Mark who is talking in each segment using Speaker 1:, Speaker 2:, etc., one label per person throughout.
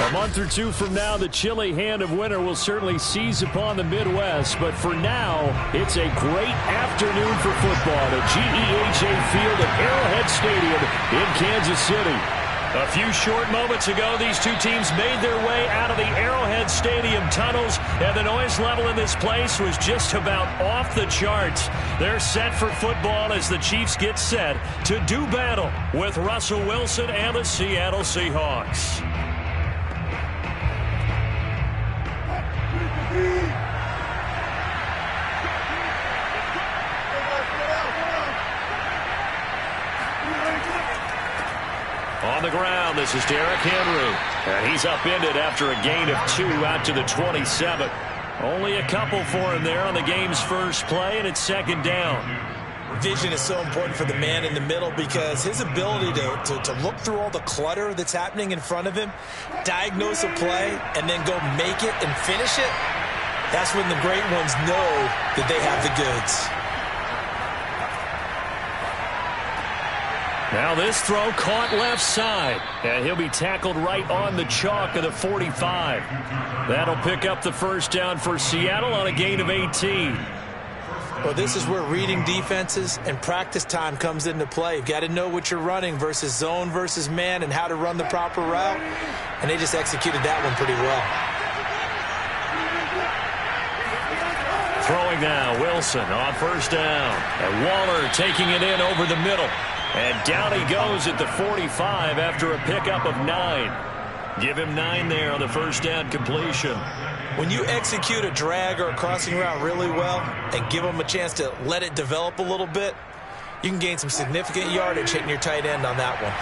Speaker 1: A month or two from now, the chilly hand of winter will certainly seize upon the Midwest. But for now, it's a great afternoon for football at GEHA Field at Arrowhead Stadium in Kansas City. A few short moments ago, these two teams made their way out of the Arrowhead Stadium tunnels, and the noise level in this place was just about off the charts. They're set for football as the Chiefs get set to do battle with Russell Wilson and the Seattle Seahawks. On the ground, this is Derrick Henry. And he's upended after a gain of 2 out to the 27. Only a couple for him there on the game's first play, and it's second down.
Speaker 2: Vision is so important for the man in the middle because his ability to look through all the clutter that's happening in front of him, diagnose a play, and then go make it and finish it, that's when the great ones know that they have the goods.
Speaker 1: Now this throw caught left side, and he'll be tackled right on the chalk of the 45. That'll pick up the first down for Seattle on a gain of 18.
Speaker 2: Well, this is where reading defenses and practice time comes into play. You've got to know what you're running versus zone versus man and how to run the proper route, and they just executed that one pretty well.
Speaker 1: Throwing now, Wilson on first down, and Waller taking it in over the middle. And down he goes at the 45 after a pickup of 9. Give him 9 there on the first down completion.
Speaker 2: When you execute a drag or a crossing route really well and give them a chance to let it develop a little bit, you can gain some significant yardage hitting your tight end on that one.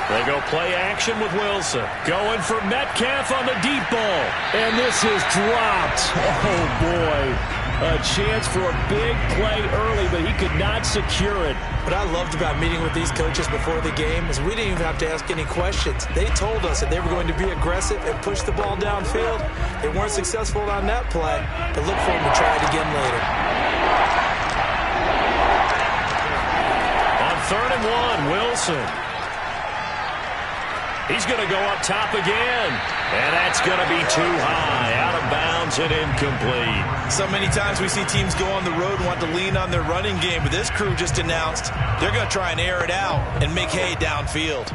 Speaker 1: They go play action with Wilson. Going for Metcalf on the deep ball. And this is dropped. Oh, boy. A chance for a big play early, but he could not secure it.
Speaker 2: What I loved about meeting with these coaches before the game is we didn't even have to ask any questions. They told us that they were going to be aggressive and push the ball downfield. They weren't successful on that play, but look for them to try it again later.
Speaker 1: On 3rd and 1, Wilson. He's going to go up top again. And that's going to be too high. Out of bounds and incomplete.
Speaker 2: So many times we see teams go on the road and want to lean on their running game. But this crew just announced they're going to try and air it out and make hay downfield.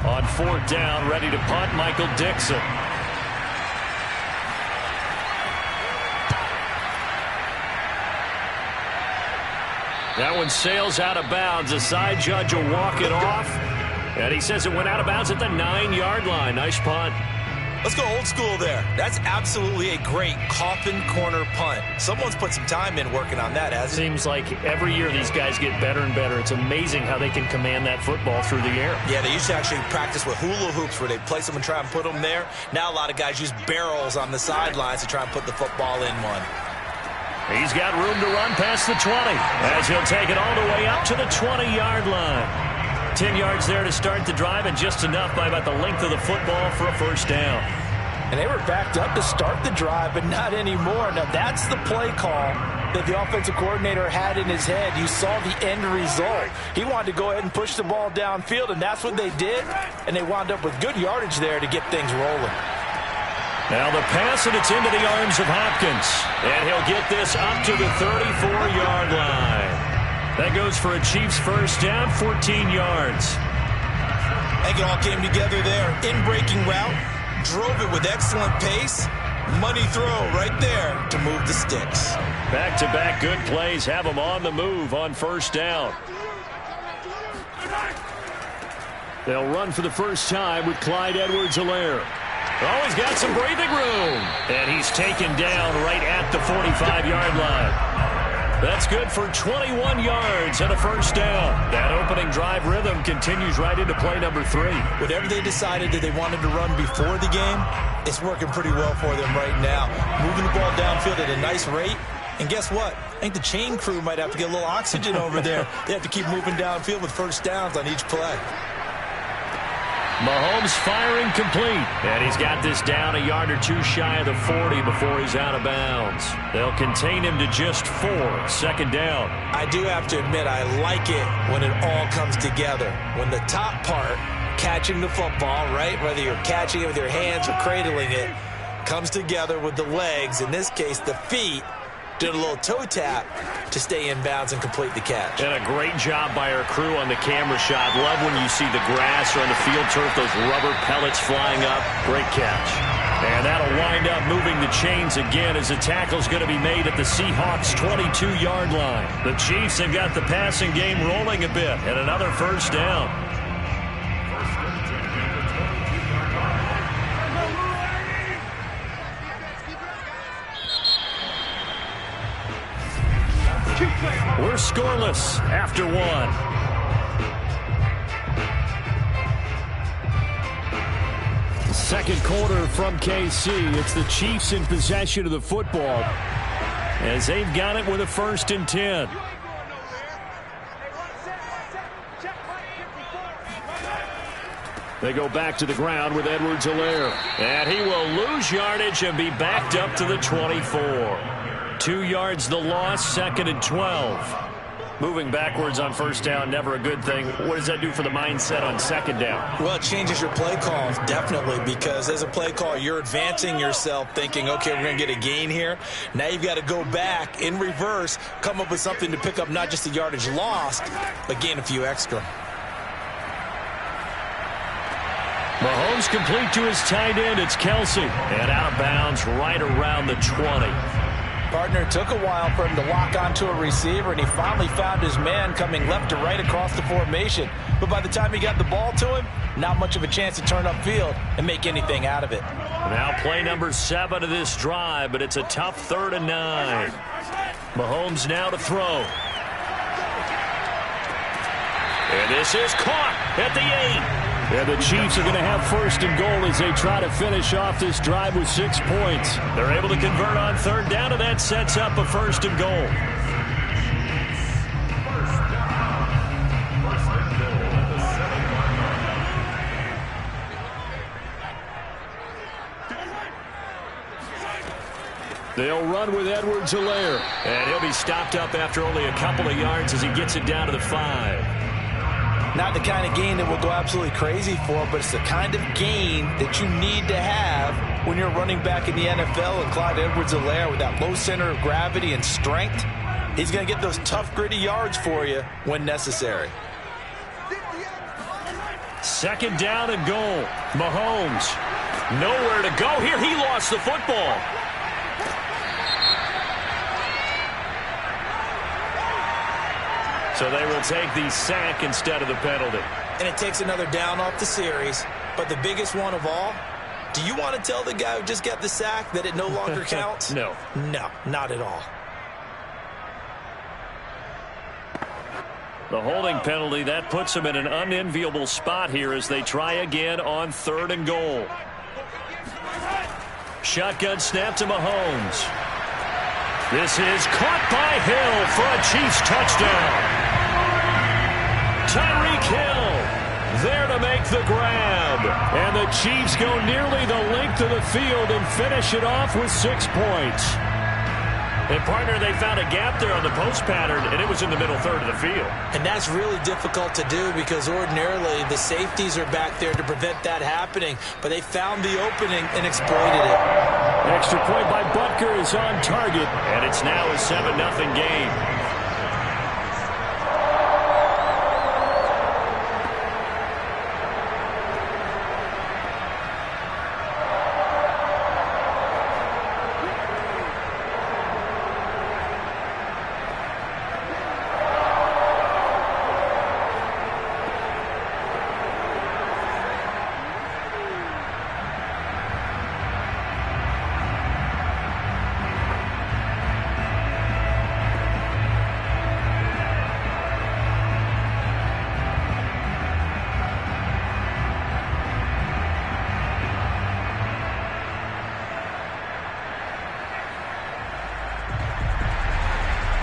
Speaker 1: On 4th down, ready to punt, Michael Dixon. That one sails out of bounds. The side judge will walk it off. And he says it went out of bounds at the 9-yard line. Nice punt.
Speaker 2: Let's go old school there. That's absolutely a great coffin corner punt. Someone's put some time in working on that, hasn't it?
Speaker 1: Seems like every year these guys get better and better. It's amazing how they can command that football through the air.
Speaker 2: Yeah, they used to actually practice with hula hoops where they place them and try and put them there. Now a lot of guys use barrels on the sidelines to try and put the football in one.
Speaker 1: He's got room to run past the 20 as he'll take it all the way up to the 20-yard line. 10 yards there to start the drive and just enough by about the length of the football for a first down.
Speaker 2: And they were backed up to start the drive, but not anymore. Now that's the play call that the offensive coordinator had in his head. You saw the end result. He wanted to go ahead and push the ball downfield, and that's what they did. And they wound up with good yardage there to get things rolling.
Speaker 1: Now the pass, and it's into the arms of Hopkins. And he'll get this up to the 34-yard line. That goes for a Chiefs first down, 14 yards.
Speaker 2: I think it all came together there. In-breaking route, drove it with excellent pace. Money throw right there to move the sticks.
Speaker 1: Back-to-back good plays have them on the move on first down. They'll run for the first time with Clyde Edwards-Helaire. Oh, he's got some breathing room. And he's taken down right at the 45-yard line. That's good for 21 yards and a first down. That opening drive rhythm continues right into play number 3.
Speaker 2: Whatever they decided that they wanted to run before the game, it's working pretty well for them right now. Moving the ball downfield at a nice rate. And guess what? I think the chain crew might have to get a little oxygen over there. They have to keep moving downfield with first downs on each play.
Speaker 1: Mahomes firing complete. And he's got this down a yard or two shy of the 40 before he's out of bounds. They'll contain him to just 4. Second down.
Speaker 2: I do have to admit, I like it when it all comes together. When the top part, catching the football, right? Whether you're catching it with your hands or cradling it, comes together with the legs, in this case the feet, did a little toe tap to stay in bounds and complete the catch.
Speaker 1: And a great job by our crew on the camera shot. Love when you see the grass or on the field turf, those rubber pellets flying up. Great catch. And that'll wind up moving the chains again as the tackle's going to be made at the Seahawks' 22-yard line. The Chiefs have got the passing game rolling a bit, and another first down. We're scoreless after one. Second quarter from KC. It's the Chiefs in possession of the football as they've got it with a 1st and 10. They go back to the ground with Edwards-Helaire. And he will lose yardage and be backed up to the 24. 2 yards the loss, 2nd and 12. Moving backwards on first down, never a good thing. What does that do for the mindset on 2nd down?
Speaker 2: Well, it changes your play call, definitely, because as a play call, you're advancing yourself thinking, okay, we're going to get a gain here. Now you've got to go back in reverse, come up with something to pick up not just the yardage lost, but gain a few extra.
Speaker 1: Mahomes complete to his tight end. It's Kelsey. And out of bounds right around the 20.
Speaker 2: Partner, it took a while for him to lock onto a receiver, and he finally found his man coming left to right across the formation. But by the time he got the ball to him, not much of a chance to turn upfield and make anything out of it.
Speaker 1: Now play number 7 of this drive, but it's a tough 3rd and 9. Mahomes now to throw. And this is caught at the 8. Yeah, the Chiefs are going to have 1st and goal as they try to finish off this drive with 6 points. They're able to convert on 3rd down, and that sets up a 1st and goal. They'll run with Edwards-Helaire. And he'll be stopped up after only a couple of yards as he gets it down to the 5.
Speaker 2: Not the kind of gain that will go absolutely crazy for, but it's the kind of gain that you need to have when you're running back in the NFL. And Clyde Edwards-Helaire, with that low center of gravity and strength, he's going to get those tough, gritty yards for you when necessary.
Speaker 1: 2nd down and goal. Mahomes, nowhere to go here. He lost the football. So they will take the sack instead of the penalty.
Speaker 2: And it takes another down off the series. But the biggest one of all, do you want to tell the guy who just got the sack that it no longer counts?
Speaker 1: No.
Speaker 2: No, not at all.
Speaker 1: The holding penalty, that puts them in an unenviable spot here as they try again on 3rd and goal. Shotgun snap to Mahomes. This is caught by Hill for a Chiefs touchdown. Tyreek Hill there to make the grab. And the Chiefs go nearly the length of the field and finish it off with 6 points. And, partner, they found a gap there on the post pattern, and it was in the middle 3rd of the field.
Speaker 2: And that's really difficult to do because ordinarily the safeties are back there to prevent that happening. But they found the opening and exploited it.
Speaker 1: Extra point by Butker is on target, and it's now a 7-0 game.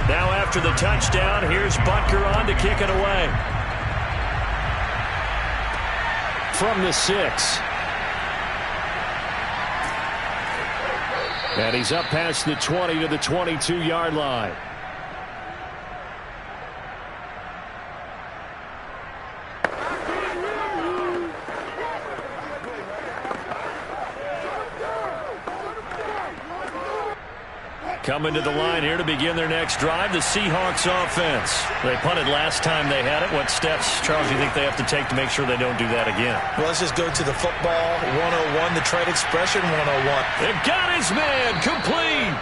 Speaker 1: Now after the touchdown, here's Butker on to kick it away. From the 6. And he's up past the 20 to the 22-yard line. Coming to the line here to begin their next drive, the Seahawks offense. They punted last time they had it. What steps, Charles, do you think they have to take to make sure they don't do that again?
Speaker 2: Well, let's just go to the football 101, the trade expression 101.
Speaker 1: They've got his man complete.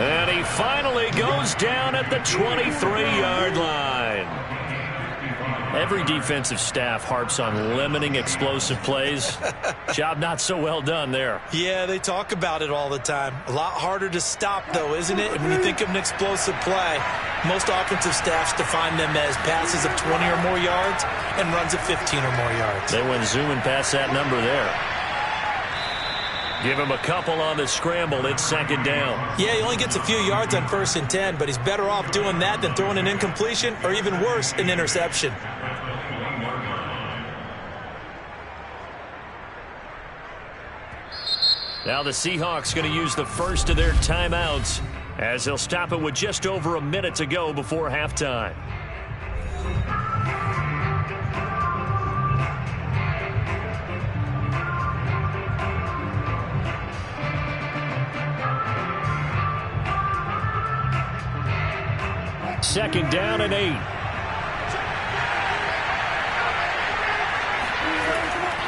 Speaker 1: And he finally goes down at the 23-yard line. Every defensive staff harps on limiting explosive plays. Job not so well done there.
Speaker 2: Yeah, they talk about it all the time. A lot harder to stop, though, isn't it? And when you think of an explosive play, most offensive staffs define them as passes of 20 or more yards and runs of 15 or more yards.
Speaker 1: They went zooming past that number there. Give him a couple on the scramble. It's second down.
Speaker 2: Yeah, he only gets a few yards on 1st and 10, but he's better off doing that than throwing an incompletion or even worse, an interception.
Speaker 1: Now the Seahawks going to use the first of their timeouts as they'll stop it with just over a minute to go before halftime. Second down and 8.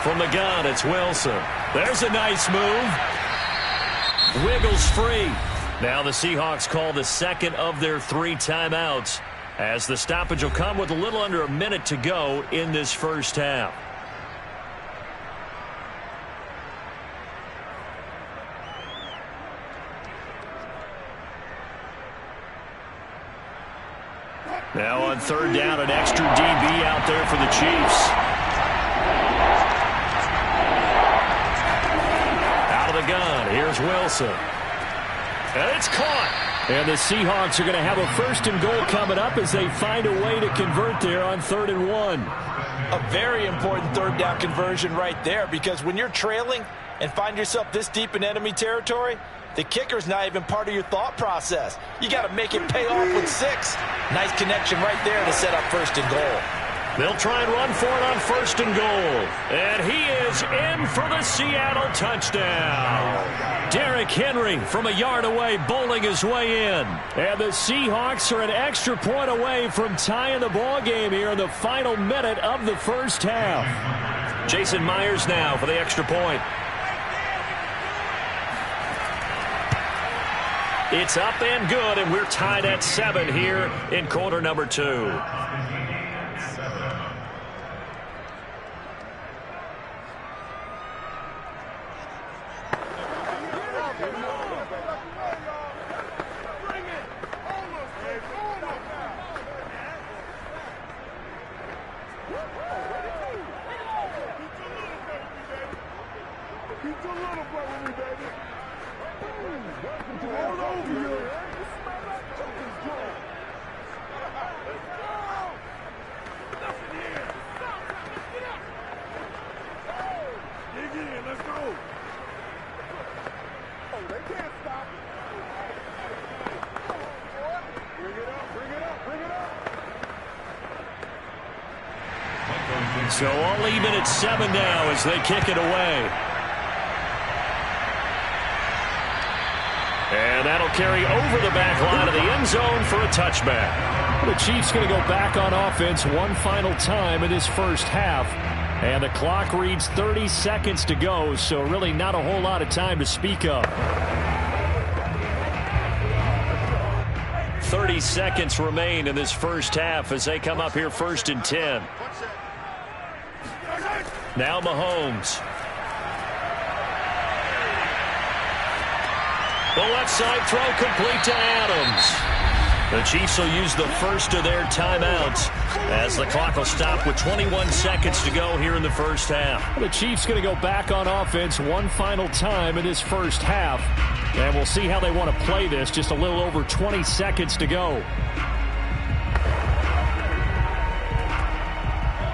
Speaker 1: From the gun, it's Wilson. There's a nice move. Wiggles free. Now the Seahawks call the second of their 3 timeouts as the stoppage will come with a little under a minute to go in this first half. Now on third down, an extra DB out there for the Chiefs. Out of the gun, here's Wilson. And it's caught. And the Seahawks are going to have a 1st and goal coming up as they find a way to convert there on 3rd and 1.
Speaker 2: A very important 3rd down conversion right there, because when you're trailing and find yourself this deep in enemy territory, the kicker's not even part of your thought process. You got to make it pay off with 6. Nice connection right there to set up 1st and goal.
Speaker 1: They'll try and run for it on 1st and goal. And he is in for the Seattle touchdown. Derrick Henry from a yard away bowling his way in. And the Seahawks are an extra point away from tying the ball game here in the final minute of the first half. Jason Myers now for the extra point. It's up and good, and we're tied at 7 here in quarter number 2. So all even at 7 now as they kick it away. And that'll carry over the back line of the end zone for a touchback. The Chiefs going to go back on offense one final time in this first half. And the clock reads 30 seconds to go, so really not a whole lot of time to speak of. 30 seconds remain in this first half as they come up here 1st and 10. Now Mahomes. The left side throw complete to Adams. The Chiefs will use the first of their timeouts as the clock will stop with 21 seconds to go here in the first half. The Chiefs going to go back on offense one final time in this first half. And we'll see how they want to play this. Just a little over 20 seconds to go.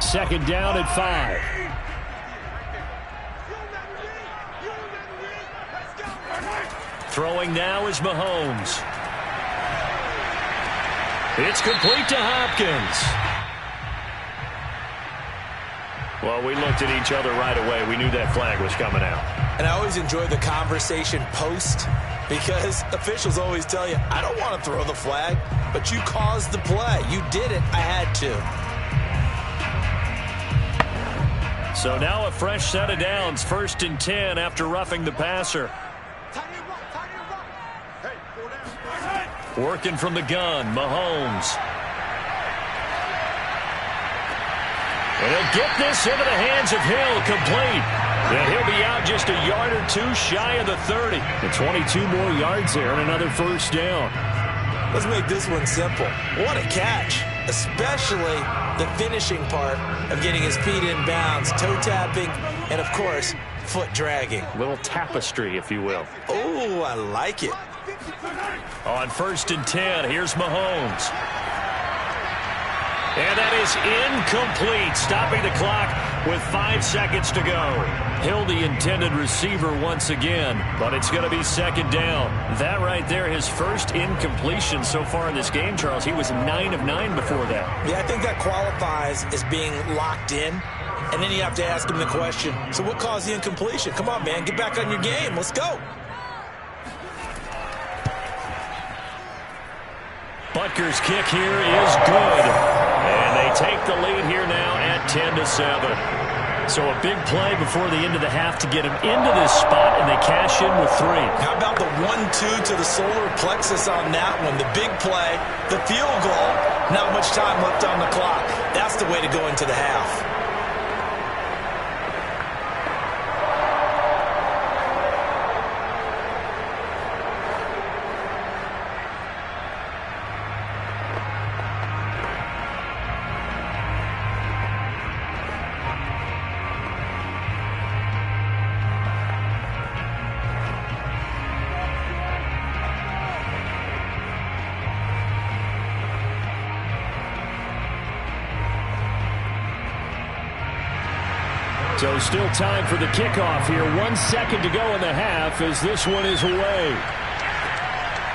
Speaker 1: Second down and 5. Throwing now is Mahomes. It's complete to Hopkins. Well, we looked at each other right away. We knew that flag was coming out.
Speaker 2: And I always enjoy the conversation post because officials always tell you, I don't want to throw the flag, but you caused the play. You did it. I had to.
Speaker 1: So now a fresh set of downs, 1st and 10 after roughing the passer. Working from the gun, Mahomes. And he'll get this into the hands of Hill, complete. And he'll be out just a yard or two shy of the 30.
Speaker 3: The 22 more yards there and another first down.
Speaker 2: Let's make this one simple. What a catch, especially the finishing part of getting his feet in bounds, toe tapping, and, of course, foot dragging.
Speaker 1: A little tapestry, if you will.
Speaker 2: Oh, I like it.
Speaker 1: On 1st and 10, here's Mahomes. And that is incomplete, stopping the clock with 5 seconds to go. Hill, the intended receiver once again, but it's going to be 2nd down. That right there, his first incompletion so far in this game, Charles. He was 9 of 9 before that.
Speaker 2: Yeah, I think that qualifies as being locked in. And then you have to ask him the question, so what caused the incompletion? Come on, man, get back on your game. Let's go.
Speaker 1: Butker's kick here is good. And they take the lead here now at 10-7. So a big play before the end of the half to get him into this spot, and they cash in with 3.
Speaker 2: How about the 1-2 to the solar plexus on that one? The big play, the field goal, not much time left on the clock. That's the way to go into the half.
Speaker 3: So still time for the kickoff here. 1 second to go in the half as this one is away.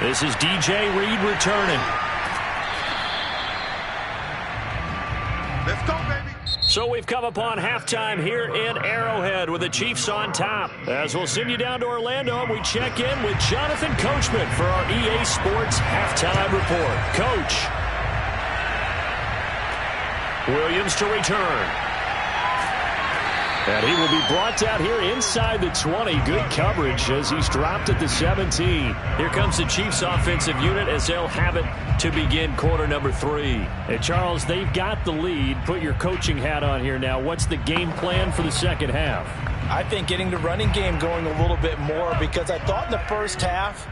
Speaker 1: This is DJ Reed returning.
Speaker 4: Let's go, baby.
Speaker 1: So we've come upon halftime here in Arrowhead with the Chiefs on top. As we'll send you down to Orlando, and we check in with Jonathan Coachman for our EA Sports Halftime Report. Coach. Williams to return.
Speaker 3: And he will be brought out here inside the 20. Good coverage as he's dropped at the 17.
Speaker 1: Here comes the Chiefs offensive unit as they'll have it to begin quarter number 3.
Speaker 3: Hey, Charles, they've got the lead. Put your coaching hat on here now. What's the game plan for the second half?
Speaker 2: I think getting the running game going a little bit more, because I thought in the first half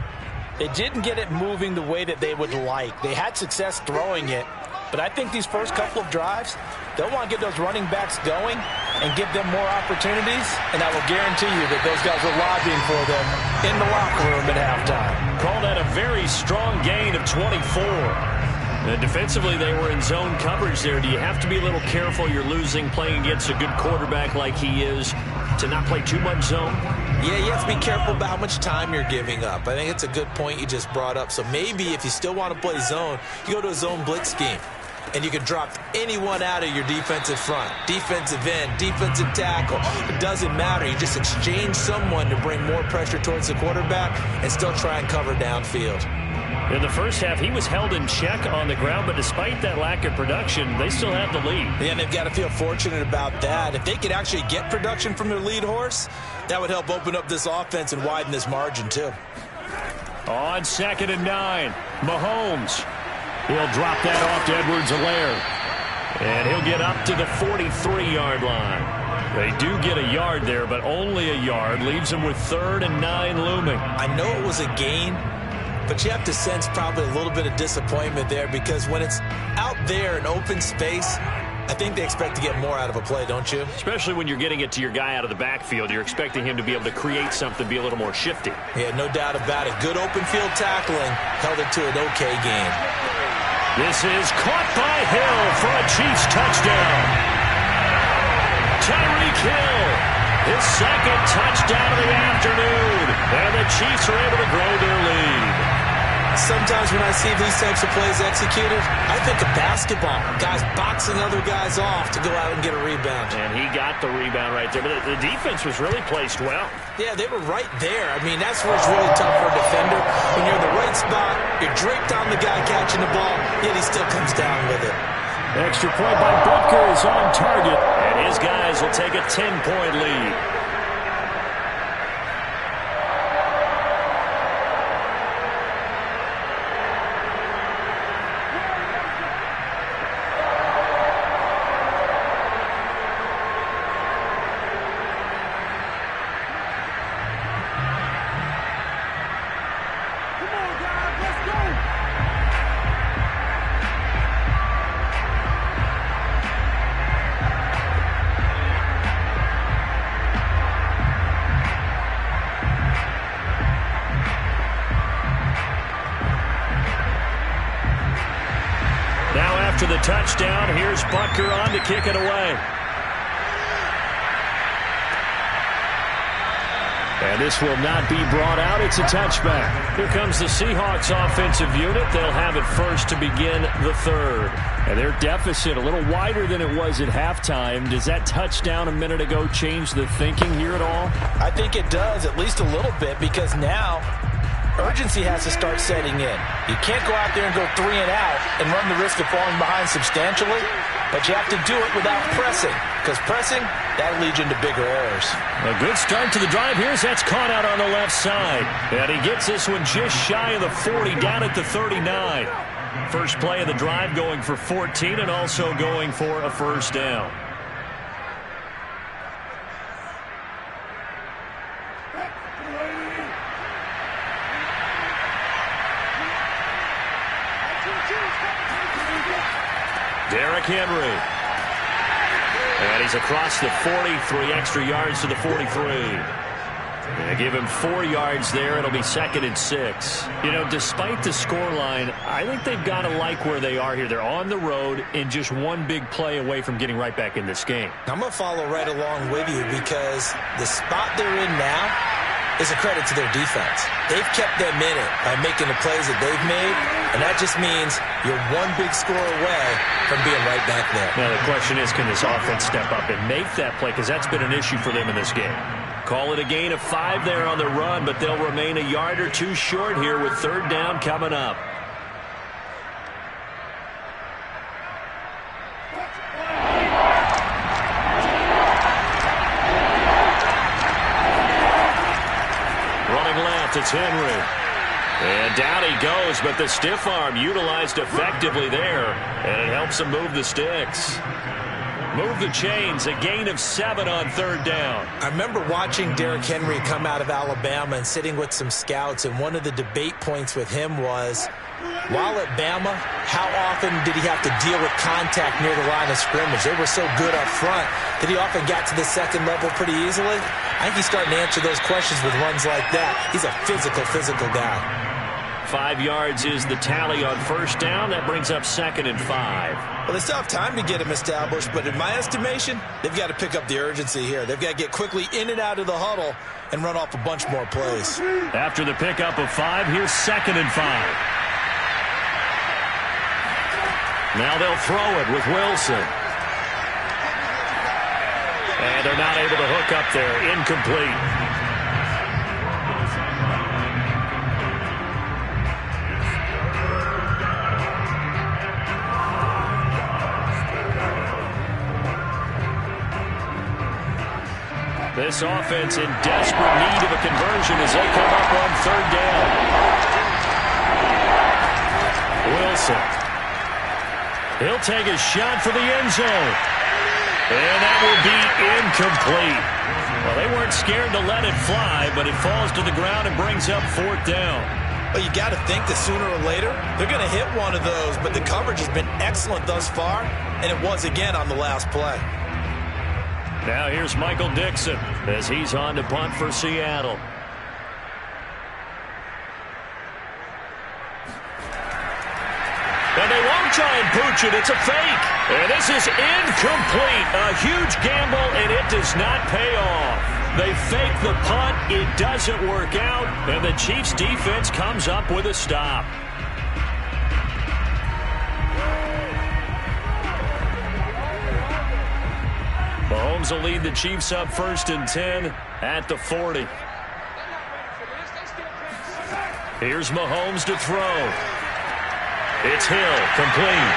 Speaker 2: they didn't get it moving the way that they would like. They had success throwing it, but I think these first couple of drives, they'll want to get those running backs going and give them more opportunities, and I will guarantee you that those guys are lobbying for them in the locker room at halftime.
Speaker 1: Call that a very strong gain of 24. And defensively, they were in zone coverage there. Do you have to be a little careful? You're losing playing against a good quarterback like he is to not play too much zone?
Speaker 2: Yeah, you have to be careful about how much time you're giving up. I think it's a good point you just brought up. So maybe if you still want to play zone, you go to a zone blitz scheme. And you can drop anyone out of your defensive front, defensive end, defensive tackle. It doesn't matter. You just exchange someone to bring more pressure towards the quarterback and still try and cover downfield.
Speaker 1: In the first half, he was held in check on the ground, but despite that lack of production, they still have the lead.
Speaker 2: Yeah, and they've got to feel fortunate about that. If they could actually get production from their lead horse, that would help open up this offense and widen this margin, too.
Speaker 1: On 2nd and 9, Mahomes.
Speaker 3: He'll drop that off to Edwards-Helaire.
Speaker 1: And he'll get up to the 43-yard line. They do get a yard there, but only a yard. Leaves them with 3rd and 9 looming.
Speaker 2: I know it was a gain, but you have to sense probably a little bit of disappointment there, because when it's out there in open space, I think they expect to get more out of a play, don't you?
Speaker 1: Especially when you're getting it to your guy out of the backfield. You're expecting him to be able to create something, be a little more shifty.
Speaker 2: Yeah, no doubt about it. Good open field tackling held it to an okay game.
Speaker 1: This is caught by Hill for a Chiefs touchdown. Tyreek Hill, his 2nd touchdown of the afternoon. And the Chiefs are able to grow their lead.
Speaker 2: Sometimes when I see these types of plays executed, I think of basketball. Guys boxing other guys off to go out and get a rebound.
Speaker 1: And he got the rebound right there. But the defense was really placed well.
Speaker 2: Yeah, they were right there. I mean, that's where it's really tough for a defender. When you're in the right spot, you're draped on the guy catching the ball, yet he still comes down with it.
Speaker 3: Extra point by Butker is on target.
Speaker 1: And his guys will take a 10-point lead. After the touchdown, here's Butker on to kick it away.
Speaker 3: And this will not be brought out. It's a touchback.
Speaker 1: Here comes the Seahawks offensive unit. They'll have it first to begin the third.
Speaker 3: And their deficit a little wider than it was at halftime. Does that touchdown a minute ago change the thinking here at all?
Speaker 2: I think it does, at least a little bit, because now urgency has to start setting in. You can't go out there and go 3 and out and run the risk of falling behind substantially, but you have to do it without pressing, because pressing, that'll lead you into bigger errors.
Speaker 1: A good start to the drive. Here's that's caught out on the left side. And he gets this one just shy of the 40, down at the 39. First play of the drive going for 14 and also going for a first down. Derrick Henry. And he's across the 40, 3 extra yards to the 43. They give him 4 yards there. It'll be 2nd and 6. You know, despite the scoreline, I think they've got to like where they are here. They're on the road and just one big play away from getting right back in this game.
Speaker 2: I'm going to follow right along with you because the spot they're in now is a credit to their defense. They've kept them in it by making the plays that they've made, and that just means you're one big score away from being right back there.
Speaker 1: Now the question is, can this offense step up and make that play? Because that's been an issue for them in this game. Call it a gain of 5 there on the run, but they'll remain a yard or 2 short here with 3rd down coming up. Running left, it's Henry. And down he goes, but the stiff arm utilized effectively there, and it helps him move the sticks. Move the chains, a gain of 7 on 3rd down.
Speaker 2: I remember watching Derrick Henry come out of Alabama and sitting with some scouts, and one of the debate points with him was, while at Bama, how often did he have to deal with contact near the line of scrimmage? They were so good up front that he often got to the 2nd level pretty easily. I think he's starting to answer those questions with runs like that. He's a physical guy.
Speaker 1: 5 yards is the tally on 1st down. That brings up 2nd and 5.
Speaker 2: Well, they still have time to get him established, but in my estimation, they've got to pick up the urgency here. They've got to get quickly in and out of the huddle and run off a bunch more plays.
Speaker 1: After the pickup of 5, here's 2nd and 5. Now they'll throw it with Wilson. And they're not able to hook up there. Incomplete. This offense in desperate need of a conversion as they come up on 3rd down. Wilson. He'll take a shot for the end zone. And that will be incomplete. Well, they weren't scared to let it fly, but it falls to the ground and brings up 4th down.
Speaker 2: Well, you got to think that sooner or later they're going to hit one of those, but the coverage has been excellent thus far, and it was again on the last play.
Speaker 1: Now here's Michael Dixon as he's on to punt for Seattle. And they won't try and pooch it. It's a fake. And this is incomplete. A huge gamble, and it does not pay off. They fake the punt. It doesn't work out. And the Chiefs defense comes up with a stop. Lions will lead the Chiefs up 1st and 10 at the 40. Here's Mahomes to throw. It's Hill, complete.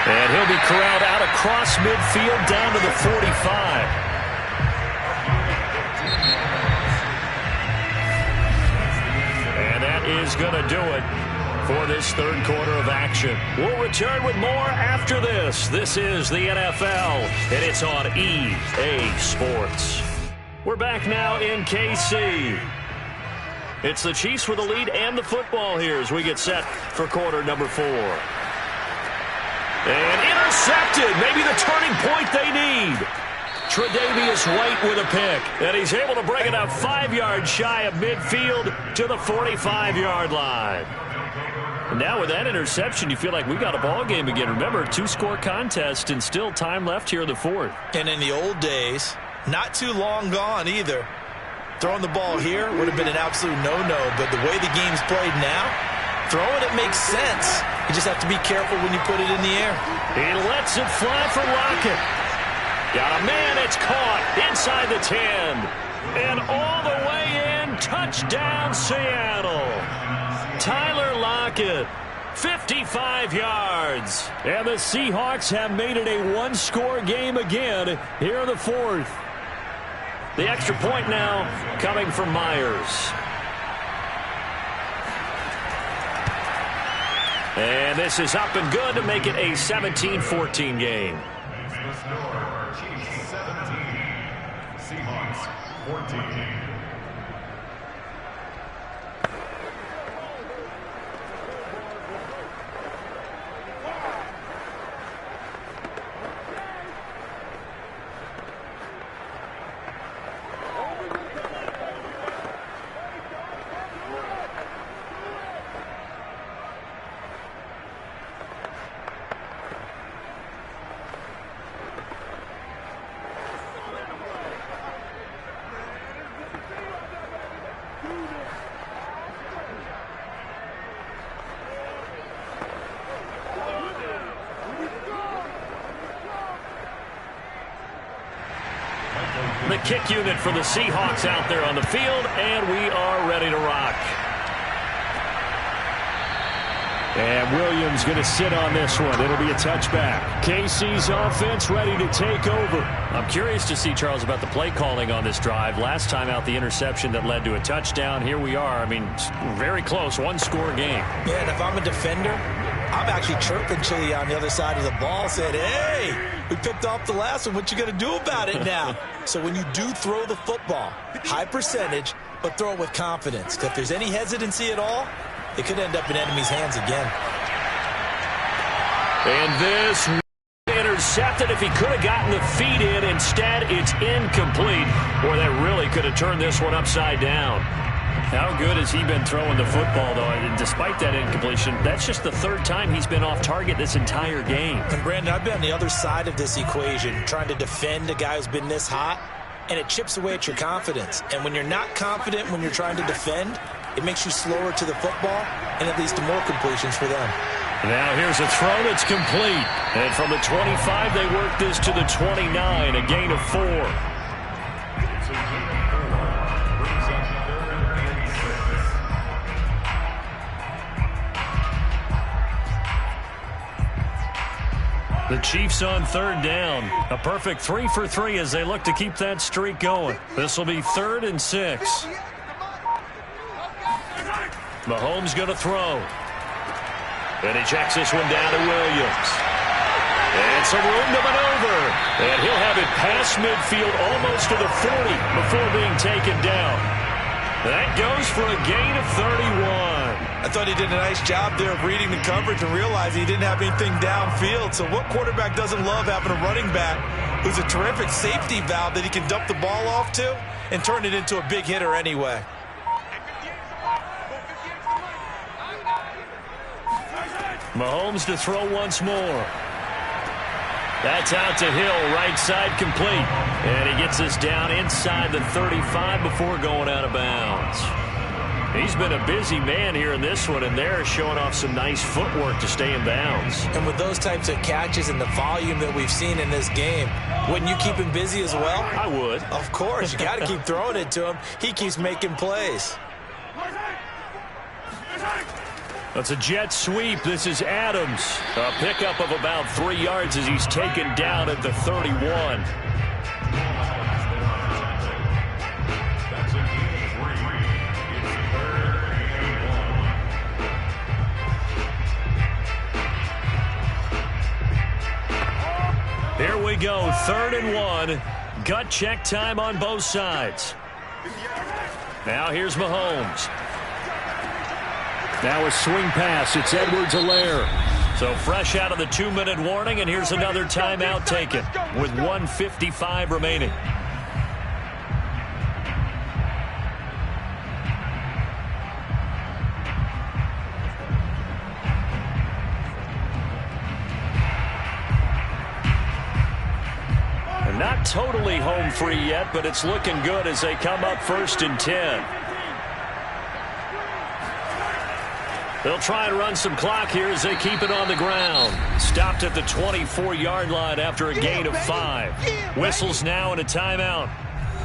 Speaker 1: And he'll be corralled out across midfield down to the 45. And that is going to do it for this third quarter of action. We'll return with more after this. This is the NFL, and it's on EA Sports. We're back now in KC. It's the Chiefs with the lead and the football here as we get set for quarter number 4. And intercepted. Maybe the turning point they need. Tre'Davious White with a pick. And he's able to bring it up 5 yards shy of midfield to the 45-yard line. And now with that interception, you feel like we got a ball game again. Remember, 2-score contest and still time left here in the 4th.
Speaker 2: And in the old days, not too long gone either. Throwing the ball here would have been an absolute no-no, but the way the game's played now, throwing it makes sense. You just have to be careful when you put it in the air.
Speaker 1: He lets it fly for Lockett. Got a man, it's caught inside the 10. And all the way in, touchdown Seattle. Tyler Lockett, 55 yards. And the Seahawks have made it a 1-score game again here in the 4th. The extra point now coming from Myers. And this is up and good to make it a 17-14 game.
Speaker 5: The score, Chiefs 17, Seahawks 14.
Speaker 1: The kick unit for the Seahawks out there on the field, and we are ready to rock.
Speaker 3: And Williams going to sit on this one. It'll be a touchback. KC's offense ready to take over.
Speaker 1: I'm curious to see, Charles, about the play calling on this drive. Last time out, the interception that led to a touchdown. Here we are. I mean, very close, 1-score game.
Speaker 2: Yeah, and if I'm a defender, I'm actually chirping Chili on the other side of the ball, said, hey, we picked off the last one. What you going to do about it now? So when you do throw the football, high percentage, but throw it with confidence. If there's any hesitancy at all, it could end up in enemy's hands again.
Speaker 1: And this intercepted. If he could have gotten the feet in, instead it's incomplete. Boy, that really could have turned this one upside down. How good has he been throwing the football, though? And despite that incompletion, that's just the 3rd time he's been off target this entire game.
Speaker 2: And, Brandon, I've been on the other side of this equation, trying to defend a guy who's been this hot, and it chips away at your confidence. And when you're not confident when you're trying to defend, it makes you slower to the football, and it leads to more completions for them.
Speaker 1: Now here's a throw that's complete. And from the 25, they work this to the 29, a gain of 4. The Chiefs on 3rd down. A perfect 3 for 3 as they look to keep that streak going. This will be 3rd and 6. Mahomes going to throw. And he checks this one down to Williams. And some room to maneuver. And he'll have it past midfield almost to the 40 before being taken down. That goes for a gain of 31.
Speaker 2: I thought he did a nice job there of reading the coverage and realizing he didn't have anything downfield. So what quarterback doesn't love having a running back who's a terrific safety valve that he can dump the ball off to and turn it into a big hitter anyway?
Speaker 1: Mahomes to throw once more. That's out to Hill, right side complete. And he gets us down inside the 35 before going out of bounds. He's been a busy man here in this one, and they're showing off some nice footwork to stay in bounds.
Speaker 2: And with those types of catches and the volume that we've seen in this game, wouldn't you keep him busy as well?
Speaker 1: I would.
Speaker 2: Of course. You got to keep throwing it to him. He keeps making plays.
Speaker 1: That's a jet sweep. This is Adams. A pickup of about 3 yards as he's taken down at the 31. Here we go, 3rd and 1. Gut check time on both sides. Now here's Mahomes. Now a swing pass. It's Edwards-Helaire. So fresh out of the 2-minute warning, and here's another timeout taken with 1:55 remaining. And not totally home free yet, but it's looking good as they come up 1st and 10. They'll try and run some clock here as they keep it on the ground. Stopped at the 24-yard line after a gain of 5. Whistles now and a timeout.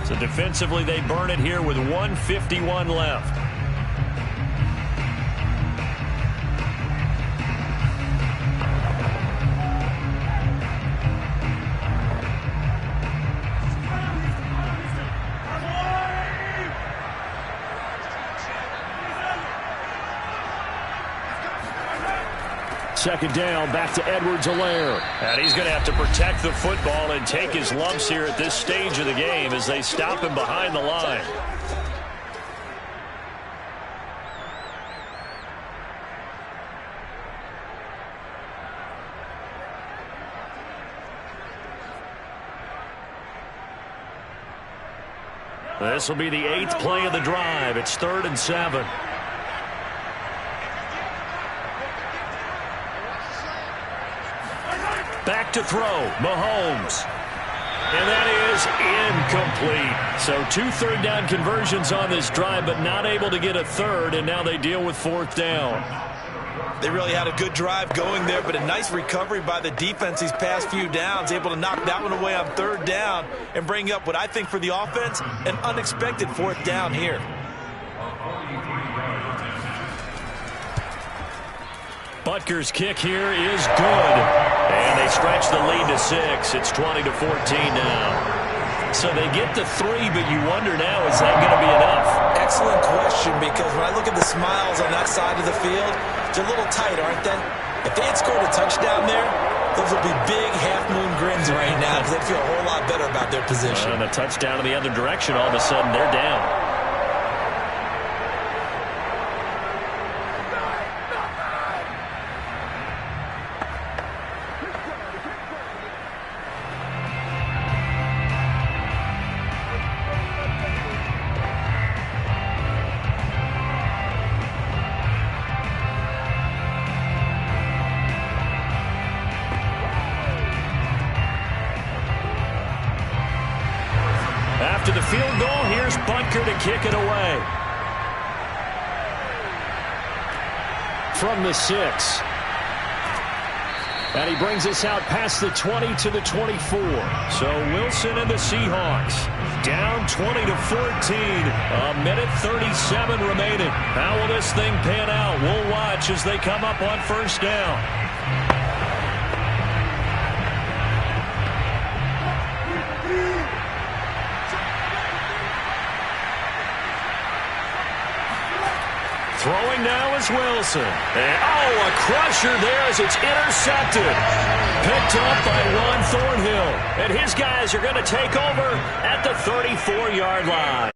Speaker 1: So defensively, they burn it here with 1:51 left. Second down, back to Edwards-Helaire. And he's going to have to protect the football and take his lumps here at this stage of the game as they stop him behind the line. This will be the 8th play of the drive. It's 3rd and 7. Back to throw, Mahomes. And that is incomplete. So 2 third-down conversions on this drive, but not able to get a third, and now they deal with 4th down.
Speaker 2: They really had a good drive going there, but a nice recovery by the defense these past few downs, able to knock that one away on 3rd down and bring up what I think for the offense, an unexpected 4th down here.
Speaker 1: Butker's kick here is good. And they stretch the lead to 6. It's 20-14 now. So they get to 3, but you wonder now, is that going to be enough?
Speaker 2: Excellent question, because when I look at the smiles on that side of the field, they're a little tight, aren't they? If they had scored a touchdown there, those would be big half-moon grins right now because they feel a whole lot better about their position.
Speaker 1: And a touchdown in the other direction, all of a sudden they're down. After the field goal, here's Butker to kick it away. From the 6. And he brings us out past the 20 to the 24. So Wilson and the Seahawks down 20-14. 1:37 remaining. How will this thing pan out? We'll watch as they come up on 1st down. Throwing now is Wilson. And, a crusher there as it's intercepted. Picked up by Juan Thornhill. And his guys are going to take over at the 34-yard line.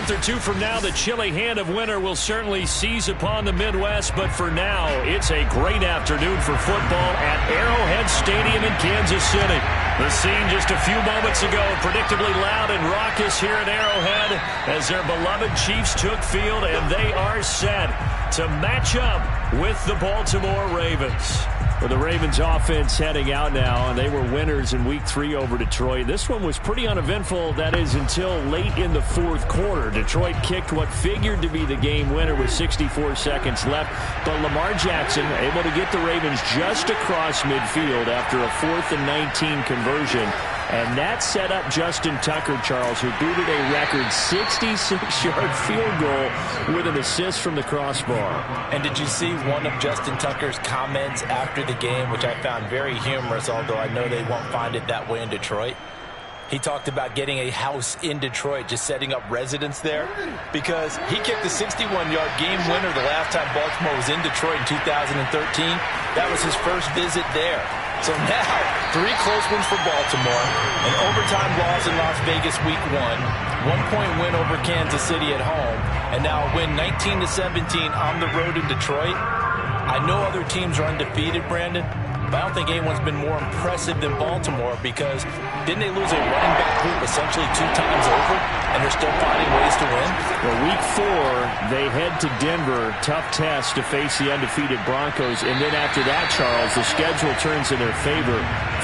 Speaker 1: month or two from now, the chilly hand of winter will certainly seize upon the Midwest. But for now, it's a great afternoon for football at Arrowhead Stadium in Kansas City. The scene just a few moments ago, predictably loud and raucous here at Arrowhead as their beloved Chiefs took field, and they are set to match up with the Baltimore Ravens. Well, the Ravens offense heading out now, and they were winners in Week 3 over Detroit. This one was pretty uneventful, that is, until late in the fourth quarter. Detroit kicked what figured to be the game winner with 64 seconds left, but Lamar Jackson able to get the Ravens just across midfield after a 4th and 19 conversion. And that set up Justin Tucker, Charles, who booted a record 66-yard field goal with an assist from the crossbar.
Speaker 2: And did you see one of Justin Tucker's comments after the game, which I found very humorous, although I know they won't find it that way in Detroit? He talked about getting a house in Detroit, just setting up residence there, because he kicked the 61-yard game winner the last time Baltimore was in Detroit in 2013. That was his first visit there. So now, 3 close wins for Baltimore, an overtime loss in Las Vegas Week 1, 1-point win over Kansas City at home, and now a win 19-17 on the road in Detroit. I know other teams are undefeated, Brandon, but I don't think anyone's been more impressive than Baltimore, because didn't they lose a running back group essentially 2 times over, and they're still finding ways to win?
Speaker 1: Well, Week 4, they head to Denver, tough test to face the undefeated Broncos, and then after that, Charles, the schedule turns in their favor.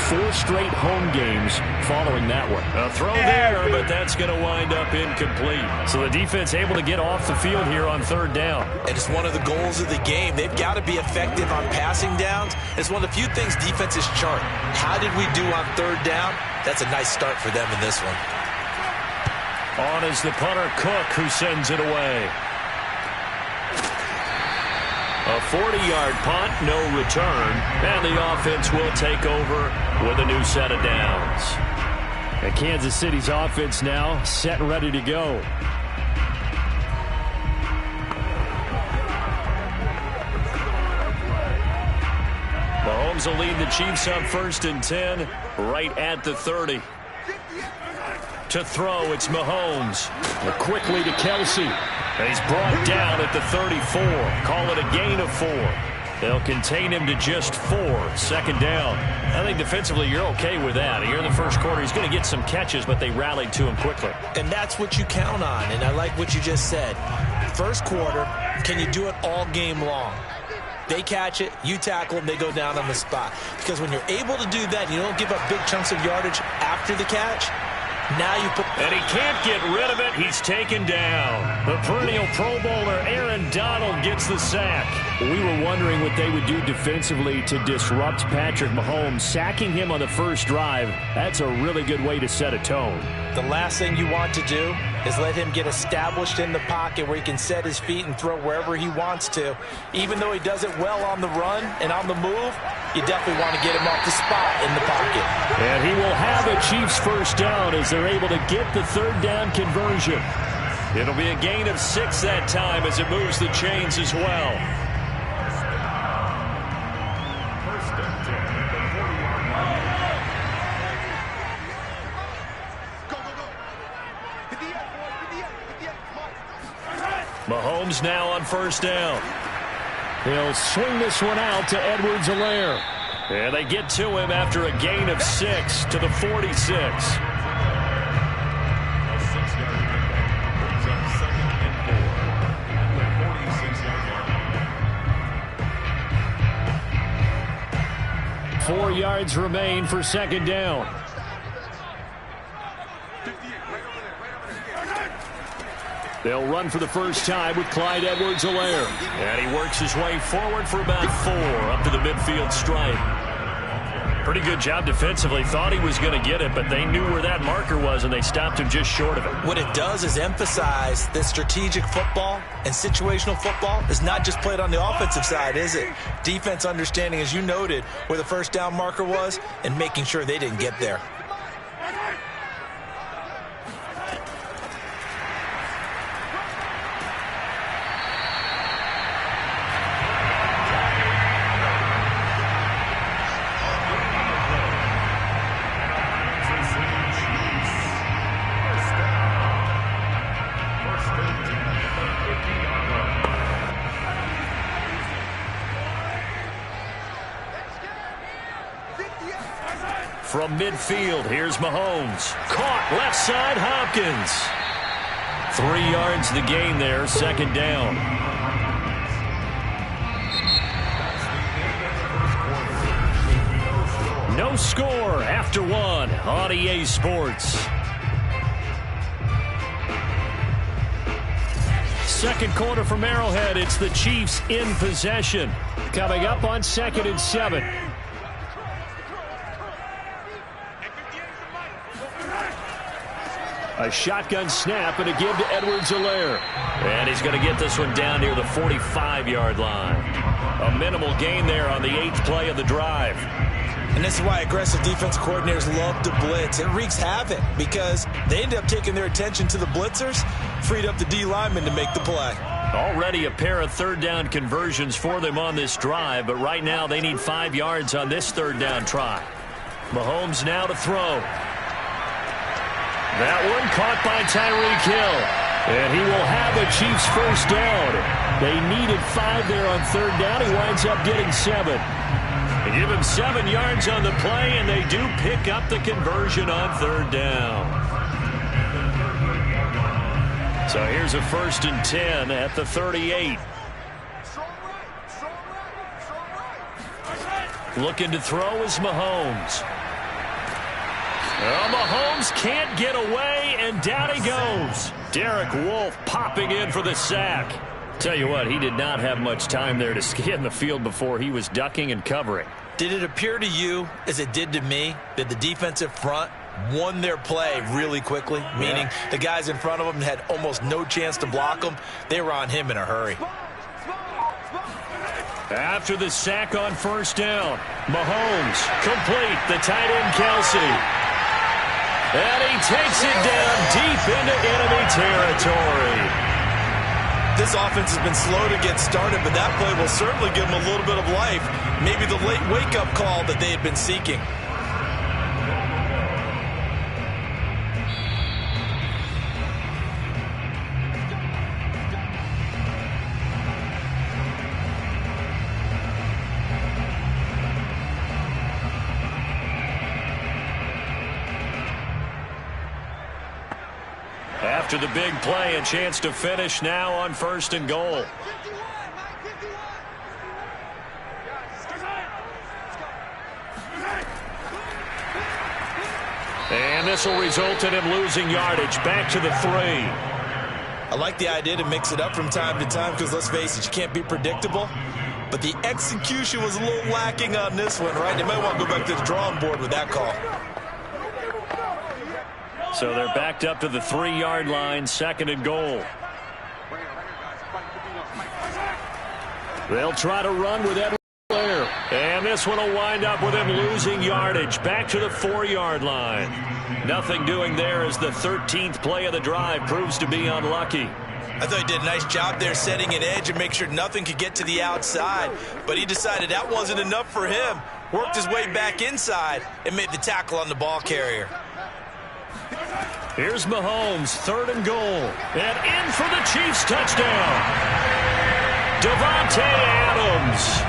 Speaker 1: 4 straight home games following that one. A throw there, but that's going to wind up incomplete. So the defense able to get off the field here on 3rd down.
Speaker 2: And it's one of the goals of the game. They've got to be effective on passing downs. It's one of the few things defenses chart. How did we do on 3rd down? That's a nice start for them in this one.
Speaker 1: On is the punter, Cook, who sends it away. A 40-yard punt, no return, and the offense will take over with a new set of downs. And Kansas City's offense now set and ready to go. Mahomes will lead the Chiefs on 1st and 10, right at the 30. To throw, it's Mahomes. Quickly to Kelsey. He's brought down at the 34. Call it a gain of 4. They'll contain him to just 4. 2nd down. I think defensively you're okay with that. Here in the first quarter, he's going to get some catches, but they rallied to him quickly.
Speaker 2: And that's what you count on, and I like what you just said. First quarter, can you do it all game long? They catch it, you tackle them, they go down on the spot. Because when you're able to do that, you don't give up big chunks of yardage after the catch. Now you put...
Speaker 1: And he can't get rid of it. He's taken down. The perennial Pro Bowler Aaron Donald gets the sack. We were wondering what they would do defensively to disrupt Patrick Mahomes. Sacking him on the first drive, that's a really good way to set a tone.
Speaker 2: The last thing you want to do is let him get established in the pocket where he can set his feet and throw wherever he wants to. Even though he does it well on the run and on the move, you definitely want to get him off the spot in the pocket.
Speaker 1: And he will have a Chiefs first down as they're able to get the 3rd down conversion. It'll be a gain of 6 that time as it moves the chains as well. Mahomes now on 1st down. He'll swing this one out to Edwards-Helaire. And they get to him after a gain of 6 to the 46. Four yards remain for 2nd down. They'll run for the first time with Clyde Edwards-Helaire. And he works his way forward for about 4 up to the midfield stripe. Pretty good job defensively. Thought he was going to get it, but they knew where that marker was, and they stopped him just short of it.
Speaker 2: What it does is emphasize that strategic football and situational football is not just played on the offensive side, is it? Defense understanding, as you noted, where the first down marker was and making sure they didn't get there.
Speaker 5: First
Speaker 1: from midfield. Here's Mahomes. Caught left side, Hopkins. 3 yards the gain there, second down. No score after one on EA Sports. Second quarter from Arrowhead. It's the Chiefs in possession. Coming up on 2nd and 7. A shotgun snap and a give to Edwards-Helaire. And he's going to get this one down near the 45-yard line. A minimal gain there on the 8th play of the drive.
Speaker 2: And this is why aggressive defense coordinators love to blitz. It wreaks havoc because they end up taking their attention to the blitzers, freed up the D linemen to make the play.
Speaker 1: Already a pair of third down conversions for them on this drive, but right now they need 5 yards on this third down try. Mahomes now to throw. That one caught by Tyreek Hill. And he will have the Chiefs first down. They needed 5 there on third down. He winds up getting 7. They give him 7 yards on the play, and they do pick up the conversion on third down. So here's a 1st and 10 at the 38. Looking to throw is Mahomes. Well, Mahomes can't get away, and down he goes. Derek Wolfe popping in for the sack. Tell you what, he did not have much time there to scan the field before he was ducking and covering.
Speaker 2: Did it appear to you, as it did to me, that the defensive front won their play really quickly? Meaning the guys in front of them had almost no chance to block them. They were on him in a hurry.
Speaker 1: After the sack on first down, Mahomes complete. The tight end Kelsey. And he takes it down deep into enemy territory.
Speaker 2: This offense has been slow to get started, but that play will certainly give them a little bit of life. Maybe the late wake-up call that they had been seeking.
Speaker 1: After the big play, a chance to finish now on 1st and goal. And this will result in him losing yardage. Back to the 3.
Speaker 2: I like the idea to mix it up from time to time because, let's face it, you can't be predictable. But the execution was a little lacking on this one, right? They might want to go back to the drawing board with that call.
Speaker 1: So they're backed up to the 3-yard line, 2nd and goal. They'll try to run with Edwards-Helaire. And this one will wind up with him losing yardage. Back to the 4-yard line. Nothing doing there as the 13th play of the drive proves to be unlucky.
Speaker 2: I thought he did a nice job there setting an edge and make sure nothing could get to the outside. But he decided that wasn't enough for him. Worked his way back inside and made the tackle on the ball carrier.
Speaker 1: Here's Mahomes, 3rd and goal. And in for the Chiefs touchdown. Davante Adams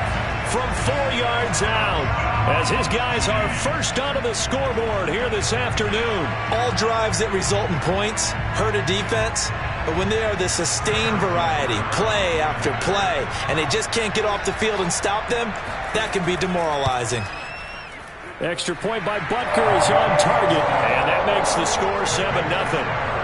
Speaker 1: from 4 yards out as his guys are first onto the scoreboard here this afternoon.
Speaker 2: All drives that result in points hurt a defense, but when they are the sustained variety, play after play, and they just can't get off the field and stop them, that can be demoralizing.
Speaker 1: Extra point by Butker is on target, and that makes the score 7-0.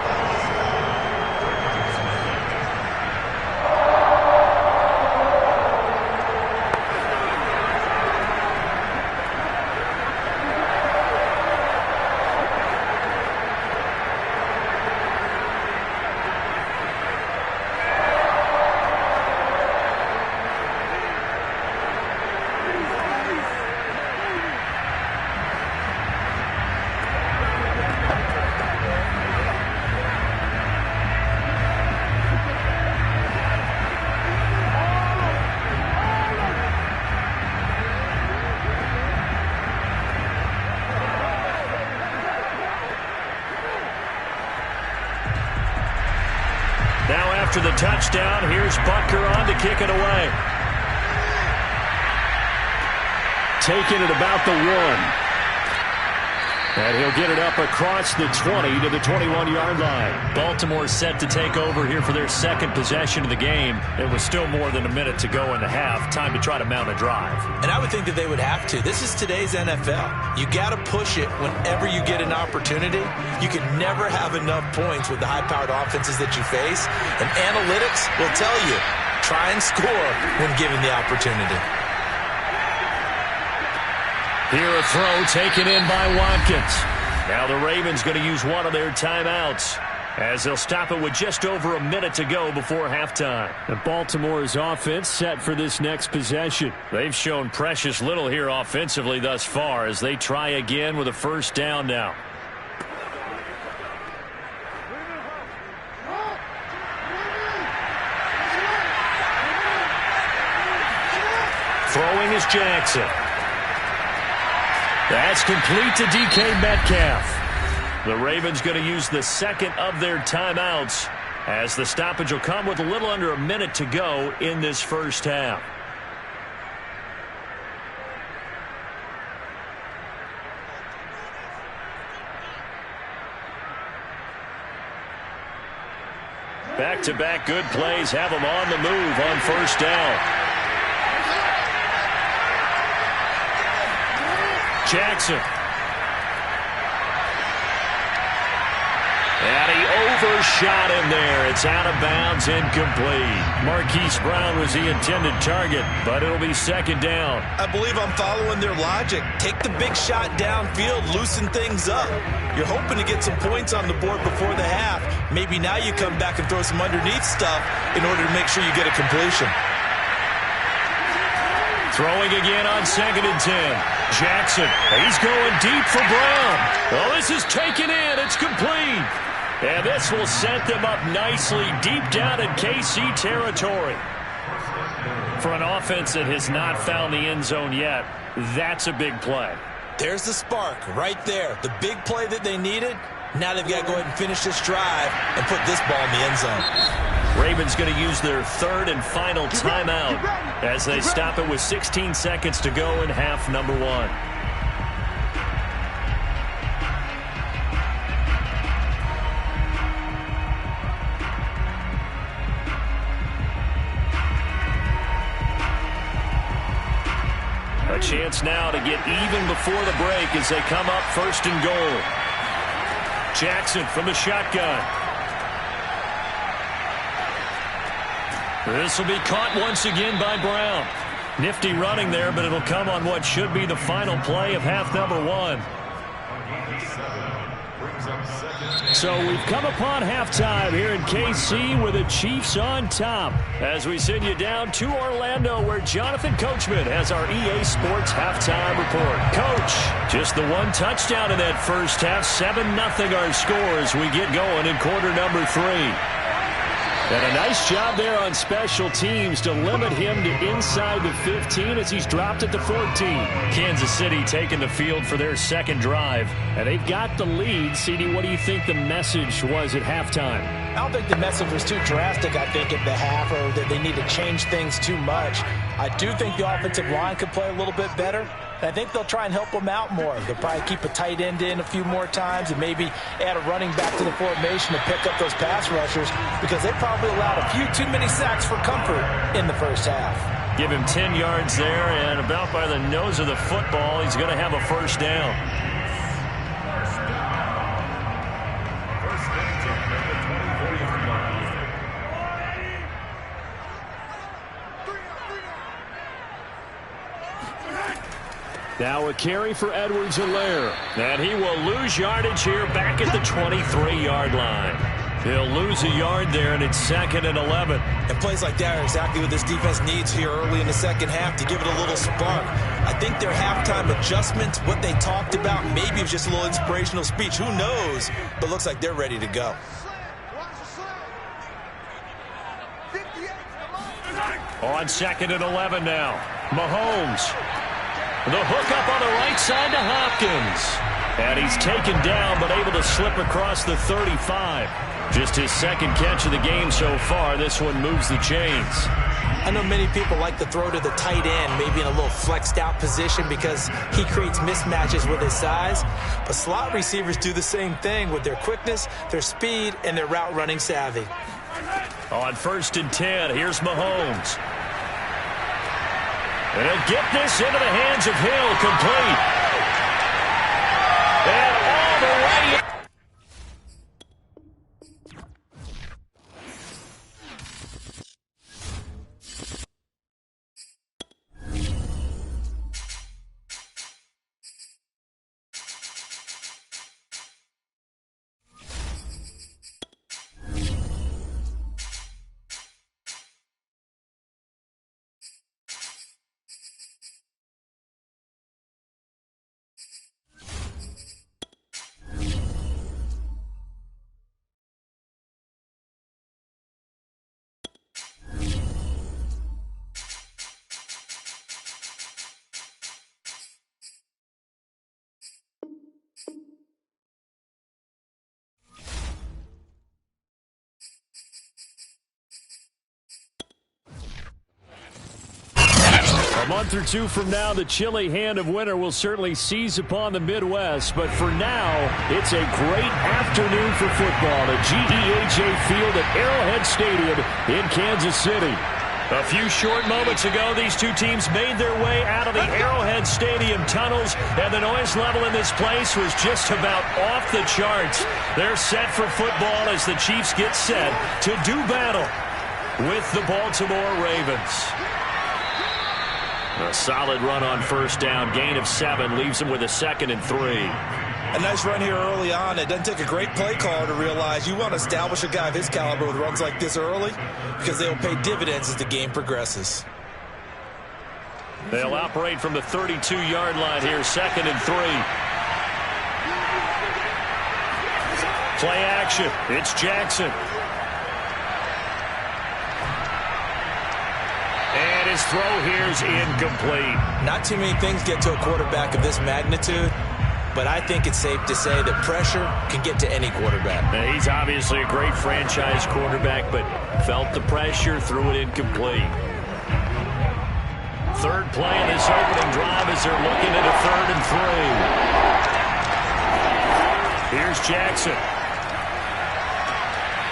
Speaker 1: After the touchdown, here's Butker on to kick it away. Taking it about the 1. And he'll get it up across the 20 to the 21-yard line.
Speaker 3: Baltimore set to take over here for their second possession of the game. It was still more than a minute to go in the half. Time to try to mount a drive.
Speaker 2: And I would think that they would have to. This is today's NFL. You got to push it whenever you get an opportunity. You can never have enough points with the high-powered offenses that you face. And analytics will tell you, try and score when given the opportunity.
Speaker 1: Here a throw taken in by Watkins. Now the Ravens going to use one of their timeouts as they'll stop it with just over a minute to go before halftime.
Speaker 3: And Baltimore's offense set for this next possession.
Speaker 1: They've shown precious little here offensively thus far as they try again with a first down now. Throwing is Jackson. That's complete to DK Metcalf. The Ravens going to use the second of their timeouts as the stoppage will come with a little under a minute to go in this first half. Back-to-back good plays have them on the move on first down. Jackson. And he overshot him there. It's out of bounds, incomplete. Marquise Brown was the intended target, but it'll be second down.
Speaker 2: I believe I'm following their logic. Take the big shot downfield, loosen things up. You're hoping to get some points on the board before the half. Maybe now you come back and throw some underneath stuff in order to make sure you get a completion.
Speaker 1: Throwing again on 2nd and 10. Jackson, he's going deep for Brown. Oh, this is taken in. It's complete. And this will set them up nicely deep down in KC territory. For an offense that has not found the end zone yet, that's a big play.
Speaker 2: There's the spark right there. The big play that they needed. Now they've got to go ahead and finish this drive and put this ball in the end zone.
Speaker 1: Ravens going to use their third and final timeout as they stop it with 16 seconds to go in half number one. A chance now to get even before the break as they come up first and goal. Jackson from the shotgun. This will be caught once again by Brown. Nifty running there, but it'll come on what should be the final play of half number one. So we've come upon halftime here in KC with the Chiefs on top as we send you down to Orlando where Jonathan Coachman has our EA Sports halftime report. Coach, just the one touchdown in that first half, 7-0 our score as we get going in quarter number 3. And a nice job there on special teams to limit him to inside the 15 as he's dropped at the 14. Kansas City taking the field for their second drive. And they've got the lead. CD, what do you think the message was at halftime?
Speaker 2: I don't think the message was too drastic, I think, at the half, or that they need to change things too much. I do think the offensive line could play a little bit better. I think they'll try and help them out more. They'll probably keep a tight end in a few more times and maybe add a running back to the formation to pick up those pass rushers because they probably allowed a few too many sacks for comfort in the first half.
Speaker 1: Give him 10 yards there, and about by the nose of the football, he's going to have a first down. Now a carry for Edwards-Helaire. And he will lose yardage here back at the 23-yard line. He'll lose a yard there, and it's 2nd and 11.
Speaker 2: And plays like that are exactly what this defense needs here early in the second half to give it a little spark. I think their halftime adjustment, what they talked about, maybe it was just a little inspirational speech. Who knows? But looks like they're ready to go.
Speaker 1: On 2nd and 11 now. Mahomes. The hook up on the right side to Hopkins. And he's taken down but able to slip across the 35. Just his second catch of the game so far. This one moves the chains.
Speaker 2: I know many people like to throw to the tight end, maybe in a little flexed out position because he creates mismatches with his size. But slot receivers do the same thing with their quickness, their speed, and their route running savvy.
Speaker 3: On 1st and 10, here's Mahomes. And he'll get this into the hands of Hill, complete. And all the way. A month or two from now, the chilly hand of winter will certainly seize upon the Midwest. But for now, it's a great afternoon for football at GEHA Field at Arrowhead Stadium in Kansas City. A few short moments ago, these two teams made their way out of the Arrowhead Stadium tunnels, and the noise level in this place was just about off the charts. They're set for football as the Chiefs get set to do battle with the Baltimore Ravens. A solid run on 1st down. Gain of 7 leaves them with a 2nd and 3.
Speaker 2: A nice run here early on. It doesn't take a great play caller to realize you want to establish a guy of his caliber with runs like this early because they'll pay dividends as the game progresses.
Speaker 3: They'll operate from the 32-yard line here, 2nd and 3. Play action. It's Jackson. And his throw here's incomplete.
Speaker 2: Not too many things get to a quarterback of this magnitude, but I think it's safe to say that pressure can get to any quarterback.
Speaker 3: Now, he's obviously a great franchise quarterback, but felt the pressure, threw it incomplete. 3rd play in this opening drive as they're looking at a 3rd and 3. Here's Jackson.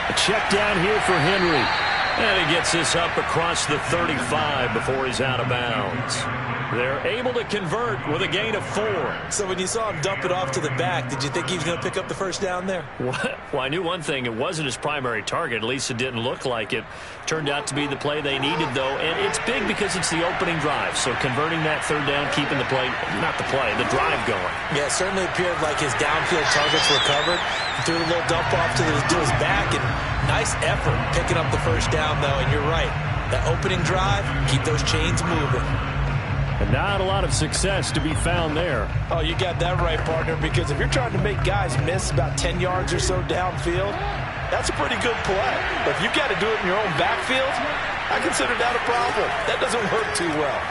Speaker 3: A check down here for Henry. And he gets this up across the 35 before he's out of bounds. They're able to convert with a gain of 4.
Speaker 2: So when you saw him dump it off to the back, did you think he was going to pick up the 1st down there?
Speaker 3: Well, I knew one thing. It wasn't his primary target. At least it didn't look like it. Turned out to be the play they needed, though. And it's big because it's the opening drive. So converting that 3rd down, keeping the play, not the play, the drive going.
Speaker 2: Yeah, it certainly appeared like his downfield targets were covered. He threw a little dump off to his back, and nice effort picking up the 1st down, though. And you're right. That opening drive, keep those chains moving.
Speaker 3: And not a lot of success to be found there.
Speaker 2: Oh, you got that right, partner, because if you're trying to make guys miss about 10 yards or so downfield, that's a pretty good play. But if you've got to do it in your own backfield, I consider that a problem. That doesn't work too well.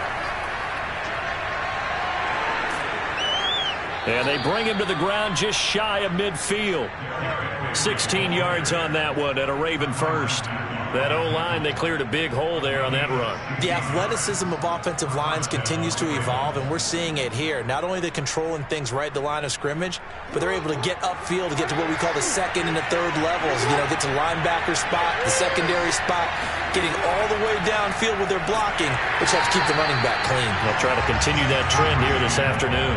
Speaker 3: And they bring him to the ground just shy of midfield. 16 yards on that one and a Raven first. That O-line, they cleared a big hole there on that run.
Speaker 2: The athleticism of offensive lines continues to evolve, and we're seeing it here. Not only the controlling things right at the line of scrimmage, but they're able to get upfield to get to what we call the 2nd and the 3rd levels. You know, get to linebacker spot, the secondary spot, getting all the way downfield with their blocking, which helps keep the running back clean.
Speaker 3: They'll try to continue that trend here this afternoon.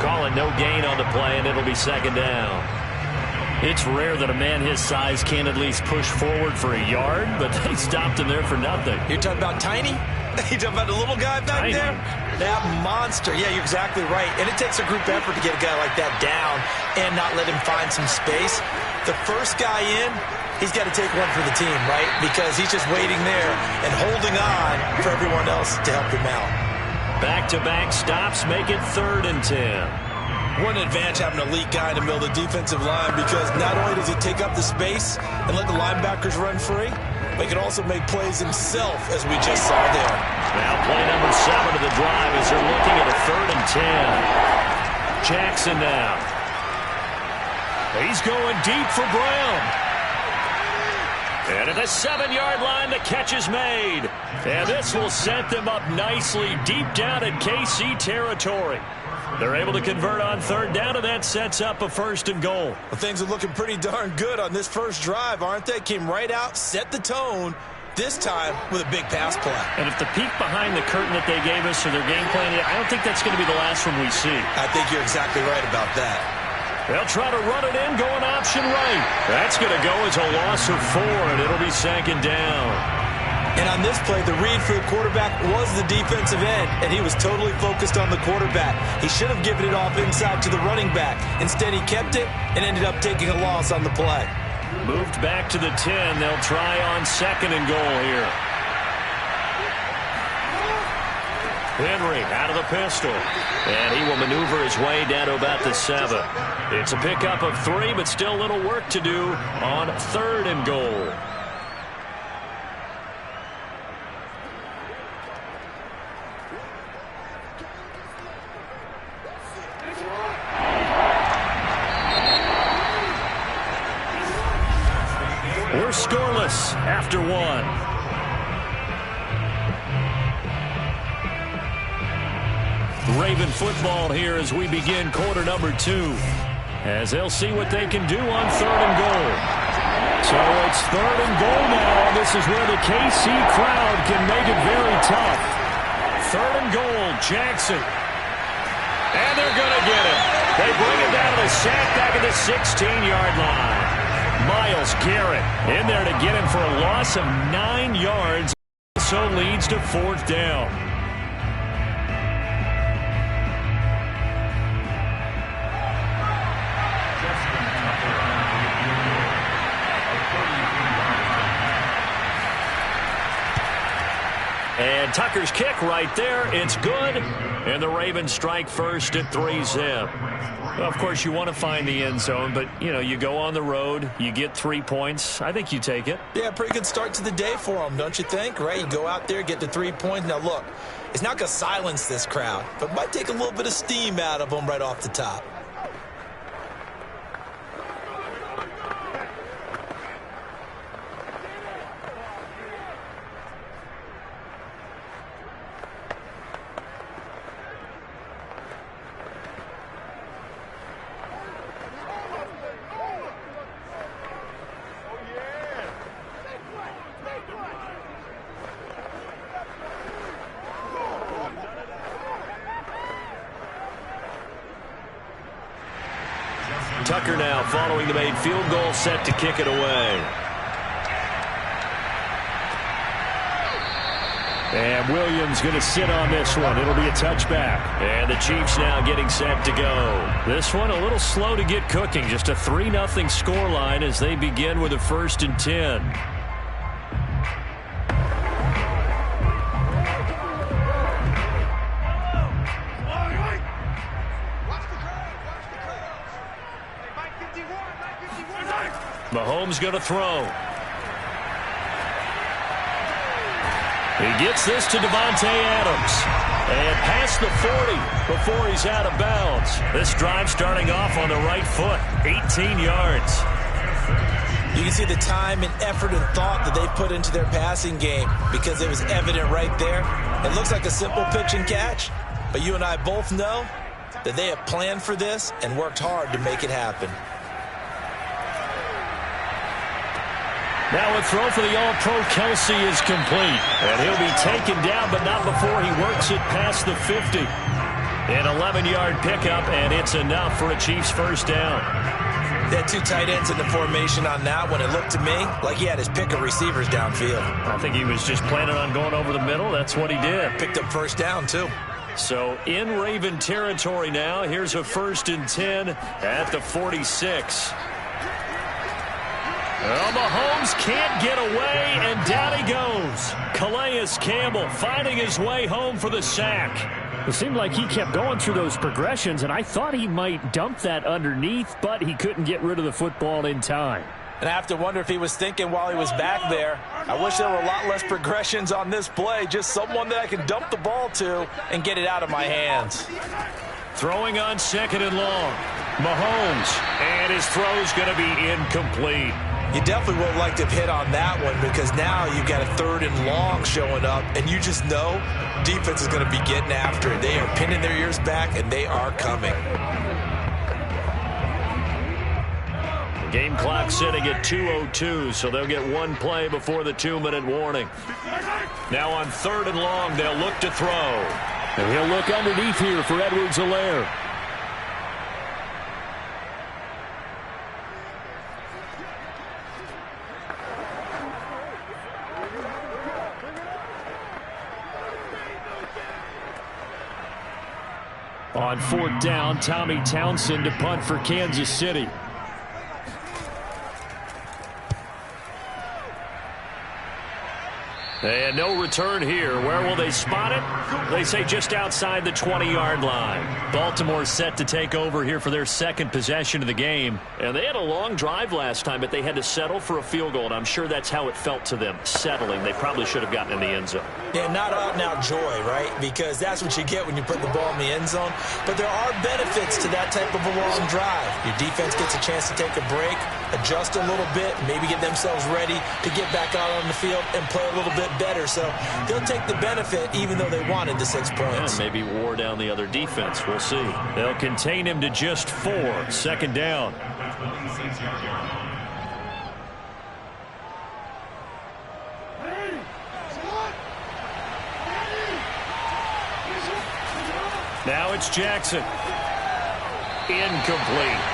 Speaker 3: Calling no gain on the play, and it'll be 2nd down. It's rare that a man his size can at least push forward for a yard, but they stopped him there for nothing.
Speaker 2: You're talking about Tiny? You're talking about the little guy back there? That monster. Yeah, you're exactly right. And it takes a group effort to get a guy like that down and not let him find some space. The first guy in, he's got to take one for the team, right? Because he's just waiting there and holding on for everyone else to help him out.
Speaker 3: Back-to-back stops make it 3rd and 10.
Speaker 2: What an advantage having an elite guy in the middle of the defensive line, because not only does he take up the space and let the linebackers run free, but he can also make plays himself, as we just saw there.
Speaker 3: Now play number 7 of the drive as they're looking at a 3rd and 10. Jackson now. He's going deep for Brown.
Speaker 1: And at the 7-yard line, the catch is made. And this will set them up nicely deep down in KC territory. They're able to convert on third down, and that sets up a 1st and goal.
Speaker 2: Well, things are looking pretty darn good on this first drive, aren't they? Came right out, set the tone, this time with a big pass play.
Speaker 1: And if the peek behind the curtain that they gave us or their game plan, I don't think that's going to be the last one we see.
Speaker 2: I think you're exactly right about that.
Speaker 1: They'll try to run it in, going option right. That's going to go as a loss of 4, and it'll be 2nd down.
Speaker 2: And on this play, the read for the quarterback was the defensive end, and he was totally focused on the quarterback. He should have given it off inside to the running back. Instead, he kept it and ended up taking a loss on the play.
Speaker 1: Moved back to the 10. They'll try on 2nd and goal here. Henry out of the pistol. And he will maneuver his way down to about the 7. It's a pickup of 3, but still a little work to do on 3rd and goal. We're scoreless after 1. Raven football here as we begin quarter number 2. As they'll see what they can do on 3rd and goal. So it's 3rd and goal now. This is where the KC crowd can make it very tough. 3rd and goal, Jackson. And they're going to get it. They bring it down to the sack back at the 16-yard line. Myles Garrett in there to get him for a loss of 9 yards. Also leads to 4th down. And Tucker's kick right there. It's good. And the Ravens strike first at 3-zip. Well, of course, you want to find the end zone, but, you go on the road, you get 3 points. I think you take it.
Speaker 2: Yeah, pretty good start to the day for them, don't you think? Right? You go out there, get the 3 points. Now, look, it's not going to silence this crowd, but might take a little bit of steam out of them right off the top.
Speaker 1: Tucker now following the made field goal, set to kick it away. And Williams going to sit on this one. It'll be a touchback. And the Chiefs now getting set to go. This one a little slow to get cooking. Just a 3-0 scoreline as they begin with a 1st and 10. Mahomes going to throw. He gets this to Davante Adams. And past the 40 before he's out of bounds. This drive starting off on the right foot. 18 yards.
Speaker 2: You can see the time and effort and thought that they put into their passing game because it was evident right there. It looks like a simple pitch and catch, but you and I both know that they have planned for this and worked hard to make it happen.
Speaker 1: Now a throw for the All-Pro Kelsey is complete. And he'll be taken down, but not before he works it past the 50. An 11-yard pickup, and it's enough for a Chiefs 1st down.
Speaker 2: They had 2 tight ends in the formation on that one. It looked to me like he had his pick of receivers downfield.
Speaker 1: I think he was just planning on going over the middle. That's what he did.
Speaker 2: Picked up 1st down, too.
Speaker 1: So in Raven territory now. Here's a 1st and 10 at the 46. Well, Mahomes can't get away, and down he goes. Calais Campbell finding his way home for the sack.
Speaker 3: It seemed like he kept going through those progressions, and I thought he might dump that underneath, but he couldn't get rid of the football in time.
Speaker 2: And I have to wonder if he was thinking while he was back there, I wish there were a lot less progressions on this play, just someone that I can dump the ball to and get it out of my hands.
Speaker 1: Throwing on 2nd and long. Mahomes, and his throw's going to be incomplete.
Speaker 2: You definitely would like to have hit on that one because now you've got a 3rd and long showing up, and you just know defense is going to be getting after it. They are pinning their ears back, and they are coming.
Speaker 1: The game clock sitting at 2:02, so they'll get one play before the 2-minute warning. Now on 3rd and long, they'll look to throw.
Speaker 3: And he'll look underneath here for Edwards-Helaire. On 4th down, Tommy Townsend to punt for Kansas City.
Speaker 1: And no return here. Where will they spot it? They say just outside the 20-yard line.
Speaker 3: Baltimore set to take over here for their 2nd possession of the game.
Speaker 1: And they had a long drive last time, but they had to settle for a field goal, and I'm sure that's how it felt to them, settling. They probably should have gotten in the end zone.
Speaker 2: Yeah, not out-and-out joy, right? Because that's what you get when you put the ball in the end zone. But there are benefits to that type of a long drive. Your defense gets a chance to take a break, adjust a little bit, maybe get themselves ready to get back out on the field and play a little bit better. So they'll take the benefit even though they wanted the 6 points.
Speaker 1: And maybe wore down the other defense. We'll see.
Speaker 3: They'll contain him to just 4. 2nd down. Now it's Jackson. Incomplete.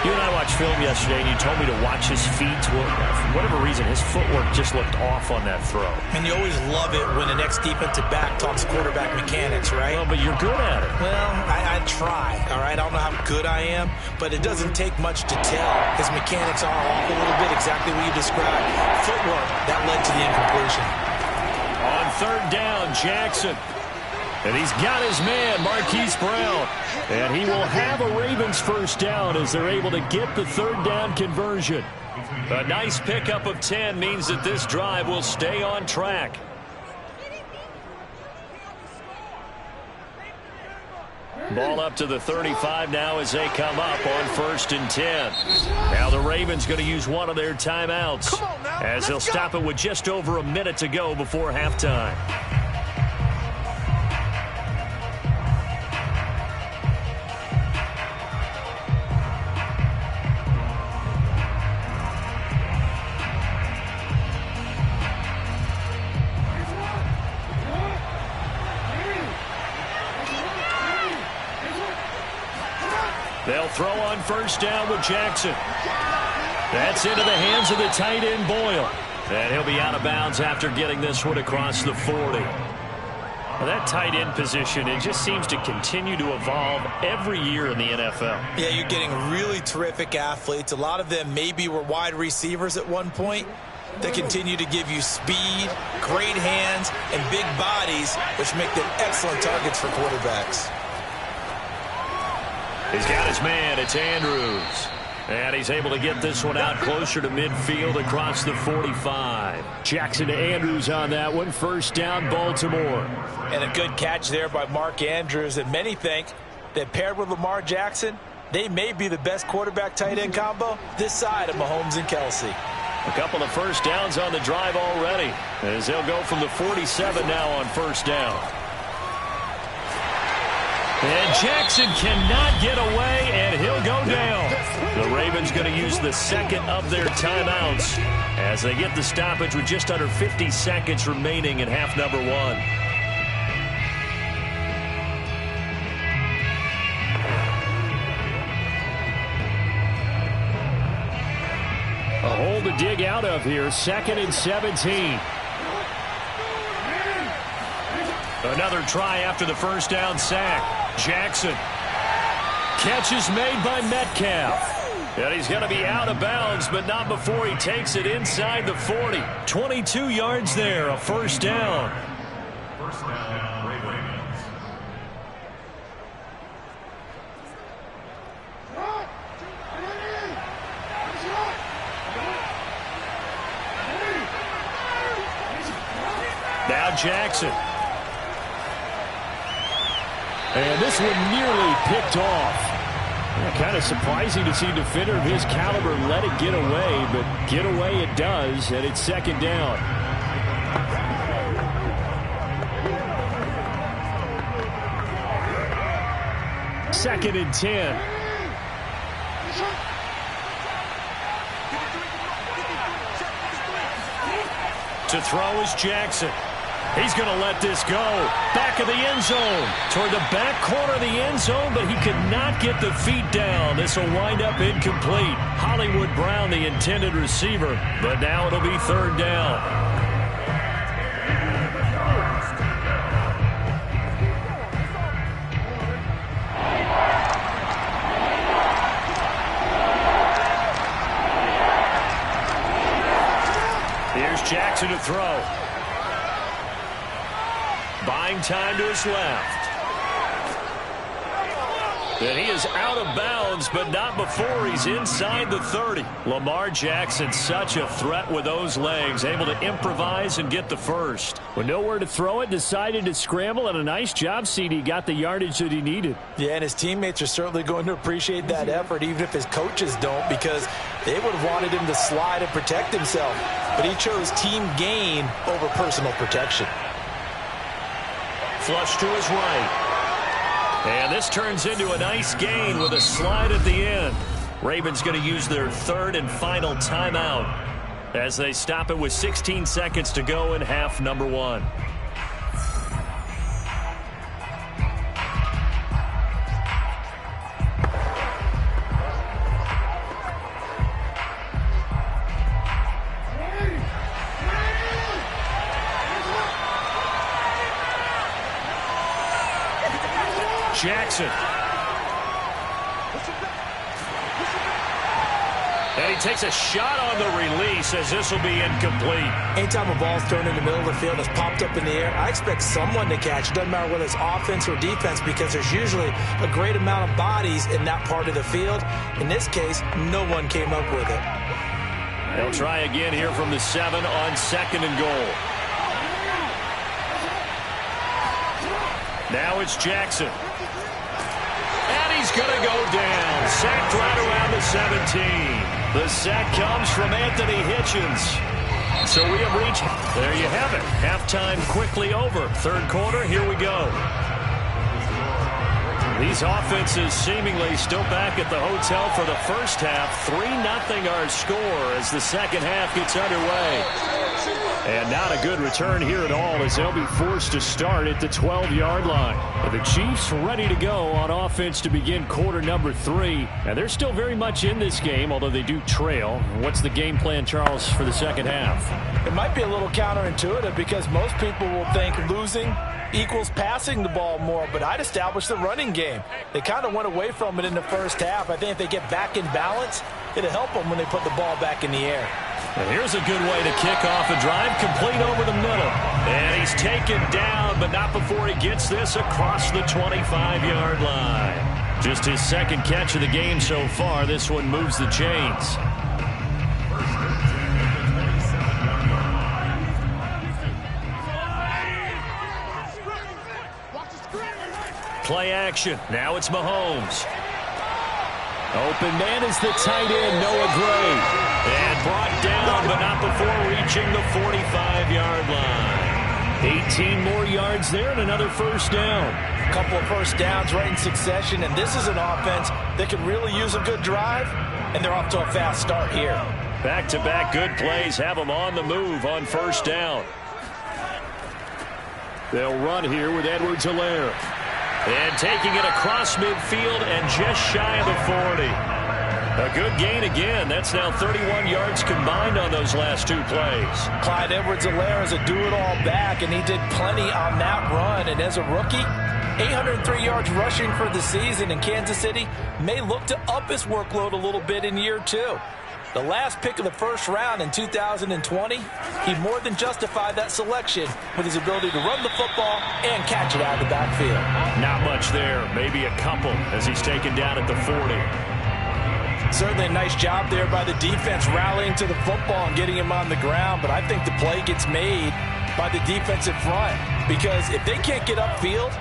Speaker 1: You and I watched film yesterday, and you told me to watch his feet. Well, for whatever reason, his footwork just looked off on that throw.
Speaker 2: And you always love it when the next defensive back talks quarterback mechanics, right?
Speaker 1: Well, but you're good at it.
Speaker 2: Well, I try, all right? I don't know how good I am, but it doesn't take much to tell. His mechanics are off a little bit, exactly what you described. Footwork, that led to the incompletion.
Speaker 3: On 3rd down, Jackson. And he's got his man, Marquise Brown. And he will have a Ravens 1st down as they're able to get the 3rd down conversion.
Speaker 1: A nice pickup of 10 means that this drive will stay on track. Ball up to the 35 now as they come up on 1st and 10. Now the Ravens going to use one of their timeouts as they'll stop it with just over a minute to go before halftime.
Speaker 3: They'll throw on 1st down with Jackson. That's into the hands of the tight end, Boyle.
Speaker 1: And he'll be out of bounds after getting this one across the 40. Well, that tight end position, it just seems to continue to evolve every year in the NFL.
Speaker 2: Yeah, you're getting really terrific athletes. A lot of them maybe were wide receivers at one point. They continue to give you speed, great hands, and big bodies, which make them excellent targets for quarterbacks.
Speaker 1: He's got his man. It's Andrews. And he's able to get this one out closer to midfield across the 45.
Speaker 3: Jackson to Andrews on that one. 1st down, Baltimore.
Speaker 2: And a good catch there by Mark Andrews. And many think that paired with Lamar Jackson, they may be the best quarterback-tight end combo this side of Mahomes and Kelsey.
Speaker 1: A couple of 1st downs on the drive already as they'll go from the 47 now on 1st down.
Speaker 3: And Jackson cannot get away, and he'll go down.
Speaker 1: The Ravens going to use the 2nd of their timeouts as they get the stoppage with just under 50 seconds remaining in half number 1.
Speaker 3: A hole to dig out of here. 2nd and 17.
Speaker 1: Another try after the 1st down sack. Jackson.
Speaker 3: Catch is made by Metcalf.
Speaker 1: And he's going to be out of bounds, but not before he takes it inside the 40.
Speaker 3: 22 yards there, a 1st down.
Speaker 5: 1st down, Ravens.
Speaker 3: Now Jackson. And this one nearly picked off. Kind of surprising to see a defender of his caliber let it get away, but get away it does, and it's second down. Second and 10. To throw is Jackson. He's going to let this go. Back of the end zone. Toward the back corner of the end zone, but he could not get the feet down. This will wind up incomplete. Hollywood Brown, the intended receiver, but now it'll be third down. Here's Jackson to throw. Buying time to his left. And he is out of bounds, but not before he's inside the 30. Lamar Jackson, such a threat with those legs, able to improvise and get the first. With nowhere to throw it, decided to scramble, and a nice job, CD. Got the yardage that he needed.
Speaker 2: Yeah, and his teammates are certainly going to appreciate that effort, even if his coaches don't, because they would have wanted him to slide and protect himself. But he chose team gain over personal protection.
Speaker 1: Flush to his right. And this turns into a nice gain with a slide at the end. Ravens going to use their third and final timeout as they stop it with 16 seconds to go in half number one. Jackson. And he takes a shot on the release as this will be incomplete.
Speaker 2: Anytime a ball's thrown in the middle of the field that's popped up in the air, I expect someone to catch. It doesn't matter whether it's offense or defense, because there's usually a great amount of bodies in that part of the field. In this case, no one came up with it.
Speaker 1: They'll try again here from the 7 on second and goal. Now it's Jackson. And he's going to go down. Sacked right around the 17. The sack comes from Anthony Hitchens. So we have reached, there you have it. Halftime quickly over. Third quarter, here we go. These offenses seemingly still back at the hotel for the first half. 3-0 our score as the second half gets underway. And not a good return here at all as they'll be forced to start at the 12-yard line. But the Chiefs ready to go on offense to begin quarter number 3. And they're still very much in this game, although they do trail. What's the game plan, Charles, for the second half?
Speaker 2: It might be a little counterintuitive because most people will think losing equals passing the ball more, but I'd establish the running game. They kind of went away from it in the first half. I think if they get back in balance, it'll help them when they put the ball back in the air.
Speaker 1: And here's a good way to kick off a drive, complete over the middle. And he's taken down, but not before he gets this across the 25-yard line. Just his second catch of the game so far. This one moves the chains. Play action. Now it's Mahomes.
Speaker 3: Open man is the tight end, Noah Gray.
Speaker 1: And brought down, but not before reaching the 45-yard line.
Speaker 3: 18 more yards there and another first down.
Speaker 2: A couple of first downs right in succession, and this is an offense that can really use a good drive, and they're off to a fast start here.
Speaker 1: Back-to-back good plays have them on the move on first down.
Speaker 3: They'll run here with Edwards-Helaire.
Speaker 1: And taking it across midfield and just shy of the 40. A good gain again. That's now 31 yards combined on those last two plays.
Speaker 2: Clyde Edwards-Helaire is a do-it-all back, and he did plenty on that run. And as a rookie, 803 yards rushing for the season, in Kansas City may look to up his workload a little bit in year 2. The last pick of the first round in 2020, he more than justified that selection with his ability to run the football and catch it out of the backfield.
Speaker 1: Not much there, maybe a couple as he's taken down at the 40.
Speaker 2: Certainly a nice job there by the defense rallying to the football and getting him on the ground, but I think the play gets made by the defensive front because if they can't get upfield,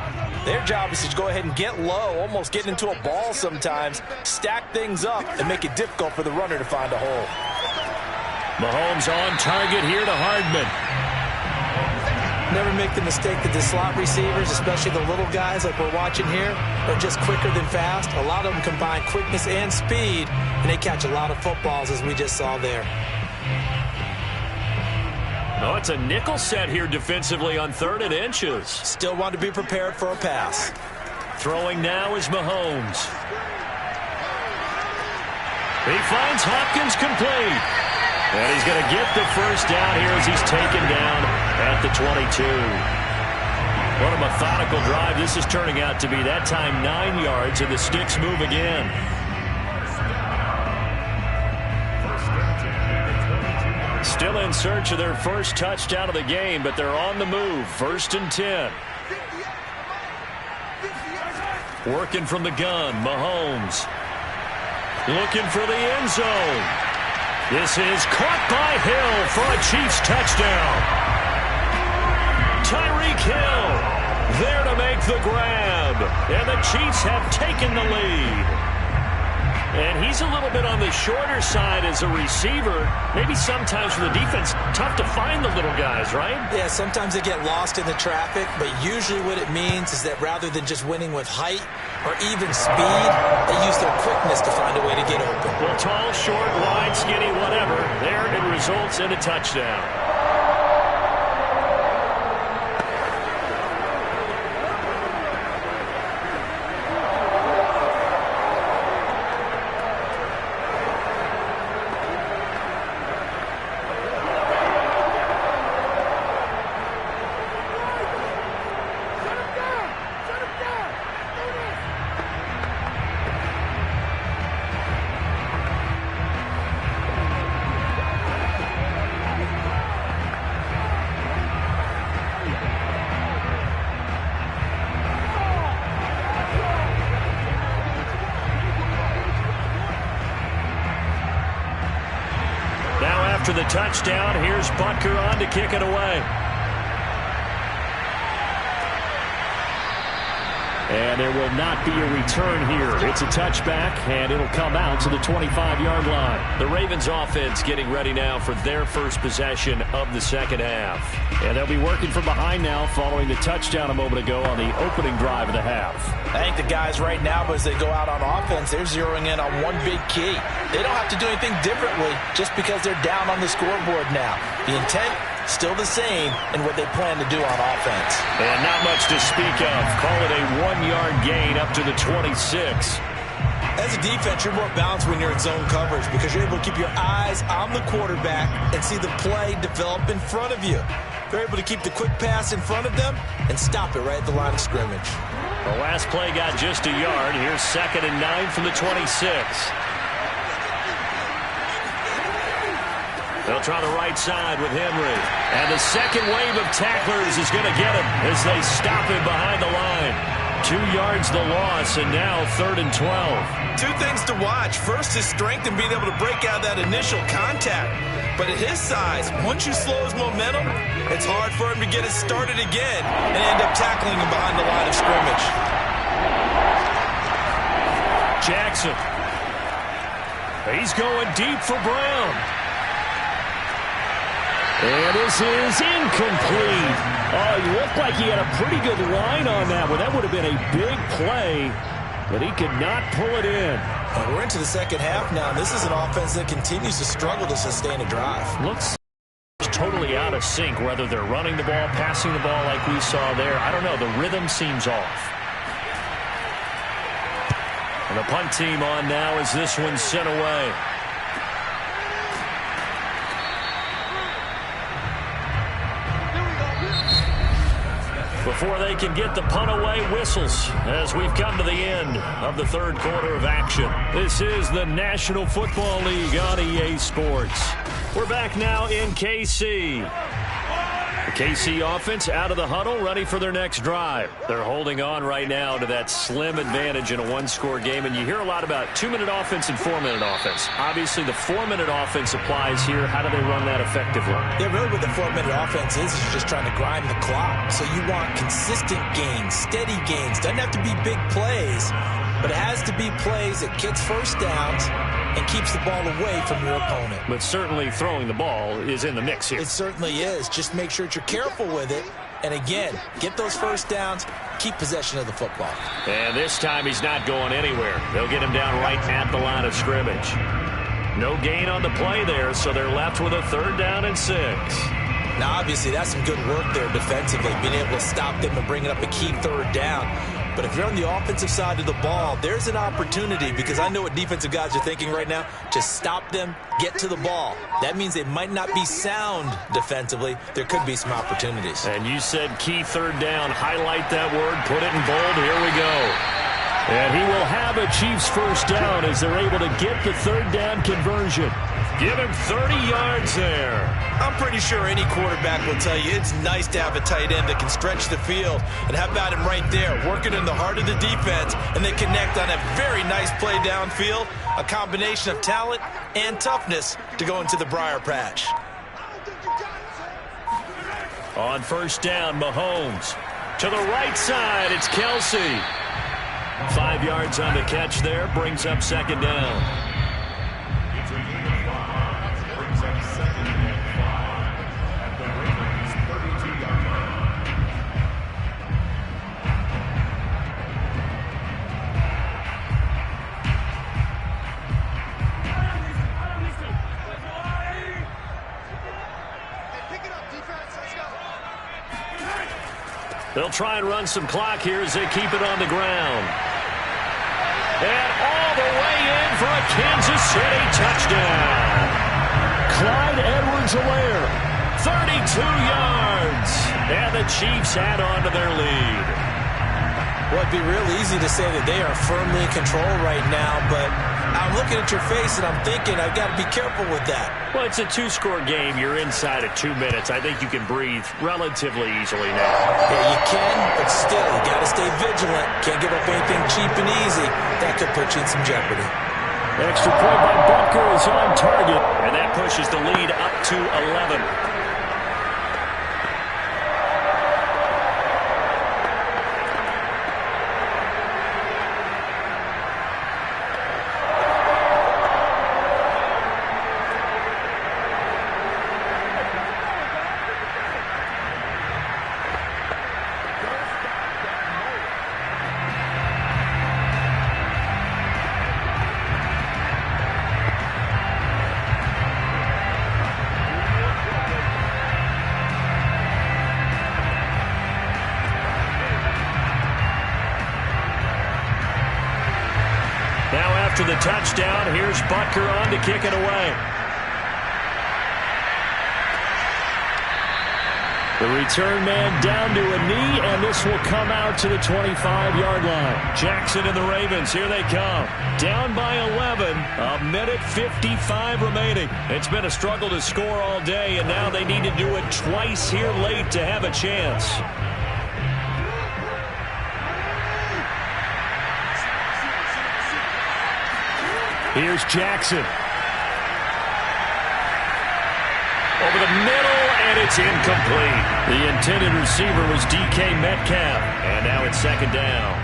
Speaker 2: Their job is to go ahead and get low, almost get into a ball sometimes, stack things up, and make it difficult for the runner to find a hole.
Speaker 1: Mahomes on target here to Hardman.
Speaker 2: Never make the mistake that the slot receivers, especially the little guys like we're watching here, are just quicker than fast. A lot of them combine quickness and speed, and they catch a lot of footballs, as we just saw there.
Speaker 1: Oh, it's a nickel set here defensively on 3rd and inches.
Speaker 2: Still want to be prepared for a pass.
Speaker 1: Throwing now is Mahomes. He finds Hopkins complete. And he's going to get the first down here as he's taken down at the 22. What a methodical drive this is turning out to be. That time 9 yards, and the sticks move again. Still in search of their first touchdown of the game, but they're on the move. 1st and 10. Working from the gun, Mahomes. Looking for the end zone. This is caught by Hill for a Chiefs touchdown. Tyreek Hill there to make the grab. And the Chiefs have taken the lead. And he's a little bit on the shorter side as a receiver. Maybe sometimes for the defense, tough to find the little guys, right?
Speaker 2: Yeah, sometimes they get lost in the traffic, but usually what it means is that rather than just winning with height or even speed, they use their quickness to find a way to get open.
Speaker 1: Well, tall, short, wide, skinny, whatever. There it results in a touchdown. After the touchdown, here's Butker on to kick it away. And there will not be a return here. It's a touchback, and it'll come out to the 25-yard line. The Ravens offense getting ready now for their first possession of the second half. And they'll be working from behind now following the touchdown a moment ago on the opening drive of the half.
Speaker 2: I think the guys right now, as they go out on offense, they're zeroing in on one big key. They don't have to do anything differently just because they're down on the scoreboard now. The intent, still the same in what they plan to do on offense.
Speaker 1: And not much to speak of. Call it a 1-yard gain up to the 26.
Speaker 2: As a defense, you're more balanced when you're in zone coverage because you're able to keep your eyes on the quarterback and see the play develop in front of you. They're able to keep the quick pass in front of them and stop it right at the line of scrimmage.
Speaker 1: The last play got just a yard. Here's 2nd and 9 from the 26. They'll try the right side with Henry. And the second wave of tacklers is going to get him as they stop him behind the line. 2 yards the loss, and now 3rd and 12.
Speaker 2: 2 things to watch. First, his strength in being able to break out that initial contact. But at his size, once you slow his momentum, it's hard for him to get it started again and end up tackling him behind the line of scrimmage.
Speaker 1: Jackson. He's going deep for Brown. And this is incomplete. Oh, he looked like he had a pretty good line on that one. That would have been a big play, but he could not pull it in.
Speaker 2: And we're into the second half now. This is an offense that continues to struggle to sustain a drive.
Speaker 1: Looks totally out of sync, whether they're running the ball, passing the ball like we saw there. I don't know. The rhythm seems off. And the punt team on now as this one's sent away. Before they can get the punt away, whistles as we've come to the end of the 3rd quarter of action. This is the National Football League on EA Sports. We're back now in KC. The KC offense out of the huddle, ready for their next drive. They're holding on right now to that slim advantage in a one-score game, and you hear a lot about 2-minute offense and 4-minute offense. Obviously, the 4-minute offense applies here. How do they run that effectively?
Speaker 2: Yeah, really what the 4-minute offense is you're just trying to grind the clock. So you want consistent gains, steady gains. Doesn't have to be big plays, but it has to be plays that gets first downs and keeps the ball away from your opponent.
Speaker 1: But certainly throwing the ball is in the mix here.
Speaker 2: It certainly is. Just make sure that you're careful with it. And again, get those first downs, keep possession of the football.
Speaker 1: And this time he's not going anywhere. They'll get him down right at the line of scrimmage. No gain on the play there, so they're left with a 3rd down and 6.
Speaker 2: Now, obviously, that's some good work there defensively, being able to stop them and bringing up a key 3rd down. But if you're on the offensive side of the ball, there's an opportunity, because I know what defensive guys are thinking right now. Just stop them, get to the ball. That means they might not be sound defensively. There could be some opportunities.
Speaker 1: And you said key 3rd down. Highlight that word. Put it in bold. Here we go. And he will have a Chiefs first down as they're able to get the 3rd down conversion. Give him 30 yards there.
Speaker 2: I'm pretty sure any quarterback will tell you it's nice to have a tight end that can stretch the field. And how about him right there, working in the heart of the defense, and they connect on a very nice play downfield, a combination of talent and toughness to go into the briar patch.
Speaker 1: On first down, Mahomes. To the right side, it's Kelsey. 5 yards on the catch there, brings up 2nd down. They'll try and run some clock here as they keep it on the ground. And all the way in for a Kansas City touchdown. Clyde Edwards-Helaire, 32 yards. And the Chiefs add on to their lead.
Speaker 2: Well, it'd be real easy to say that they are firmly in control right now, but I'm looking at your face and I'm thinking I've got to be careful with that.
Speaker 1: Well, it's a 2-score game. You're inside of 2 minutes. I think you can breathe relatively easily now.
Speaker 2: Yeah, you can, but still, you got to stay vigilant. Can't give up anything cheap and easy. That could put you in some jeopardy.
Speaker 1: Extra point by Butker is on target, and that pushes the lead up to 11. After the touchdown, here's Butker on to kick it away. The return man down to a knee, and this will come out to the 25-yard line. Jackson and the Ravens, here they come. Down by 11, a minute 55 remaining. It's been a struggle to score all day, and now they need to do it twice here late to have a chance. Here's Jackson. Over the middle, and it's incomplete. The intended receiver was DK Metcalf, and now it's 2nd down.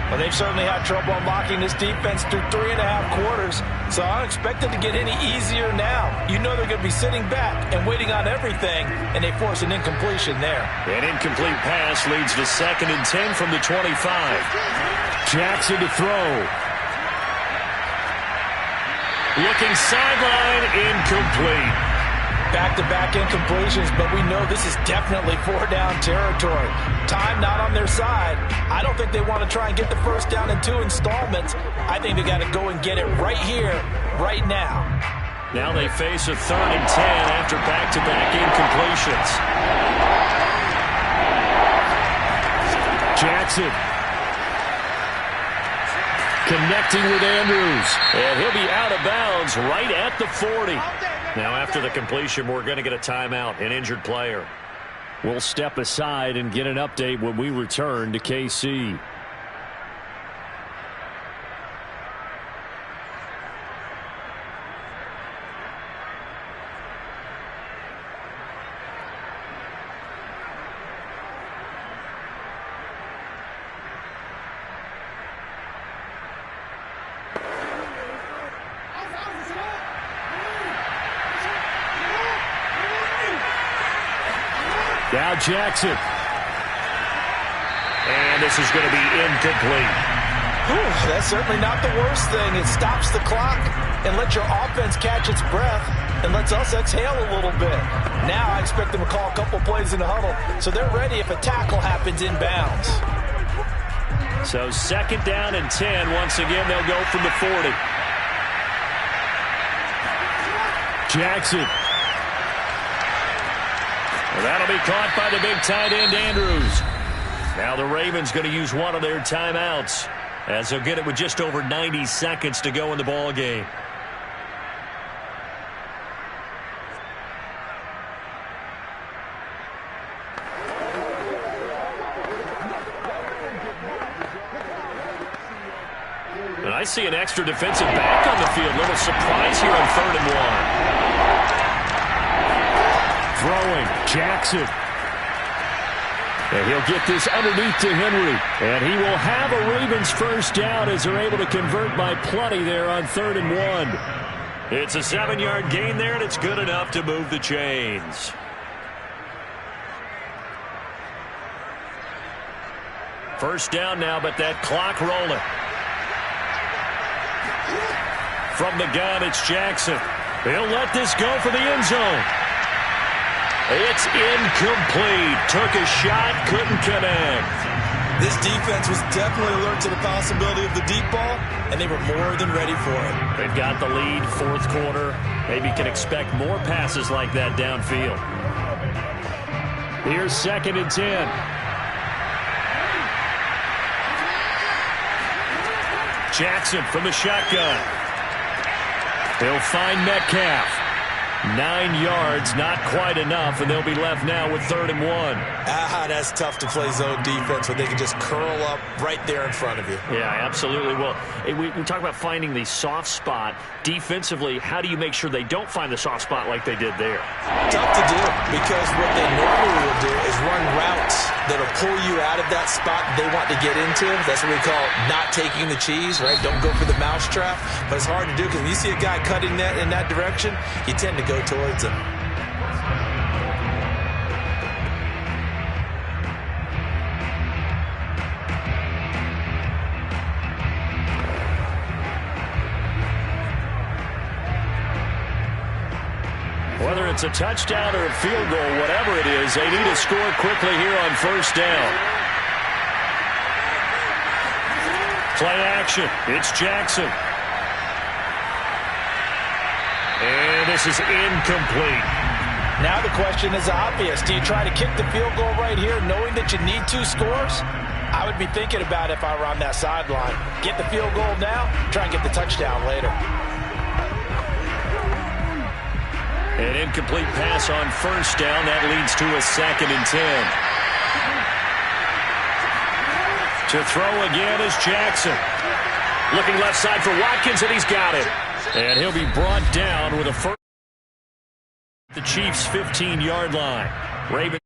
Speaker 2: Well, they've certainly had trouble unlocking this defense through 3.5 quarters, so I don't expect it to get any easier now. You know they're going to be sitting back and waiting on everything, and they force an incompletion there.
Speaker 1: An incomplete pass leads to 2nd and 10 from the 25. Jackson to throw. Looking sideline, incomplete.
Speaker 2: Back-to-back incompletions, but we know this is definitely 4-down territory. Time not on their side. I don't think they want to try and get the first down in 2 installments. I think they got to go and get it right here, right now.
Speaker 1: Now they face a 3rd and 10 after back-to-back incompletions. Jackson. Connecting with Andrews. And he'll be out of bounds right at the 40. Now after the completion, we're going to get a timeout, an injured player.
Speaker 3: We'll step aside and get an update when we return to KC. Now Jackson. And this is going to be incomplete.
Speaker 2: That's certainly not the worst thing. It stops the clock and lets your offense catch its breath and lets us exhale a little bit. Now I expect them to call a couple plays in the huddle so they're ready if a tackle happens inbounds.
Speaker 3: So 2nd down and 10. Once again, they'll go from the 40. Jackson. Well, that'll be caught by the big tight end, Andrews. Now the Ravens going to use one of their timeouts as they'll get it with just over 90 seconds to go in the ball game. And I see an extra defensive back on the field. Little surprise here on 3rd and 1. Throwing, Jackson. And he'll get this underneath to Henry. And he will have a Ravens first down as they're able to convert by plenty there on 3rd and 1. It's a 7-yard gain there, and it's good enough to move the chains. First down now, but that clock rolling. From the gun, it's Jackson. He'll let this go for the end zone. It's incomplete. Took a shot, couldn't connect.
Speaker 2: This defense was definitely alert to the possibility of the deep ball, and they were more than ready for it.
Speaker 3: They've got the lead, 4th quarter. Maybe can expect more passes like that downfield. Here's 2nd and 10. Jackson from the shotgun. He'll find Metcalf. 9 yards, not quite enough, and they'll be left now with 3rd and 1.
Speaker 2: That's tough to play zone defense when they can just curl up right there in front of you.
Speaker 3: Yeah, absolutely. Well, we talk about finding the soft spot. Defensively, how do you make sure they don't find the soft spot like they did there?
Speaker 2: Tough to do, because what they normally will do is run routes that'll pull you out of that spot they want to get into. That's what we call not taking the cheese, right? Don't go for the mousetrap. But it's hard to do because when you see a guy cutting that in that direction, you tend to go towards him.
Speaker 3: Whether it's a touchdown or a field goal, whatever it is, they need to score quickly here on 1st down. Play action. It's Jackson. And this is incomplete.
Speaker 2: Now the question is obvious. Do you try to kick the field goal right here knowing that you need 2 scores? I would be thinking about it if I were on that sideline. Get the field goal now, try and get the touchdown later.
Speaker 3: An incomplete pass on 1st down. That leads to a 2nd and 10. To throw again is Jackson. Looking left side for Watkins, and he's got it. And he'll be brought down with a first. The Chiefs' 15-yard line. Ravens.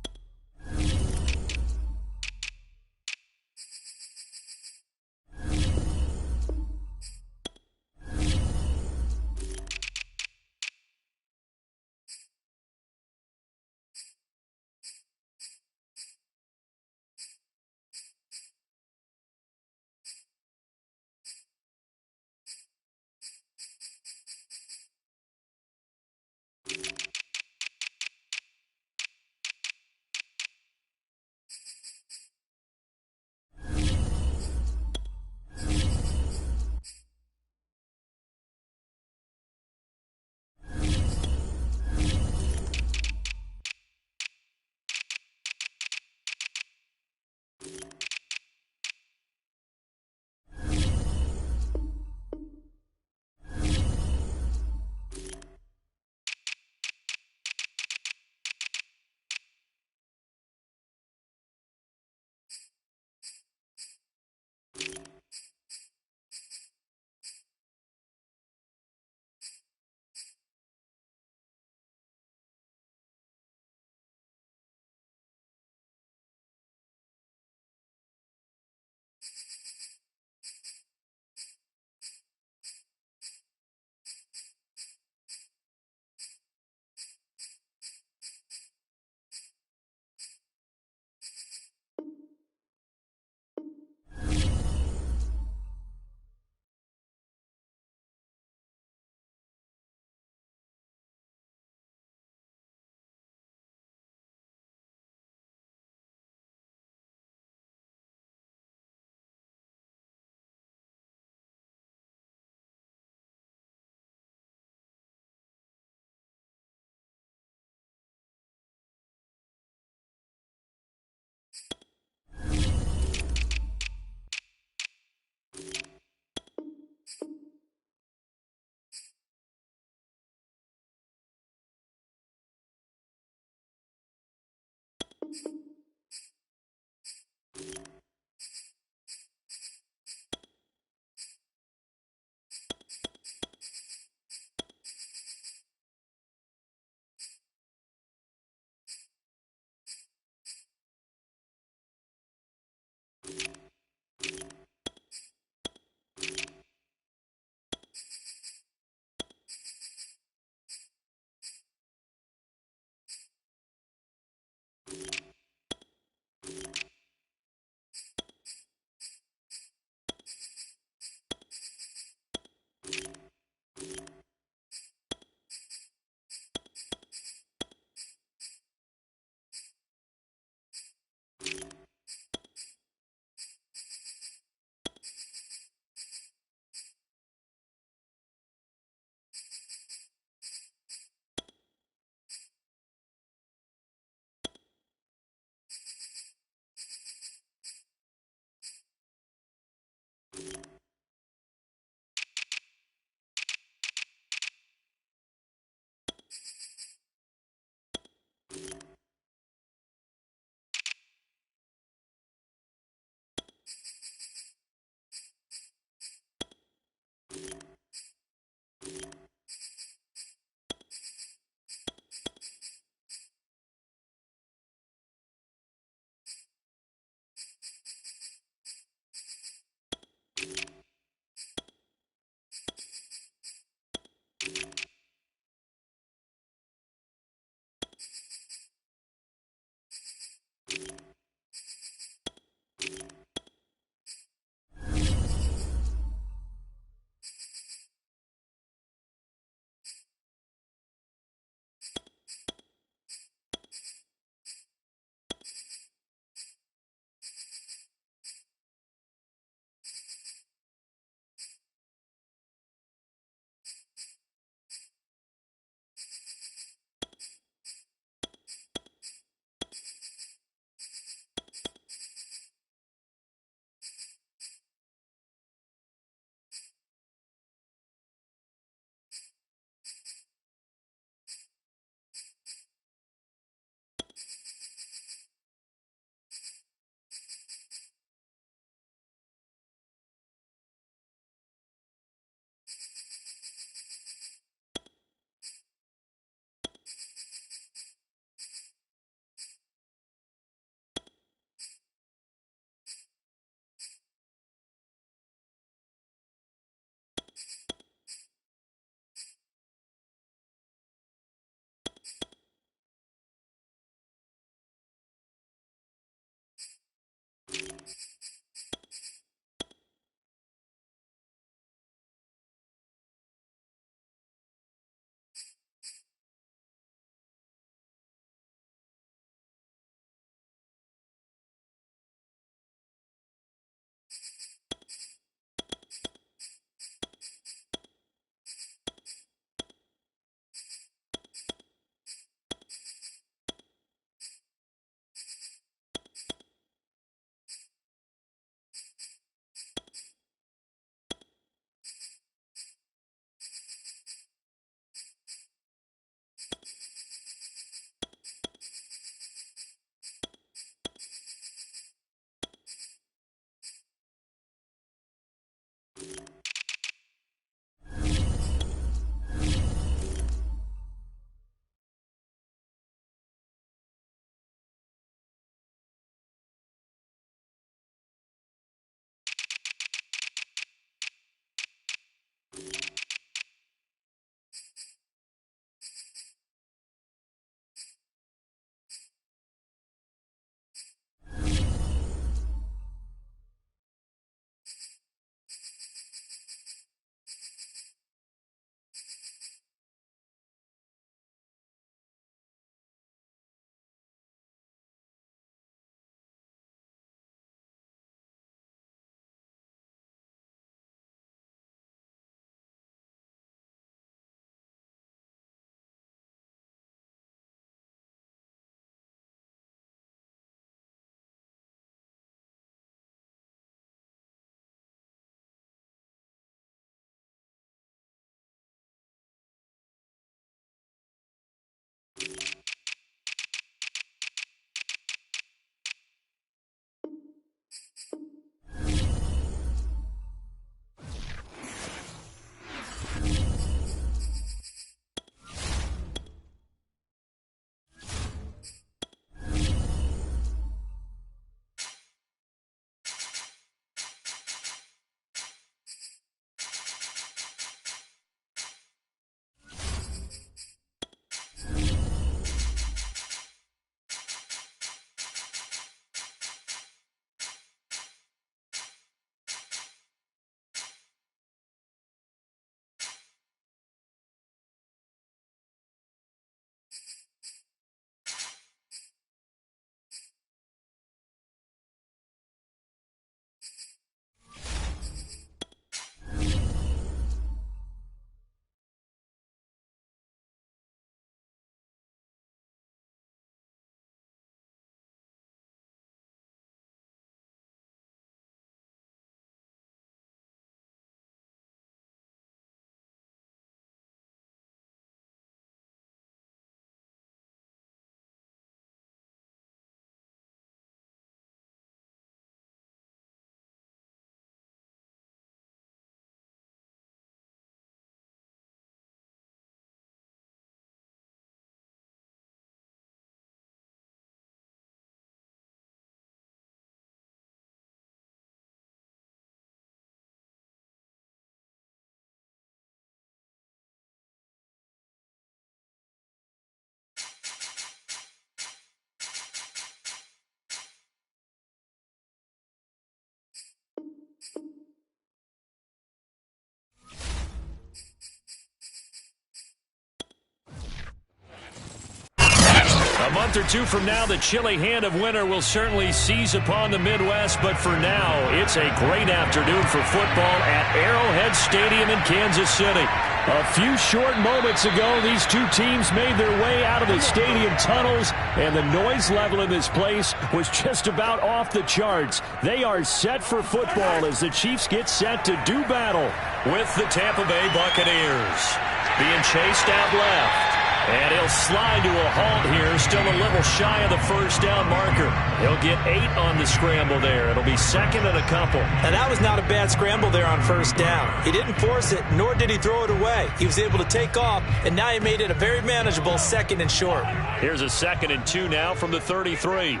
Speaker 1: A month or two from now, the chilly hand of winter will certainly seize upon the Midwest, but for now, it's a great afternoon for football at Arrowhead Stadium in Kansas City. A few short moments ago, these two teams made their way out of the stadium tunnels, and the noise level in this place was just about off the charts. They are set for football as the Chiefs get set to do battle with the Tampa Bay Buccaneers. Being chased out left. And he'll slide to a halt here, still a little shy of the first down marker. He'll get 8 on the scramble there. It'll be second and a couple.
Speaker 2: And that was not a bad scramble there on first down. He didn't force it, nor did he throw it away. He was able to take off, and now he made it a very manageable second and short.
Speaker 1: Here's a 2nd and 2 now from the 33.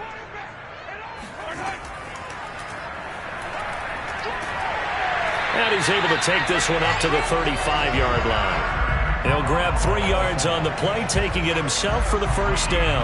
Speaker 1: And he's able to take this one up to the 35-yard line. He'll grab 3 yards on the play, taking it himself for the first down.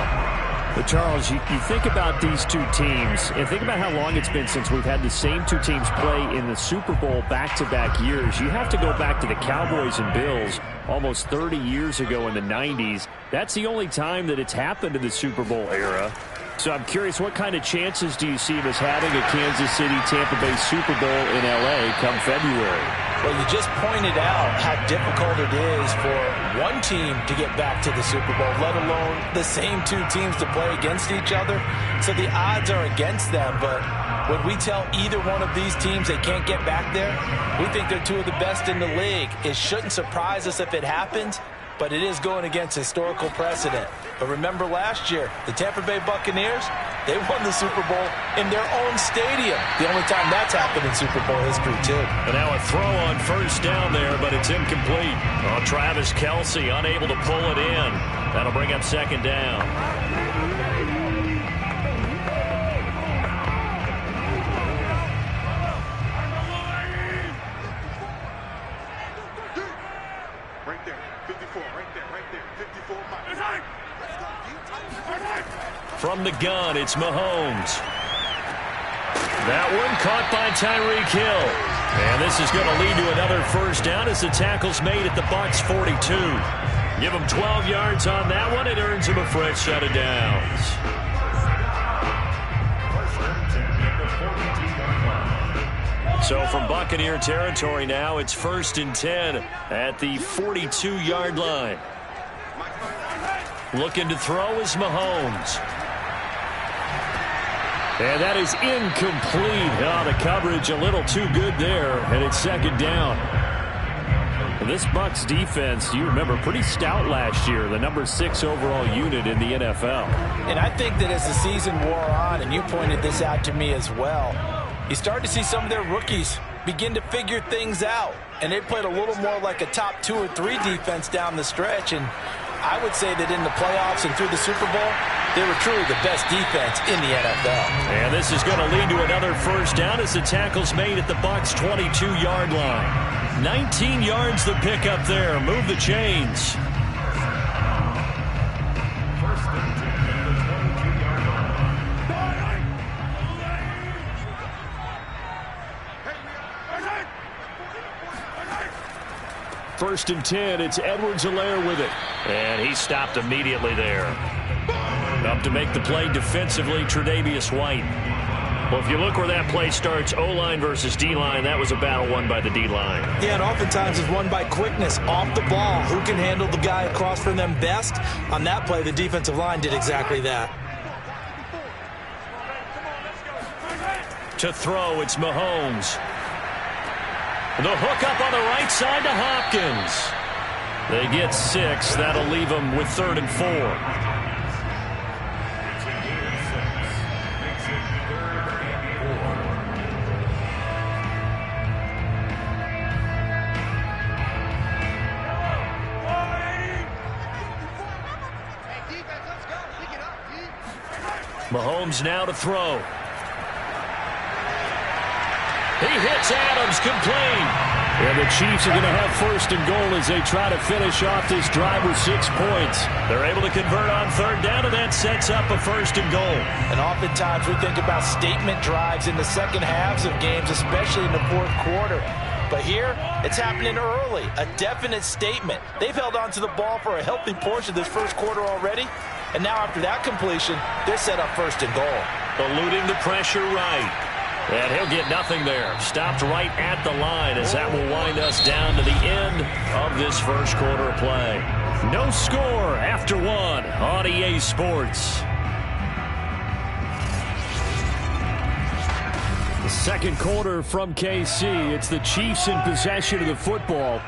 Speaker 3: But, Charles, you think about these two teams, and think about how long it's been since we've had the same two teams play in the Super Bowl back-to-back years. You have to go back to the Cowboys and Bills almost 30 years ago in the 90s. That's the only time that it's happened in the Super Bowl era. So I'm curious, what kind of chances do you see of us having a Kansas City-Tampa Bay Super Bowl in L.A. come February?
Speaker 2: Well, you just pointed out how difficult it is for one team to get back to the Super Bowl, let alone the same two teams to play against each other. So the odds are against them, but when we tell either one of these teams they can't get back there, we think they're two of the best in the league. It shouldn't surprise us if it happens, but it is going against historical precedent. But remember last year, the Tampa Bay Buccaneers, they won the Super Bowl in their own stadium. The only time that's happened in Super Bowl history, too.
Speaker 1: And now a throw on first down there, but it's incomplete. Oh, Travis Kelce unable to pull it in. That'll bring up 2nd down.
Speaker 4: Right there, 54, right there, 54 miles.
Speaker 1: From the gun, it's Mahomes. That one caught by Tyreek Hill. And this is going to lead to another first down as the tackle's made at the Bucs 42. Give him 12 yards on that one. It earns him a fresh set of downs. So from Buccaneer territory now, it's 1st and 10 at the 42-yard line. Looking to throw is Mahomes. And that is incomplete. Oh, the coverage a little too good there, and it's 2nd down. And this Bucs defense, you remember, pretty stout last year, the number 6 overall unit in the NFL.
Speaker 2: And I think that as the season wore on, and you pointed this out to me as well, you start to see some of their rookies begin to figure things out. And they played a little more like a top 2 or 3 defense down the stretch. And I would say that in the playoffs and through the Super Bowl, they were truly the best defense in the NFL.
Speaker 1: And this is going to lead to another first down as the tackle's made at the Bucs 22-yard line. 19 yards the pickup there. Move the chains. First and 10, it's Edwards-Helaire with it. And he stopped immediately there. Up to make the play defensively, Tre'Davious White. Well, if you look where that play starts, O-line versus D-line, that was a battle won by the D-line.
Speaker 2: Yeah, and oftentimes it's won by quickness off the ball. Who can handle the guy across from them best? On that play, the defensive line did exactly that.
Speaker 1: To throw, it's Mahomes. The hook up on the right side to Hopkins. They get 6. That'll leave them with 3rd and 4. Mahomes now to throw. He hits Adams, complete.
Speaker 3: And the Chiefs are going to have 1st and goal as they try to finish off this drive with 6 points.
Speaker 1: They're able to convert on 3rd down, and that sets up a 1st and goal.
Speaker 2: And oftentimes we think about statement drives in the second halves of games, especially in the 4th quarter. But here, it's happening early, a definite statement. They've held on to the ball for a healthy portion of this 1st quarter already. And now after that completion, they're set up first and goal.
Speaker 1: Eluding the pressure right. And he'll get nothing there. Stopped right at the line as that will wind us down to the end of this first quarter of play. No score after one on EA Sports. The second quarter from KC. It's the Chiefs in possession of the football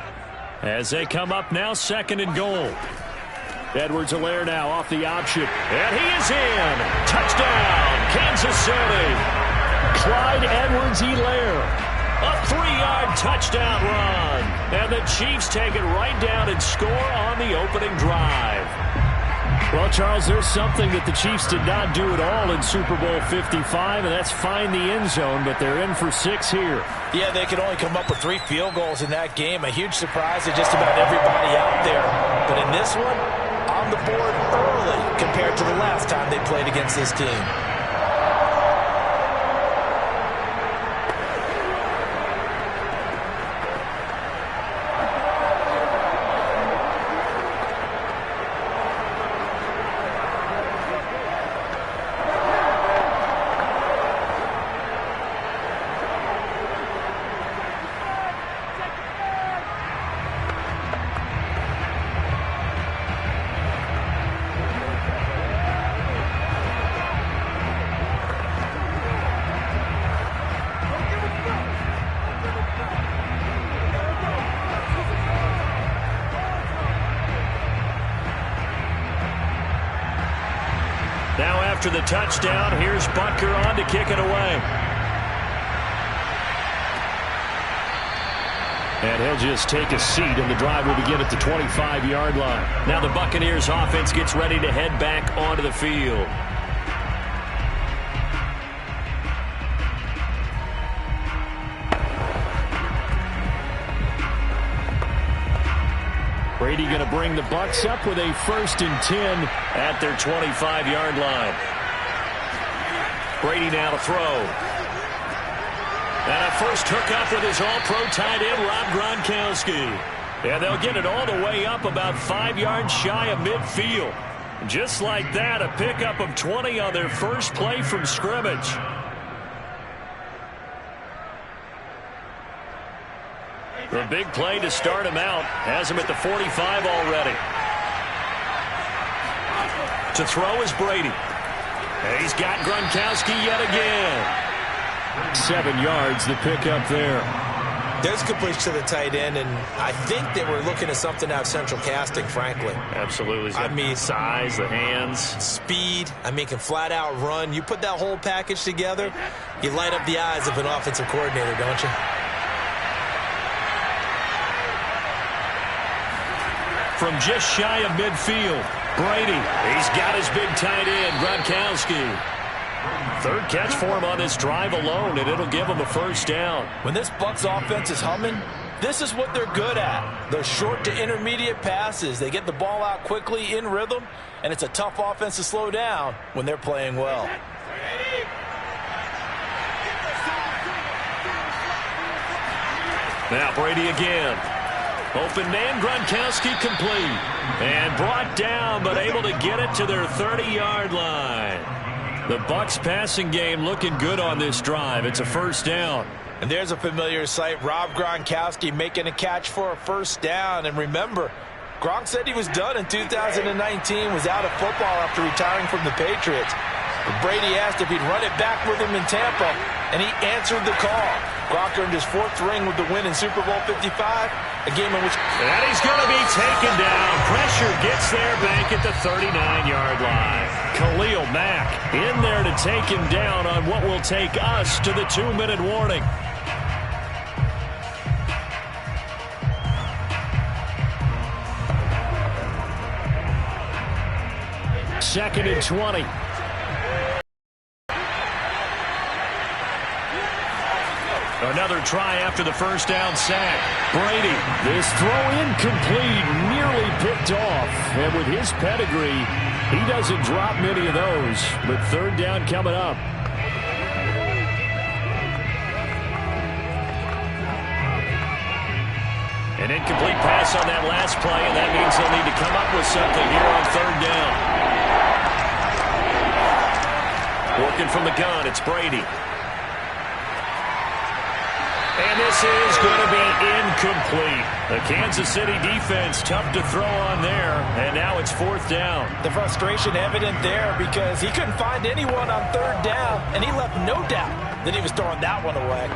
Speaker 1: as they come up now second and goal. Edwards-Helaire now off the option. And he is in. Touchdown, Kansas City. Clyde Edwards-Helaire. A 3-yard touchdown run. And the Chiefs take it right down and score on the opening drive. Well, Charles, there's something that the Chiefs did not do at all in Super Bowl 55, and that's find the end zone, but they're in for 6 here.
Speaker 2: Yeah, they could only come up with 3 field goals in that game. A huge surprise to just about everybody out there. But in this one, on the board early compared to the last time they played against this team.
Speaker 1: Now after the touchdown, here's Butker on to kick it away. And he'll just take a seat, and the drive will begin at the 25-yard line. Now the Buccaneers offense gets ready to head back onto the field. Brady going to bring the Bucs up with a 1st and 10 at their 25-yard line. Brady now to throw. And a first hookup with his all-pro tight end, Rob Gronkowski. And they'll get it all the way up about 5 yards shy of midfield. Just like that, a pickup of 20 on their first play from scrimmage. The big play to start him out has him at the 45 already. To throw is Brady. And he's got Gronkowski yet again. 7 yards, the pickup there.
Speaker 6: There's completion to the tight end, and I think they were looking at something out of central casting, frankly.
Speaker 1: Absolutely.
Speaker 6: I mean,
Speaker 1: size, the hands.
Speaker 6: Speed. I mean, can flat out run. You put that whole package together, you light up the eyes of an offensive coordinator, don't you?
Speaker 1: From just shy of midfield, Brady. He's got his big tight end, Gronkowski. 3rd catch for him on this drive alone, and it'll give him a 1st down.
Speaker 2: When this Bucs offense is humming, this is what they're good at. Those short to intermediate passes. They get the ball out quickly in rhythm, and it's a tough offense to slow down when they're playing well.
Speaker 1: Now Brady again. Open man, Gronkowski complete. And brought down, but able to get it to their 30-yard line. The Bucs passing game looking good on this drive. It's a 1st down.
Speaker 2: And there's a familiar sight. Rob Gronkowski making a catch for a 1st down. And remember, Gronk said he was done in 2019, was out of football after retiring from the Patriots. But Brady asked if he'd run it back with him in Tampa, and he answered the call. Gronk earned his 4th ring with the win in Super Bowl 55, a game in which...
Speaker 1: And he's going to be taken down. Pressure gets there back at the 39-yard line. Khalil Mack in there to take him down on what will take us to the 2-minute warning. Second and 20. Another try after the 1st down sack. Brady, this throw incomplete, nearly picked off. And with his pedigree, he doesn't drop many of those. But 3rd down coming up. An incomplete pass on that last play, and that means they'll need to come up with something here on 3rd down. Working from the gun, it's Brady. And this is going to be incomplete. The Kansas City defense tough to throw on there, and now it's 4th down.
Speaker 2: The frustration evident there because he couldn't find anyone on 3rd down, and he left no doubt that he was throwing that one away.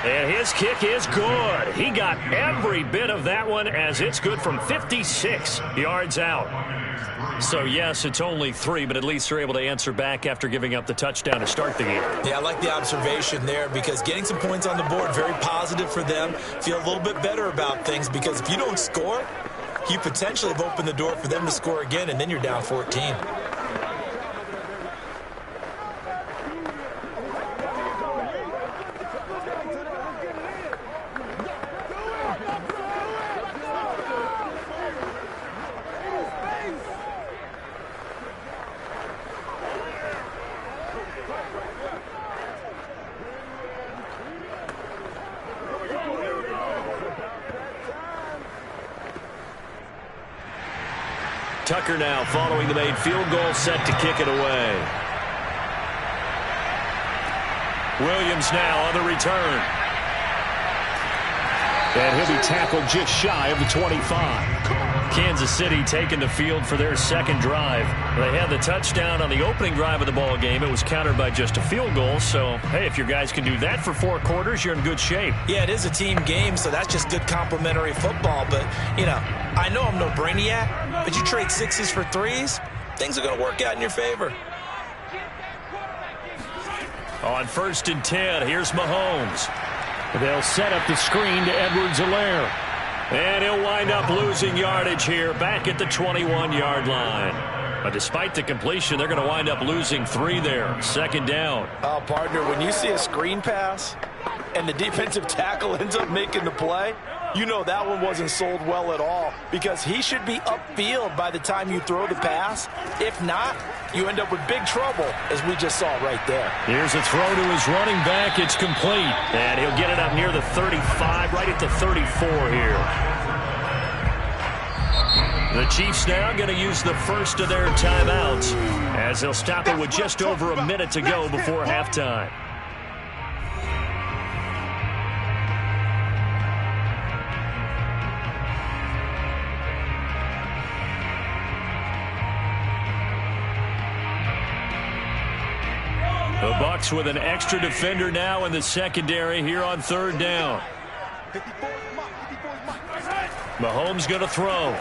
Speaker 1: And his kick is good. He got every bit of that one as it's good from 56 yards out. So, yes, it's only 3, but at least they're able to answer back after giving up the touchdown to start the game.
Speaker 6: Yeah, I like the observation there because getting some points on the board, very positive for them. Feel a little bit better about things because if you don't score, you potentially have opened the door for them to score again, and then you're down 14.
Speaker 1: Tucker now following the made field goal, set to kick it away. Williams now on the return. And he'll be tackled just shy of the 25. Kansas City taking the field for their second drive. They had the touchdown on the opening drive of the ball game. It was countered by just a field goal. So, hey, if your guys can do that for 4 quarters, you're in good shape.
Speaker 6: Yeah, it is a team game, so that's just good complementary football. But, you know, I know I'm no brainiac, but you trade 6s for 3s, things are going to work out in your favor.
Speaker 1: On 1st and 10, here's Mahomes. They'll set up the screen to Edwards-Helaire. And he'll wind up losing yardage here back at the 21-yard line. But despite the completion, they're going to wind up losing 3 there. 2nd down.
Speaker 2: Oh, partner, when you see a screen pass and the defensive tackle ends up making the play, you know that one wasn't sold well at all because he should be upfield by the time you throw the pass. If not, you end up with big trouble, as we just saw right there.
Speaker 1: Here's a throw to his running back. It's complete. And he'll get it up near the 35, right at the 34 here. The Chiefs now going to use the first of their timeouts as they'll stop it with just over a minute to go before halftime. The Bucs with an extra defender now in the secondary here on 3rd down. Mahomes going to throw.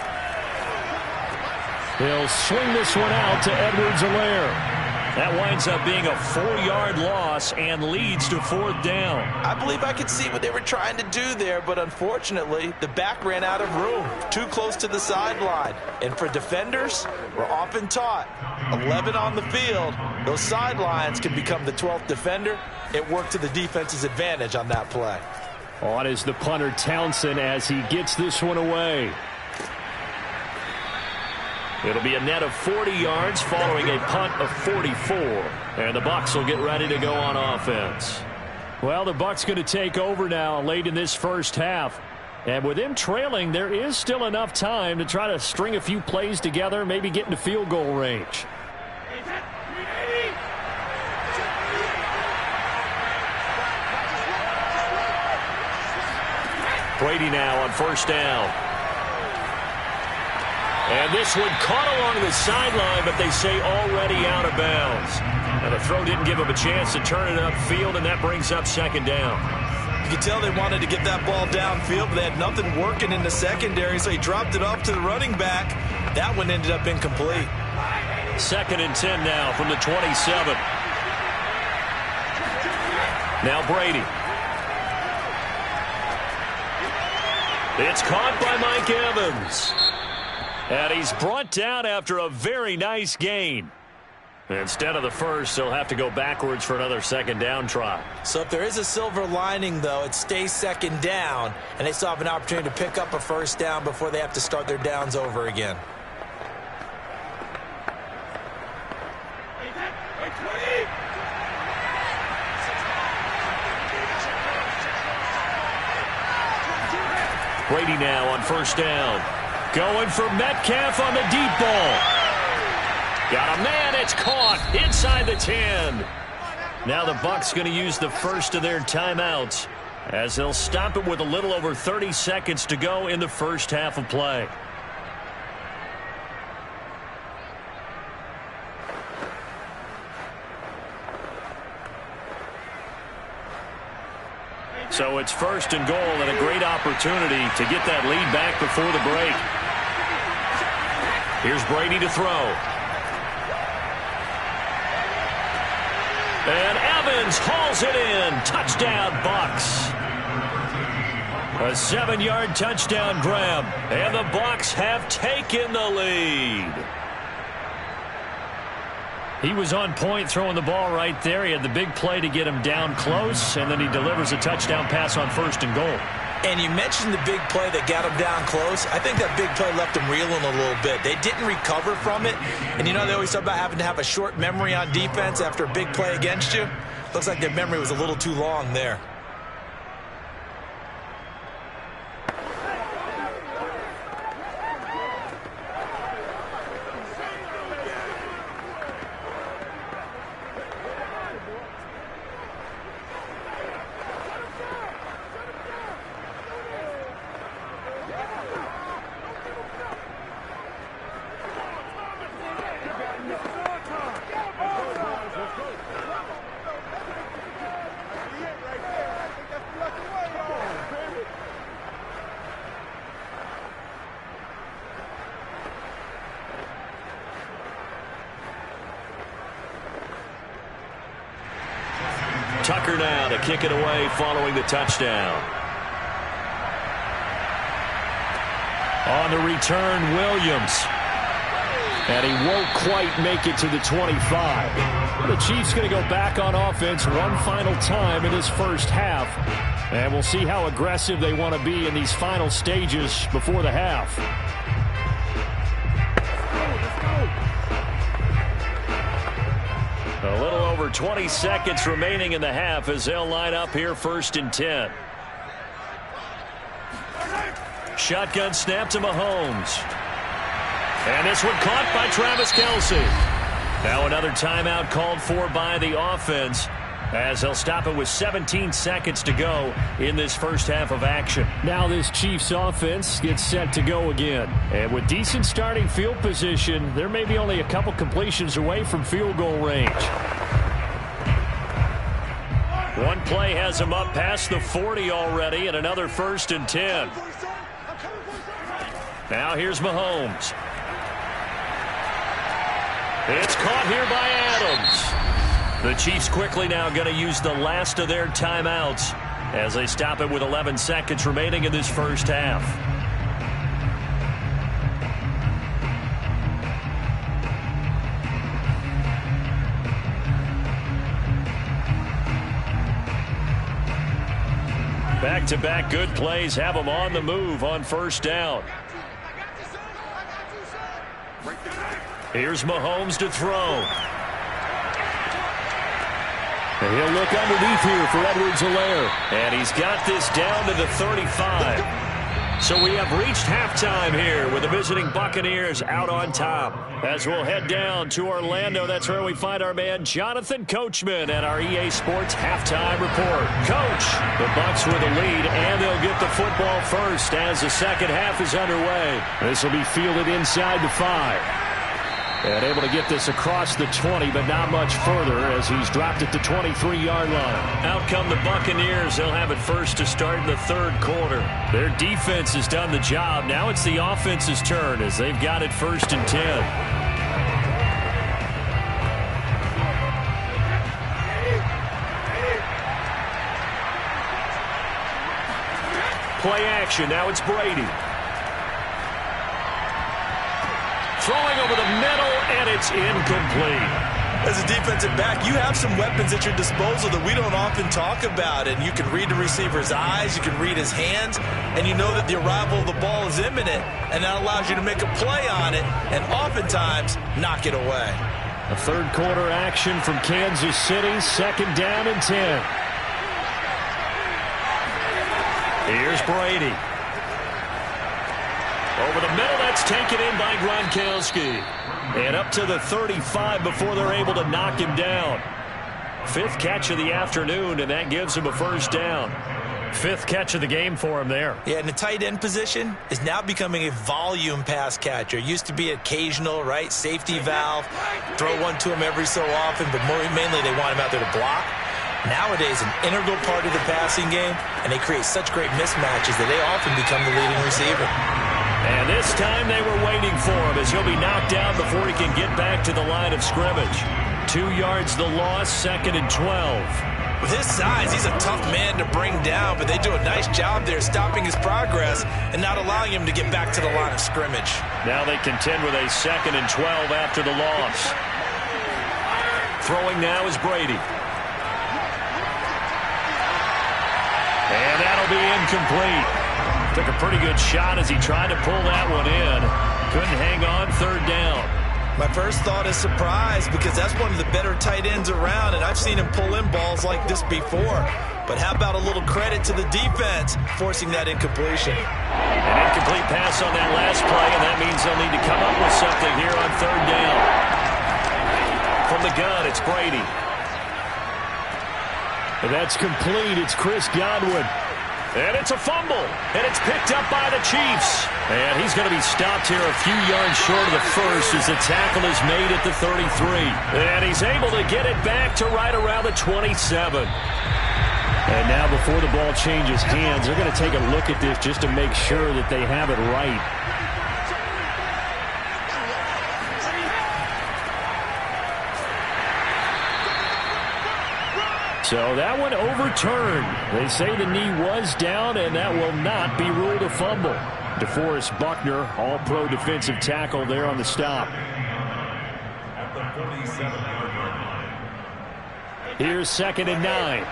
Speaker 1: He'll swing this one out to Edwards-Helaire. That winds up being a 4-yard loss and leads to 4th down.
Speaker 2: I believe I could see what they were trying to do there, but unfortunately, the back ran out of room, too close to the sideline. And for defenders, we're often taught, 11 on the field, those sidelines can become the 12th defender. It worked to the defense's advantage on that play.
Speaker 1: On is the punter Townsend as he gets this one away. It'll be a net of 40 yards following a punt of 44. And the Bucs will get ready to go on offense. Well, the Bucs going to take over now late in this first half. And with them trailing, there is still enough time to try to string a few plays together, maybe get into field goal range. Brady now on 1st down. And this one caught along the sideline, but they say already out of bounds. And the throw didn't give him a chance to turn it upfield, and that brings up 2nd down.
Speaker 2: You could tell they wanted to get that ball downfield, but they had nothing working in the secondary, so he dropped it off to the running back. That one ended up incomplete.
Speaker 1: 2nd and 10 now from the 27. Now Brady. It's caught by Mike Evans. And he's brought down after a very nice gain. Instead of the first, they'll have to go backwards for another 2nd down try.
Speaker 6: So if there is a silver lining, though, it stays 2nd down, and they still have an opportunity to pick up a 1st down before they have to start their downs over again.
Speaker 1: Brady now on first down. Going for Metcalf on the deep ball. Got a man. It's caught inside the 10. Now the Bucs going to use the first of their timeouts as they'll stop it with a little over 30 seconds to go in the first half of play. So it's first and goal and a great opportunity to get that lead back before the break. Here's Brady to throw. And Evans hauls it in. Touchdown, Bucs. A 7-yard touchdown grab. And the Bucs have taken the lead. He was on point throwing the ball right there. He had the big play to get him down close, and then he delivers a touchdown pass on first and goal.
Speaker 6: And you mentioned the big play that got him down close. I think that big play left him reeling a little bit. They didn't recover from it. And you know they always talk about having to have a short memory on defense after a big play against you. Looks like their memory was a little too long there.
Speaker 1: Tucker now to kick it away following the touchdown. On the return, Williams. And he won't quite make it to the 25. The Chiefs going to go back on offense one final time in this first half. And we'll see how aggressive they want to be in these final stages before the half. A little over 20 seconds remaining in the half as they'll line up here first and 10. Shotgun snap to Mahomes. And this one caught by Travis Kelce. Now another timeout called for by the offense as they'll stop it with 17 seconds to go in this first half of action. Now this Chiefs offense gets set to go again. And with decent starting field position, there may be only a couple completions away from field goal range. One play has him up past the 40 already, and another first and 10. Now here's Mahomes. It's caught here by Adams. The Chiefs quickly now going to use the last of their timeouts as they stop it with 11 seconds remaining in this first half. Back-to-back good plays have them on the move on first down. Here's Mahomes to throw. And he'll look underneath here for Edwards-Helaire. And he's got this down to the 35. So we have reached halftime here with the visiting Buccaneers out on top. As we'll head down to Orlando, that's where we find our man Jonathan Coachman at our EA Sports Halftime Report. Coach, the Bucs with a lead, and they'll get the football first as the second half is underway. This will be fielded inside the 5. And able to get this across the 20, but not much further as he's dropped it to 23-yard line. Out come the Buccaneers. They'll have it first to start in the third quarter. Their defense has done the job. Now it's the offense's turn as they've got it first and 10. Play action. Now it's Brady. Throwing over the middle, and it's incomplete.
Speaker 6: As a defensive back, you have some weapons at your disposal that we don't often talk about. And you can read the receiver's eyes, you can read his hands, and you know that the arrival of the ball is imminent, and that allows you to make a play on it and oftentimes knock it away.
Speaker 1: A third quarter action from Kansas City, second down and 10. Here's Brady. Over the middle, that's taken in by Gronkowski. And up to the 35 before they're able to knock him down. 5th catch of the afternoon, and that gives him a first down. 5th catch of the game for him there.
Speaker 6: Yeah, and the tight end position is now becoming a volume pass catcher. Used to be occasional, right? Safety valve. Throw one to him every so often, but mainly they want him out there to block. Nowadays, an integral part of the passing game, and they create such great mismatches that they often become the leading receiver.
Speaker 1: And this time they were waiting for him as he'll be knocked down before he can get back to the line of scrimmage. 2 yards the loss, 2nd and 12.
Speaker 6: With his size, he's a tough man to bring down, but they do a nice job there stopping his progress and not allowing him to get back to the line of scrimmage.
Speaker 1: Now they contend with a 2nd and 12 after the loss. Throwing now is Brady. And that'll be incomplete. Took a pretty good shot as he tried to pull that one in. Couldn't hang on, 3rd down.
Speaker 6: My first thought is surprise because that's one of the better tight ends around, and I've seen him pull in balls like this before. But how about a little credit to the defense forcing that incompletion?
Speaker 1: An incomplete pass on that last play, and that means they'll need to come up with something here on 3rd down. From the gun, it's Brady.
Speaker 3: And that's complete. It's Chris Godwin.
Speaker 1: And it's a fumble, and it's picked up by the Chiefs. And he's going to be stopped here a few yards short of the first as the tackle is made at the 33. And he's able to get it back to right around the 27.
Speaker 3: And now before the ball changes hands, they're going to take a look at this just to make sure that they have it right. So that one overturned. They say the knee was down, and that will not be ruled a fumble. DeForest Buckner, all-pro defensive tackle there on the stop.
Speaker 5: At the 47-yard line.
Speaker 3: Here's 2nd and 9.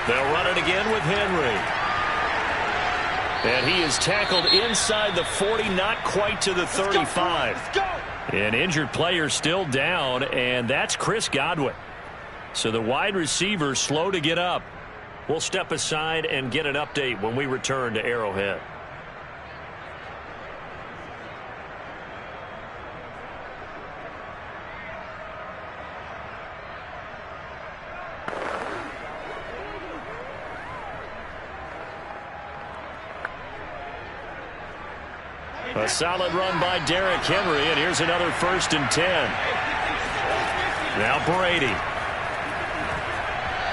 Speaker 1: They'll run it again with Henry. And he is tackled inside the 40, not quite to the 35.
Speaker 2: Let's go.
Speaker 1: An injured player still down, and that's Chris Godwin. So the wide receiver slow to get up. We'll step aside and get an update when we return to Arrowhead. A solid run by Derrick Henry, and here's another 1st and 10. Now Brady.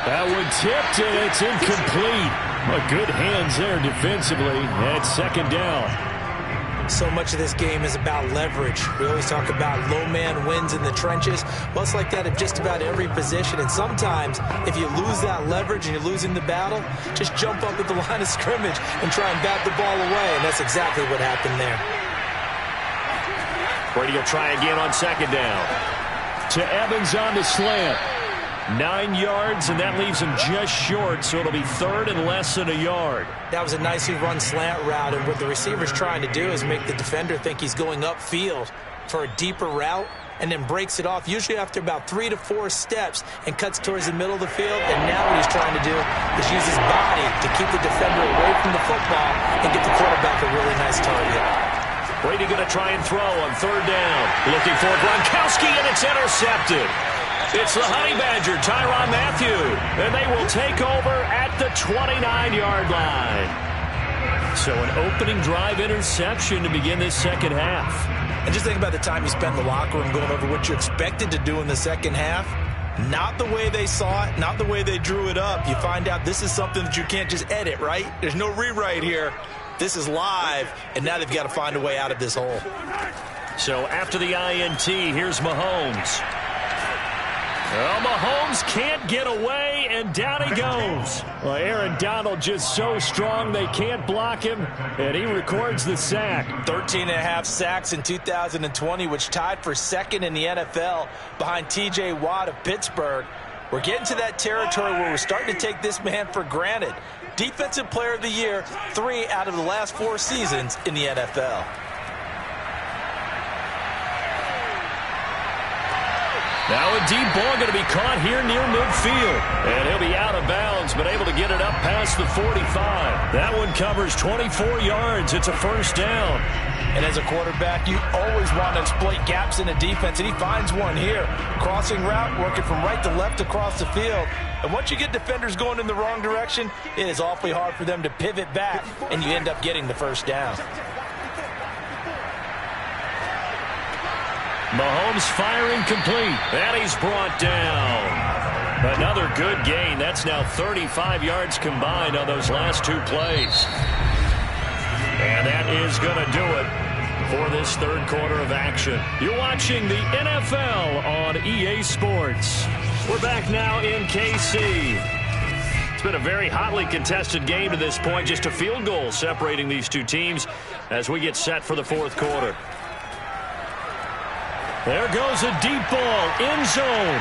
Speaker 3: That one tipped, and it's incomplete. Good hands there defensively at 2nd down.
Speaker 6: So much of this game is about leverage. We always talk about low man wins in the trenches. Well, it's like that at just about every position. And sometimes, if you lose that leverage and you're losing the battle, just jump up at the line of scrimmage and try and bat the ball away. And that's exactly what happened there.
Speaker 1: Brady will try again on 2nd down.
Speaker 3: To Evans on the slant.
Speaker 1: 9 yards, and that leaves him just short, so it'll be 3rd and less than a yard.
Speaker 6: That was a nicely run slant route, and what the receiver's trying to do is make the defender think he's going upfield for a deeper route, and then breaks it off, usually after about 3 to 4 steps, and cuts towards the middle of the field. And now what he's trying to do is use his body to keep the defender away from the football and get the quarterback a really nice target.
Speaker 1: Brady going to try and throw on 3rd down. Looking for Gronkowski, and it's intercepted. It's the Honey Badger, Tyrann Mathieu, and they will take over at the 29-yard line. So an opening drive interception to begin this 2nd half.
Speaker 6: And just think about the time you spent in the locker room going over what you expected to do in the 2nd half. Not the way they saw it, not the way they drew it up. You find out this is something that you can't just edit, right? There's no rewrite here. This is live, and now they've got to find a way out of this hole.
Speaker 1: So after the INT, here's Mahomes. Well, Mahomes can't get away, and down he goes.
Speaker 3: Well, Aaron Donald just so strong they can't block him, and he records the sack.
Speaker 2: 13.5 sacks in 2020, which tied for 2nd in the NFL behind T.J. Watt of Pittsburgh. We're getting to that territory where we're starting to take this man for granted. Defensive Player of the Year, 3 out of the last 4 seasons in the NFL.
Speaker 3: Now a deep ball going to be caught here near midfield. And he'll be out of bounds, but able to get it up past the 45. That one covers 24 yards. It's a first down.
Speaker 2: And as a quarterback, you always want to exploit gaps in the defense, and he finds one here. Crossing route, working from right to left across the field. And once you get defenders going in the wrong direction, it is awfully hard for them to pivot back, and you end up getting the first down.
Speaker 3: Mahomes firing complete. And he's brought down. Another good gain. That's now 35 yards combined on those last two plays. And that is going to do it for this third quarter of action. You're watching the NFL on EA Sports. We're back now in KC. It's been a very hotly contested game to this point. Just a field goal separating these two teams as we get set for the fourth quarter. There goes a deep ball, end zone.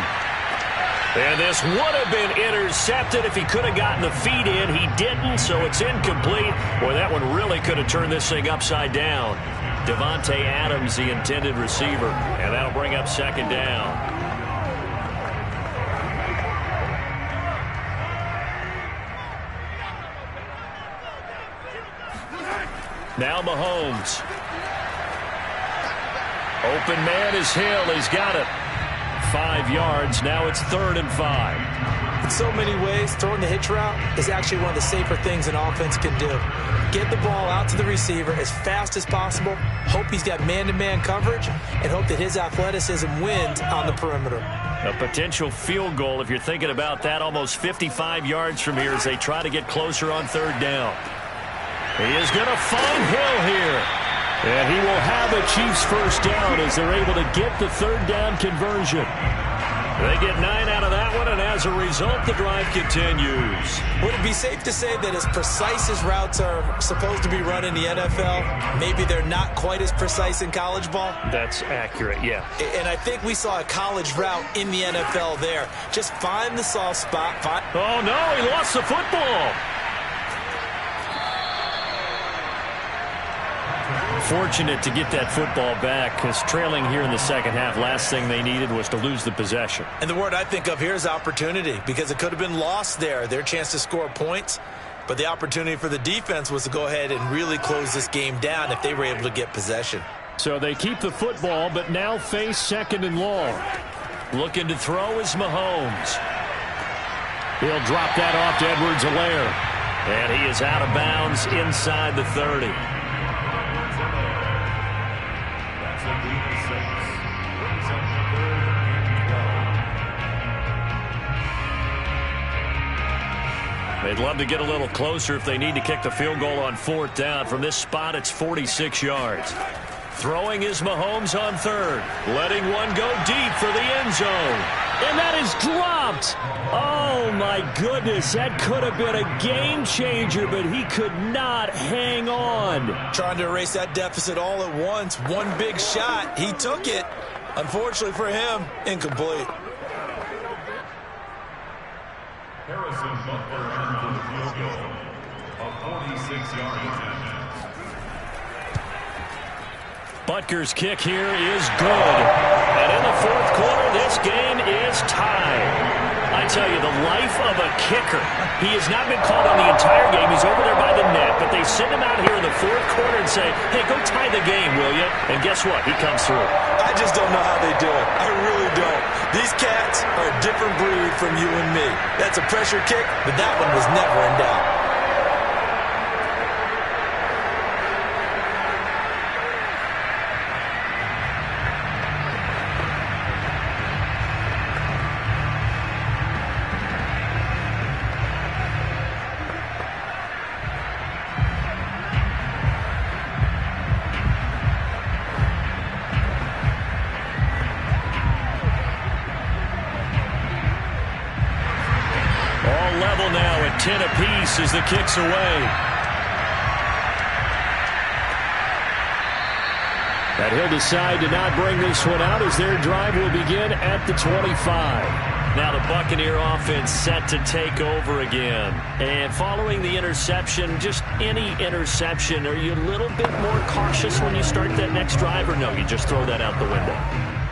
Speaker 3: And this would have been intercepted if he could have gotten the feet in. He didn't, so it's incomplete. Boy, that one really could have turned this thing upside down. Devontae Adams, the intended receiver, and that'll bring up second down. Now Mahomes. Open man is Hill. He's got it. 5 yards. Now it's 3rd and 5.
Speaker 6: In so many ways, throwing the hitch route is actually one of the safer things an offense can do. Get the ball out to the receiver as fast as possible, hope he's got man-to-man coverage, and hope that his athleticism wins on the perimeter.
Speaker 3: A potential field goal, if you're thinking about that, almost 55 yards from here as they try to get closer on 3rd down. He is going to find Hill here. And he will have a Chiefs first down as they're able to get the 3rd down conversion. They get 9 out of that one, and as a result, the drive continues.
Speaker 6: Would it be safe to say that as precise as routes are supposed to be run in the NFL, maybe they're not quite as precise in college ball?
Speaker 3: That's accurate, yeah.
Speaker 6: And I think we saw a college route in the NFL there. Just find the soft spot.
Speaker 3: Oh, no, he lost the football. Fortunate to get that football back because trailing here in the second half, last thing they needed was to lose the possession.
Speaker 6: And the word I think of here is opportunity, because it could have been lost there, their chance to score points. But the opportunity for the defense was to go ahead and really close this game down if they were able to get possession.
Speaker 3: So they keep the football, but now face 2nd and long. Looking to throw is Mahomes. He'll drop that off to Edwards-Helaire. And he is out of bounds inside the 30. They'd love to get a little closer if they need to kick the field goal on 4th down. From this spot, it's 46 yards. Throwing is Mahomes on 3rd. Letting one go deep for the end zone. And that is dropped. Oh, my goodness. That could have been a game changer, but he could not hang on.
Speaker 6: Trying to erase that deficit all at once. One big shot. He took it. Unfortunately for him, incomplete.
Speaker 5: Harrison Butker in for the field goal. A 46-yard attempt.
Speaker 3: Butker's kick here is good. And in the fourth quarter, this game is tied. I tell you, the life of a kicker. He has not been called on the entire game. He's over there by the net, but they send him out here in the fourth quarter and say, hey, go tie the game, will you? And guess what? He comes through.
Speaker 6: I just don't know how they do it. I really don't. These cats are a different breed from you and me. That's a pressure kick, but that one was never in doubt.
Speaker 3: Level now at 10 apiece as the kick's away. And he'll decide to not bring this one out as their drive will begin at the 25. Now the Buccaneer offense set to take over again. And following the interception, just any interception, are you a little bit more cautious when you start that next drive, or no, you just throw that out the window?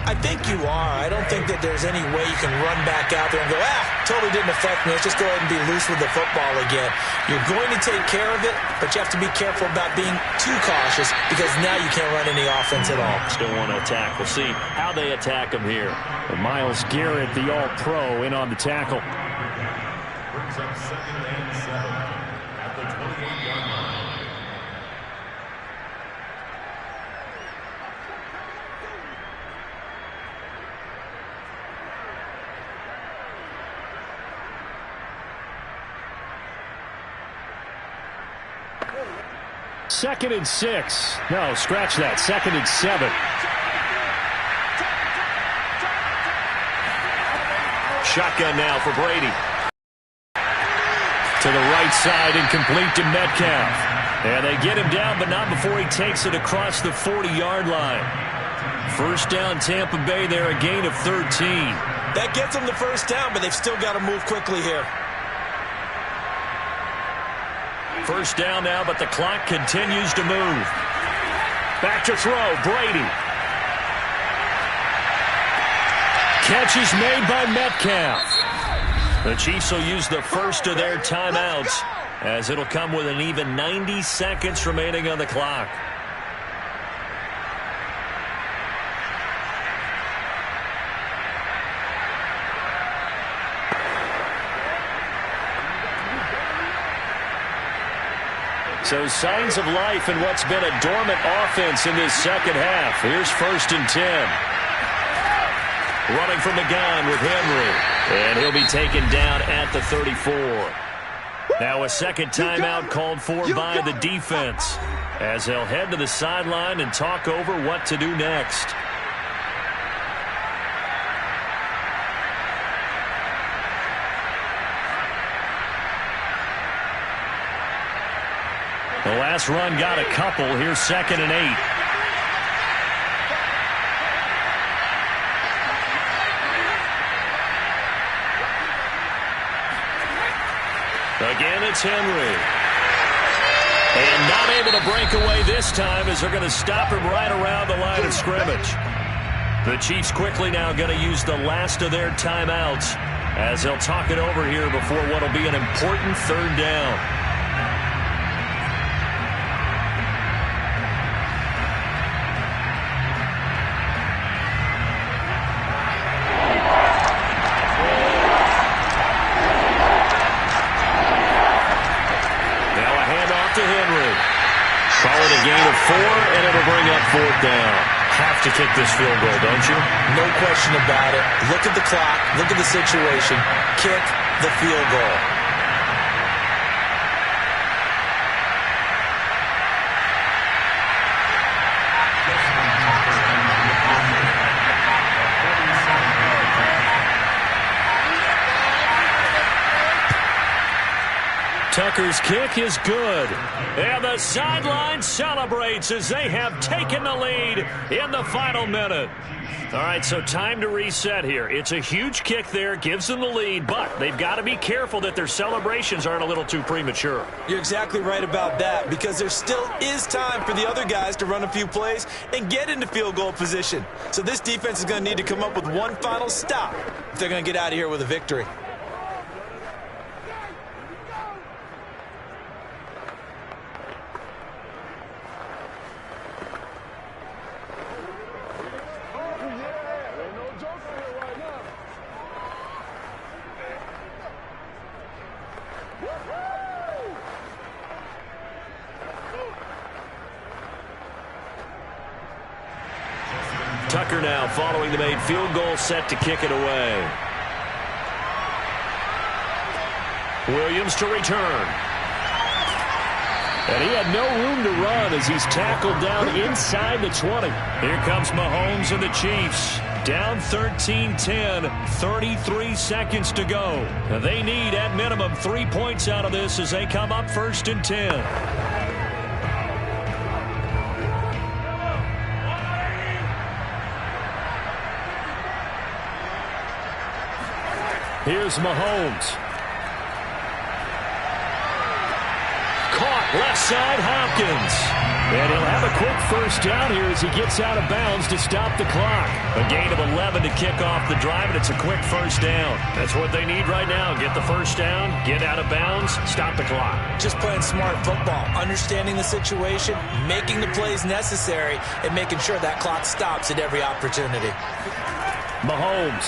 Speaker 6: I think you are. I don't think that there's any way you can run back out there and go, totally didn't affect me. Let's just go ahead and be loose with the football again. You're going to take care of it, but you have to be careful about being too cautious because now you can't run any offense at all.
Speaker 1: Still want to attack. We'll see how they attack him here.
Speaker 3: And Myles Garrett, the All-Pro, in on the tackle.
Speaker 5: Brings up 2nd and 7 at the 28-yard line.
Speaker 3: Second and 6. No, scratch that. 2nd and 7.
Speaker 1: Shotgun now for Brady. To the right side and complete to Metcalf. And they get him down, but not before he takes it across the 40-yard line. First down, Tampa Bay there, a gain of 13.
Speaker 6: That gets them the first down, but they've still got to move quickly here.
Speaker 1: First down now, but the clock continues to move. Back to throw, Brady. Catch is made by Metcalf. The Chiefs will use the first of their timeouts as it'll come with an even 90 seconds remaining on the clock. So signs of life in what's been a dormant offense in this second half. Here's 1st and 10. Running from the gun with Henry. And he'll be taken down at the 34. Now a second timeout called for by the defense as they'll head to the sideline and talk over what to do next. The last run got a couple. Here's 2nd and 8. Again, it's Henry. And not able to break away this time as they're going to stop him right around the line of scrimmage. The Chiefs quickly now going to use the last of their timeouts as they'll talk it over here before what will be an important 3rd down. Gain of 4, and it'll bring up 4th down. Have to kick this field goal, don't you?
Speaker 6: No question about it. Look at the clock. Look at the situation. Kick the field goal.
Speaker 1: Tucker's kick is good. And the sideline celebrates as they have taken the lead in the final minute. All right, so time to reset here. It's a huge kick there, gives them the lead, but they've got to be careful that their celebrations aren't a little too premature.
Speaker 6: You're exactly right about that because there still is time for the other guys to run a few plays and get into field goal position. So this defense is going to need to come up with one final stop if they're going to get out of here with a victory.
Speaker 1: Tucker now following the made field goal, set to kick it away. Williams to return. And he had no room to run as he's tackled down inside the 20. Here comes Mahomes and the Chiefs. Down 13-10, 33 seconds to go. They need at minimum 3 points out of this as they come up 1st and 10. Here's Mahomes. Caught left side, Hopkins.
Speaker 3: And he'll have a quick first down here as he gets out of bounds to stop the clock.
Speaker 1: A gain of 11 to kick off the drive, and it's a quick first down. That's what they need right now. Get the first down, get out of bounds, stop the clock.
Speaker 6: Just playing smart football, understanding the situation, making the plays necessary, and making sure that clock stops at every opportunity.
Speaker 3: Mahomes.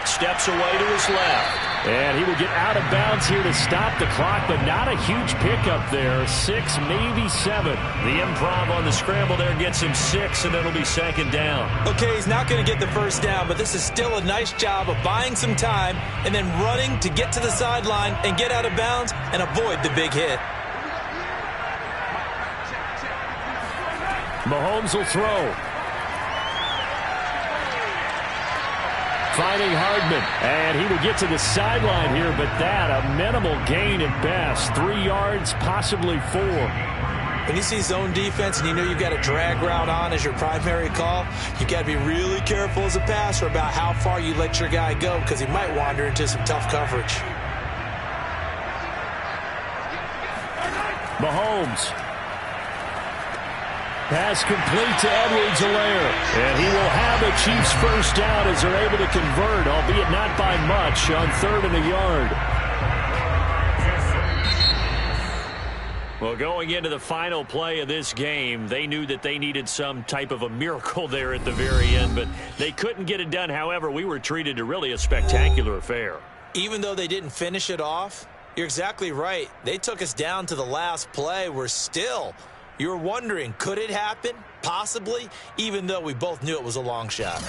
Speaker 1: Steps away to his left.
Speaker 3: And he will get out of bounds here to stop the clock, but not a huge pickup there. 6, maybe 7.
Speaker 1: The improv on the scramble there gets him 6, and it'll be second down.
Speaker 6: Okay, he's not going to get the first down, but this is still a nice job of buying some time and then running to get to the sideline and get out of bounds and avoid the big hit.
Speaker 3: Mahomes will throw. Finding Hardman, and he will get to the sideline here, but that a minimal gain at best. 3 yards, possibly 4.
Speaker 6: When you see zone defense and you know you've got a drag route on as your primary call, you've got to be really careful as a passer about how far you let your guy go because he might wander into some tough coverage.
Speaker 3: Mahomes. Pass complete to Edwards-Helaire. And he will have a Chiefs first down as they're able to convert, albeit not by much, on 3rd and a yard.
Speaker 1: Well, going into the final play of this game, they knew that they needed some type of a miracle there at the very end, but they couldn't get it done. However, we were treated to really a spectacular affair.
Speaker 6: Even though they didn't finish it off, you're exactly right. They took us down to the last play. We're still... You were wondering, could it happen? Possibly, even though we both knew it was a long shot.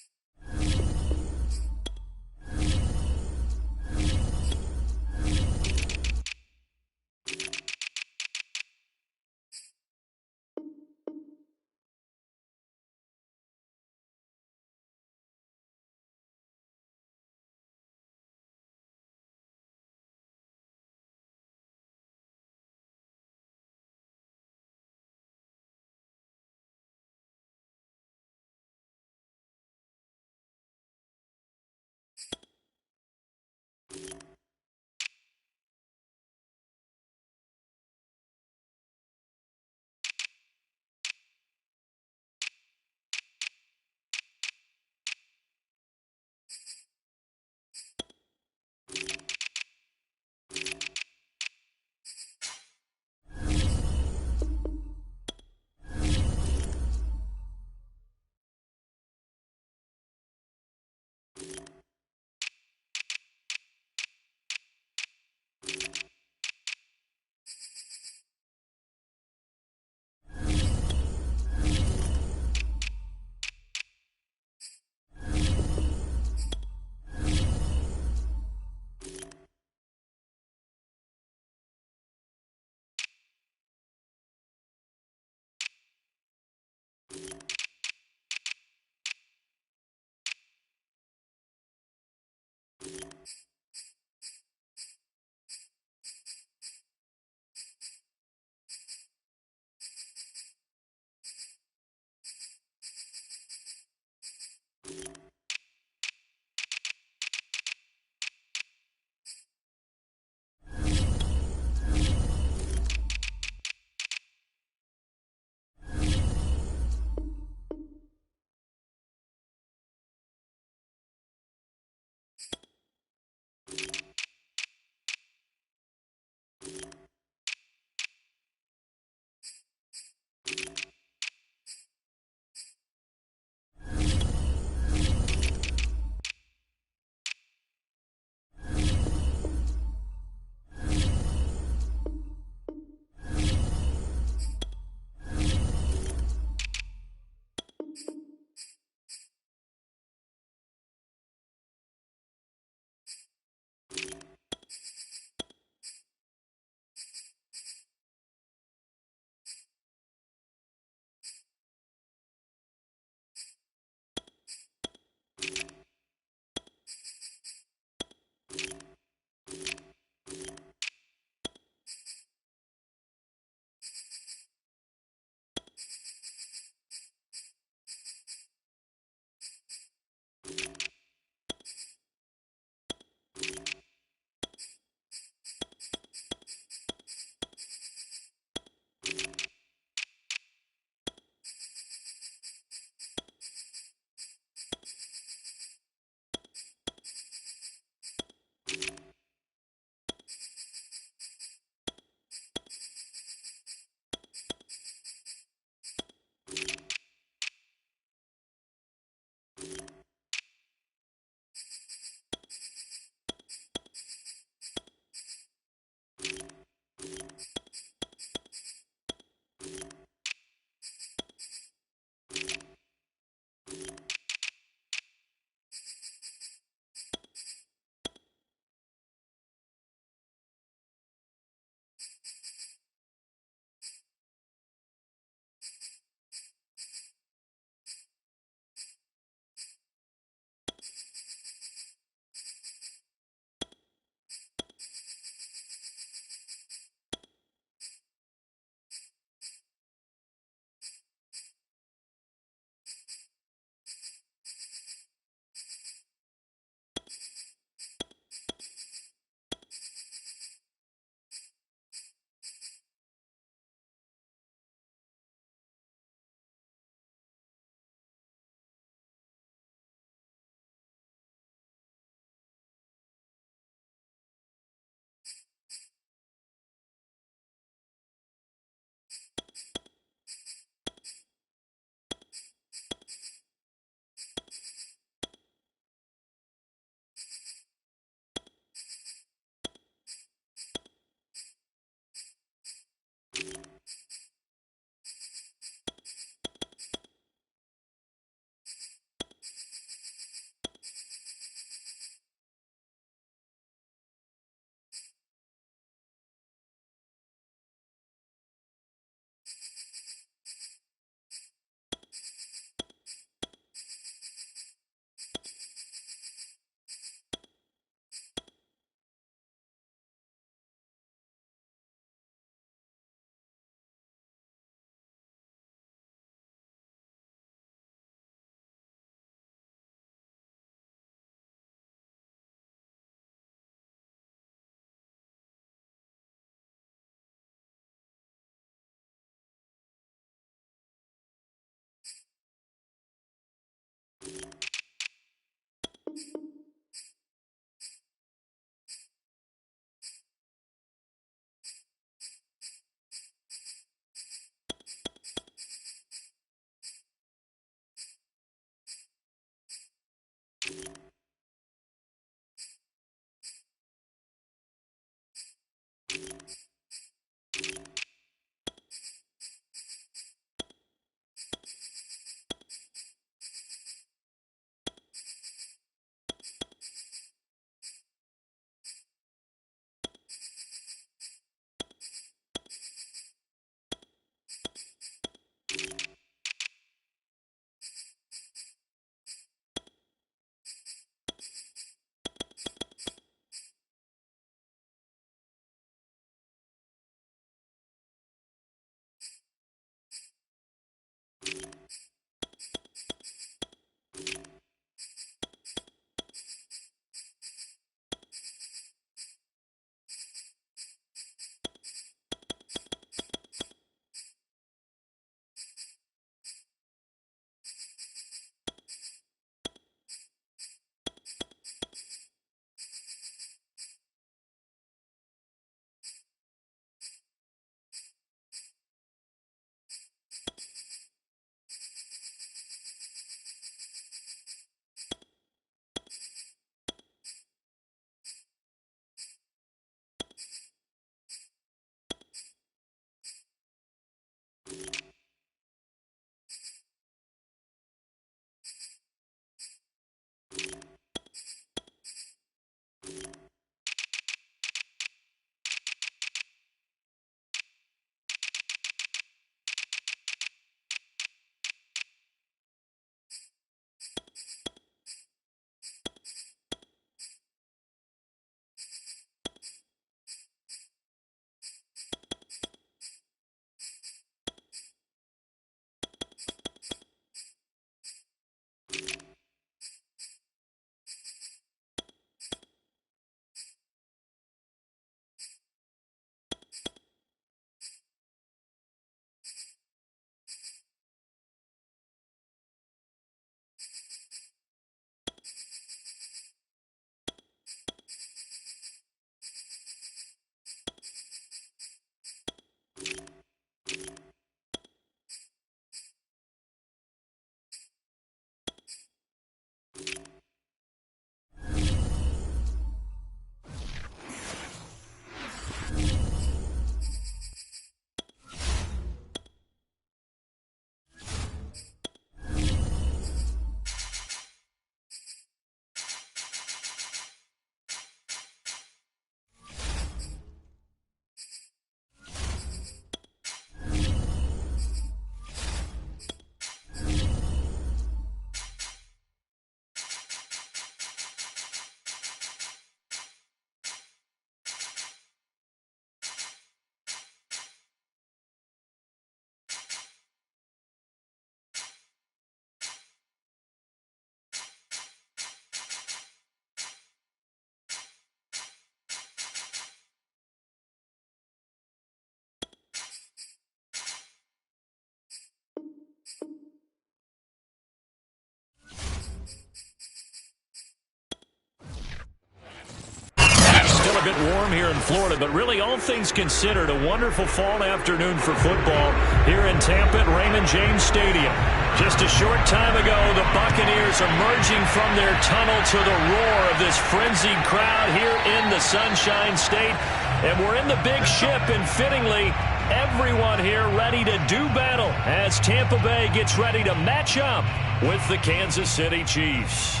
Speaker 3: warm here in Florida, but really all things considered, a wonderful fall afternoon for football here in Tampa at Raymond James Stadium. Just a short time ago, the Buccaneers emerging from their tunnel to the roar of this frenzied crowd here in the Sunshine State. And we're in the big ship, and fittingly, everyone here ready to do battle as Tampa Bay gets ready to match up with the Kansas City Chiefs.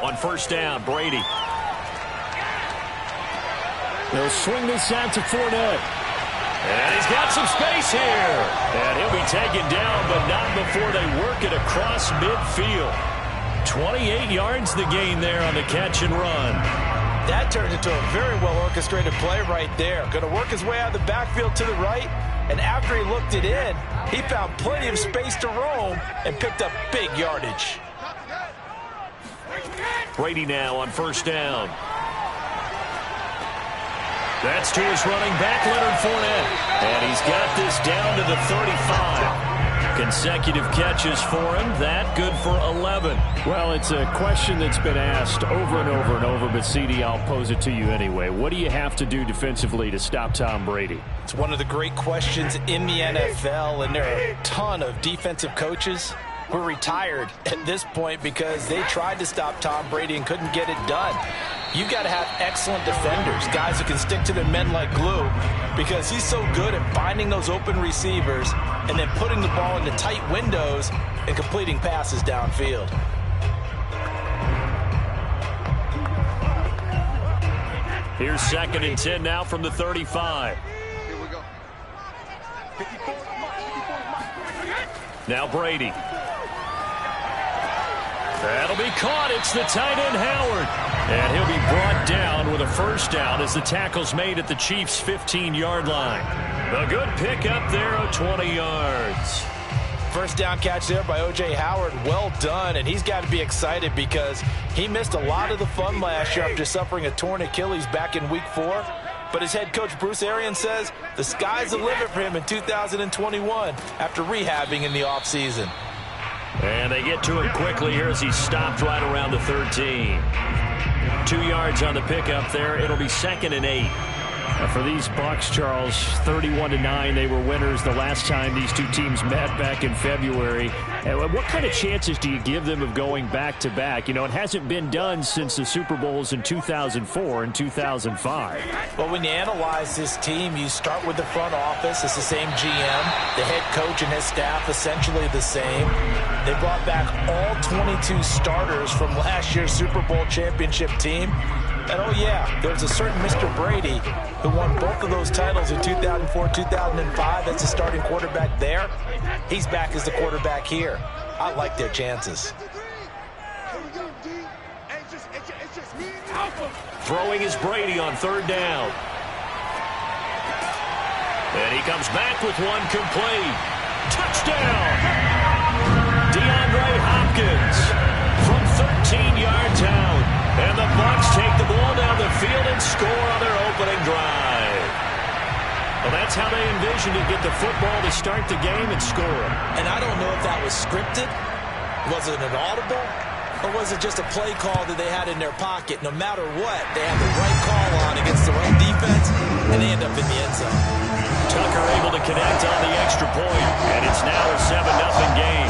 Speaker 3: On first down, Brady. They'll swing this out to Fournette. And he's got some space here. And he'll be taken down, but not before they work it across midfield. 28 yards the gain there on the catch and run.
Speaker 2: That turned into a very well-orchestrated play right there. Going to work his way out of the backfield to the right. And after he looked it in, he found plenty of space to roam and picked up big yardage.
Speaker 3: Brady now on first down. That's to his running back, Leonard Fournette. And he's got this down to the 35. Consecutive catches for him. That good for 11. Well, it's a question that's been asked over and over and over, but CD, I'll pose it to you anyway. What do you have to do defensively to stop Tom Brady?
Speaker 2: It's one of the great questions in the NFL, and there are a ton of defensive coaches who are retired at this point because they tried to stop Tom Brady and couldn't get it done. You've got to have excellent defenders, guys who can stick to their men like glue, because he's so good at finding those open receivers and then putting the ball into tight windows and completing passes downfield.
Speaker 3: Here's 2nd and 10 now from the 35.
Speaker 4: Here we go. 54.
Speaker 3: Now Brady. That'll be caught. It's the tight end Howard. And he'll be brought down with a first down as the tackle's made at the Chiefs' 15-yard line. A good pickup there of 20 yards.
Speaker 2: First down catch there by O.J. Howard. Well done, and he's got to be excited because he missed a lot of the fun last year after suffering a torn Achilles back in Week 4. But as head coach Bruce Arians says, the sky's the limit for him in 2021 after rehabbing in the offseason.
Speaker 3: And they get to him quickly here as he stopped right around the 13. 2 yards on the pickup there. It'll be 2nd and 8. For these Bucs, Charles, 31-9, they were winners the last time these two teams met back in February. What kind of chances do you give them of going back-to-back? You know, it hasn't been done since the Super Bowls in 2004 and 2005.
Speaker 2: Well, when you analyze this team, you start with the front office. It's the same GM. The head coach and his staff essentially the same. They brought back all 22 starters from last year's Super Bowl championship team. And, oh, yeah, there's a certain Mr. Brady who won both of those titles in 2004, 2005. That's the starting quarterback there. He's back as the quarterback here. I like their chances.
Speaker 3: Throwing is Brady on 3rd down. And he comes back with one complete. Touchdown! DeAndre Hopkins from 13 yards out. And the Bucs take the ball down the field and score on their opening drive. Well, that's how they envisioned to get the football to start the game and score.
Speaker 2: And I don't know if that was scripted. Was it an audible? Or was it just a play call that they had in their pocket? No matter what, they have the right call on against the right defense, and they end up in the end zone.
Speaker 3: Tucker able to connect on the extra point, and it's now a 7-0 game.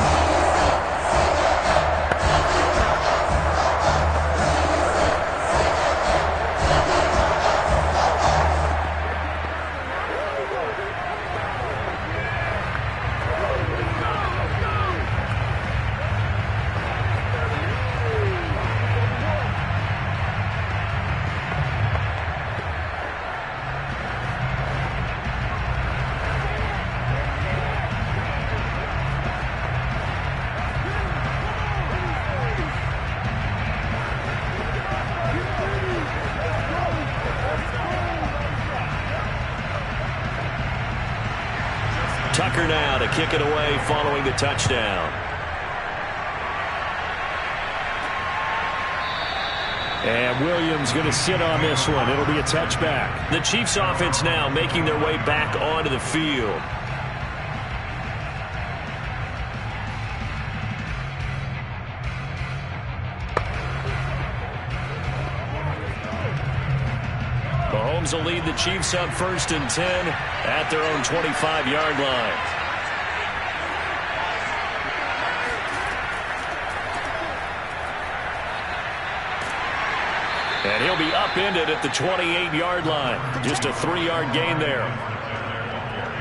Speaker 3: Tucker now to kick it away following the touchdown. And Williams going to sit on this one. It'll be a touchback.
Speaker 1: The Chiefs offense now making their way back onto the field. Mahomes will lead the Chiefs up 1st and 10 at their own 25-yard line. And he'll be upended at the 28-yard line. Just a 3-yard gain there.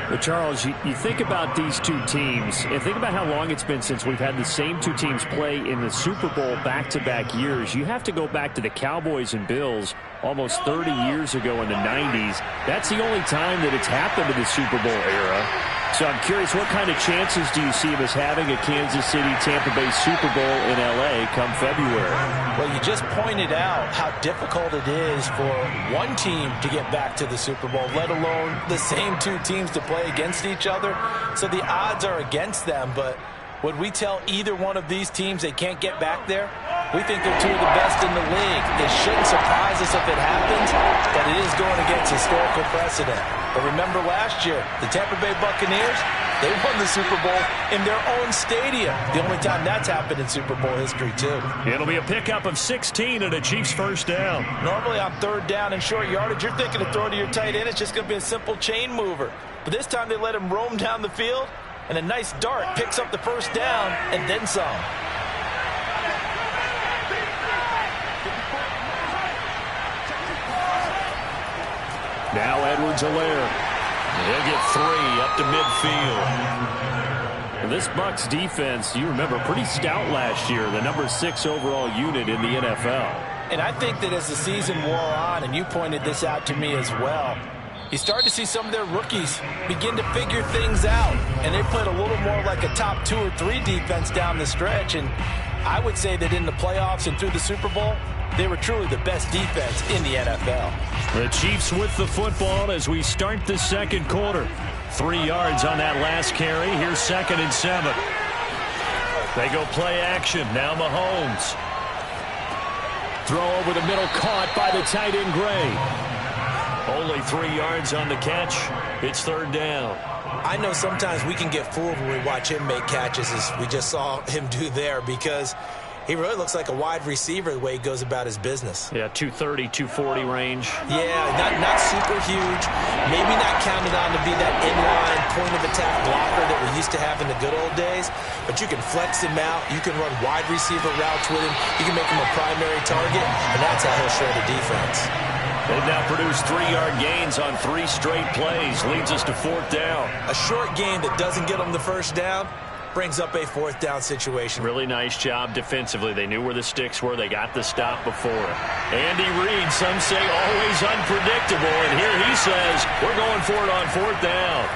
Speaker 3: But Charles, you think about these two teams, and think about how long it's been since we've had the same two teams play in the Super Bowl back-to-back years. You have to go back to the Cowboys and Bills almost 30 years ago in the 90s. That's the only time that it's happened in the Super Bowl era. So I'm curious, what kind of chances do you see of us having a Kansas City-Tampa Bay Super Bowl in L.A. come February?
Speaker 2: Well, you just pointed out how difficult it is for one team to get back to the Super Bowl, let alone the same two teams to play against each other. So the odds are against them, but would we tell either one of these teams they can't get back there? We think they're two of the best in the league. It shouldn't surprise us if it happens, but it is going against historical precedent. But remember last year, the Tampa Bay Buccaneers, they won the Super Bowl in their own stadium. The only time that's happened in Super Bowl history, too.
Speaker 1: It'll be a pickup of 16 and a Chiefs first down.
Speaker 2: Normally on 3rd down and short yardage, you're thinking of throwing to your tight end. It's just going to be a simple chain mover. But this time they let him roam down the field, and a nice dart picks up the first down and then some.
Speaker 3: Now Edwards-Helaire.
Speaker 1: He'll get 3 up to midfield.
Speaker 3: And this Bucs defense, you remember, pretty stout last year, the number 6 overall unit in the NFL.
Speaker 2: And I think that as the season wore on, and you pointed this out to me as well, you start to see some of their rookies begin to figure things out. And they played a little more like a top 2 or 3 defense down the stretch. And I would say that in the playoffs and through the Super Bowl, they were truly the best defense in the NFL.
Speaker 1: The Chiefs with the football as we start the second quarter. 3 yards on that last carry. Here's 2nd and 7. They go play action. Now Mahomes.
Speaker 3: Throw over the middle, caught by the tight end Gray.
Speaker 1: Only 3 yards on the catch. It's 3rd down.
Speaker 6: I know sometimes we can get fooled when we watch him make catches, as we just saw him do there, because he really looks like a wide receiver the way he goes about his business.
Speaker 1: Yeah, 230, 240 range.
Speaker 6: Yeah, not super huge. Maybe not counted on to be that inline point-of-attack blocker that we used to have in the good old days. But you can flex him out. You can run wide receiver routes with him. You can make him a primary target, and that's how he'll shred a defense.
Speaker 1: They've now produced 3-yard gains on 3 straight plays. Leads us to 4th down.
Speaker 6: A short gain that doesn't get them the first down brings up a 4th down situation.
Speaker 1: Really nice job defensively. They knew where the sticks were. They got the stop before. Andy Reid, some say always unpredictable. And here he says, we're going for it on 4th down.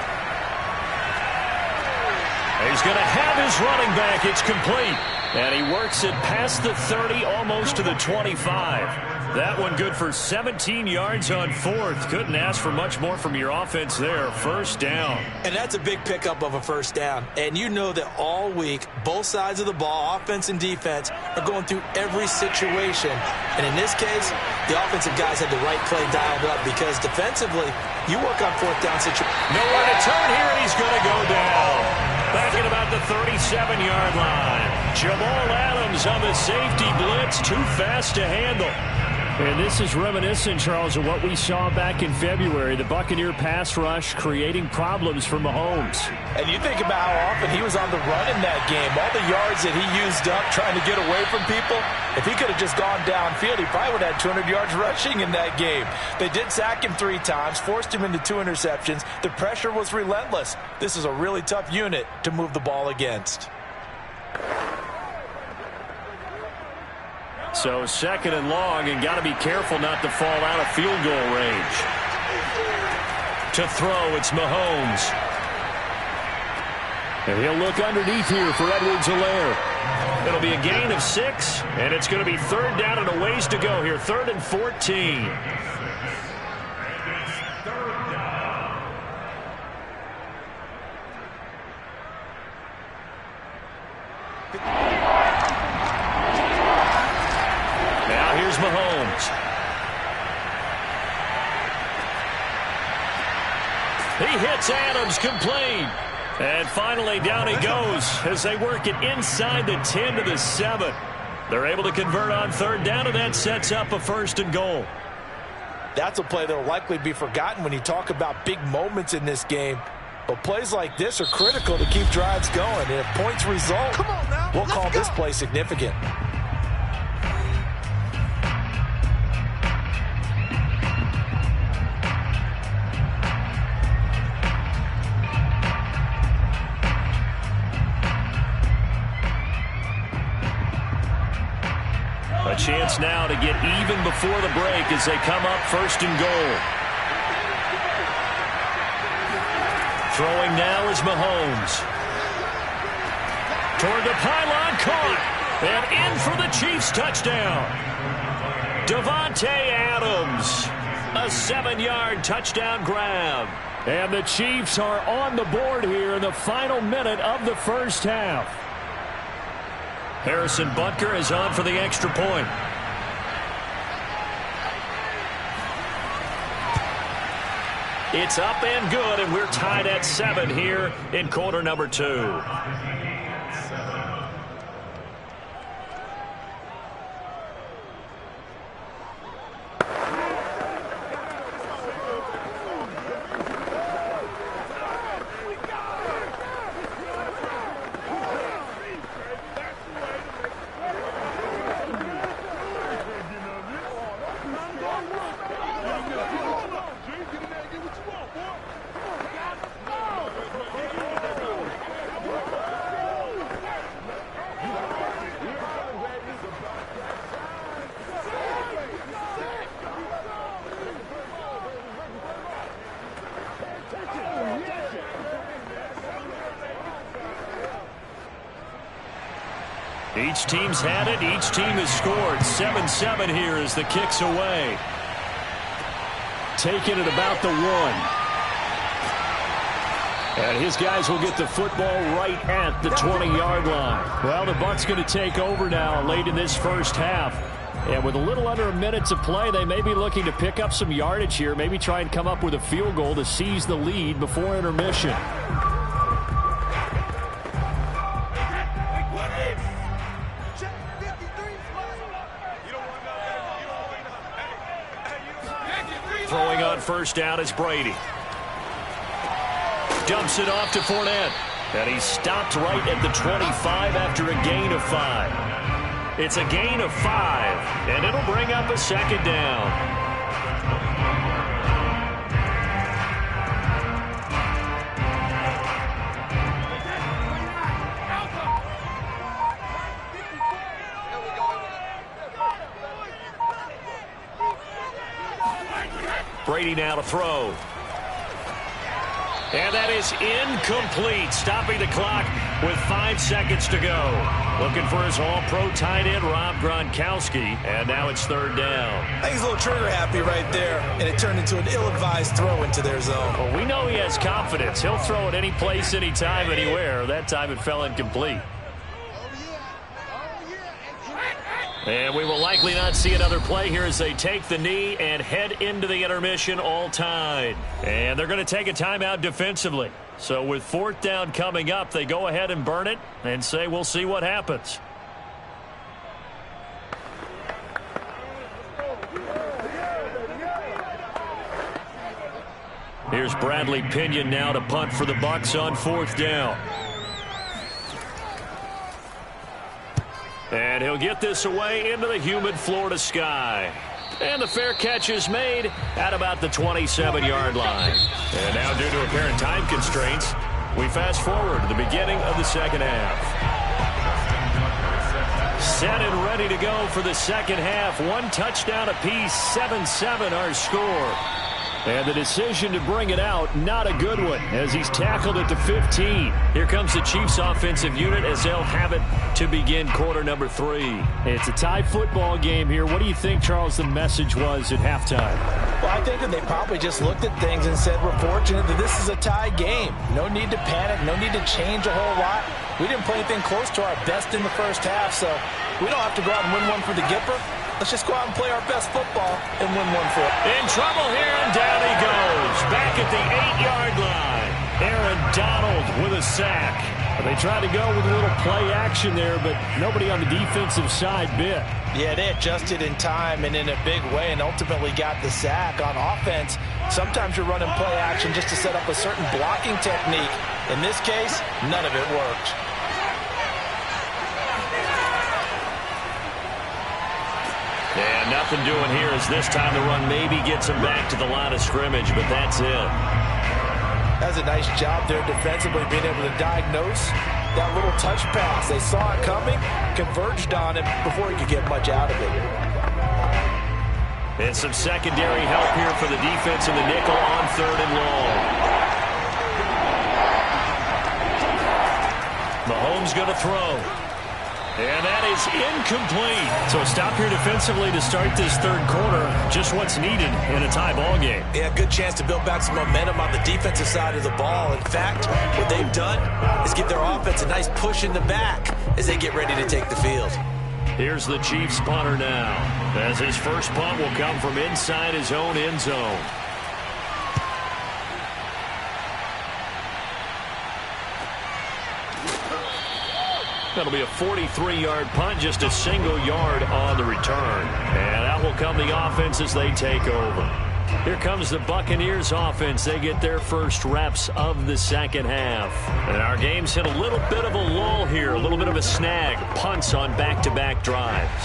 Speaker 1: He's going to have his running back. It's complete. And he works it past the 30, almost to the 25. That one good for 17 yards on 4th. Couldn't ask for much more from your offense there. 1st down.
Speaker 6: And that's a big pickup of a 1st down. And you know that all week, both sides of the ball, offense and defense, are going through every situation. And in this case, the offensive guys had the right play dialed up, because defensively, you work on 4th down situations.
Speaker 1: Nowhere to turn here, and he's going to go down. Back at about the 37-yard line. Jamal Adams on the safety blitz. Too fast to handle.
Speaker 3: And this is reminiscent, Charles, of what we saw back in February. The Buccaneer pass rush creating problems for Mahomes.
Speaker 2: And you think about how often he was on the run in that game. All the yards that he used up trying to get away from people. If he could have just gone downfield, he probably would have had 200 yards rushing in that game. They did sack him 3 times, forced him into 2 interceptions. The pressure was relentless. This is a really tough unit to move the ball against.
Speaker 1: So 2nd and long, and got to be careful not to fall out of field goal range. To throw, it's Mahomes.
Speaker 3: And he'll look underneath here for Edwards-Helaire.
Speaker 1: It'll be a gain of 6, and it's going to be 3rd down and a ways to go here. 3rd and 14. Here's Mahomes. He hits Adams complete. And finally, down he goes as they work it inside the 10 to the 7. They're able to convert on third down, and that sets up a 1st and goal.
Speaker 2: That's a play that will likely be forgotten when you talk about big moments in this game. But plays like this are critical to keep drives going. And if points result, we'll call this play significant.
Speaker 1: A chance now to get even before the break as they come up 1st and goal. Throwing now is Mahomes. Toward the pylon, caught. And in for the Chiefs touchdown. Davante Adams. A 7-yard touchdown grab.
Speaker 3: And the Chiefs are on the board here in the final minute of the first half.
Speaker 1: Harrison Butker is on for the extra point. It's up and good, and we're tied at 7 here in quarter number 2. Each team's had it. Each team has scored. 7-7 here as the kick's away.
Speaker 3: Taking it about the 1. And his guys will get the football right at the 20-yard line. Well, the Bucs going to take over now late in this first half. And with a little under a minute to play, they may be looking to pick up some yardage here. Maybe try and come up with a field goal to seize the lead before intermission.
Speaker 1: Throwing on first down is Brady. Dumps it off to Fournette. And he's stopped right at the 25 after a gain of 5. It's a gain of 5, and it'll bring up a 2nd down. Brady now to throw. And that is incomplete, stopping the clock with 5 seconds to go. Looking for his all-pro tight end, Rob Gronkowski, and now it's 3rd down.
Speaker 6: I think he's a little trigger-happy right there, and it turned into an ill-advised throw into their zone.
Speaker 1: Well, we know he has confidence. He'll throw it any place, anytime, anywhere. That time it fell incomplete. And we will likely not see another play here as they take the knee and head into the intermission all tied. And they're going to take a timeout defensively. So with 4th down coming up, they go ahead and burn it and say we'll see what happens. Here's Bradley Pinion now to punt for the Bucs on 4th down. And he'll get this away into the humid Florida sky. And the fair catch is made at about the 27-yard line. And now, due to apparent time constraints, we fast forward to the beginning of the 2nd half. Set and ready to go for the 2nd half. 1 touchdown apiece, 7-7 our score. And the decision to bring it out, not a good one, as he's tackled at the 15. Here comes the Chiefs offensive unit as they'll have it to begin quarter number 3.
Speaker 3: It's a tie football game here. What do you think, Charles, the message was at halftime?
Speaker 2: Well, I think that they probably just looked at things and said, we're fortunate that this is a tie game. No need to panic, no need to change a whole lot. We didn't play anything close to our best in the first half, so we don't have to go out and win one for the Gipper. Let's just go out and play our best football and win one for it.
Speaker 1: In trouble here, and down he goes. Back at the 8-yard line. Aaron Donald with a sack. They tried to go with a little play action there, but nobody on the defensive side bit.
Speaker 2: Yeah, they adjusted in time and in a big way and ultimately got the sack. On offense, sometimes you're running play action just to set up a certain blocking technique. In this case, none of it worked.
Speaker 1: And nothing doing here as this time the run maybe gets him back to the line of scrimmage, but that's it.
Speaker 2: That's a nice job there defensively, being able to diagnose that little touch pass. They saw it coming, converged on him before he could get much out of it.
Speaker 1: And some secondary help here for the defense in the nickel on 3rd and long. Mahomes going to throw. And that is incomplete. So a stop here defensively to start this 3rd quarter. Just what's needed in a tie ball game.
Speaker 6: Yeah, good chance to build back some momentum on the defensive side of the ball. In fact, what they've done is give their offense a nice push in the back as they get ready to take the field.
Speaker 1: Here's the Chiefs punter now, as his first punt will come from inside his own end zone. That'll be a 43-yard punt, just a single yard on the return. And out will come the offense as they take over. Here comes the Buccaneers offense. They get their first reps of the second half. And our game's hit a little bit of a lull here, a little bit of a snag. Punts on back-to-back drives.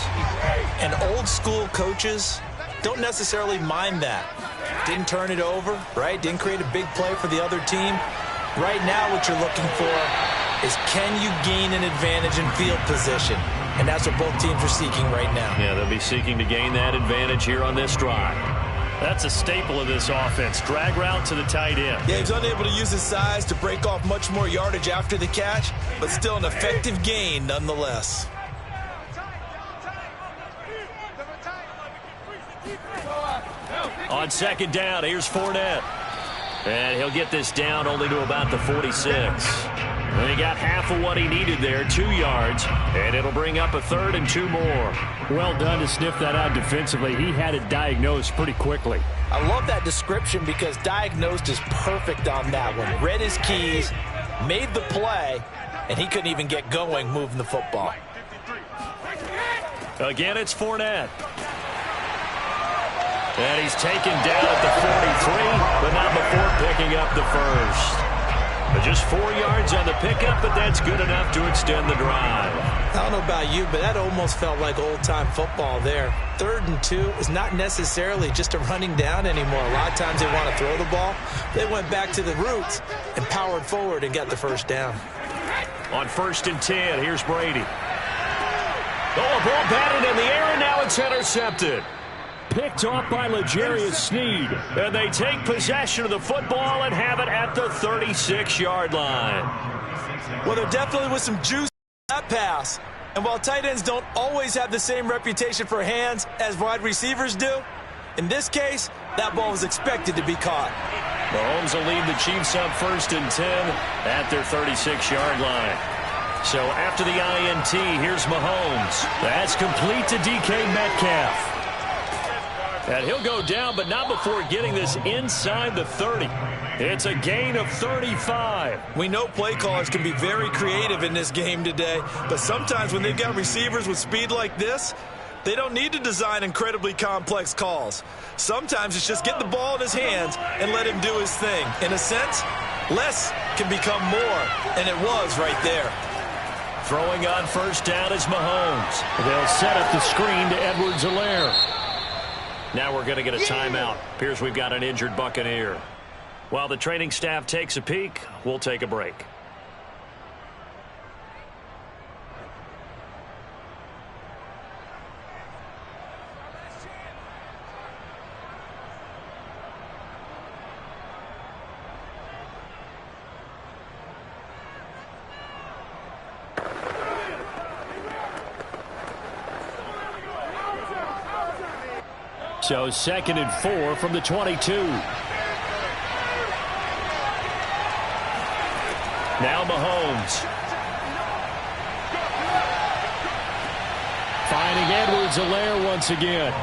Speaker 6: And old-school coaches don't necessarily mind that. Didn't turn it over, right? Didn't create a big play for the other team. Right now what you're looking for is, can you gain an advantage in field position? And that's what both teams are seeking right now.
Speaker 1: Yeah, they'll be seeking to gain that advantage here on this drive. That's a staple of this offense. Drag route to the tight end.
Speaker 6: Yeah, he's unable to use his size to break off much more yardage after the catch, but still an effective gain nonetheless.
Speaker 1: On 2nd down, here's Fournette. And he'll get this down only to about the 46. And he got half of what he needed there, 2 yards, and it'll bring up a 3rd and 2 more.
Speaker 3: Well done to sniff that out defensively. He had it diagnosed pretty quickly.
Speaker 2: I love that description because diagnosed is perfect on that one. Read his keys, made the play, and he couldn't even get going moving the football.
Speaker 1: Again, it's Fournette. And he's taken down at the 43, but not before picking up the first. But just 4 yards on the pickup, but that's good enough to extend the drive.
Speaker 6: I don't know about you, but that almost felt like old-time football there. 3rd and 2 is not necessarily just a running down anymore. A lot of times they want to throw the ball. They went back to the roots and powered forward and got the first down.
Speaker 1: On 1st and 10, here's Brady. Oh, a ball batted in the air, and now it's intercepted.
Speaker 3: Picked off by L'Jarius Sneed.
Speaker 1: And they take possession of the football and have it at the 36-yard line.
Speaker 6: Well, there definitely was some juice in that pass. And while tight ends don't always have the same reputation for hands as wide receivers do, in this case, that ball was expected to be caught.
Speaker 1: Mahomes will lead the Chiefs up 1st and 10 at their 36-yard line. So after the INT, here's Mahomes. That's complete to DK Metcalf. And he'll go down, but not before getting this inside the 30. It's a gain of 35.
Speaker 6: We know play callers can be very creative in this game today, but sometimes when they've got receivers with speed like this, they don't need to design incredibly complex calls. Sometimes it's just get the ball in his hands and let him do his thing. In a sense, less can become more, and it was right there.
Speaker 1: Throwing on 1st down is Mahomes.
Speaker 3: They'll set up the screen to Edwards-Helaire.
Speaker 1: Now we're going to get a timeout. Appears we've got an injured Buccaneer. While the training staff takes a peek, we'll take a break.
Speaker 3: So 2nd and 4 from the 22.
Speaker 1: Now Mahomes.
Speaker 3: Finding Edwards. Edwards-Helaire once again.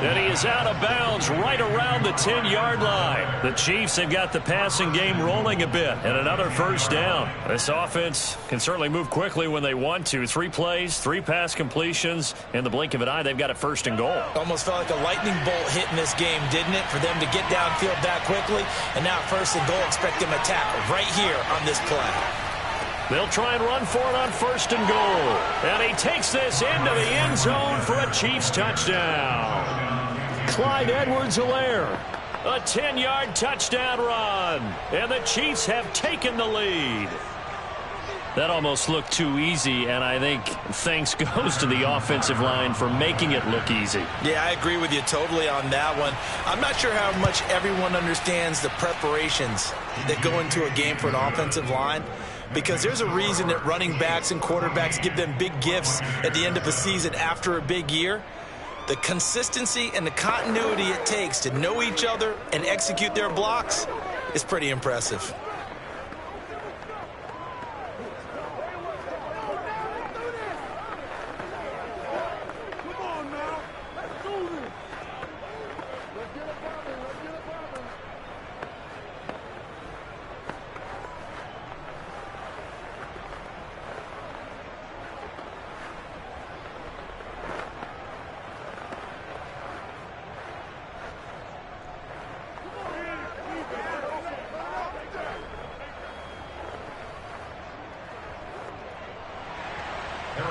Speaker 1: And he is out of bounds right around the 10-yard line. The Chiefs have got the passing game rolling a bit, and another first down. This offense can certainly move quickly when they want to. 3 plays, 3 pass completions. In the blink of an eye, they've got it first and goal.
Speaker 6: Almost felt like a lightning bolt hit in this game, didn't it? For them to get downfield that quickly. And now first and goal, expect them to tackle right here on this play.
Speaker 1: They'll try and run for it on first and goal. And he takes this into the end zone for a Chiefs touchdown. Clyde Edwards-Helaire, a 10-yard touchdown run. And the Chiefs have taken the lead. That almost looked too easy, and I think thanks goes to the offensive line for making it look easy.
Speaker 6: Yeah, I agree with you totally on that one. I'm not sure how much everyone understands the preparations that go into a game for an offensive line, because there's a reason that running backs and quarterbacks give them big gifts at the end of a season after a big year. The consistency and the continuity it takes to know each other and execute their blocks is pretty impressive.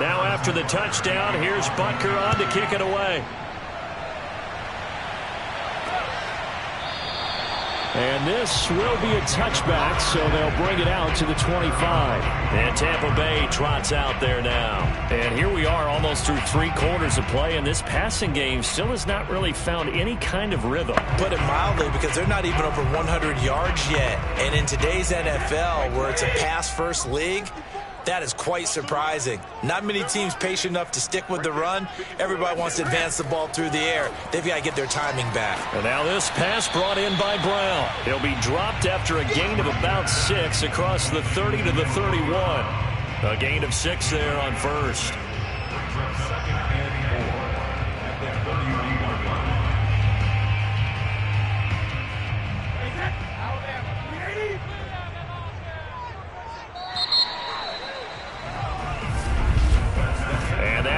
Speaker 1: Now after the touchdown, here's Butker on to kick it away.
Speaker 3: And this will be a touchback, so they'll bring it out to the 25.
Speaker 1: And Tampa Bay trots out there now. And here we are almost through 3 quarters of play, and this passing game still has not really found any kind of rhythm.
Speaker 6: Put it mildly, because they're not even over 100 yards yet. And in today's NFL, where it's a pass-first league, that is quite surprising. Not many teams patient enough to stick with the run. Everybody wants to advance the ball through the air. They've got to get their timing back.
Speaker 1: And now this pass brought in by Brown. He'll be dropped after a gain of about 6 across the 30 to the 31. A gain of 6 there on first.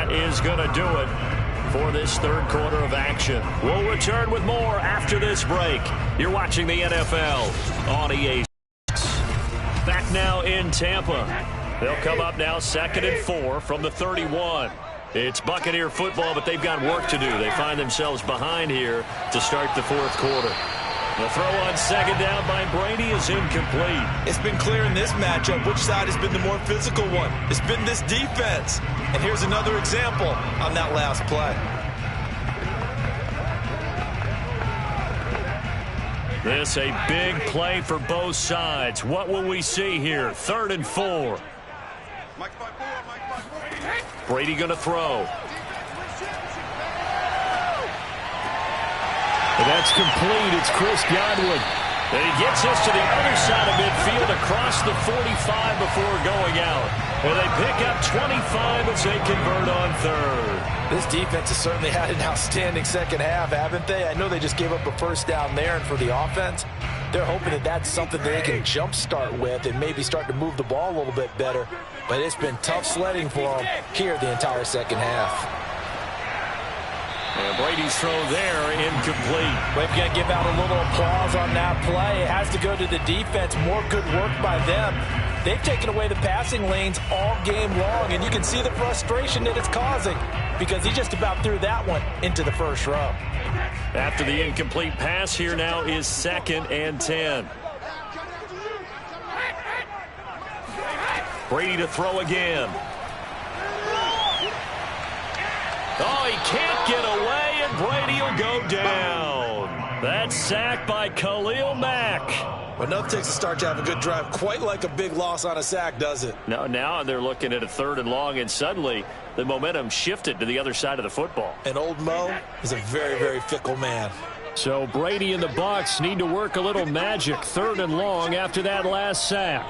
Speaker 1: Is going to do it for this third quarter of action. We'll return with more after this break. You're watching the NFL on EA. Back now in Tampa. They'll come up now 2nd and 4 from the 31. It's Buccaneer football, but they've got work to do. They find themselves behind here to start the fourth quarter. The throw on 2nd down by Brady is incomplete.
Speaker 6: It's been clear in this matchup which side has been the more physical one. It's been this defense. And here's another example on that last play.
Speaker 1: This a big play for both sides. What will we see here? 3rd and 4. Brady going to throw.
Speaker 3: And that's complete. It's Chris Godwin.
Speaker 1: And he gets this to the other side of midfield across the 45 before going out. And they pick up 25 as they convert on 3rd.
Speaker 2: This defense has certainly had an outstanding second half, haven't they? I know they just gave up a first down there, and for the offense, they're hoping that that's something that they can jumpstart with and maybe start to move the ball a little bit better. But it's been tough sledding for them here the entire second half.
Speaker 1: And Brady's throw there incomplete.
Speaker 2: We've got to give out a little applause on that play. It has to go to the defense. More good work by them. They've taken away the passing lanes all game long, and you can see the frustration that it's causing because he just about threw that one into the first row.
Speaker 1: After the incomplete pass, here now is 2nd and 10. Brady to throw again. Oh, he can't get away, and Brady will go down. That's sacked by Khalil Mack.
Speaker 6: Enough takes a start to have a good drive. Quite like a big loss on a sack, does it?
Speaker 1: Now they're looking at a 3rd and long, and suddenly the momentum shifted to the other side of the football.
Speaker 6: And old Mo is a very, very fickle man.
Speaker 3: So Brady and the Bucs need to work a little magic. 3rd and long after that last sack.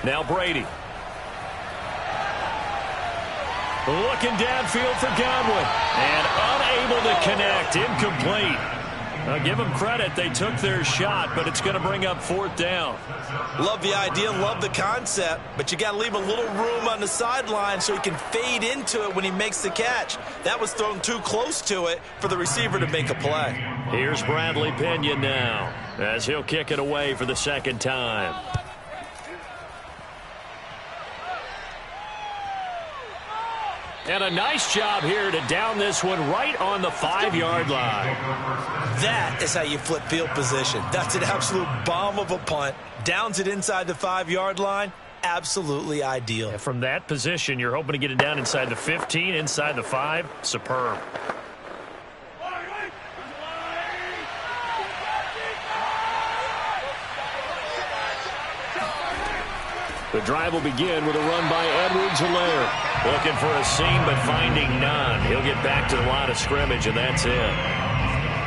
Speaker 1: Now Brady. Looking downfield for Godwin. And unable to connect. Incomplete. Give them credit. They took their shot, but it's going to bring up 4th down.
Speaker 6: Love the idea, love the concept, but you got to leave a little room on the sideline so he can fade into it when he makes the catch. That was thrown too close to it for the receiver to make a play.
Speaker 1: Here's Bradley Pena now as he'll kick it away for the 2nd time. And a nice job here to down this one right on the 5-yard line.
Speaker 6: That is how you flip field position. That's an absolute bomb of a punt. Downs it inside the 5-yard line. Absolutely ideal.
Speaker 1: And from that position, you're hoping to get it down inside the 15, inside the 5. Superb. The drive will begin with a run by Edwards-Helaire. Looking for a seam, but finding none. He'll get back to the line of scrimmage, and that's it.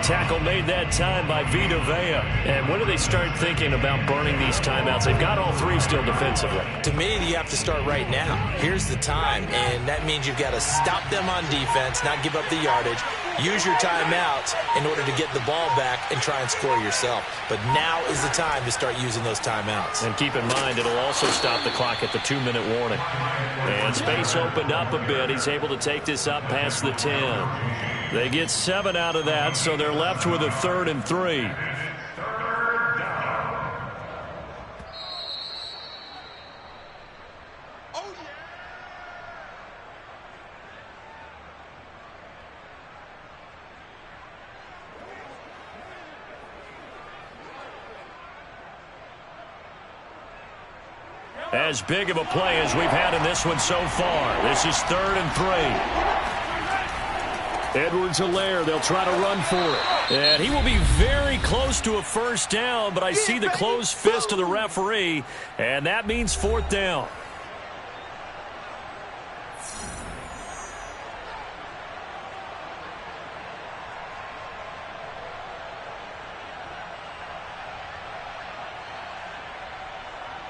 Speaker 1: Tackle made that time by Vita Vea. And when do they start thinking about burning these timeouts? They've got all 3 still defensively.
Speaker 6: To me, you have to start right now. Here's the time, and that means you've got to stop them on defense, not give up the yardage. Use your timeouts in order to get the ball back and try and score yourself. But now is the time to start using those timeouts.
Speaker 1: And keep in mind, it'll also stop the clock at the 2-minute warning. And space opened up a bit. He's able to take this up past the 10. They get 7 out of that, so they're left with a 3rd and 3. As big of a play as we've had in this one so far. This is 3rd and 3. Edwards-Helaire, they'll try to run for it. And he will be very close to a 1st down, but I see the closed fist of the referee, and that means 4th down.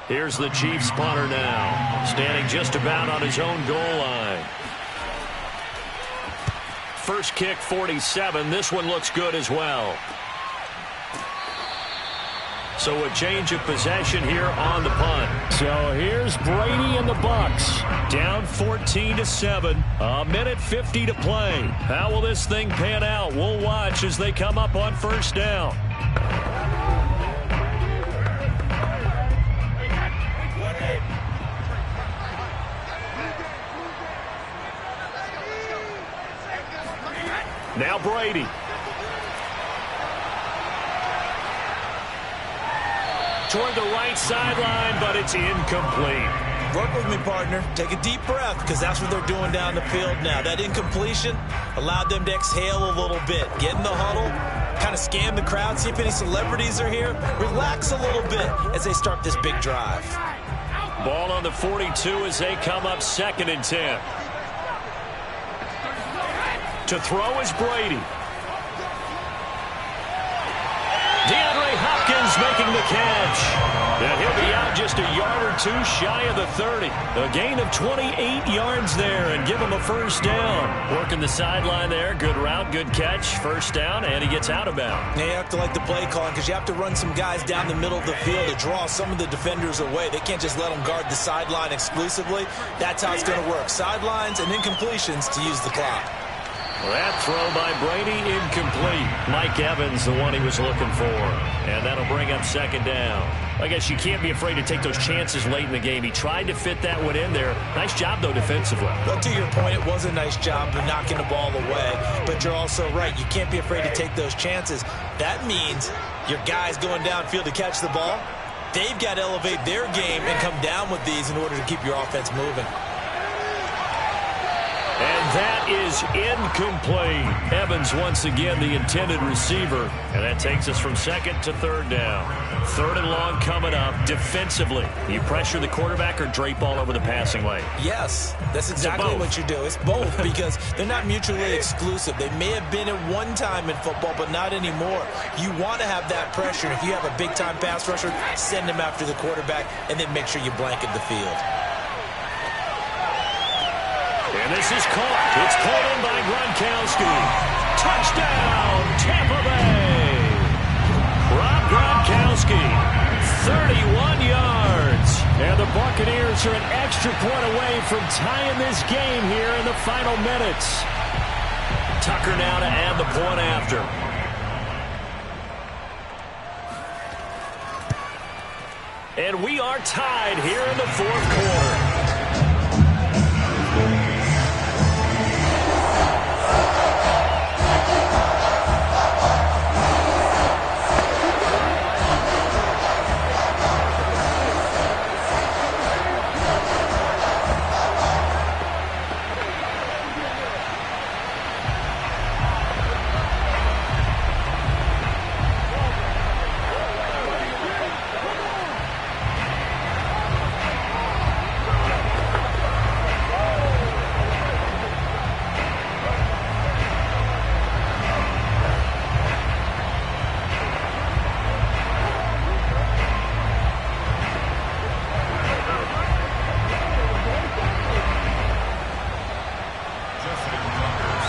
Speaker 1: Here's the Chiefs punter now, standing just about on his own goal line. First kick, 47. This one looks good as well. So a change of possession here on the punt. So here's Brady and the Bucs. Down 14-7. A minute 50 to play. How will this thing pan out? We'll watch as they come up on 1st down. Now Brady. Toward the right sideline, but it's incomplete.
Speaker 6: Work with me, partner. Take a deep breath, because that's what they're doing down the field now. That incompletion allowed them to exhale a little bit. Get in the huddle, kind of scan the crowd, see if any celebrities are here. Relax a little bit as they start this big drive.
Speaker 1: Ball on the 42 as they come up 2nd and 10. To throw is Brady. DeAndre Hopkins making the catch. And he'll be out just a yard or 2 shy of the 30. A gain of 28 yards there and give him a 1st down. Working the sideline there. Good route, good catch. 1st down, and he gets out of bounds.
Speaker 6: You have to like the play calling because you have to run some guys down the middle of the field to draw some of the defenders away. They can't just let them guard the sideline exclusively. That's how it's going to work. Sidelines and incompletions to use the clock.
Speaker 1: That throw by Brady, incomplete. Mike Evans, the one he was looking for. And that'll bring up 2nd down. I guess you can't be afraid to take those chances late in the game. He tried to fit that one in there. Nice job, though, defensively.
Speaker 6: Well, to your point, it was a nice job of knocking the ball away. But you're also right. You can't be afraid to take those chances. That means your guys going downfield to catch the ball, they've got to elevate their game and come down with these in order to keep your offense moving.
Speaker 1: And that is incomplete. Evans once again the intended receiver. And that takes us from 2nd to 3rd down. 3rd and long coming up. Defensively, you pressure the quarterback or drape all over the passing lane?
Speaker 6: Yes, that's exactly what you do. It's both because they're not mutually exclusive. They may have been at one time in football, but not anymore. You want to have that pressure. If you have a big-time pass rusher, send him after the quarterback and then make sure you blanket the field.
Speaker 1: And this is caught. It's pulled in by Gronkowski. Touchdown, Tampa Bay. Rob Gronkowski, 31 yards. And the Buccaneers are an extra point away from tying this game here in the final minutes. Tucker now to add the point after. And we are tied here in the fourth quarter.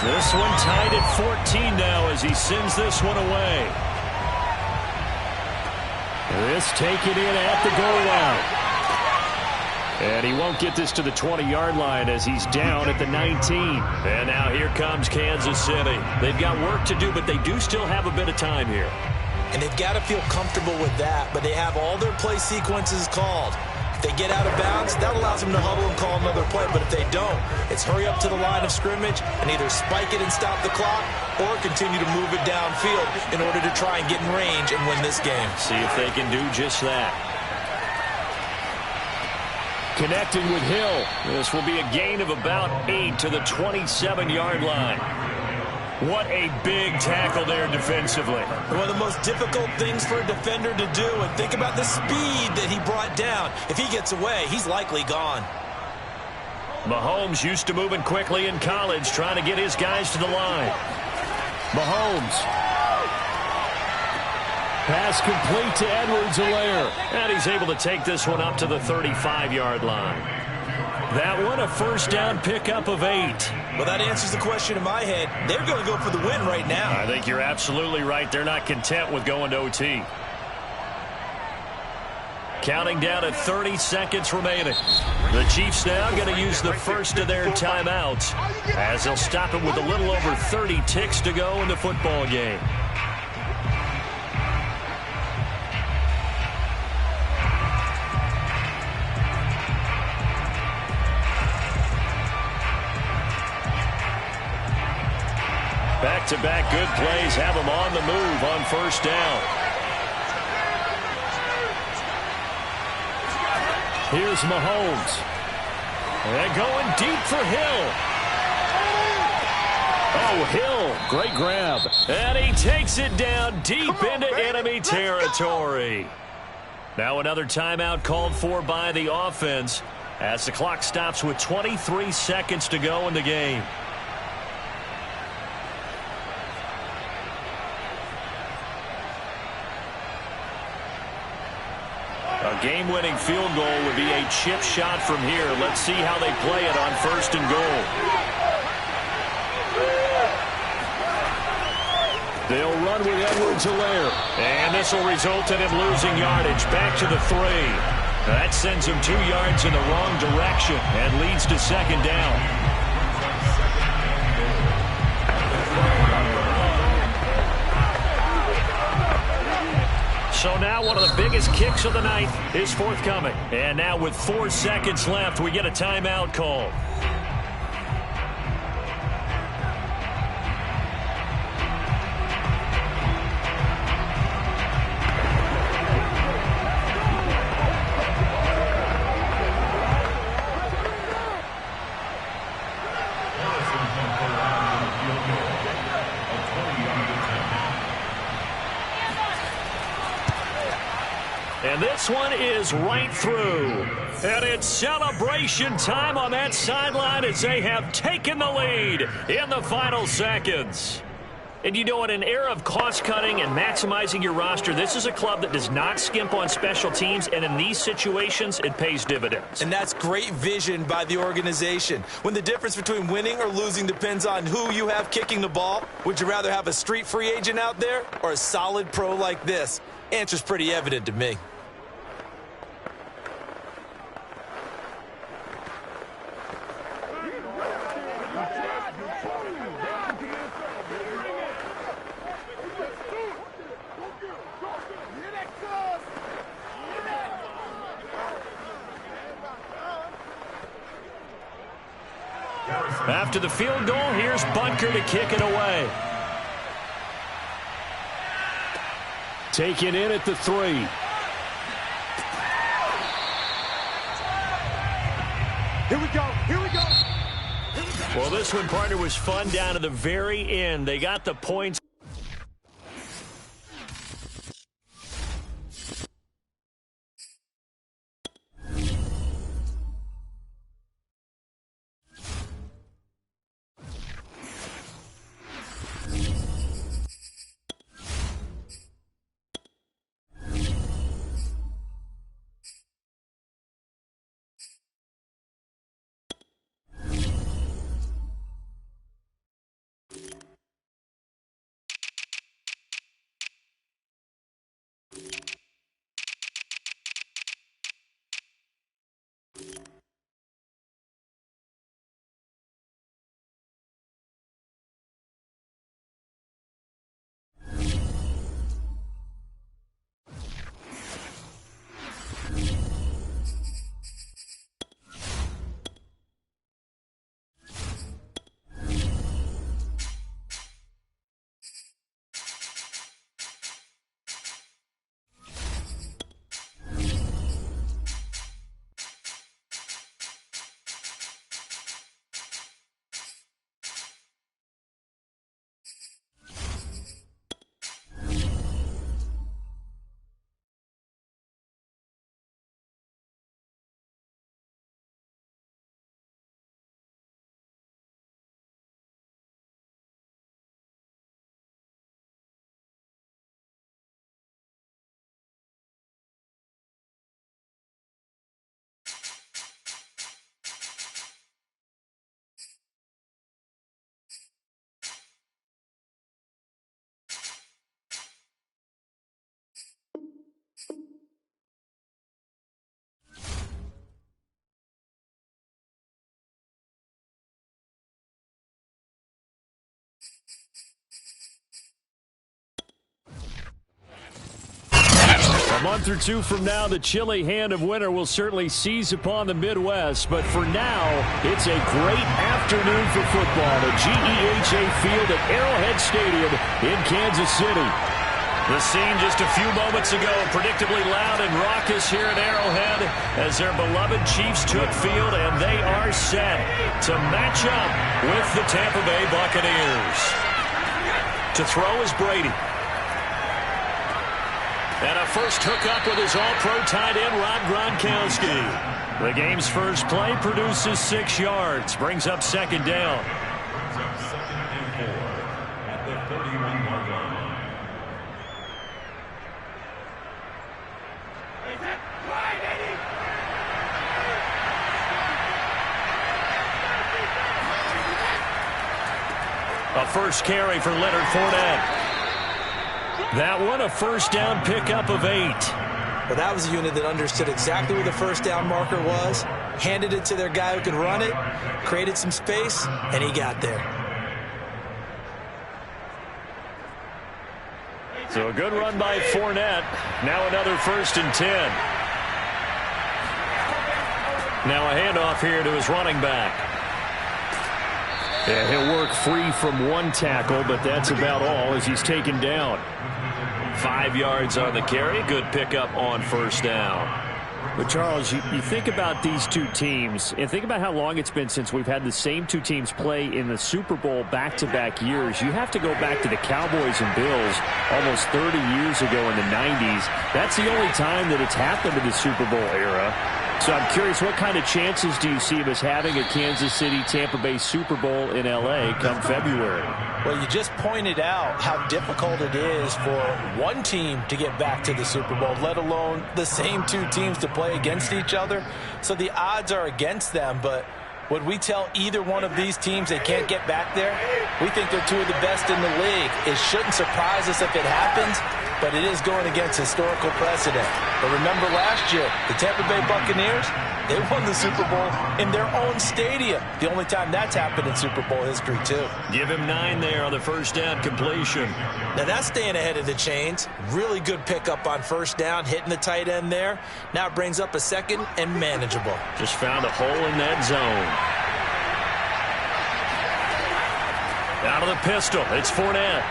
Speaker 1: This one tied at 14 now as he sends this one away. This taken in at the goal line. And he won't get this to the 20-yard line as he's down at the 19. And now here comes Kansas City. They've got work to do, but they do still have a bit of time here.
Speaker 6: And they've got to feel comfortable with that, but they have all their play sequences called. If they get out of bounds, that allows them to huddle and call another play. But if they don't, it's hurry up to the line of scrimmage and either spike it and stop the clock or continue to move it downfield in order to try and get in range and win this game.
Speaker 1: See if they can do just that. Connecting with Hill. This will be a gain of about 8 to the 27-yard line. What a big tackle there defensively.
Speaker 6: One of the most difficult things for a defender to do, and think about the speed that he brought down. If he gets away, he's likely gone.
Speaker 1: Mahomes used to moving quickly in college, trying to get his guys to the line. Mahomes. Pass complete to Edwards-Helaire. And he's able to take this one up to the 35-yard line. That one a first down pickup of 8.
Speaker 6: Well, that answers the question in my head. They're going to go for the win right now.
Speaker 1: I think you're absolutely right. They're not content with going to OT. Counting down at 30 seconds remaining. The Chiefs now going to use the first of their timeouts as they'll stop it with a little over 30 ticks to go in the football game. Back-to-back good plays have them on the move on first down. Here's Mahomes. And going deep for Hill. Oh, Hill, great grab. And he takes it down deep into enemy territory. Now another timeout called for by the offense as the clock stops with 23 seconds to go in the game. A game-winning field goal would be a chip shot from here. Let's see how they play it on first and goal. They'll run with Edwards-Helaire. And this will result in him losing yardage back to the 3. That sends him 2 yards in the wrong direction and leads to second down. So now one of the biggest kicks of the night is forthcoming. And now with 4 seconds left, we get a timeout call. And this one is right through. And it's celebration time on that sideline as they have taken the lead in the final seconds. And you know, in an era of cost-cutting and maximizing your roster, this is a club that does not skimp on special teams, and in these situations, it pays dividends.
Speaker 6: And that's great vision by the organization. When the difference between winning or losing depends on who you have kicking the ball, would you rather have a street free agent out there or a solid pro like this? Answer's pretty evident to me.
Speaker 1: After the field goal, here's Butker to kick it away.
Speaker 3: Taken in at the 3.
Speaker 4: Here we go. Here we go.
Speaker 1: Well, this one, partner, was fun down to the very end. They got the points.
Speaker 3: A month or two from now, the chilly hand of winter will certainly seize upon the Midwest. But for now, it's a great afternoon for football. The GEHA Field at Arrowhead Stadium in Kansas City.
Speaker 1: The scene just a few moments ago, predictably loud and raucous here at Arrowhead as their beloved Chiefs took field, and they are set to match up with the Tampa Bay Buccaneers. To throw is Brady. And a first hookup with his all-pro tight end, Rob Gronkowski. The game's first play produces 6 yards, brings up second down.
Speaker 5: Brings up 2nd and 4 at the 31-yard line.
Speaker 1: A first carry for Leonard Fournette. That one, a first down pickup of 8.
Speaker 6: Well, that was a unit that understood exactly where the first down marker was, handed it to their guy who could run it, created some space, and he got there.
Speaker 1: So a good run by Fournette. Now another 1st and 10. Now a handoff here to his running back.
Speaker 3: Yeah, he'll work free from one tackle, but that's about all as he's taken down.
Speaker 1: 5 yards on the carry. Good pickup on first down.
Speaker 3: But, Charles, you think about these two teams, and think about how long it's been since we've had the same two teams play in the Super Bowl back-to-back years. You have to go back to the Cowboys and Bills almost 30 years ago in the 90s. That's the only time that it's happened in the Super Bowl era. So I'm curious, what kind of chances do you see of us having a Kansas City-Tampa Bay Super Bowl in L.A. come February?
Speaker 2: Well, you just pointed out how difficult it is for one team to get back to the Super Bowl, let alone the same two teams to play against each other. So the odds are against them, but would we tell either one of these teams they can't get back there? We think they're two of the best in the league. It shouldn't surprise us if it happens, but it is going against historical precedent. But remember last year, the Tampa Bay Buccaneers, they won the Super Bowl in their own stadium. The only time that's happened in Super Bowl history, too.
Speaker 1: Give him 9 there on the first down completion.
Speaker 6: Now that's staying ahead of the chains. Really good pickup on first down, hitting the tight end there. Now it brings up a second and manageable.
Speaker 1: Just found a hole in that zone. Out of the pistol, it's Fournette.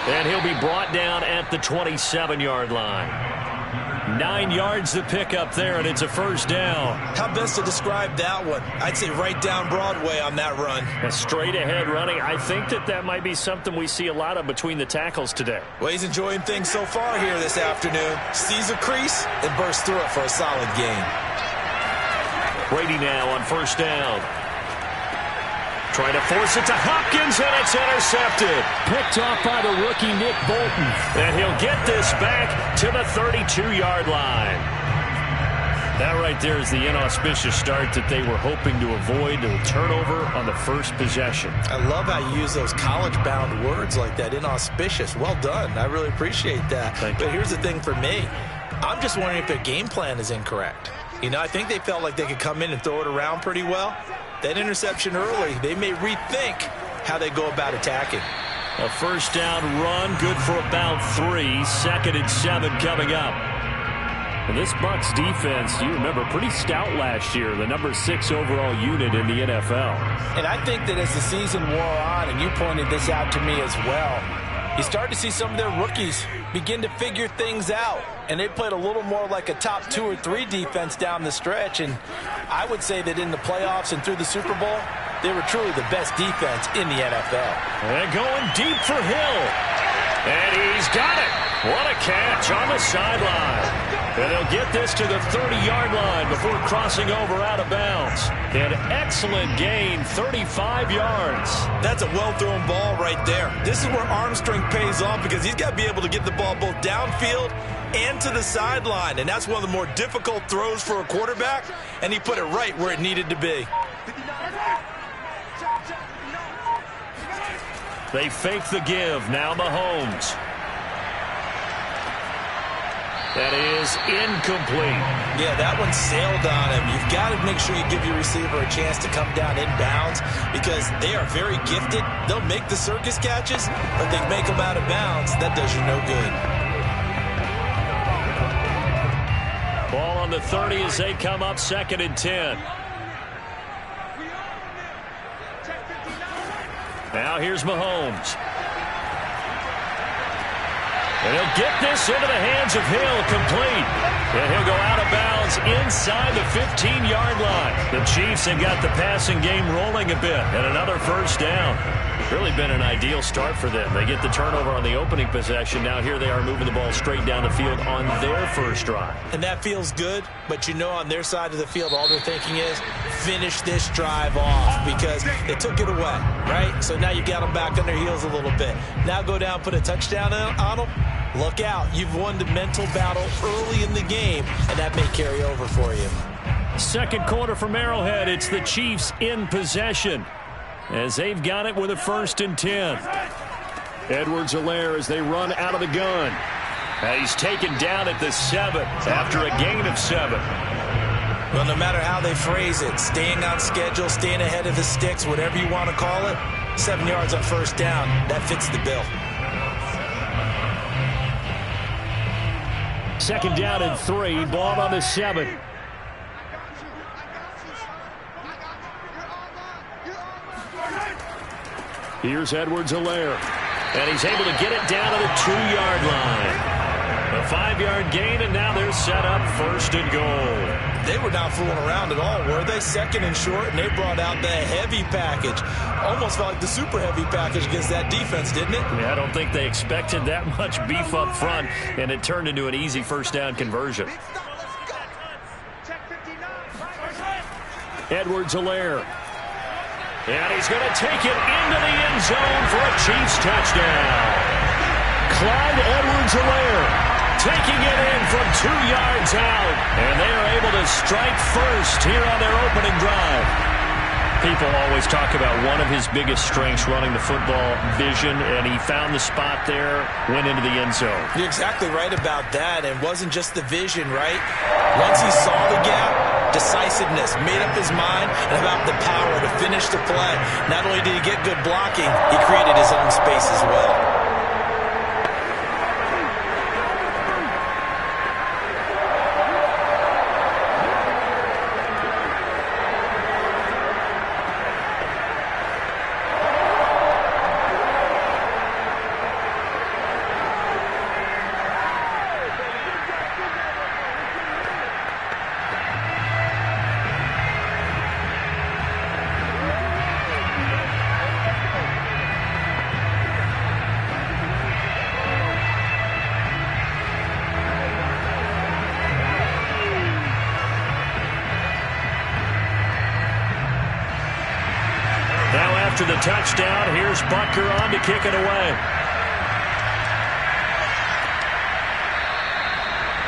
Speaker 1: And he'll be brought down at the 27-yard line. 9 yards to pick up there, and it's a first down.
Speaker 6: How best to describe that one? I'd say right down Broadway on that run.
Speaker 1: A straight-ahead running. I think that might be something we see a lot of between the tackles today.
Speaker 6: Well, he's enjoying things so far here this afternoon. Sees a crease and bursts through it for a solid gain.
Speaker 1: Brady now on first down. Trying to force it to Hopkins, and it's intercepted.
Speaker 3: Picked off by the rookie Nick Bolton.
Speaker 1: And he'll get this back to the 32-yard line. That right there is the inauspicious start that they were hoping to avoid, a turnover on the first possession.
Speaker 6: I love how you use those college-bound words like that, inauspicious. Well done. I really appreciate that. But here's the thing for me. I'm just wondering if their game plan is incorrect. You know, I think they felt like they could come in and throw it around pretty well. That interception early, they may rethink how they go about attacking.
Speaker 1: A first down run, good for about 3. 2nd and 7 coming up. And this Bucs defense, you remember, pretty stout last year, the number 6 overall unit in the NFL.
Speaker 2: And I think that as the season wore on, and you pointed this out to me as well, you start to see some of their rookies begin to figure things out. And they played a little more like a top 2 or 3 defense down the stretch. And I would say that in the playoffs and through the Super Bowl, they were truly the best defense in the NFL.
Speaker 1: And going deep for Hill. And he's got it. What a catch on the sideline. And they'll get this to the 30-yard line before crossing over out of bounds. An excellent gain, 35 yards.
Speaker 6: That's a well-thrown ball right there. This is where arm strength pays off because he's got to be able to get the ball both downfield and to the sideline. And that's one of the more difficult throws for a quarterback. And he put it right where it needed to be.
Speaker 1: They fake the give. Now Mahomes. That is incomplete.
Speaker 6: Yeah, that one sailed on him. You've got to make sure you give your receiver a chance to come down inbounds because they are very gifted. They'll make the circus catches, but they make them out of bounds. That does you no good.
Speaker 1: Ball on the 30 as they come up 2nd and 10. Now here's Mahomes. And he'll get this into the hands of Hill, complete. And he'll go out of bounds inside the 15-yard line. The Chiefs have got the passing game rolling a bit. And another first down. Really been an ideal start for them. They get the turnover on the opening possession. Now here they are moving the ball straight down the field on their first drive.
Speaker 6: And that feels good, but you know on their side of the field all they're thinking is finish this drive off because they took it away, right? So now you got them back on their heels a little bit. Now go down, put a touchdown on them. Look out. You've won the mental battle early in the game, and that may carry over for you.
Speaker 1: Second quarter from Arrowhead. It's the Chiefs in possession as they've got it with a 1st and 10. Edwards-Helaire as they run out of the gun. He's taken down at the 7 after a gain of 7.
Speaker 6: Well, no matter how they phrase it, staying on schedule, staying ahead of the sticks, whatever you want to call it, 7 yards on first down, that fits the bill.
Speaker 1: 2nd down and 3, ball on the 7. Here's Edwards-Helaire. And he's able to get it down to the 2-yard line. A 5-yard gain, and now they're set up 1st and goal.
Speaker 6: They were not fooling around at all, were they? 2nd and short, and they brought out the heavy package. Almost felt like the super heavy package against that defense, didn't it?
Speaker 1: Yeah, I don't think they expected that much beef up front, and it turned into an easy first down conversion.
Speaker 3: Edwards-Helaire. And he's going to take it into the end zone for a Chiefs touchdown. Clyde Edwards-Helaire taking it in from 2 yards out. And they are able to strike first here on their opening drive. People always talk about one of his biggest strengths, running the football, vision, and he found the spot there, went into the end zone.
Speaker 6: You're exactly right about that. It wasn't just the vision, right? Once he saw the gap, decisiveness, made up his mind, and about the power to finish the play. Not only did he get good blocking, he created his own space as well.
Speaker 3: After the touchdown, here's Butker on to kick it away.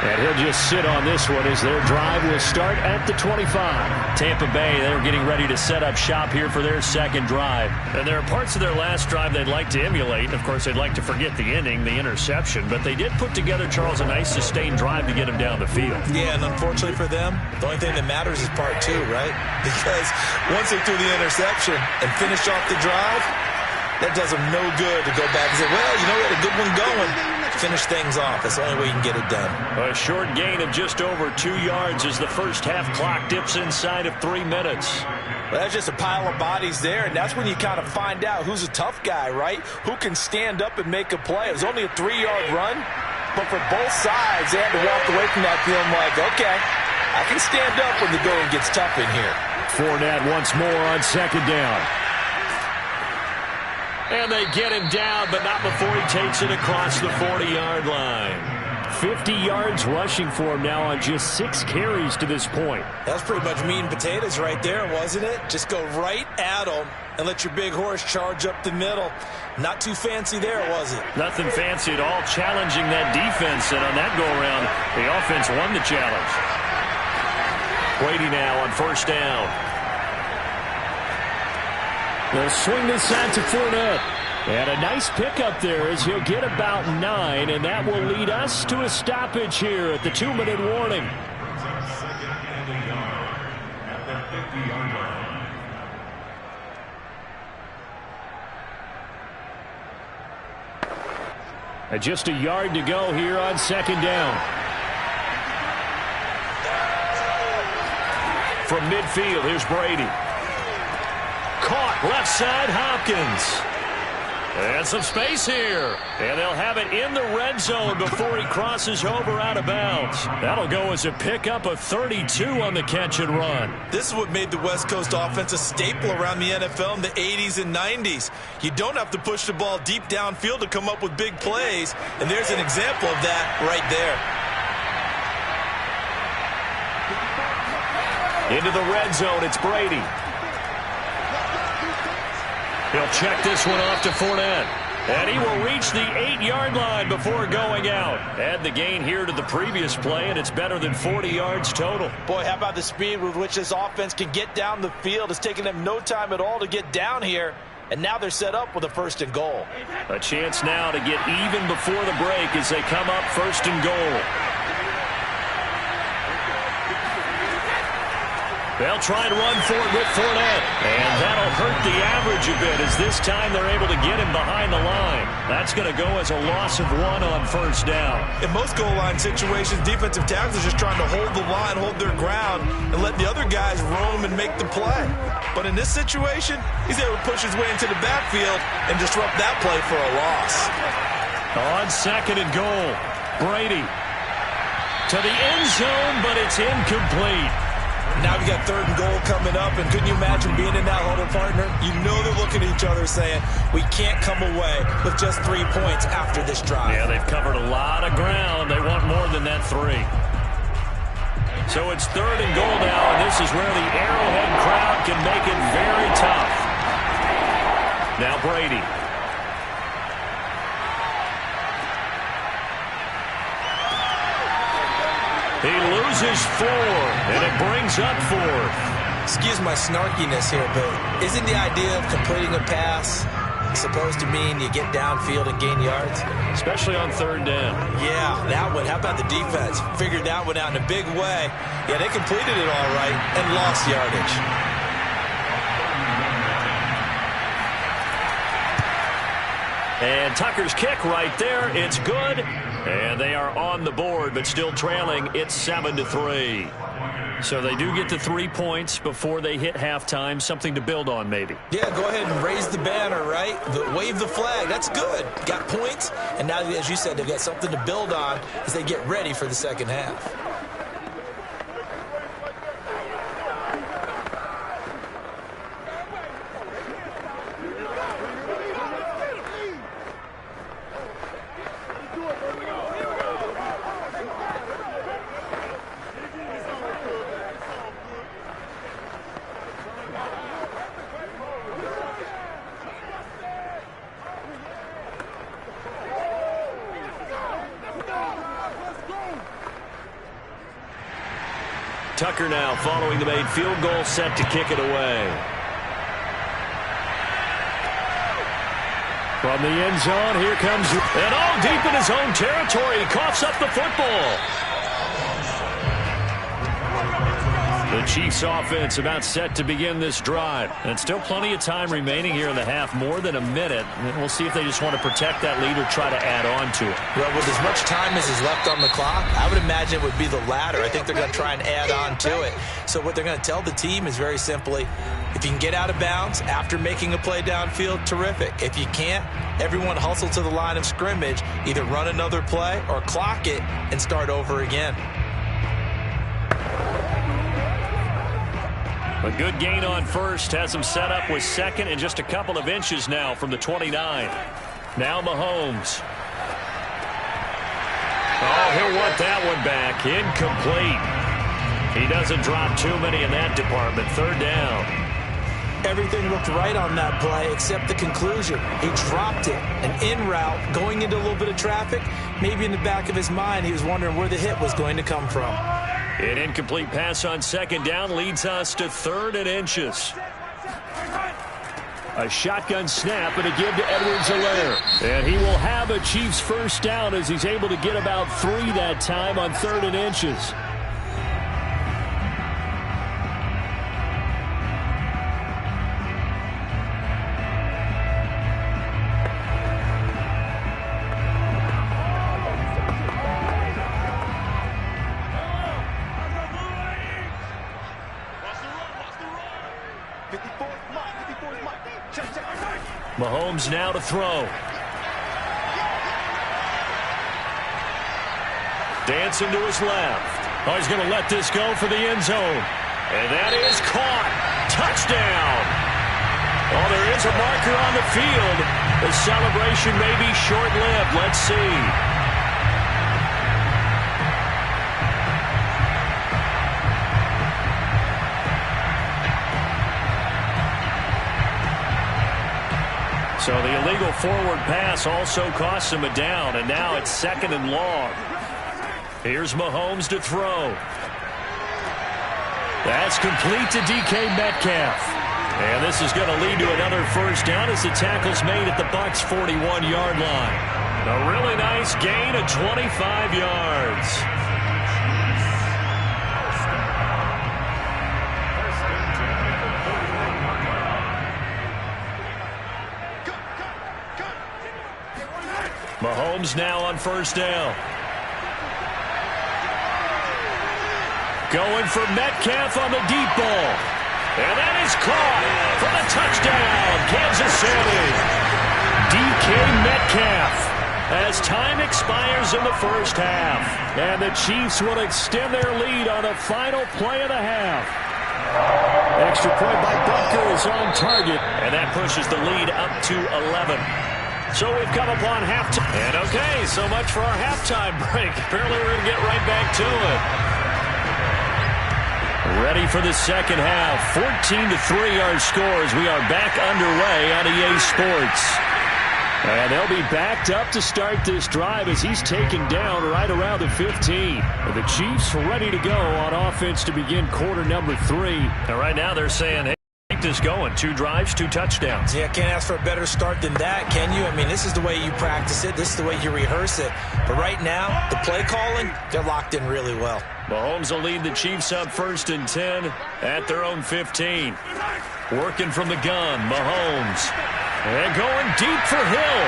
Speaker 3: And he'll just sit on this one as their drive will start at the 25. Tampa Bay, they're getting ready to set up shop here for their second drive. And there are parts of their last drive they'd like to emulate. Of course, they'd like to forget the ending, the interception. But they did put together, Charles, a nice sustained drive to get him down the field.
Speaker 6: Yeah, and unfortunately for them, the only thing that matters is part 2, right? Because once they threw the interception and finished off the drive, that does them no good to go back and say, well, you know, we had a good one going. Finish things off. That's the only way you can get it done.
Speaker 3: A short gain of just over 2 yards as the first half clock dips inside of 3 minutes.
Speaker 2: Well, that's just a pile of bodies there, and that's when you kind of find out who's a tough guy, right? Who can stand up and make a play. It was only a 3-yard run, but for both sides, they had to walk away from that feeling like, okay, I can stand up when the going gets tough in here.
Speaker 3: Fournette once more on second down. And they get him down, but not before he takes it across the 40-yard line. 50 yards rushing for him now on just 6 carries to this point.
Speaker 6: That's pretty much meat and potatoes right there, wasn't it? Just go right at him and let your big horse charge up the middle. Not too fancy there, was it?
Speaker 3: Nothing fancy at all, challenging that defense. And on that go-around, the offense won the challenge. Brady now on first down. They'll swing this out to Fournette. And a nice pickup there as he'll get about 9, and that will lead us to a stoppage here at the 2-minute warning. And just a yard to go here on second down. From midfield, here's Brady. Caught left side, Hopkins. And some space here. And they'll have it in the red zone before he crosses over out of bounds. That'll go as a pickup of 32 on the catch and run.
Speaker 6: This is what made the West Coast offense a staple around the NFL in the 80s and 90s. You don't have to push the ball deep downfield to come up with big plays. And there's an example of that right
Speaker 3: there. Into the red zone, it's Brady. He'll check this one off to Fournette. And he will reach the 8-yard line before going out. Add the gain here to the previous play, and it's better than 40 yards total.
Speaker 2: Boy, how about the speed with which this offense can get down the field? It's taken them no time at all to get down here. And now they're set up with a 1st and goal.
Speaker 3: A chance now to get even before the break as they come up 1st and goal. They'll try and run for it with Fournette. And that'll hurt the average a bit as this time they're able to get him behind the line. That's going to go as a loss of 1 on first down.
Speaker 6: In most goal line situations, defensive tackles are just trying to hold the line, hold their ground, and let the other guys roam and make the play. But in this situation, he's able to push his way into the backfield and disrupt that play for a loss.
Speaker 3: On 2nd and goal, Brady to the end zone, but it's incomplete.
Speaker 6: Now we got 3rd and goal coming up, and couldn't you imagine being in that huddle, partner? You know they're looking at each other saying, we can't come away with just 3 points after this drive.
Speaker 3: Yeah, they've covered a lot of ground. They want more than that 3. So it's 3rd and goal now, and this is where the Arrowhead crowd can make it very tough. Now Brady. He loses 4, and it brings up 4th.
Speaker 6: Excuse my snarkiness here, but isn't the idea of completing a pass supposed to mean you get downfield and gain yards?
Speaker 3: Especially on 3rd down.
Speaker 6: Yeah, that one. How about the defense? Figured that one out in a big way. Yeah, they completed it all right and lost yardage.
Speaker 3: And Tucker's kick right there. It's good. And they are on the board, but still trailing. It's 7-3. So they do get to 3 points before they hit halftime. Something to build on, maybe.
Speaker 6: Yeah, go ahead and raise the banner, right? Wave the flag. That's good. Got points. And now, as you said, they've got something to build on as they get ready for the second half.
Speaker 3: Tucker now following the made field goal, set to kick it away. From the end zone, here comes, and all deep in his own territory, he coughs up the football. The Chiefs offense about set to begin this drive. And still plenty of time remaining here in the half, more than a minute. And we'll see if they just want to protect that lead or try to add on to it.
Speaker 6: Well, with as much time as is left on the clock, I would imagine it would be the latter. I think they're going to try and add on to it. So what they're going to tell the team is very simply, if you can get out of bounds after making a play downfield, terrific. If you can't, everyone hustle to the line of scrimmage, either run another play or clock it and start over again.
Speaker 3: A good gain on first, has him set up with second and just a couple of inches now from the 29. Now Mahomes. Oh, he'll want that one back. Incomplete. He doesn't drop too many in that department. 3rd down.
Speaker 6: Everything looked right on that play except the conclusion. He dropped it. An in route, going into a little bit of traffic. Maybe in the back of his mind, he was wondering where the hit was going to come from.
Speaker 3: An incomplete pass on 2nd down leads us to 3rd and inches. A shotgun snap and a give to Edwards-Helaire. And he will have a Chiefs 1st down as he's able to get about 3 that time on 3rd and inches. Mahomes now to throw. Dancing to his left. Oh, he's going to let this go for the end zone. And that is caught. Touchdown. Oh, there is a marker on the field. The celebration may be short-lived. Let's see. So the illegal forward pass also costs him a down, and now it's 2nd and long. Here's Mahomes to throw. That's complete to DK Metcalf. And this is going to lead to another 1st down as the tackle's made at the Bucs' 41-yard line. A really nice gain of 25 yards. Mahomes now on 1st down. Going for Metcalf on the deep ball. And that is caught for the touchdown, Kansas City. DK Metcalf as time expires in the 1st half. And the Chiefs will extend their lead on the final play of the half. Extra point by Butker is on target. And that pushes the lead up to 11. So we've come upon halftime. And okay, so much for our halftime break. Apparently we're going to get right back to it. Ready for the second half. 14-3 our scores. We are back underway on EA Sports. And they'll be backed up to start this drive as he's taken down right around the 15. And the Chiefs ready to go on offense to begin quarter number 3. And right now they're saying, hey, keep this going. 2 drives, 2 touchdowns.
Speaker 6: Yeah, can't ask for a better start than that, can you? I mean, this is the way you practice it. This is the way you rehearse it. But right now, the play calling, they're locked in really well.
Speaker 3: Mahomes will lead the Chiefs up 1st and 10 at their own 15. Working from the gun, Mahomes. And going deep for Hill.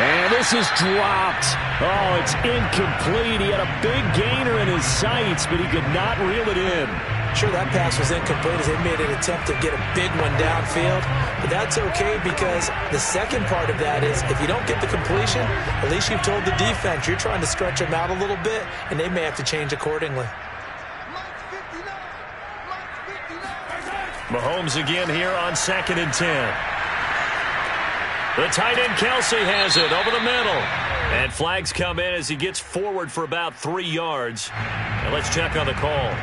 Speaker 3: And this is dropped. Oh, it's incomplete. He had a big gainer in his sights, but he could not reel it in.
Speaker 6: Sure, that pass was incomplete as they made an attempt to get a big one downfield. But that's okay because the second part of that is if you don't get the completion, at least you've told the defense you're trying to stretch them out a little bit, and they may have to change accordingly.
Speaker 3: Mahomes again here on 2nd and 10. The tight end Kelsey has it over the middle. And flags come in as he gets forward for about 3 yards. And let's check on the call.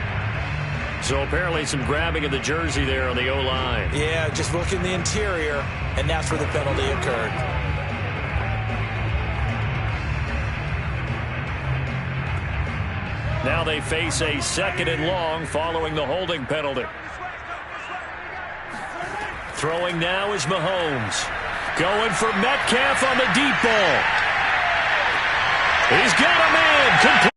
Speaker 3: So apparently some grabbing of the jersey there on the O-line.
Speaker 6: Yeah, just look in the interior, and that's where the penalty occurred.
Speaker 3: Now they face a 2nd and long following the holding penalty. Throwing now is Mahomes. Going for Metcalf on the deep ball. He's got a man. Complete.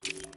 Speaker 3: You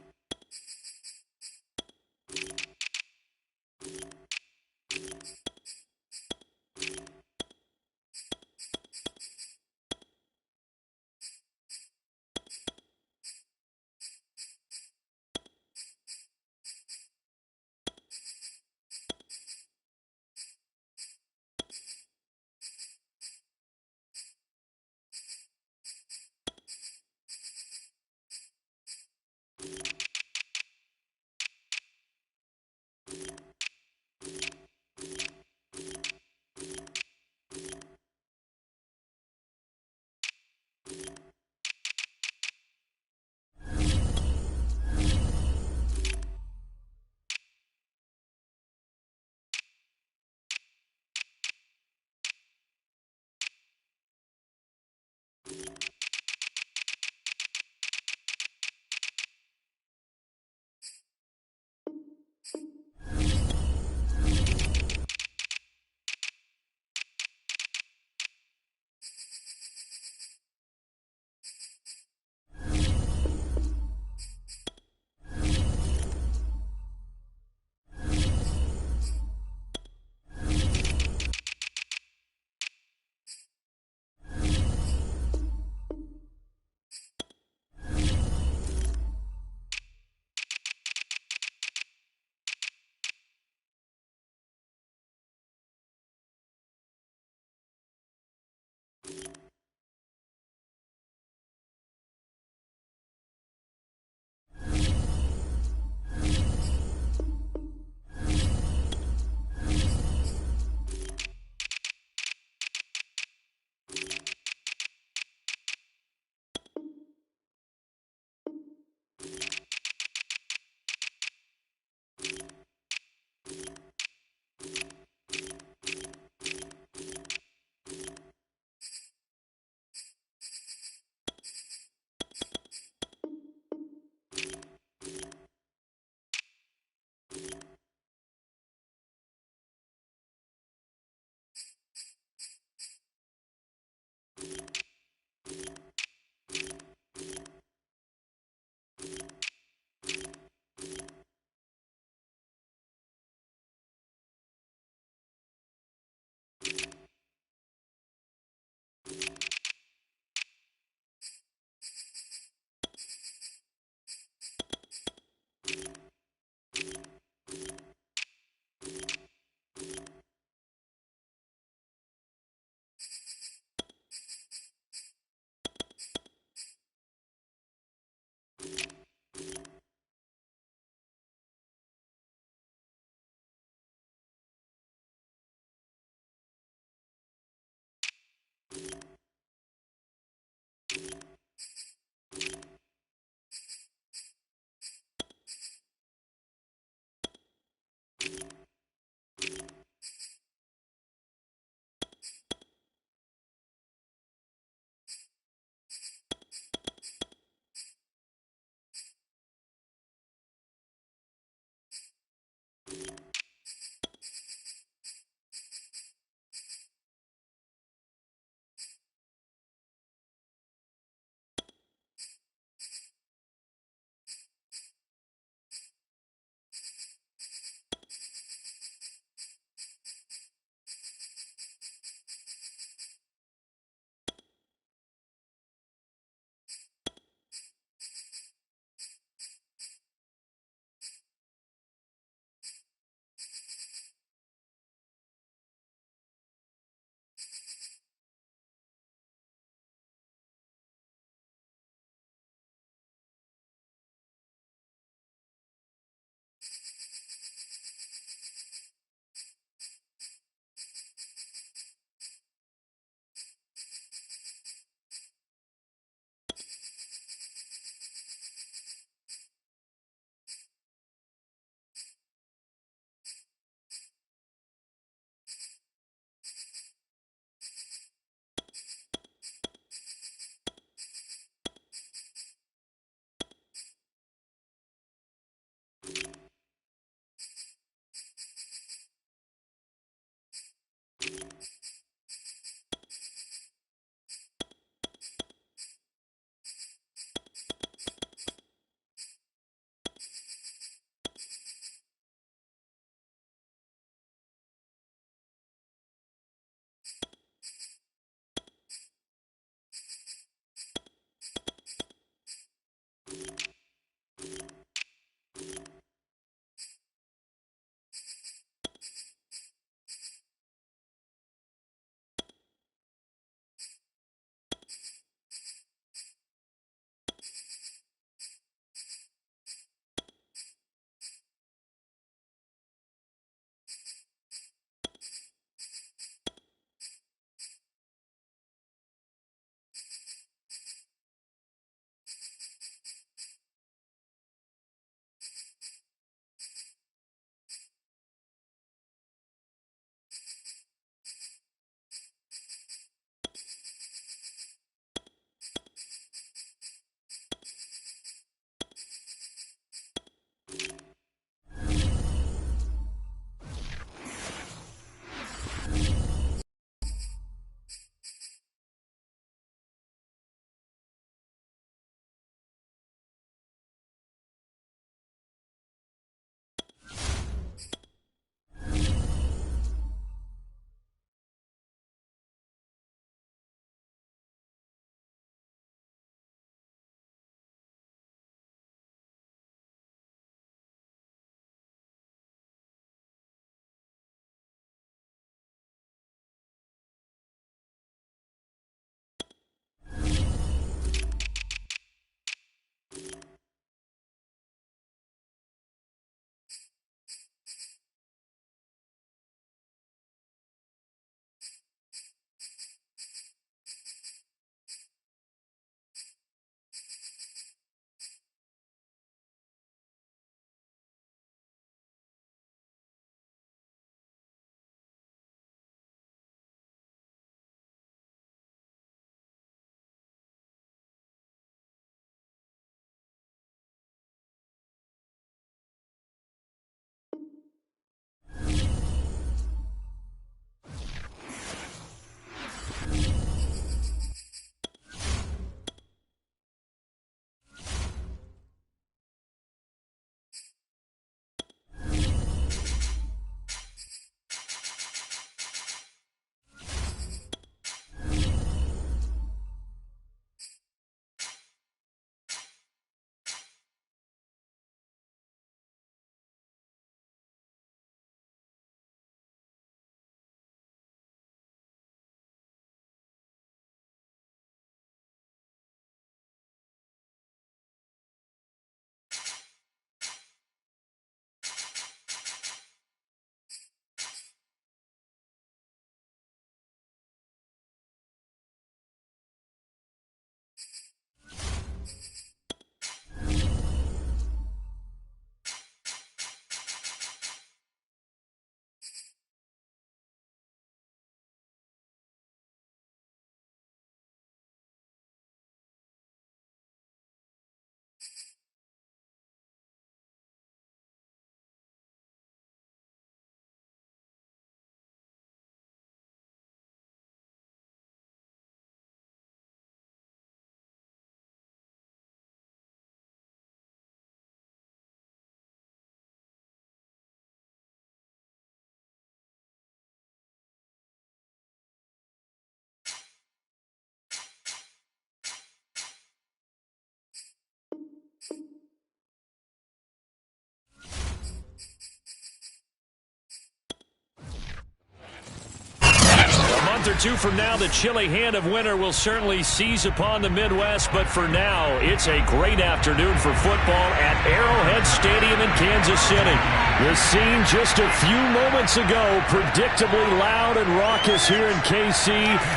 Speaker 3: month or two from now, the chilly hand of winter will certainly seize upon the Midwest. But for now, it's a great afternoon for football at Arrowhead Stadium in Kansas City. The scene just a few moments ago, predictably loud and raucous here in KC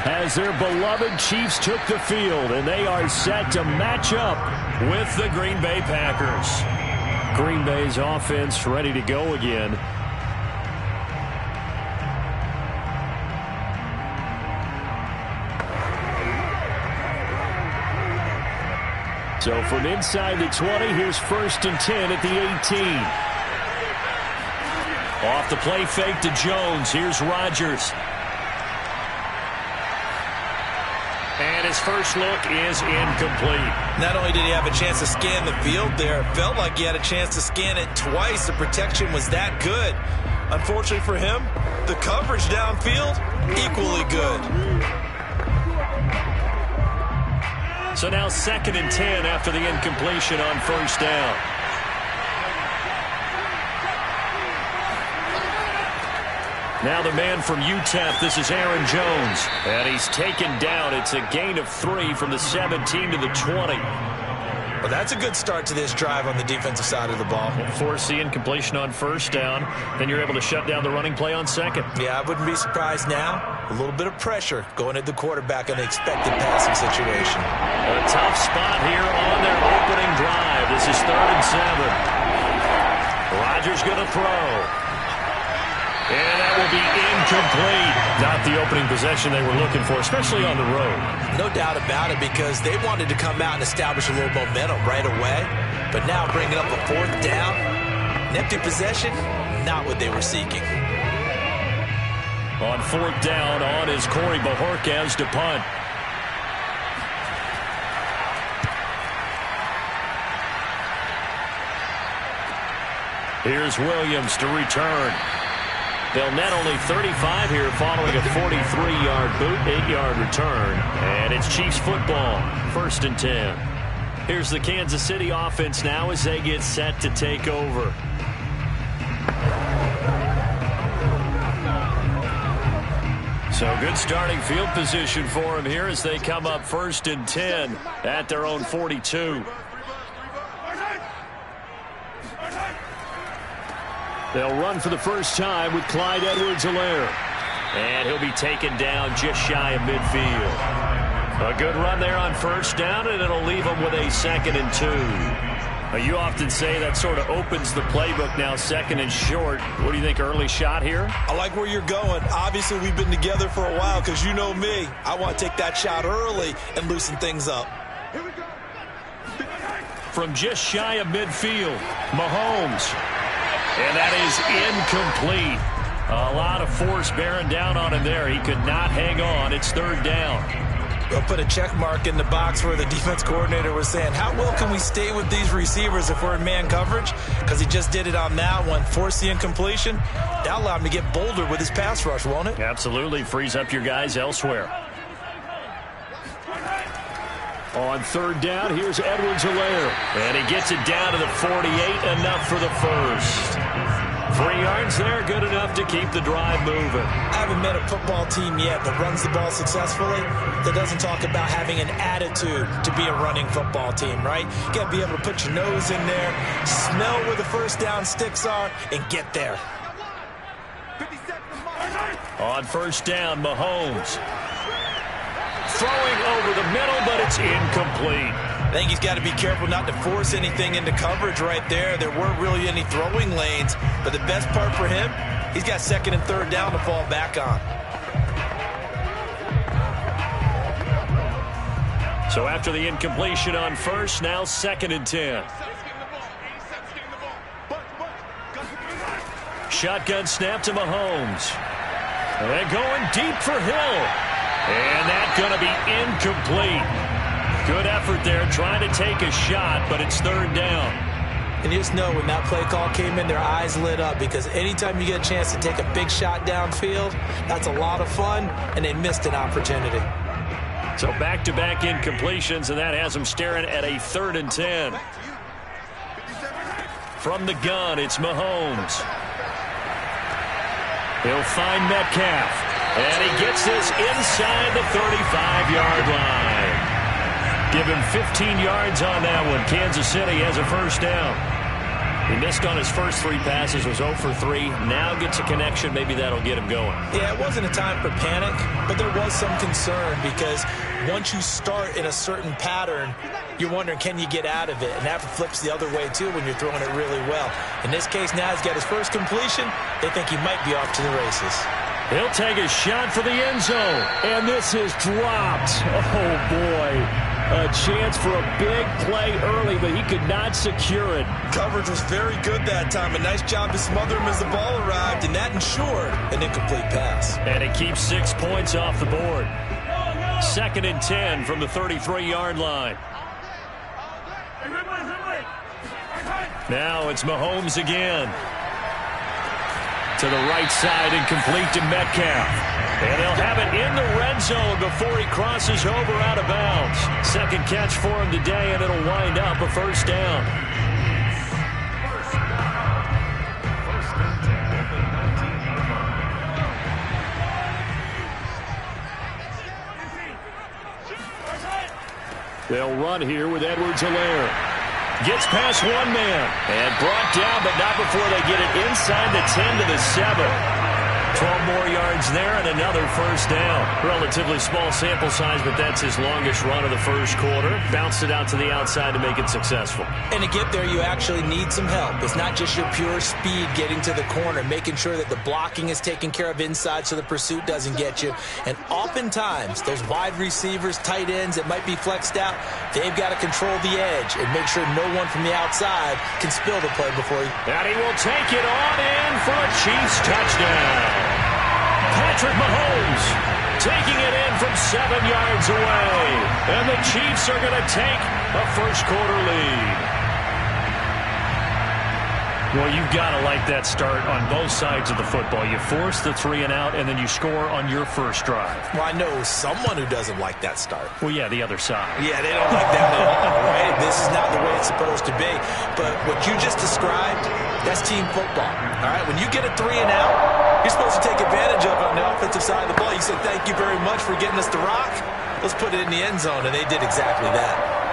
Speaker 3: as their beloved Chiefs took the field, and they are set to match up with the Green Bay Packers. Green Bay's offense ready to go again. So from inside the 20, here's 1st and 10 at the 18. Off the play fake to Jones. Here's Rodgers. And his first look is incomplete.
Speaker 6: Not only did he have a chance to scan the field there, it felt like he had a chance to scan it twice. The protection was that good. Unfortunately for him, the coverage downfield, equally good.
Speaker 3: So now 2nd and 10 after the incompletion on 1st down. Now the man from UTEP, this is Aaron Jones. And he's taken down. It's a gain of 3 from the 17 to the 20.
Speaker 6: Well, that's a good start to this drive on the defensive side of the ball.
Speaker 3: Force the incompletion on 1st down. Then you're able to shut down the running play on 2nd.
Speaker 6: Yeah, I wouldn't be surprised now. A little bit of pressure going at the quarterback in the expected passing situation.
Speaker 3: A tough spot here on their opening drive. This is 3rd and 7. Rodgers going to throw. And that will be incomplete. Not the opening possession they were looking for, especially on the road.
Speaker 6: No doubt about it, because they wanted to come out and establish a little momentum right away. But now bringing up a 4th down, an empty possession, not what they were seeking.
Speaker 3: On 4th down, on is Corey Bojorquez to punt. Here's Williams to return. They'll net only 35 here following a 43-yard boot, 8-yard return. And it's Chiefs football, 1st and 10. Here's the Kansas City offense now as they get set to take over. So good starting field position for them here as they come up 1st and 10 at their own 42. They'll run for the first time with Clyde Edwards-Helaire. And he'll be taken down just shy of midfield. A good run there on 1st down, and it'll leave them with a 2nd and 2. Now, you often say that sort of opens the playbook now, 2nd and short. What do you think, early shot here?
Speaker 6: I like where you're going. Obviously, we've been together for a while because you know me. I want to take that shot early and loosen things up.
Speaker 3: From just shy of midfield, Mahomes. And that is incomplete. A lot of force bearing down on him there. He could not hang on. It's 3rd down.
Speaker 6: They'll put a check mark in the box where the defense coordinator was saying, how well can we stay with these receivers if we're in man coverage? Because he just did it on that one. Force the incompletion. That'll allow him to get bolder with his pass rush, won't it?
Speaker 3: Absolutely. Frees up your guys elsewhere. On 3rd down, here's Edwards-Helaire. And he gets it down to the 48, enough for the first. 3 yards there, good enough to keep the drive moving.
Speaker 6: I haven't met a football team yet that runs the ball successfully that doesn't talk about having an attitude to be a running football team, right? You got to be able to put your nose in there, smell where the 1st down sticks are, and get there.
Speaker 3: On 1st down, Mahomes. Throwing over the middle, but it's incomplete.
Speaker 6: I think he's got to be careful not to force anything into coverage right there. There weren't really any throwing lanes, but the best part for him, he's got 2nd and 3rd down to fall back on.
Speaker 3: So after the incompletion on 1st, now 2nd and 10. Shotgun snap to Mahomes. And going deep for Hill. And that's going to be incomplete. Good effort there trying to take a shot, but it's 3rd down.
Speaker 6: And you just know when that play call came in, their eyes lit up because anytime you get a chance to take a big shot downfield, that's a lot of fun, and they missed an opportunity.
Speaker 3: So back-to-back incompletions, and that has them staring at a 3rd and 10. From the gun, it's Mahomes. He'll find Metcalf.
Speaker 1: And he gets this inside the 35-yard line. Give him 15 yards on that one. Kansas City has a first down. He missed on his first 3 passes, was 0 for 3. Now gets a connection. Maybe that'll get him going.
Speaker 6: Yeah, it wasn't a time for panic, but there was some concern because once you start in a certain pattern, you're wondering, can you get out of it? And that flips the other way, too, when you're throwing it really well. In this case, now he's got his first completion. They think he might be off to the races.
Speaker 3: He'll take a shot for the end zone. And this is dropped. Oh, boy. A chance for a big play early, but he could not secure it.
Speaker 6: Coverage was very good that time. A nice job to smother him as the ball arrived, and that ensured an incomplete pass.
Speaker 1: And it keeps 6 points off the board. 2nd and 10 from the 33-yard line. Now it's Mahomes again. To the right side and complete to Metcalf. And they'll have it in the red zone before he crosses over out of bounds. 2nd catch for him today, and it'll wind up a first down.
Speaker 3: They'll run here with Edwards-Helaire.
Speaker 1: Gets past one man and brought down, but not before they get it inside the 10 to the 7. 12 more yards there and another first down. Relatively small sample size, but that's his longest run of the first quarter. Bounced it out to the outside to make it successful.
Speaker 6: And to get there, you actually need some help. It's not just your pure speed getting to the corner, making sure that the blocking is taken care of inside so the pursuit doesn't get you. And oftentimes, those wide receivers, tight ends that might be flexed out, they've got to control the edge and make sure no one from the outside can spill the play before he...
Speaker 1: And he will take it on in for a Chiefs touchdown. Patrick Mahomes taking it in from 7 yards away. And the Chiefs are going to take a first quarter lead. Well, you've got to like that start on both sides of the football. You force the 3 and out, and then you score on your first drive.
Speaker 6: Well, I know someone who doesn't like that start.
Speaker 1: Well, yeah, the other side.
Speaker 6: Yeah, they don't like that at all, right? This is not the way it's supposed to be. But what you just described, that's team football, all right? When you get a 3 and out, you're supposed to take advantage of it on the offensive side of the ball. You say, thank you very much for getting us the rock. Let's put it in the end zone, and they did exactly that.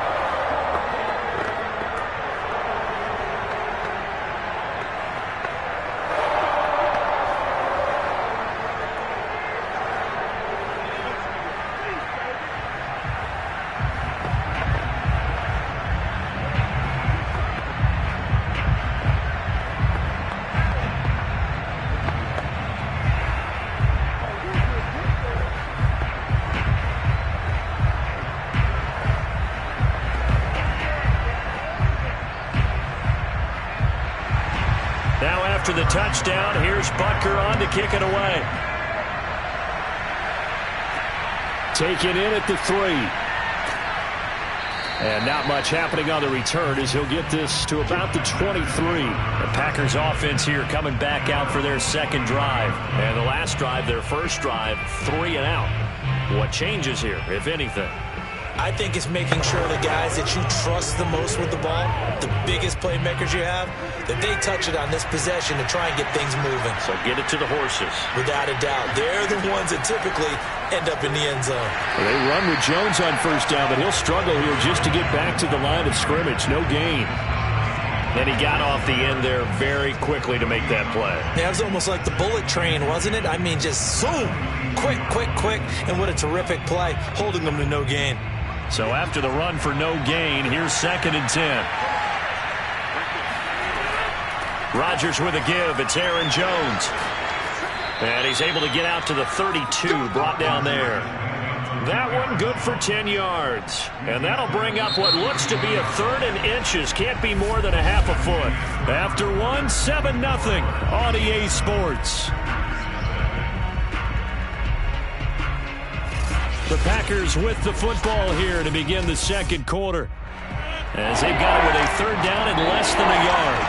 Speaker 1: After the touchdown, here's Butker on to kick it away.
Speaker 3: Taken in at the 3. And not much happening on the return as he'll get this to about the 23.
Speaker 1: The Packers offense here coming back out for their second drive. And the last drive, their first drive, 3 and out. What changes here, if anything?
Speaker 6: I think it's making sure the guys that you trust the most with the ball, the biggest playmakers you have, that they touch it on this possession to try and get things moving.
Speaker 1: So get it to the horses.
Speaker 6: Without a doubt. They're the ones that typically end up in the end zone.
Speaker 3: Well, they run with Jones on first down, but he'll struggle here just to get back to the line of scrimmage. No gain.
Speaker 1: And he got off the end there very quickly to make that play.
Speaker 6: Yeah, it was almost like the bullet train, wasn't it? I mean, just zoom. Quick, quick, quick. And what a terrific play, holding them to no gain.
Speaker 1: So after the run for no gain, here's 2nd and 10. Rodgers with a give. It's Aaron Jones. And he's able to get out to the 32, brought down there. That one good for 10 yards. And that'll bring up what looks to be a 3rd and inches. Can't be more than a half a foot. After 7-0 on EA Sports. The Packers with the football here to begin the second quarter. As they've got it with a 3rd down and less than a yard.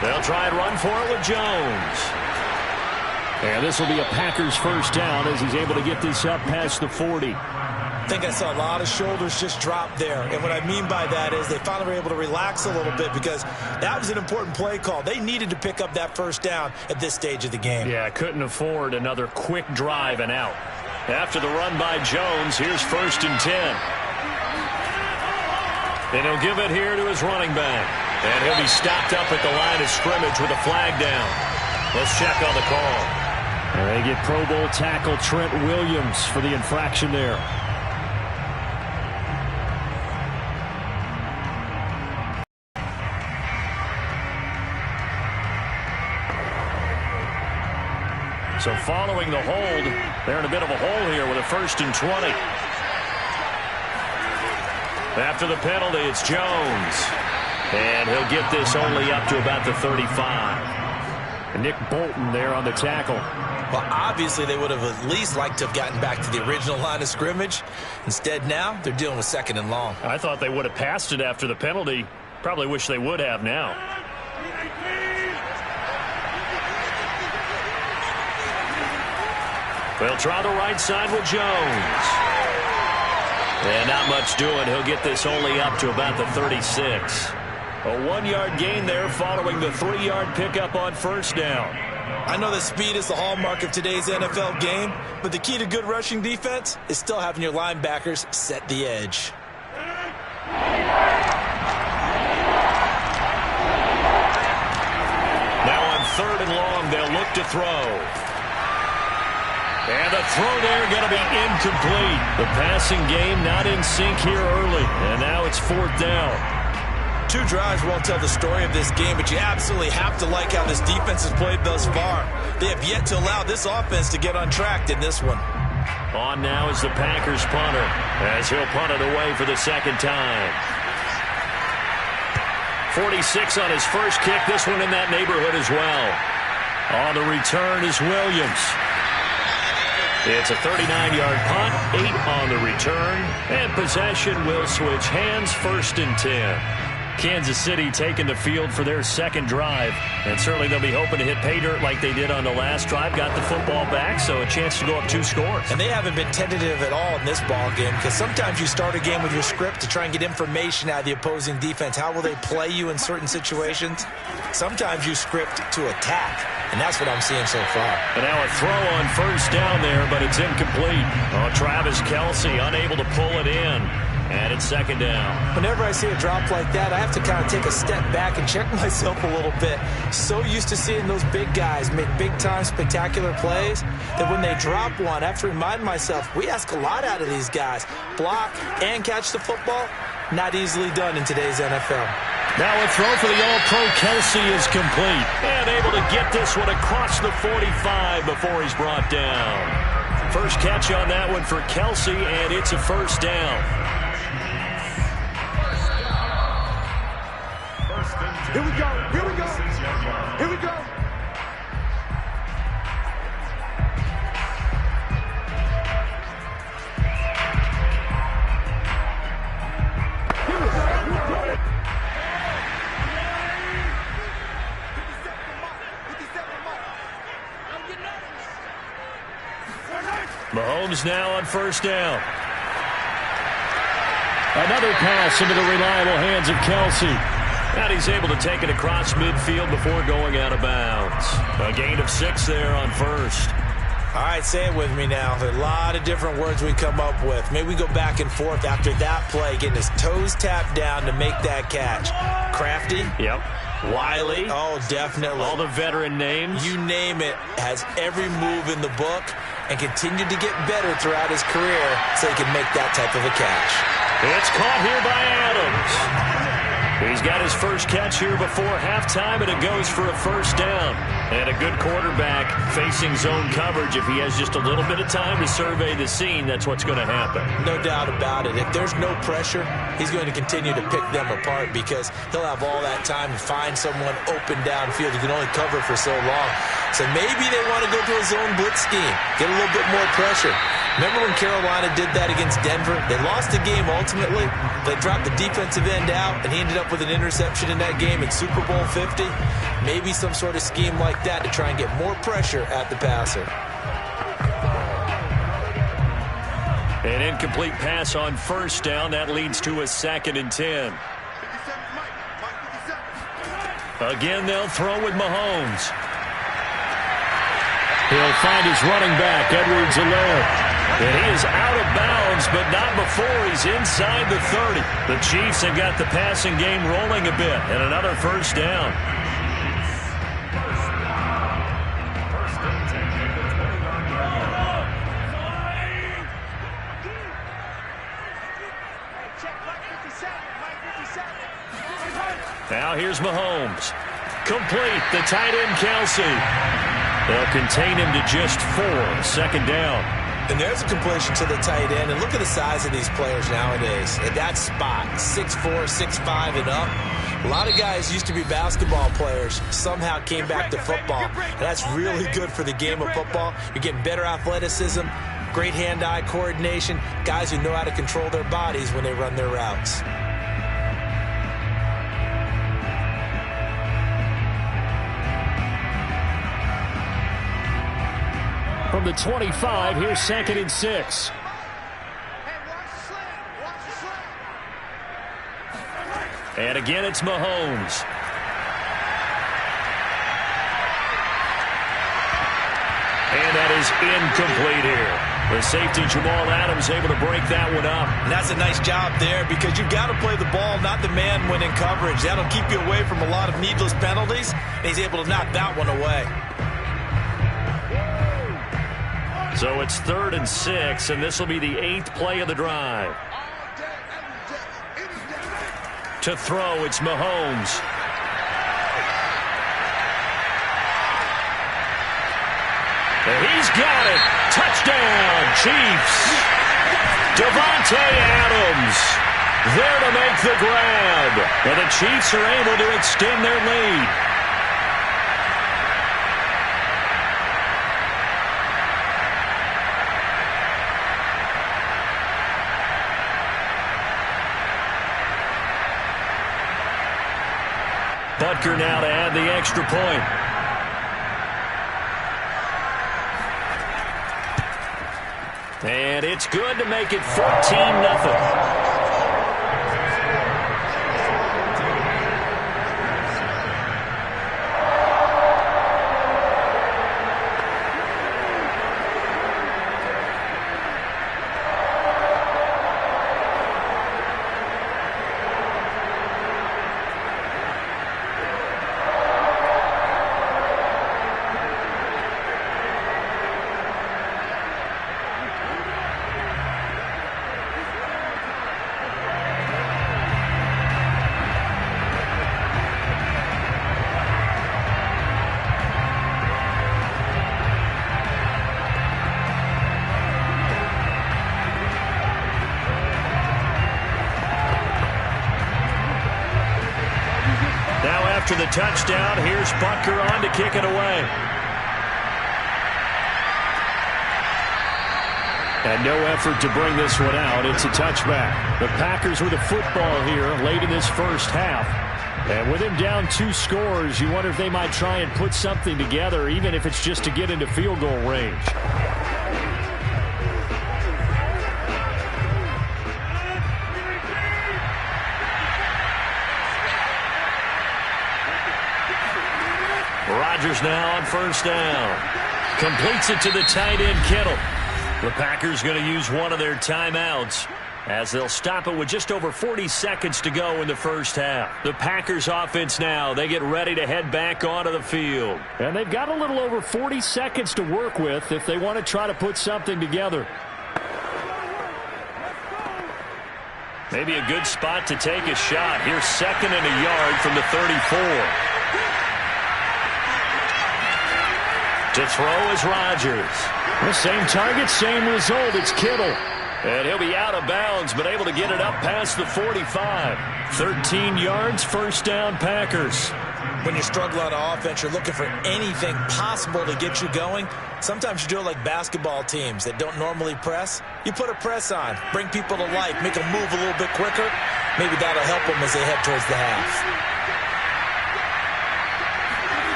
Speaker 1: They'll try and run for it with Jones.
Speaker 3: And this will be a Packers first down as he's able to get this up past the 40.
Speaker 6: I think I saw a lot of shoulders just drop there. And what I mean by that is they finally were able to relax a little bit because that was an important play call. They needed to pick up that first down at this stage of the game.
Speaker 1: Yeah, couldn't afford another quick drive and out. After the run by Jones, here's 1st and 10. And he'll give it here to his running back. And he'll be stopped up at the line of scrimmage with a flag down. Let's check on the call.
Speaker 3: And they get Pro Bowl tackle Trent Williams for the infraction there.
Speaker 1: So following the hold, they're in a bit of a hole here with a 1st and 20. After the penalty, it's Jones. And he'll get this only up to about the 35.
Speaker 3: And Nick Bolton there on the tackle.
Speaker 6: Well, obviously they would have at least liked to have gotten back to the original line of scrimmage. Instead now, they're dealing with 2nd and long.
Speaker 1: I thought they would have passed it after the penalty. Probably wish they would have now. They'll try the right side with Jones. And not much doing. He'll get this only up to about the 36. A 1-yard gain there following the 3-yard pickup on 1st down.
Speaker 6: I know that speed is the hallmark of today's NFL game, but the key to good rushing defense is still having your linebackers set the edge.
Speaker 1: Now on 3rd and long, they'll look to throw. And the throw there going to be incomplete. The passing game not in sync here early. And now it's 4th down.
Speaker 6: 2 drives won't tell the story of this game, but you absolutely have to like how this defense has played thus far. They have yet to allow this offense to get on track in this one.
Speaker 1: On now is the Packers punter, as he'll punt it away for the 2nd time. 46 on his first kick. This one in that neighborhood as well. On the return is Williams. It's a 39-yard punt, 8 on the return, and possession will switch hands, 1st and 10. Kansas City taking the field for their 2nd drive, and certainly they'll be hoping to hit pay dirt like they did on the last drive. Got the football back, so a chance to go up 2 scores.
Speaker 6: And they haven't been tentative at all in this ball game, because sometimes you start a game with your script to try and get information out of the opposing defense. How will they play you in certain situations? Sometimes you script to attack, and that's what I'm seeing so far.
Speaker 1: And now a throw on 1st down there, but it's incomplete. Oh, Travis Kelce unable to pull it in. And it's 2nd down.
Speaker 6: Whenever I see a drop like that, I have to kind of take a step back and check myself a little bit. So used to seeing those big guys make big-time spectacular plays that when they drop one, I have to remind myself, we ask a lot out of these guys. Block and catch the football, not easily done in today's NFL.
Speaker 1: Now a throw for the All-Pro Kelce is complete. And able to get this one across the 45 before he's brought down. First catch on that one for Kelce, and it's a 1st down.
Speaker 4: Here we go. Here we go. Here we go.
Speaker 1: Mahomes now on 1st down. Another pass into the reliable hands of Kelce. And he's able to take it across midfield before going out of bounds. A gain of 6 there on 1st.
Speaker 6: All right, say it with me now. There are a lot of different words we come up with. Maybe we go back and forth after that play, getting his toes tapped down to make that catch. Crafty.
Speaker 1: Yep. Wiley.
Speaker 6: Oh, definitely.
Speaker 1: All the veteran names.
Speaker 6: You name it. Has every move in the book and continued to get better throughout his career so he can make that type of a catch.
Speaker 1: It's caught here by Adams. He's got his first catch here before halftime, and it goes for a 1st down. And a good quarterback facing zone coverage. If he has just a little bit of time to survey the scene, that's what's going to happen.
Speaker 6: No doubt about it. If there's no pressure, he's going to continue to pick them apart because he'll have all that time to find someone open downfield who can only cover for so long. So maybe they want to go to a zone blitz scheme, get a little bit more pressure. Remember when Carolina did that against Denver? They lost the game ultimately. They dropped the defensive end out, and he ended up with an interception in that game in Super Bowl 50. Maybe some sort of scheme like that to try and get more pressure at the passer.
Speaker 1: An incomplete pass on first down. That leads to a 2nd and 10. Again, they'll throw with Mahomes. He'll find his running back, Edwards-Helaire. And he is out of bounds, but not before he's inside the 30. The Chiefs have got the passing game rolling a bit, and another first down. Now here's Mahomes. Complete, the tight end, Kelsey. They'll contain him to just 4, 2nd down.
Speaker 6: And there's a completion to the tight end. And look at the size of these players nowadays. At that spot, 6'4", 6'5", and up. A lot of guys used to be basketball players, somehow came back to football. And that's really good for the game of football. You're getting better athleticism, great hand-eye coordination, guys who know how to control their bodies when they run their routes.
Speaker 3: From the 25, here's 2nd and 6.
Speaker 1: And again, it's Mahomes. And that is incomplete here. The safety, Jamal Adams, able to break that one up.
Speaker 6: And that's a nice job there because you've got to play the ball, not the man when in coverage. That'll keep you away from a lot of needless penalties, and he's able to knock that one away.
Speaker 1: So it's 3rd and 6, and this will be the 8th play of the drive. To throw, it's Mahomes. And he's got it. Touchdown, Chiefs. Davante Adams there to make the grab. And the Chiefs are able to extend their lead. Butker now to add the extra point. And it's good to make it 14-0. After the touchdown, here's Butker on to kick it away.
Speaker 3: And no effort to bring this one out. It's a touchback. The Packers with a football here late in this first half. And with him down 2 scores, you wonder if they might try and put something together, even if it's just to get into field goal range.
Speaker 1: Rodgers now on first down. Completes it to the tight end, Kittle. The Packers going to use one of their timeouts as they'll stop it with just over 40 seconds to go in the first half. The Packers offense now, they get ready to head back onto the field.
Speaker 3: And they've got a little over 40 seconds to work with if they want to try to put something together.
Speaker 1: Maybe a good spot to take a shot. Here's 2nd and a yard from the 34. To throw is Rodgers.
Speaker 3: The same target, same result. It's Kittle.
Speaker 1: And he'll be out of bounds, but able to get it up past the 45. 13 yards, first down, Packers.
Speaker 6: When you struggle on offense, you're looking for anything possible to get you going. Sometimes you do it like basketball teams that don't normally press. You put a press on, bring people to life, make them move a little bit quicker. Maybe that'll help them as they head towards the half.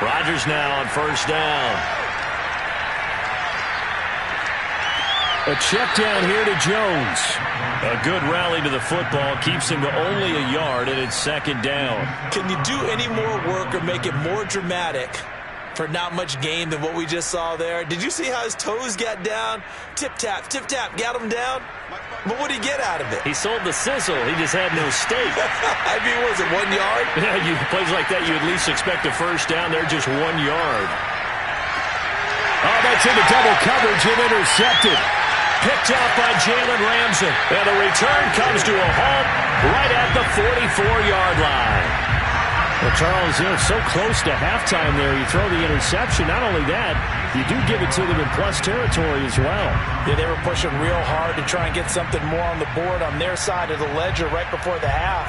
Speaker 1: Rodgers now on first down.
Speaker 3: A check down here to Jones. A good rally to the football keeps him to only a yard, and it's second down.
Speaker 6: Can you do any more work or make it more dramatic for not much gain than what we just saw there? Did you see how his toes got down? Tip-tap, got him down. But what did he get out of it?
Speaker 3: He sold the sizzle. He just had no steak.
Speaker 6: I mean, was it 1 yard?
Speaker 3: Yeah, plays like that, you at least expect a first down. They're just 1 yard. Oh, that's into double coverage and intercepted. Picked up by Jalen Ramsey. And the return comes to a halt right at the 44-yard line. Well, Charles, so close to halftime there. You throw the interception. Not only that, you do give it to them in plus territory as well.
Speaker 2: Yeah, they were pushing real hard to try and get something more on the board on their side of the ledger right before the half.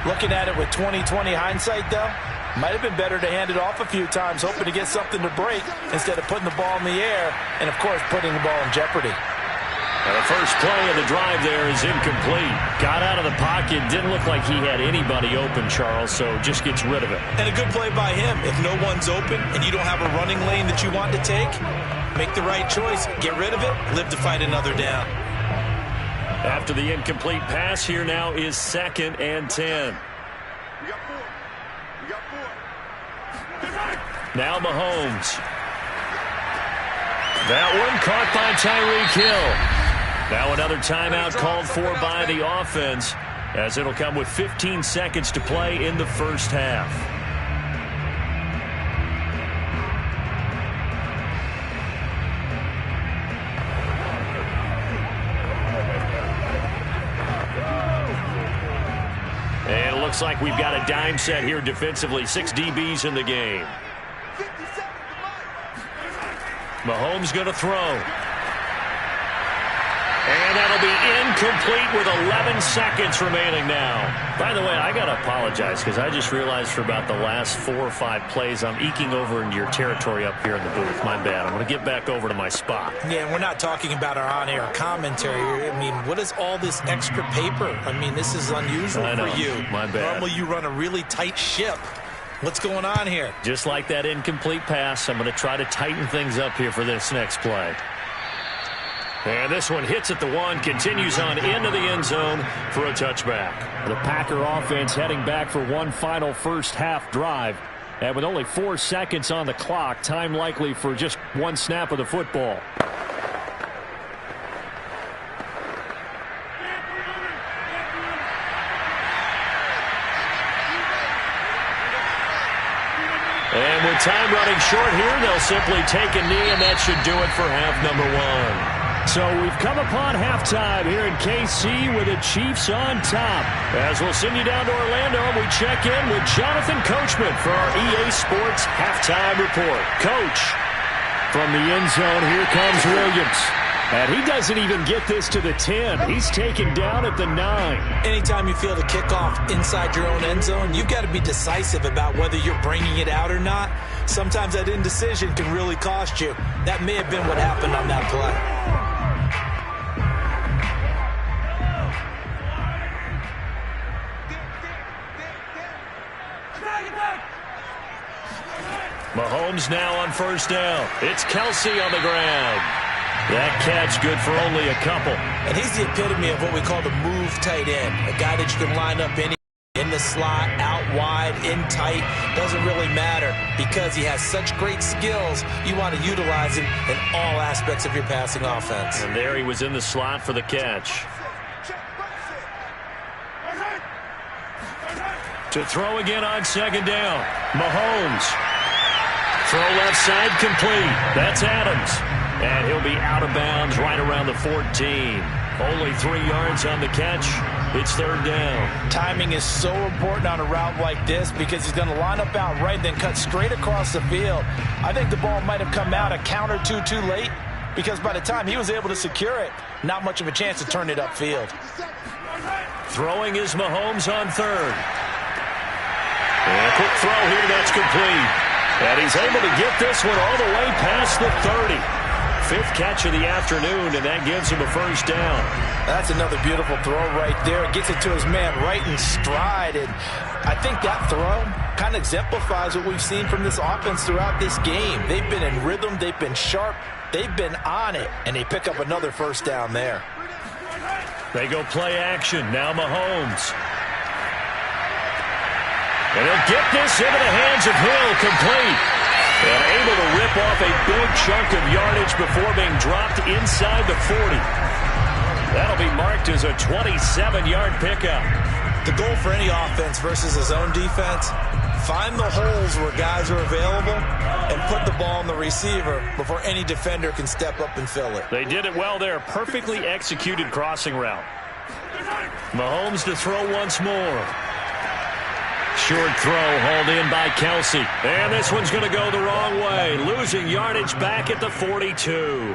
Speaker 2: Looking at it with 20/20 hindsight, though, might have been better to hand it off a few times, hoping to get something to break instead of putting the ball in the air and, of course, putting the ball in jeopardy.
Speaker 3: Now the first play of the drive there is incomplete. Got out of the pocket. Didn't look like he had anybody open, Charles, so just gets rid of it.
Speaker 6: And a good play by him. If no one's open and you don't have a running lane that you want to take, make the right choice. Get rid of it. Live to fight another down.
Speaker 3: After the incomplete pass, here now is 2nd and 10.
Speaker 4: We got 4. We got 4.
Speaker 3: Now Mahomes. That one caught by Tyreek Hill. Now another timeout called for by the offense, as it'll come with 15 seconds to play in the first half. And it looks like we've got a dime set here defensively. 6 DBs in the game. Mahomes going to throw. And that'll be incomplete with 11 seconds remaining now. By the way, I got to apologize because I just realized for about the last 4 or 5 plays, I'm eking over into your territory up here in the booth. My bad. I'm going to get back over to my spot.
Speaker 6: Yeah, we're not talking about our on-air commentary. I mean, what is all this extra paper? I mean, this is unusual for you.
Speaker 3: My bad.
Speaker 6: Normally you run a really tight ship. What's going on here?
Speaker 3: Just like that incomplete pass, I'm going to try to tighten things up here for this next play. And this one hits at the 1, continues on into the end zone for a touchback. The Packer offense heading back for one final first half drive. And with only 4 seconds on the clock, time likely for just one snap of the football. And with time running short here, they'll simply take a knee, and that should do it for half number 1. So we've come upon halftime here in KC with the Chiefs on top. As we'll send you down to Orlando, we check in with Jonathan Coachman for our EA Sports Halftime Report. Coach, from the end zone, here comes Williams. And he doesn't even get this to the 10. He's taken down at the 9.
Speaker 6: Anytime you feel the kickoff inside your own end zone, you've got to be decisive about whether you're bringing it out or not. Sometimes that indecision can really cost you. That may have been what happened on that play.
Speaker 3: Mahomes now on first down. It's Kelsey on the ground. That catch good for only a couple.
Speaker 6: And he's the epitome of what we call the move tight end. A guy that you can line up in the slot, out wide, in tight. Doesn't really matter because he has such great skills. You want to utilize him in all aspects of your passing offense.
Speaker 3: And there he was in the slot for the catch. To throw again on second down. Mahomes. Throw left side complete. That's Adams. And he'll be out of bounds right around the 14. Only 3 yards on the catch. It's third down.
Speaker 2: Timing is so important on a route like this because he's going to line up out right, then cut straight across the field. I think the ball might have come out a count or two too late because by the time he was able to secure it, not much of a chance to turn it upfield.
Speaker 3: Throwing is Mahomes on third. And a quick throw here, that's complete. And he's able to get this one all the way past the 30. 5th catch of the afternoon, and that gives him a first down.
Speaker 2: That's another beautiful throw right there. It gets it to his man right in stride. And I think that throw kind of exemplifies what we've seen from this offense throughout this game. They've been in rhythm. They've been sharp. They've been on it, and they pick up another first down there.
Speaker 1: They go play action. Now Mahomes. And he'll get this into the hands of Hill, complete. And able to rip off a big chunk of yardage before being dropped inside the 40. That'll be marked as a 27-yard pickup.
Speaker 6: The goal for any offense versus his own defense, find the holes where guys are available and put the ball on the receiver before any defender can step up and fill it.
Speaker 1: They did it well there. Perfectly executed crossing route. Mahomes to throw once more. Short throw hauled in by Kelsey. And this one's going to go the wrong way. Losing yardage back at the 42.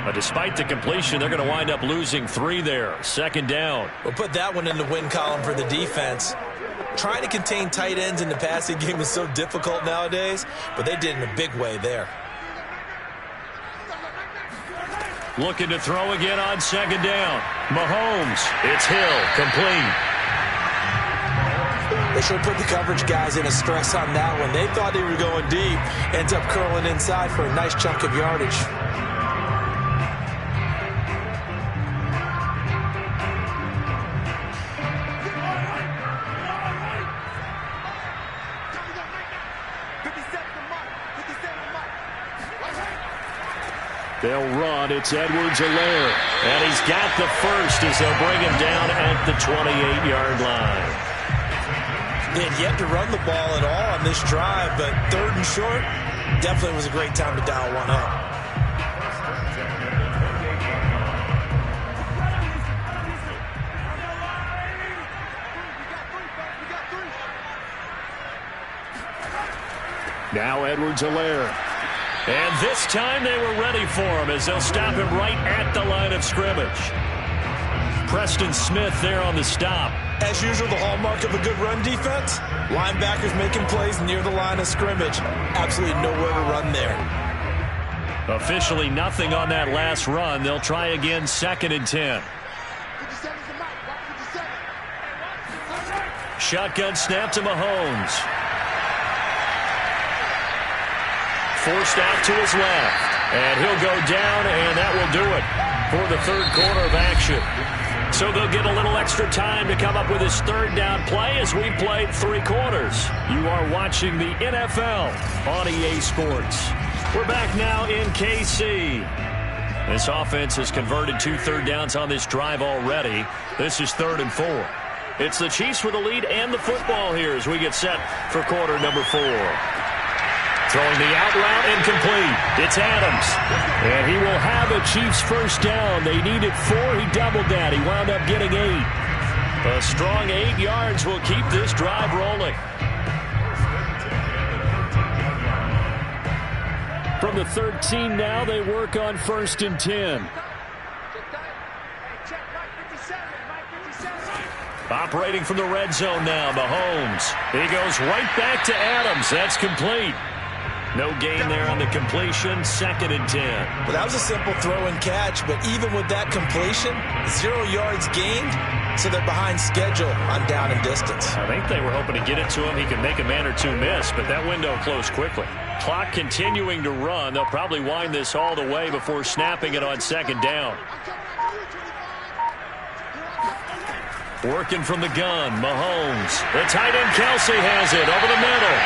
Speaker 1: But despite the completion, they're going to wind up losing 3 there. Second down.
Speaker 6: We'll put that one in the win column for the defense. Trying to contain tight ends in the passing game is so difficult nowadays, but they did in a big way there.
Speaker 1: Looking to throw again on second down. Mahomes. It's Hill. Complete.
Speaker 6: They should put the coverage guys in a stress on that one. They thought they were going deep. Ends up curling inside for a nice chunk of yardage.
Speaker 1: They'll run. It's Edwards-Helaire. And he's got the first as they'll bring him down at the 28-yard line.
Speaker 6: They had yet to run the ball at all on this drive, but third and short definitely was a great time to dial one up.
Speaker 1: Now Edwards-Helaire. And this time they were ready for him as they'll stop him right at the line of scrimmage. Preston Smith there on the stop.
Speaker 6: As usual, the hallmark of a good run defense, linebackers making plays near the line of scrimmage. Absolutely nowhere to run there.
Speaker 1: Officially nothing on that last run. They'll try again, 2nd and 10. Shotgun snap to Mahomes. Forced out to his left. And he'll go down, and that will do it for the third quarter of action. So they'll get a little extra time to come up with his third down play as we've played 3 quarters. You are watching the NFL on EA Sports. We're back now in KC. This offense has converted 2 third downs on this drive already. This is 3rd and 4. It's the Chiefs with the lead and the football here as we get set for quarter number 4. Throwing the out route incomplete. It's Adams. And he will have a Chiefs first down. They needed 4. He doubled that. He wound up getting 8. A strong 8 yards will keep this drive rolling. From the 13 now, they work on 1st and 10. Operating from the red zone now, Mahomes. He goes right back to Adams. That's complete. No gain there on the completion, 2nd and 10.
Speaker 6: Well, that was a simple throw and catch, but even with that completion, 0 yards gained, so they're behind schedule on down and distance.
Speaker 1: I think they were hoping to get it to him. He could make a man or 2 miss, but that window closed quickly. Clock continuing to run. They'll probably wind this all the way before snapping it on 2nd down. Working from the gun, Mahomes. The tight end Kelsey has it over the middle.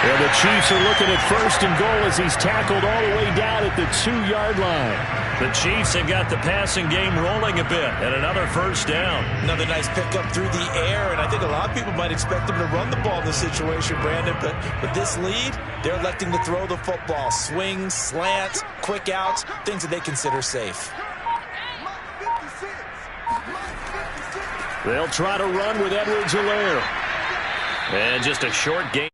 Speaker 1: And the Chiefs are looking at 1st and goal as he's tackled all the way down at the 2-yard line. The Chiefs have got the passing game rolling a bit, and another first down.
Speaker 6: Another nice pickup through the air, and I think a lot of people might expect them to run the ball in this situation, Brandon, but with this lead, they're electing to throw the football. Swings, slants, quick outs, things that they consider safe.
Speaker 1: They'll try to run with Edwards-Helaire. And just a short gain.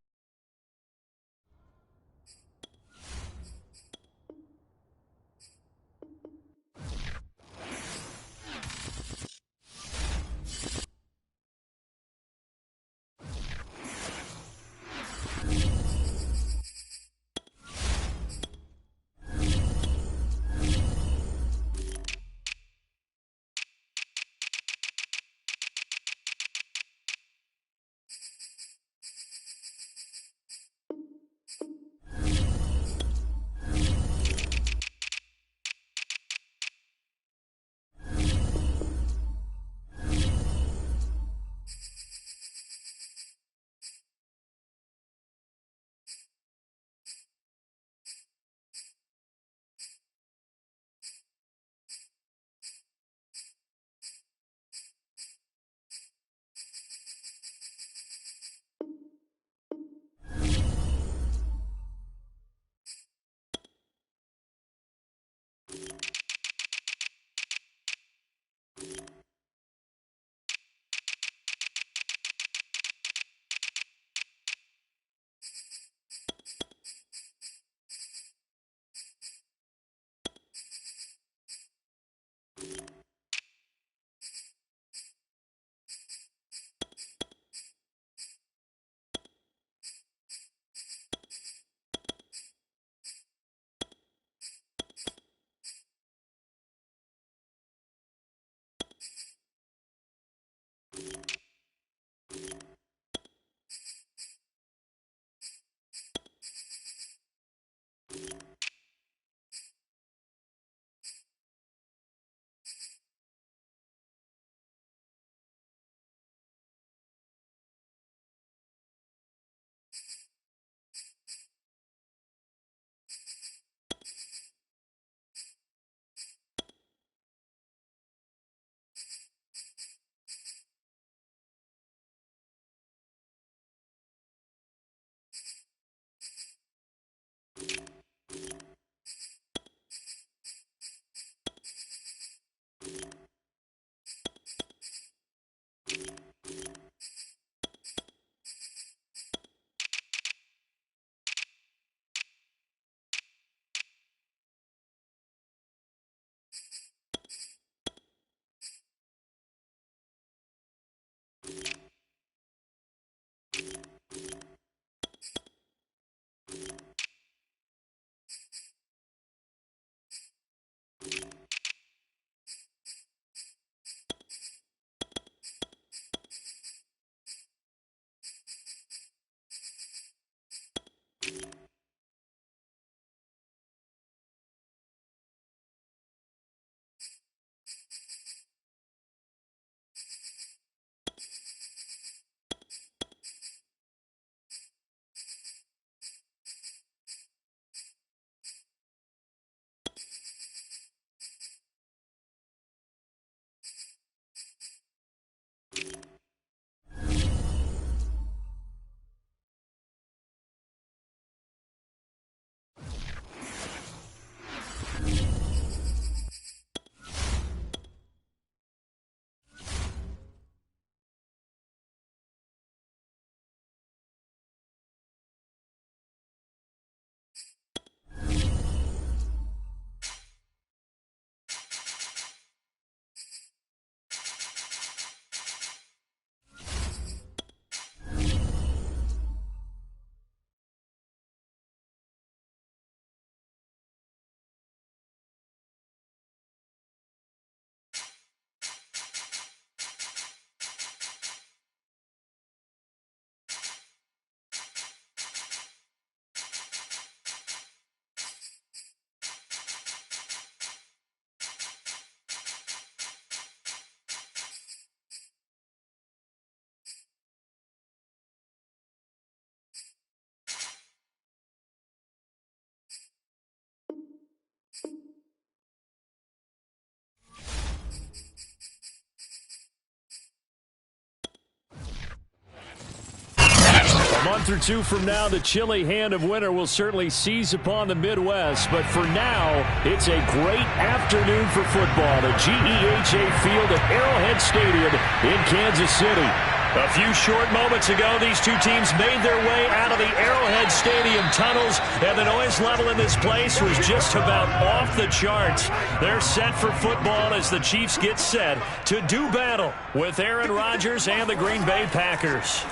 Speaker 3: month or two from now, the chilly hand of winter will certainly seize upon the Midwest. But for now, it's a great afternoon for football. The GEHA Field at Arrowhead Stadium in Kansas City. A few short moments ago, these two teams made their way out of the Arrowhead Stadium tunnels, and the noise level in this place was just about off the charts. They're set for football as the Chiefs get set to do battle with Aaron Rodgers and the Green Bay Packers.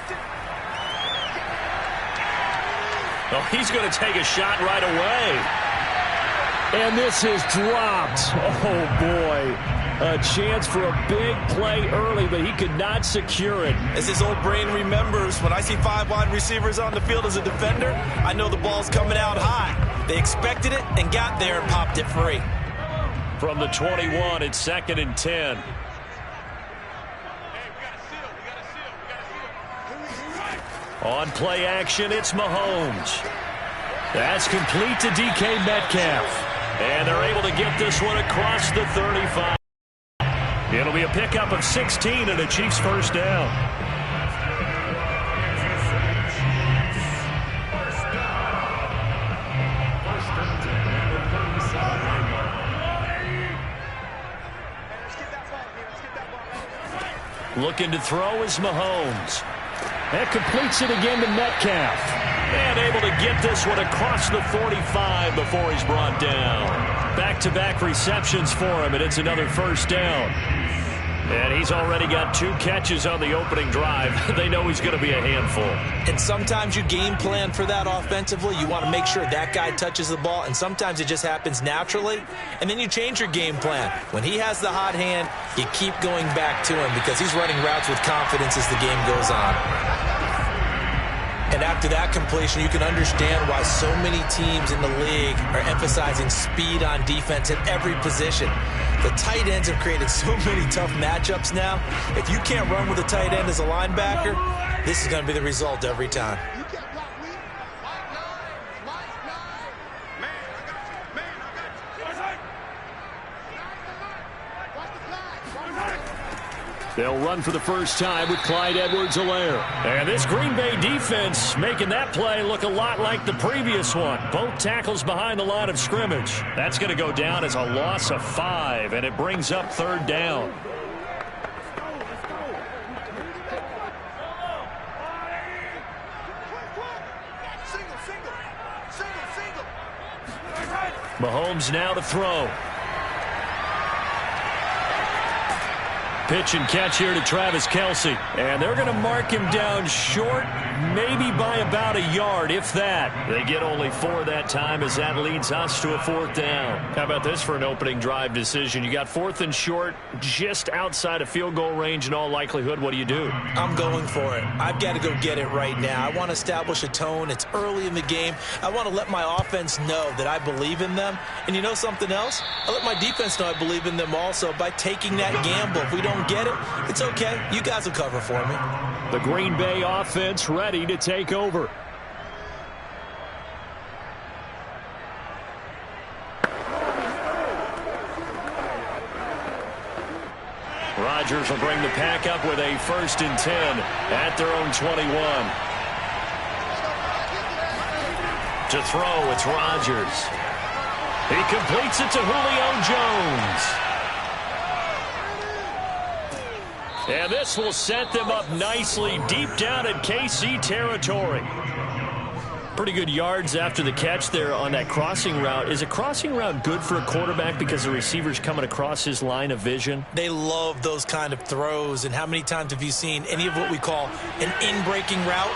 Speaker 3: Oh, he's going to take a shot right away. And this is dropped. Oh, boy. A chance for a big play early, but he could not secure it.
Speaker 6: As his old brain remembers, when I see 5 wide receivers on the field as a defender, I know the ball's coming out high. They expected it and got there and popped it free.
Speaker 3: From the 21, it's 2nd and 10. On play action, it's Mahomes. That's complete to DK Metcalf. And they're able to get this one across the 35. It'll be a pickup of 16 and a Chiefs first down. Looking to throw is Mahomes. That completes it again to Metcalf. And able to get this one across the 45 before he's brought down. Back-to-back receptions for him, and it's another first down. And he's already got 2 catches on the opening drive. They know he's going to be a handful.
Speaker 6: And sometimes you game plan for that offensively. You want to make sure that guy touches the ball, and sometimes it just happens naturally. And then you change your game plan. When he has the hot hand, you keep going back to him because he's running routes with confidence as the game goes on. And after that completion, you can understand why so many teams in the league are emphasizing speed on defense at every position. The tight ends have created so many tough matchups now. If you can't run with a tight end as a linebacker, this is going to be the result every time.
Speaker 3: They'll run for the first time with Clyde Edwards-Helaire. And this Green Bay defense making that play look a lot like the previous one. Both tackles behind the line of scrimmage. That's going to go down as a loss of 5, and it brings up 3rd down. Mahomes now to throw. Pitch and catch here to Travis Kelce. And they're going to mark him down short, maybe by about a yard, if that. They get only 4 that time as that leads us to a 4th down. How about this for an opening drive decision? You got 4th and short, just outside of field goal range in all likelihood. What do you do?
Speaker 6: I'm going for it. I've got to go get it right now. I want to establish a tone. It's early in the game. I want to let my offense know that I believe in them. And you know something else? I let my defense know I believe in them also by taking that gamble. If we don't get it, it's okay. You guys will cover for me.
Speaker 3: The Green Bay offense ready to take over. Rodgers will bring the pack up with a 1st and 10 at their own 21. To throw, it's Rodgers. He completes it to Julio Jones. And this will set them up nicely deep down in KC territory. Pretty good yards after the catch there on that crossing route. Is a crossing route good for a quarterback because the receiver's coming across his line of vision?
Speaker 6: They love those kind of throws. And how many times have you seen any of what we call an in-breaking route?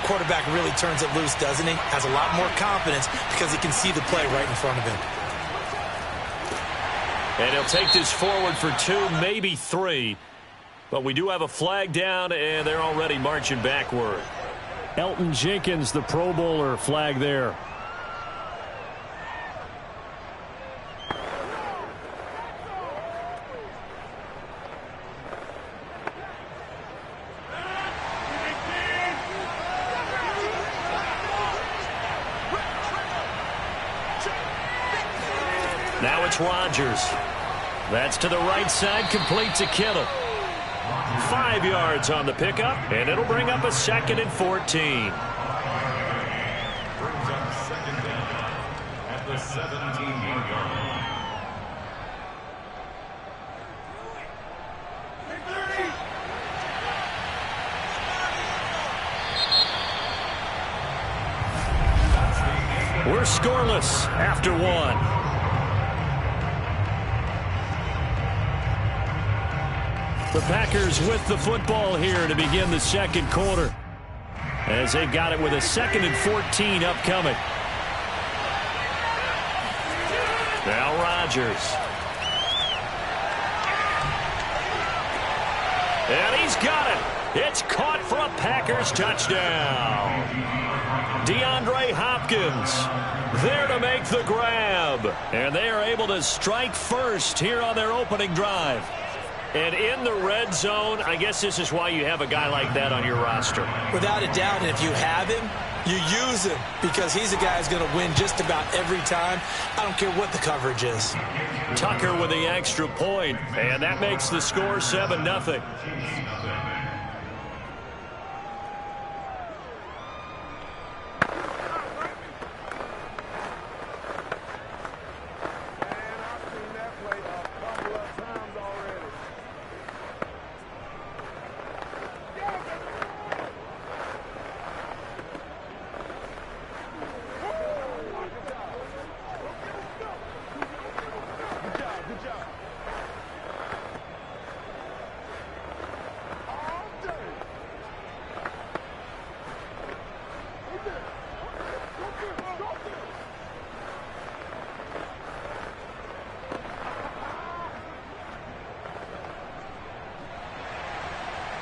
Speaker 6: Quarterback really turns it loose, doesn't he? Has a lot more confidence because he can see the play right in front of him.
Speaker 3: And he'll take this forward for 2, maybe 3. But we do have a flag down, and they're already marching backward. Elton Jenkins, the Pro Bowler, flag there. Now it's Rodgers. That's to the right side, complete to Kittle. 5 yards on the pickup, and it'll bring up a 2nd and 14.
Speaker 5: 17-yard line.
Speaker 1: We're scoreless after one. The Packers with the football here to begin the second quarter, as they've got it with a 2nd and 14 upcoming. Now Rodgers. And he's got it. It's caught for a Packers touchdown. DeAndre Hopkins there to make the grab. And they are able to strike first here on their opening drive. And in the red zone, I guess this is why you have a guy like that on your roster.
Speaker 6: Without a doubt, and if you have him, you use him because he's a guy who's going to win just about every time. I don't care what the coverage is.
Speaker 1: Tucker with the extra point, and that makes the score 7-0.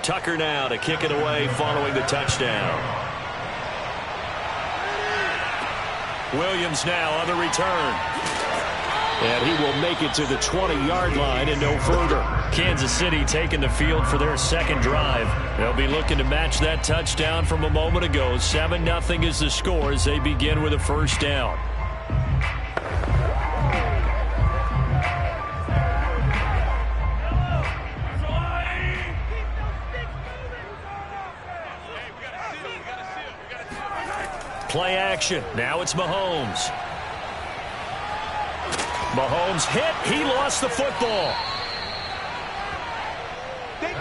Speaker 1: Tucker now to kick it away following the touchdown. Williams now on the return. And he will make it to the 20-yard line and no further. Kansas City taking the field for their second drive. They'll be looking to match that touchdown from a moment ago. 7-0 is the score as they begin with a first down. Play action. Now it's Mahomes. Mahomes hit. He lost the football.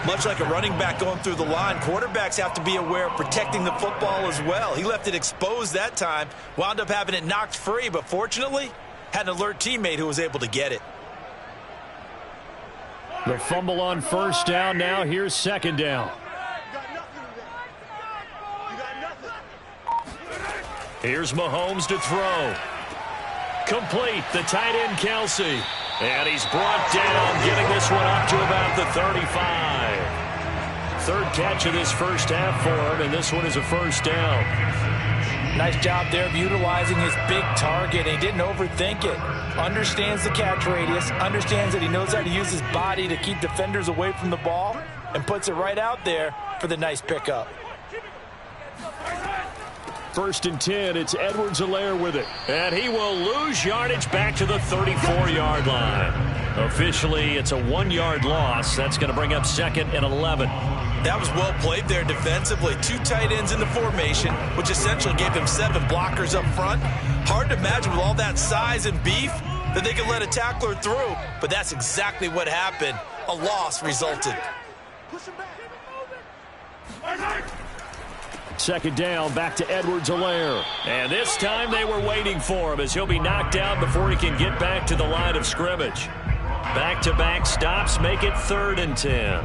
Speaker 6: Much like a running back going through the line, quarterbacks have to be aware of protecting the football as well. He left it exposed that time, wound up having it knocked free, but fortunately had an alert teammate who was able to get it.
Speaker 1: The fumble on first down. Now here's second down. Here's Mahomes to throw. Complete. The tight end, Kelsey. And he's brought down, getting this one up to about the 35. Third catch of this first half for him, and this one is a first down.
Speaker 2: Nice job there of utilizing his big target. He didn't overthink it. Understands the catch radius. Understands that he knows how to use his body to keep defenders away from the ball, and puts it right out there for the nice pickup.
Speaker 1: 1st and 10, it's Edwards-Helaire with it. And he will lose yardage back to the 34-yard line. Officially, it's a 1-yard loss. That's going to bring up 2nd and 11.
Speaker 6: That was well played there defensively. 2 tight ends in the formation, which essentially gave them 7 blockers up front. Hard to imagine with all that size and beef that they could let a tackler through. But that's exactly what happened. A loss resulted.
Speaker 4: Push him back.
Speaker 1: 2nd down, back to Edwards-Helaire. And this time they were waiting for him as he'll be knocked down before he can get back to the line of scrimmage. Back-to-back stops make it 3rd and 10.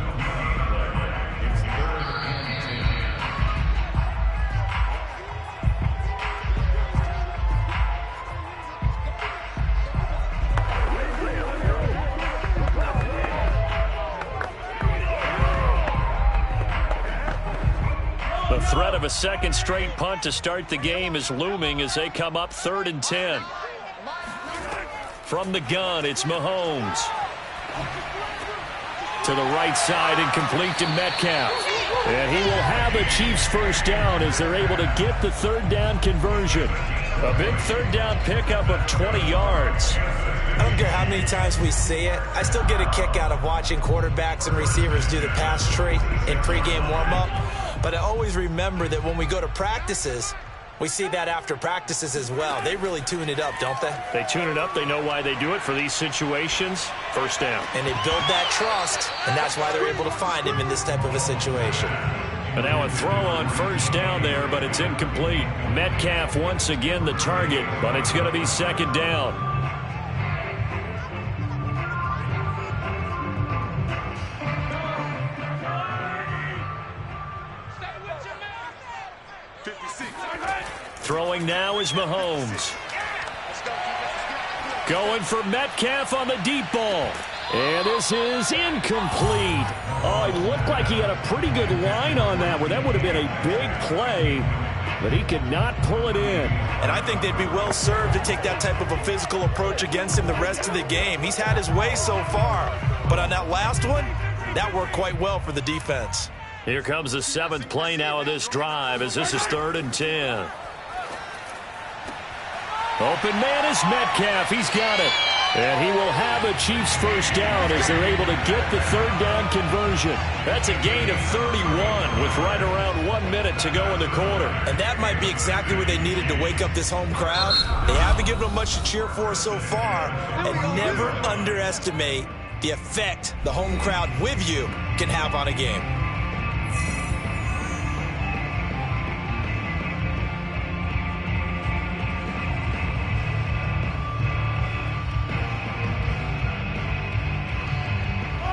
Speaker 1: The threat of a second straight punt to start the game is looming as they come up 3rd and 10. From the gun, it's Mahomes. To the right side and complete to Metcalf. And he will have a Chiefs first down as they're able to get the 3rd down conversion. A big 3rd down pickup of 20 yards.
Speaker 6: I don't care how many times we see it. I still get a kick out of watching quarterbacks and receivers do the pass tree in pregame warm-up. But I always remember that when we go to practices, We see that after practices as well. They really tune it up, don't they?
Speaker 1: They tune it up. They know why they do it for these situations. First down.
Speaker 6: And they build that trust, and that's why they're able to find him in this type of a situation.
Speaker 1: And now a throw on first down there, but it's incomplete. Metcalf once again the target, but it's going to be second down. Throwing now is Mahomes. Going for Metcalf on the deep ball. And this is incomplete. Oh, it looked like he had a pretty good line on that one. That would have been a big play, but he could not pull it in.
Speaker 6: And I think they'd be well served to take that type of a physical approach against him the rest of the game. He's had his way so far, but on that last one, that worked quite well for the defense.
Speaker 1: Here comes the seventh play now of this drive as this is 3rd and 10. Open man is Metcalf. He's got it. And he will have a Chiefs first down as they're able to get the 3rd down conversion. That's a gain of 31 with right around 1 minute to go in the quarter.
Speaker 6: And that might be exactly what they needed to wake up this home crowd. They haven't given them much to cheer for so far. And never underestimate the effect the home crowd with you can have on a game.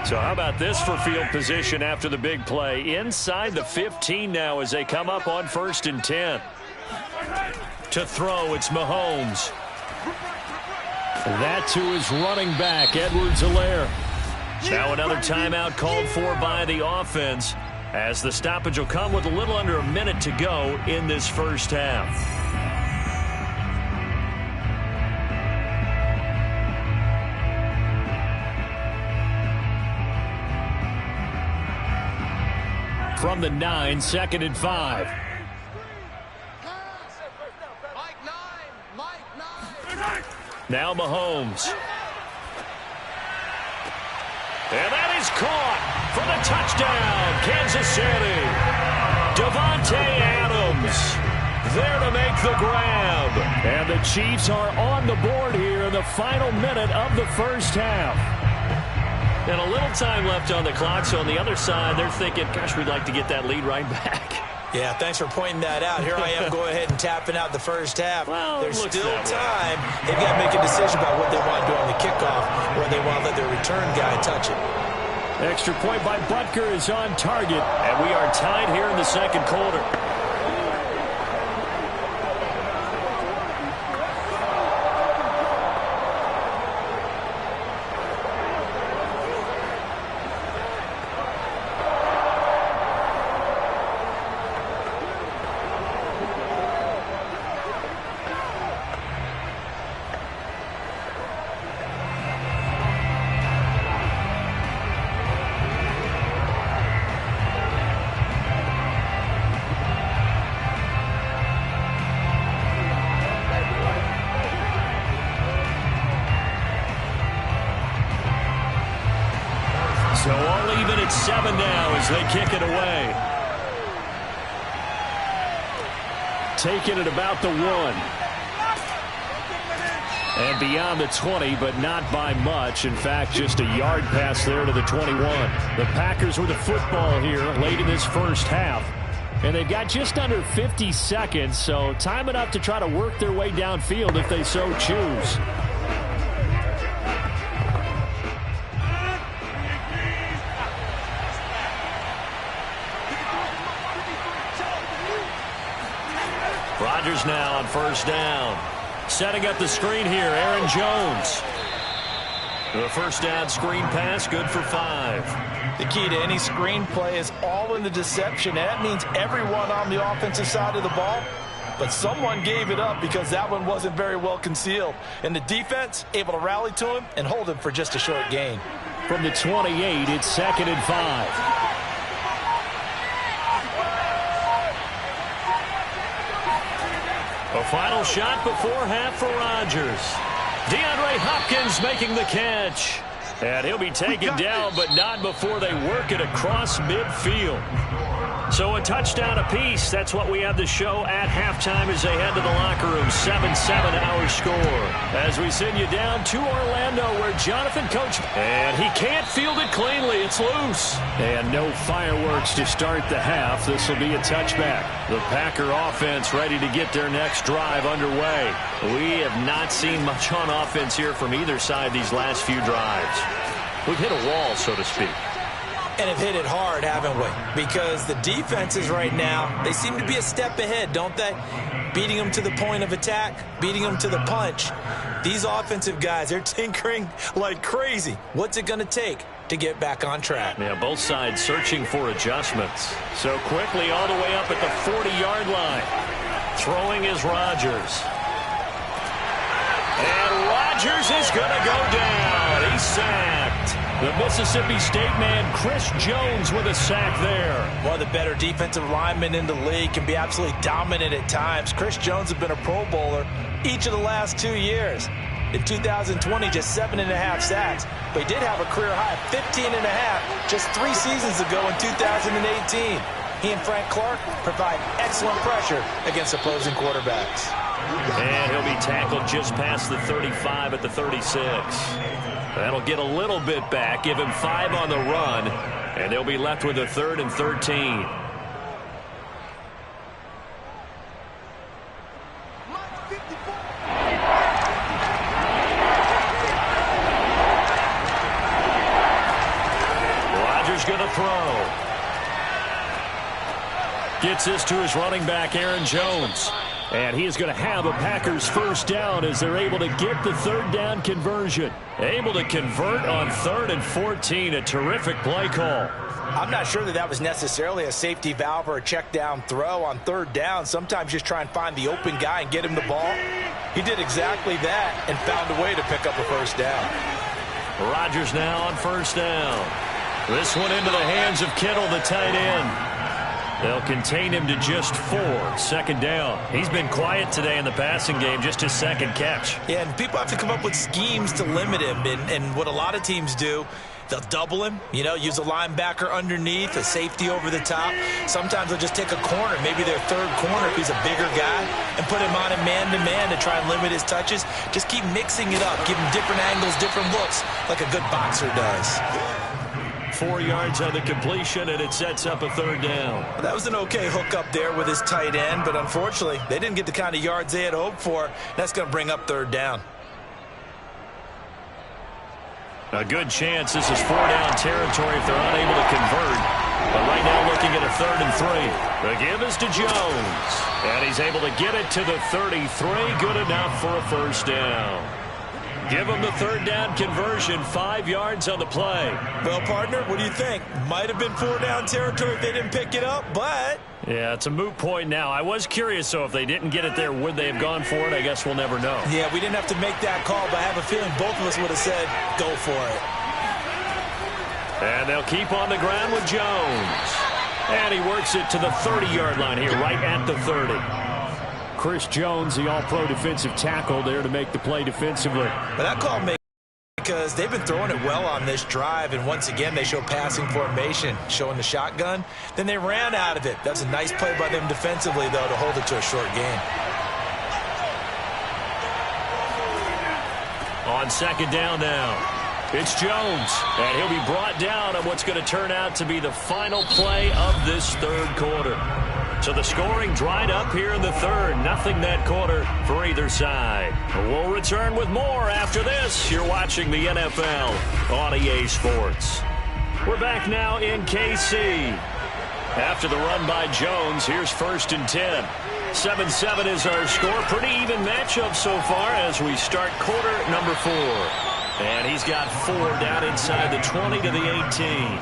Speaker 1: So how about this for field position after the big play? Inside the 15 now as they come up on 1st and 10. To throw, it's Mahomes. That to his running back, Edwards-Helaire. Now another timeout called for by the offense as the stoppage will come with a little under a minute to go in this first half. From the 9, 2nd and 5. Now Mahomes. And that is caught for the touchdown, Kansas City. Davante Adams there to make the grab. And the Chiefs are on the board here in the final minute of the first half. And a little time left on the clock, so on the other side, they're thinking, gosh, we'd like to get that lead right back.
Speaker 6: Yeah, thanks for pointing that out. Here I am going ahead and tapping out the first half.
Speaker 1: Well,
Speaker 6: there's still time. They've got to make a decision about what they want to do on the kickoff or they want to let their return guy touch it.
Speaker 1: Extra point by Butker is on target, and we are tied here in the second quarter. So all even at 7 now as they kick it away. Taking it about the 1. And beyond the 20, but not by much. In fact, just a yard pass there to the 21. The Packers with the football here late in this first half. And they've got just under 50 seconds, so time enough to try to work their way downfield if they so choose. Rodgers now on first down. Setting up the screen here, Aaron Jones. The first down screen pass, good for 5.
Speaker 2: The key to any screen play is all in the deception. And that means everyone on the offensive side of the ball. But someone gave it up because that one wasn't very well concealed. And the defense able to rally to him and hold him for just a short gain.
Speaker 1: From the 28, it's 2nd and 5. A final shot before half for Rodgers. DeAndre Hopkins making the catch. And he'll be taken down, but not before they work it across midfield. So a touchdown apiece. That's what we have to show at halftime as they head to the locker room. 7-7 our score. As we send you down to Orlando where Jonathan Coach. And he can't field it cleanly. It's loose.
Speaker 3: And no fireworks to start the half. This will be a touchback.
Speaker 1: The Packer offense ready to get their next drive underway. We have not seen much on offense here from either side these last few drives. We've hit a wall, so to speak.
Speaker 6: And have hit it hard, haven't we? Because the defenses right now, they seem to be a step ahead, don't they? Beating them to the point of attack, beating them to the punch. These offensive guys, they're tinkering like crazy. What's it going to take to get back on track?
Speaker 1: Yeah, both sides searching for adjustments. So quickly all the way up at the 40-yard line. Throwing is Rodgers. And Rodgers is going to go down. He's sacked. The Mississippi State man, Chris Jones, with a sack there.
Speaker 2: One of the better defensive linemen in the league, can be absolutely dominant at times. Chris Jones has been a Pro Bowler each of the last 2 years. In 2020, just 7.5 sacks. But he did have a career high of 15.5 just 3 seasons ago in 2018. He and Frank Clark provide excellent pressure against opposing quarterbacks.
Speaker 1: And he'll be tackled just past the 35 at the 36. That'll get a little bit back, give him 5 on the run, and they'll be left with a 3rd and 13. Rodgers going to throw. Gets this to his running back, Aaron Jones. And he is going to have a Packers first down as they're able to get the 3rd down conversion. Able to convert on 3rd and 14. A terrific play call.
Speaker 2: I'm not sure that was necessarily a safety valve or a check down throw on 3rd down. Sometimes just try and find the open guy and get him the ball. He did exactly that and found a way to pick up a first down.
Speaker 1: Rodgers now on first down. This one into the hands of Kittle, the tight end. They'll contain him to just 4. 2nd down. He's been quiet today in the passing game, just his 2nd catch.
Speaker 6: Yeah, and people have to come up with schemes to limit him. And what a lot of teams do, they'll double him, use a linebacker underneath, a safety over the top. Sometimes they'll just take a corner, maybe their 3rd corner if he's a bigger guy, and put him on a man-to-man to try and limit his touches. Just keep mixing it up, give him different angles, different looks, like a good boxer does.
Speaker 1: 4 yards on the completion, and it sets up a 3rd down.
Speaker 6: Well, that was an okay hook up there with his tight end, but unfortunately, they didn't get the kind of yards they had hoped for. That's going to bring up 3rd down.
Speaker 1: A good chance this is 4 down territory if they're unable to convert. But right now looking at a 3rd and 3. The give is to Jones. And he's able to get it to the 33. Good enough for a first down. Give him the 3rd down conversion, 5 yards on the play.
Speaker 6: Well, partner, what do you think? Might have been 4 down territory if they didn't pick it up, but...
Speaker 1: Yeah, it's a moot point now. I was curious, so if they didn't get it there, would they have gone for it? I guess we'll never know.
Speaker 6: Yeah, we didn't have to make that call, but I have a feeling both of us would have said, go for it.
Speaker 1: And they'll keep on the ground with Jones. And he works it to the 30-yard line here, right at the 30.
Speaker 3: Chris Jones, the all-pro defensive tackle, there to make the play defensively.
Speaker 6: But that call makes because they've been throwing it well on this drive, and once again they show passing formation, showing the shotgun. Then they ran out of it. That's a nice play by them defensively, though, to hold it to a short gain.
Speaker 1: On 2nd down now. It's Jones, and he'll be brought down on what's going to turn out to be the final play of this 3rd quarter. So the scoring dried up here in the 3rd. Nothing that quarter for either side. We'll return with more after this. You're watching the NFL on EA Sports. We're back now in KC. After the run by Jones, here's 1st and 10. 7-7 is our score. Pretty even matchup so far as we start quarter number 4. And he's got 4 down inside the 20 to the 18.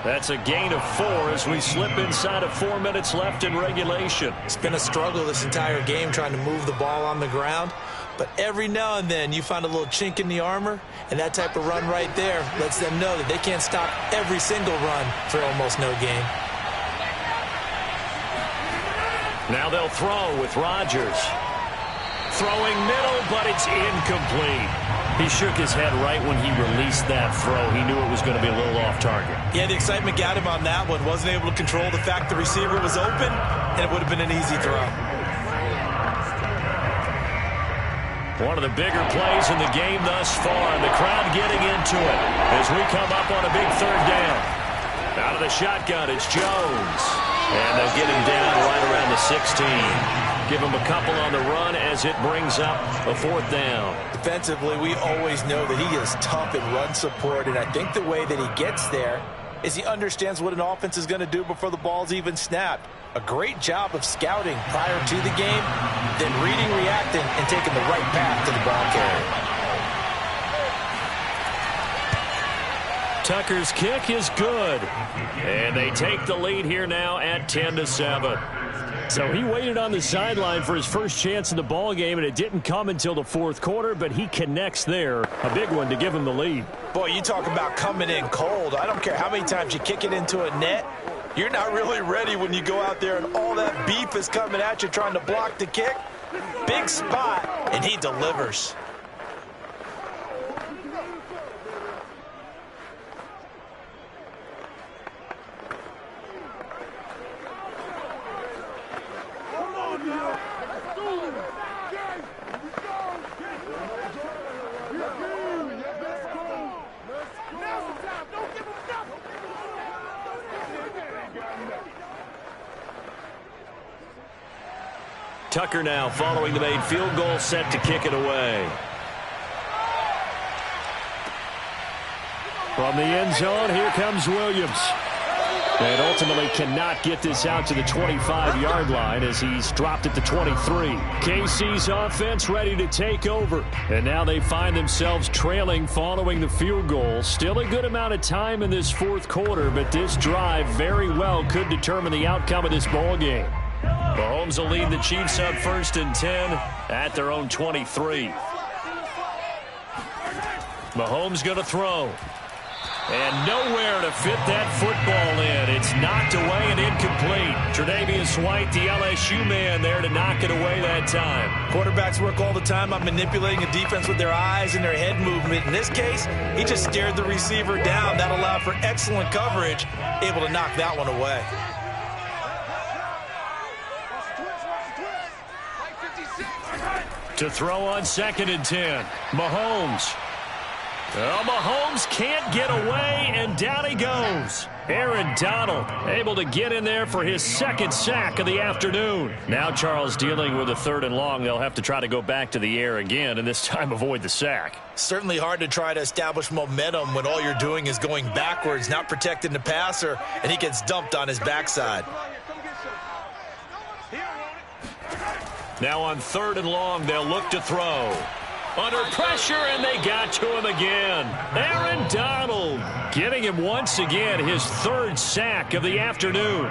Speaker 1: That's a gain of 4 as we slip inside of 4 minutes left in regulation.
Speaker 6: It's been a struggle this entire game trying to move the ball on the ground. But every now and then you find a little chink in the armor, and that type of run right there lets them know that they can't stop every single run for almost no gain.
Speaker 1: Now they'll throw with Rodgers. Throwing middle, but it's incomplete. He shook his head right when he released that throw. He knew it was going to be a little off target.
Speaker 6: Yeah, the excitement got him on that one. Wasn't able to control the fact the receiver was open, and it would have been an easy throw.
Speaker 1: One of the bigger plays in the game thus far. The crowd getting into it as we come up on a big third down. Out of the shotgun, it's Jones. And they'll get him down right around the 16. Give him a couple on the run as it brings up a fourth down.
Speaker 2: Defensively, we always know that he is tough in run support, and I think the way that he gets there is he understands what an offense is going to do before the ball's even snapped. A great job of scouting prior to the game, then reading, reacting, and taking the right path to the ball carrier.
Speaker 1: Tucker's kick is good. And they take the lead here now at 10-7. So he waited on the sideline for his first chance in the ball game, and it didn't come until the fourth quarter, but he connects there. A big one to give him the lead.
Speaker 2: Boy, you talk about coming in cold. I don't care how many times you kick it into a net. You're not really ready when you go out there and all that beef is coming at you trying to block the kick. Big spot, and he delivers.
Speaker 1: Tucker now following the made field goal, set to kick it away. From the end zone, here comes Williams. And ultimately cannot get this out to the 25-yard line as he's dropped at the 23. KC's offense ready to take over. And now they find themselves trailing following the field goal. Still a good amount of time in this fourth quarter, but this drive very well could determine the outcome of this ball game. Mahomes will lead the Chiefs up 1st and 10 at their own 23. Mahomes going to throw. And nowhere to fit that football in. It's knocked away and incomplete. Tre'Davious White, the LSU man, there to knock it away that time.
Speaker 2: Quarterbacks work all the time on manipulating a defense with their eyes and their head movement. In this case, he just stared the receiver down. That allowed for excellent coverage, able to knock that one away.
Speaker 1: To throw on 2nd and 10. Mahomes. Well, Mahomes can't get away, and down he goes. Aaron Donald able to get in there for his second sack of the afternoon. Now Charles dealing with a 3rd and long. They'll have to try to go back to the air again, and this time avoid the sack.
Speaker 2: Certainly hard to try to establish momentum when all you're doing is going backwards, not protecting the passer, and he gets dumped on his backside.
Speaker 1: Now on 3rd and long, they'll look to throw. Under pressure, and they got to him again. Aaron Donald getting him once again, his 3rd sack of the afternoon.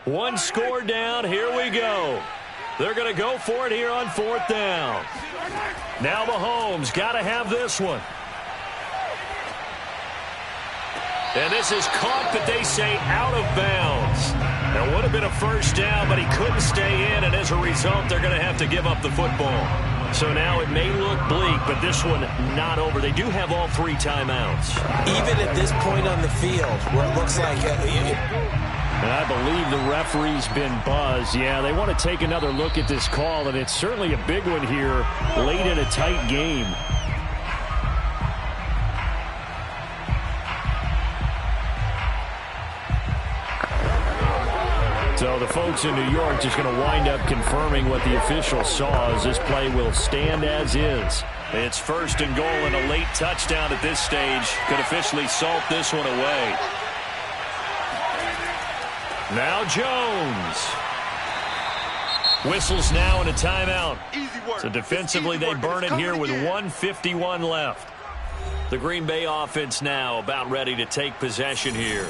Speaker 1: One score down, here we go. They're going to go for it here on 4th down. Now Mahomes got to have this one. And this is caught, but they say out of bounds. That would have been a 1st down, but he couldn't stay in, and as a result, they're going to have to give up the football. So now it may look bleak, but this one not over. They do have all 3 timeouts.
Speaker 2: Even at this point on the field, where it looks like...
Speaker 1: And I believe the referee's been buzzed. Yeah, they want to take another look at this call, and it's certainly a big one here late in a tight game. So the folks in New York just going to wind up confirming what the official saw as this play will stand as is. It's 1st and goal, and a late touchdown at this stage could officially salt this one away. Now Jones. Whistles now in a timeout. So defensively they burn it here with 1:51 left. The Green Bay offense now about ready to take possession here.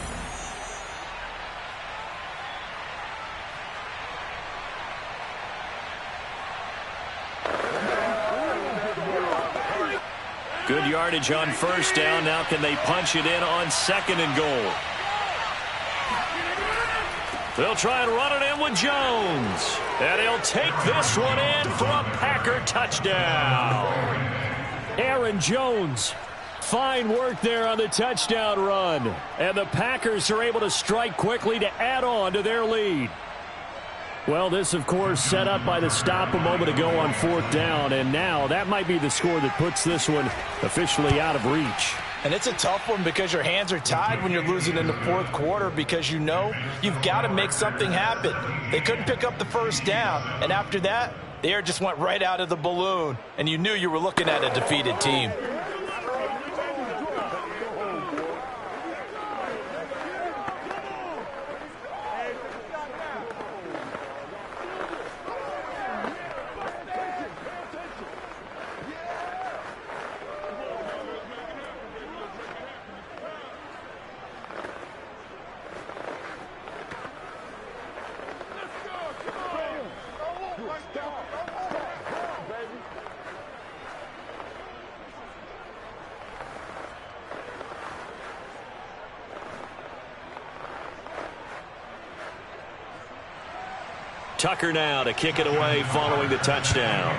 Speaker 1: Good yardage on first down. Now can they punch it in on 2nd and goal? They'll try and run it in with Jones. And he'll take this one in for a Packer touchdown. Aaron Jones. Fine work there on the touchdown run. And the Packers are able to strike quickly to add on to their lead. Well, this, of course, set up by the stop a moment ago on 4th down. And now that might be the score that puts this one officially out of reach.
Speaker 2: And it's a tough one because your hands are tied when you're losing in the 4th quarter because you know you've got to make something happen. They couldn't pick up the first down. And after that, the air just went right out of the balloon. And you knew you were looking at a defeated team.
Speaker 1: Tucker now to kick it away following the touchdown.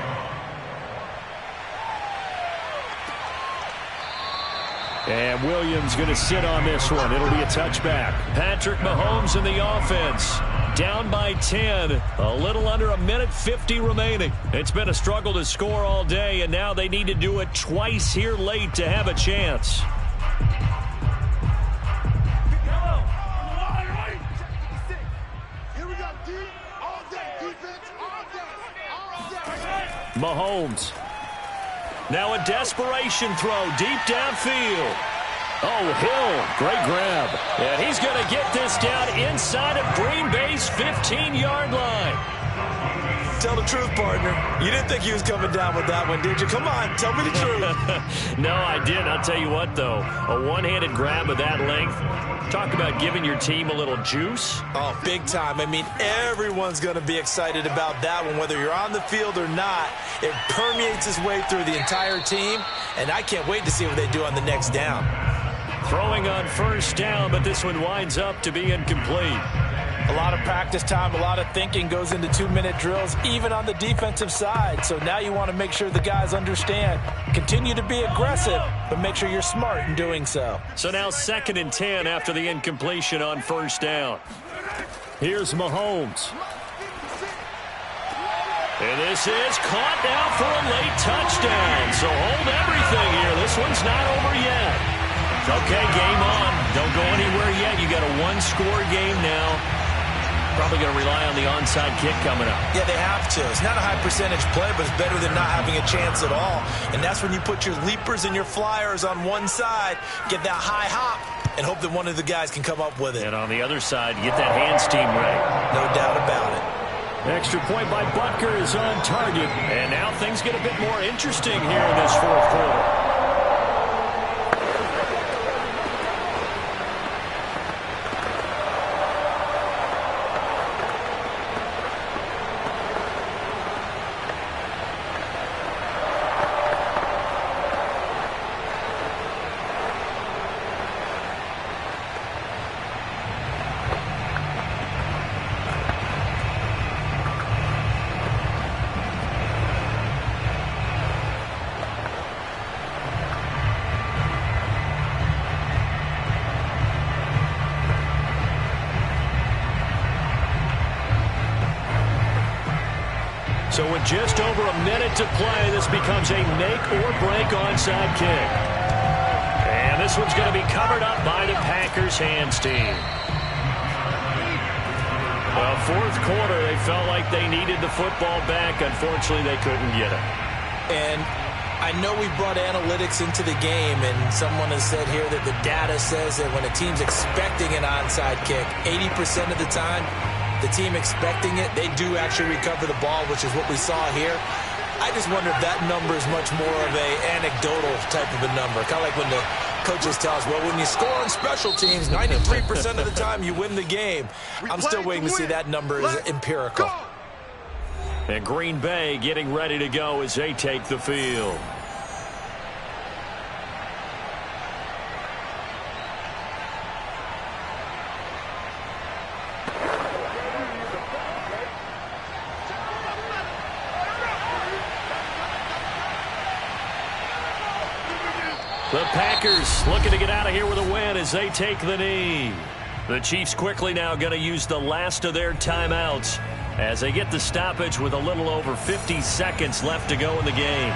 Speaker 1: And Williams going to sit on this one. It'll be a touchback. Patrick Mahomes in the offense. Down by 10. A little under a minute 50 remaining. It's been a struggle to score all day, and now they need to do it twice here late to have a chance. Mahomes. Now a desperation throw deep downfield. Oh, Hill. Great grab. And he's going to get this down inside of Green Bay's 15-yard line.
Speaker 6: Tell the truth, partner. You didn't think he was coming down with that one, did you? Come on, tell me the truth.
Speaker 1: No, I didn't. I'll tell you what, though. A one-handed grab of that length. Talk about giving your team a little juice.
Speaker 6: Oh, big time. I mean, everyone's going to be excited about that one, whether you're on the field or not. It permeates its way through the entire team, and I can't wait to see what they do on the next down.
Speaker 1: Throwing on first down, but this one winds up to be incomplete.
Speaker 2: A lot of practice time, a lot of thinking goes into 2-minute drills, even on the defensive side. So now you want to make sure the guys understand. Continue to be aggressive, but make sure you're smart in doing so.
Speaker 1: So now 2nd and 10 after the incompletion on first down. Here's Mahomes. And this is caught now for a late touchdown. So hold everything here. This one's not over yet. Okay, game on. Don't go anywhere yet. You got a one-score game now. Probably going to rely on the onside kick coming up.
Speaker 6: Yeah, they have to. It's not a high percentage play, but it's better than not having a chance at all. And that's when you put your leapers and your flyers on one side, get that high hop, and hope that one of the guys can come up with it.
Speaker 1: And on the other side, get that hands team ready.
Speaker 6: No doubt about it.
Speaker 1: Extra point by Butker is on target. And now things get a bit more interesting here in this 4th quarter. So with just over a minute to play, this becomes a make-or-break onside kick. And this one's going to be covered up by the Packers hands team. Well, 4th quarter, they felt like they needed the football back. Unfortunately, they couldn't get it.
Speaker 6: And I know we brought analytics into the game, and someone has said here that the data says that when a team's expecting an onside kick, 80% of the time, the team expecting it, they do actually recover the ball, which is what we saw here. I just wonder if that number is much more of a anecdotal type of a number. Kind of like when the coaches tell us, well, when you score on special teams, 93% of the time you win the game. I'm still waiting to see that number is empirical.
Speaker 1: And Green Bay getting ready to go as they take the field.
Speaker 3: The Packers looking to get out of here with a win as they take the knee. The Chiefs quickly now going to use the last of their timeouts as they get the stoppage with a little over 50 seconds left to go in the game.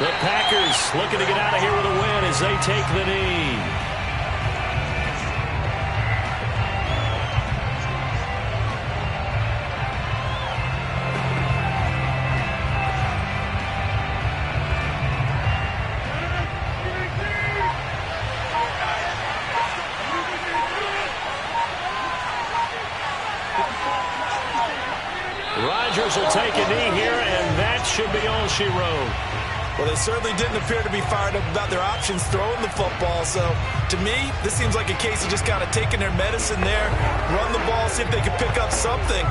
Speaker 3: The Packers looking to get out of here with a win as they take the knee. Rodgers will take a knee here, and that should be all she wrote.
Speaker 6: Well, they certainly didn't appear to be fired up about their options throwing the football. So, to me, this seems like a case of just kind of taking their medicine there, run the ball, see if they could pick up something.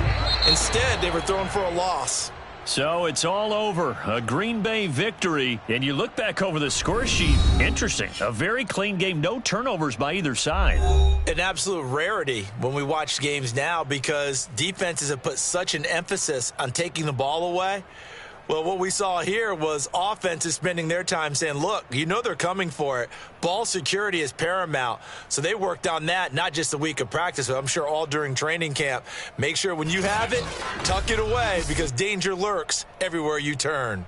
Speaker 6: Instead, they were throwing for a loss.
Speaker 3: So it's all over. A Green Bay victory. And you look back over the score sheet. Interesting. A very clean game. No turnovers by either side.
Speaker 6: An absolute rarity when we watch games now because defenses have put such an emphasis on taking the ball away. Well, what we saw here was offenses spending their time saying, look, you know they're coming for it. Ball security is paramount. So they worked on that, not just a week of practice, but I'm sure all during training camp. Make sure when you have it, tuck it away because danger lurks everywhere you turn.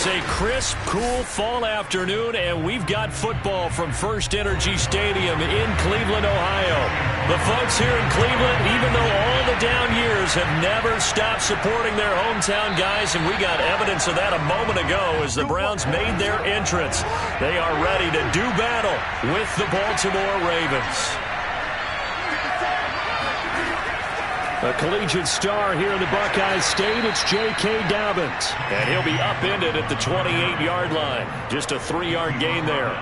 Speaker 1: is a crisp, cool fall afternoon, and we've got football from First Energy Stadium in Cleveland, Ohio. The folks here in Cleveland, even though all the down years, have never stopped supporting their hometown guys, and we got evidence of that a moment ago as the Browns made their entrance. They are ready to do battle with the Baltimore Ravens. A collegiate star here in the Buckeye State, it's J.K. Dobbins. And he'll be upended at the 28-yard line. Just a 3-yard gain there.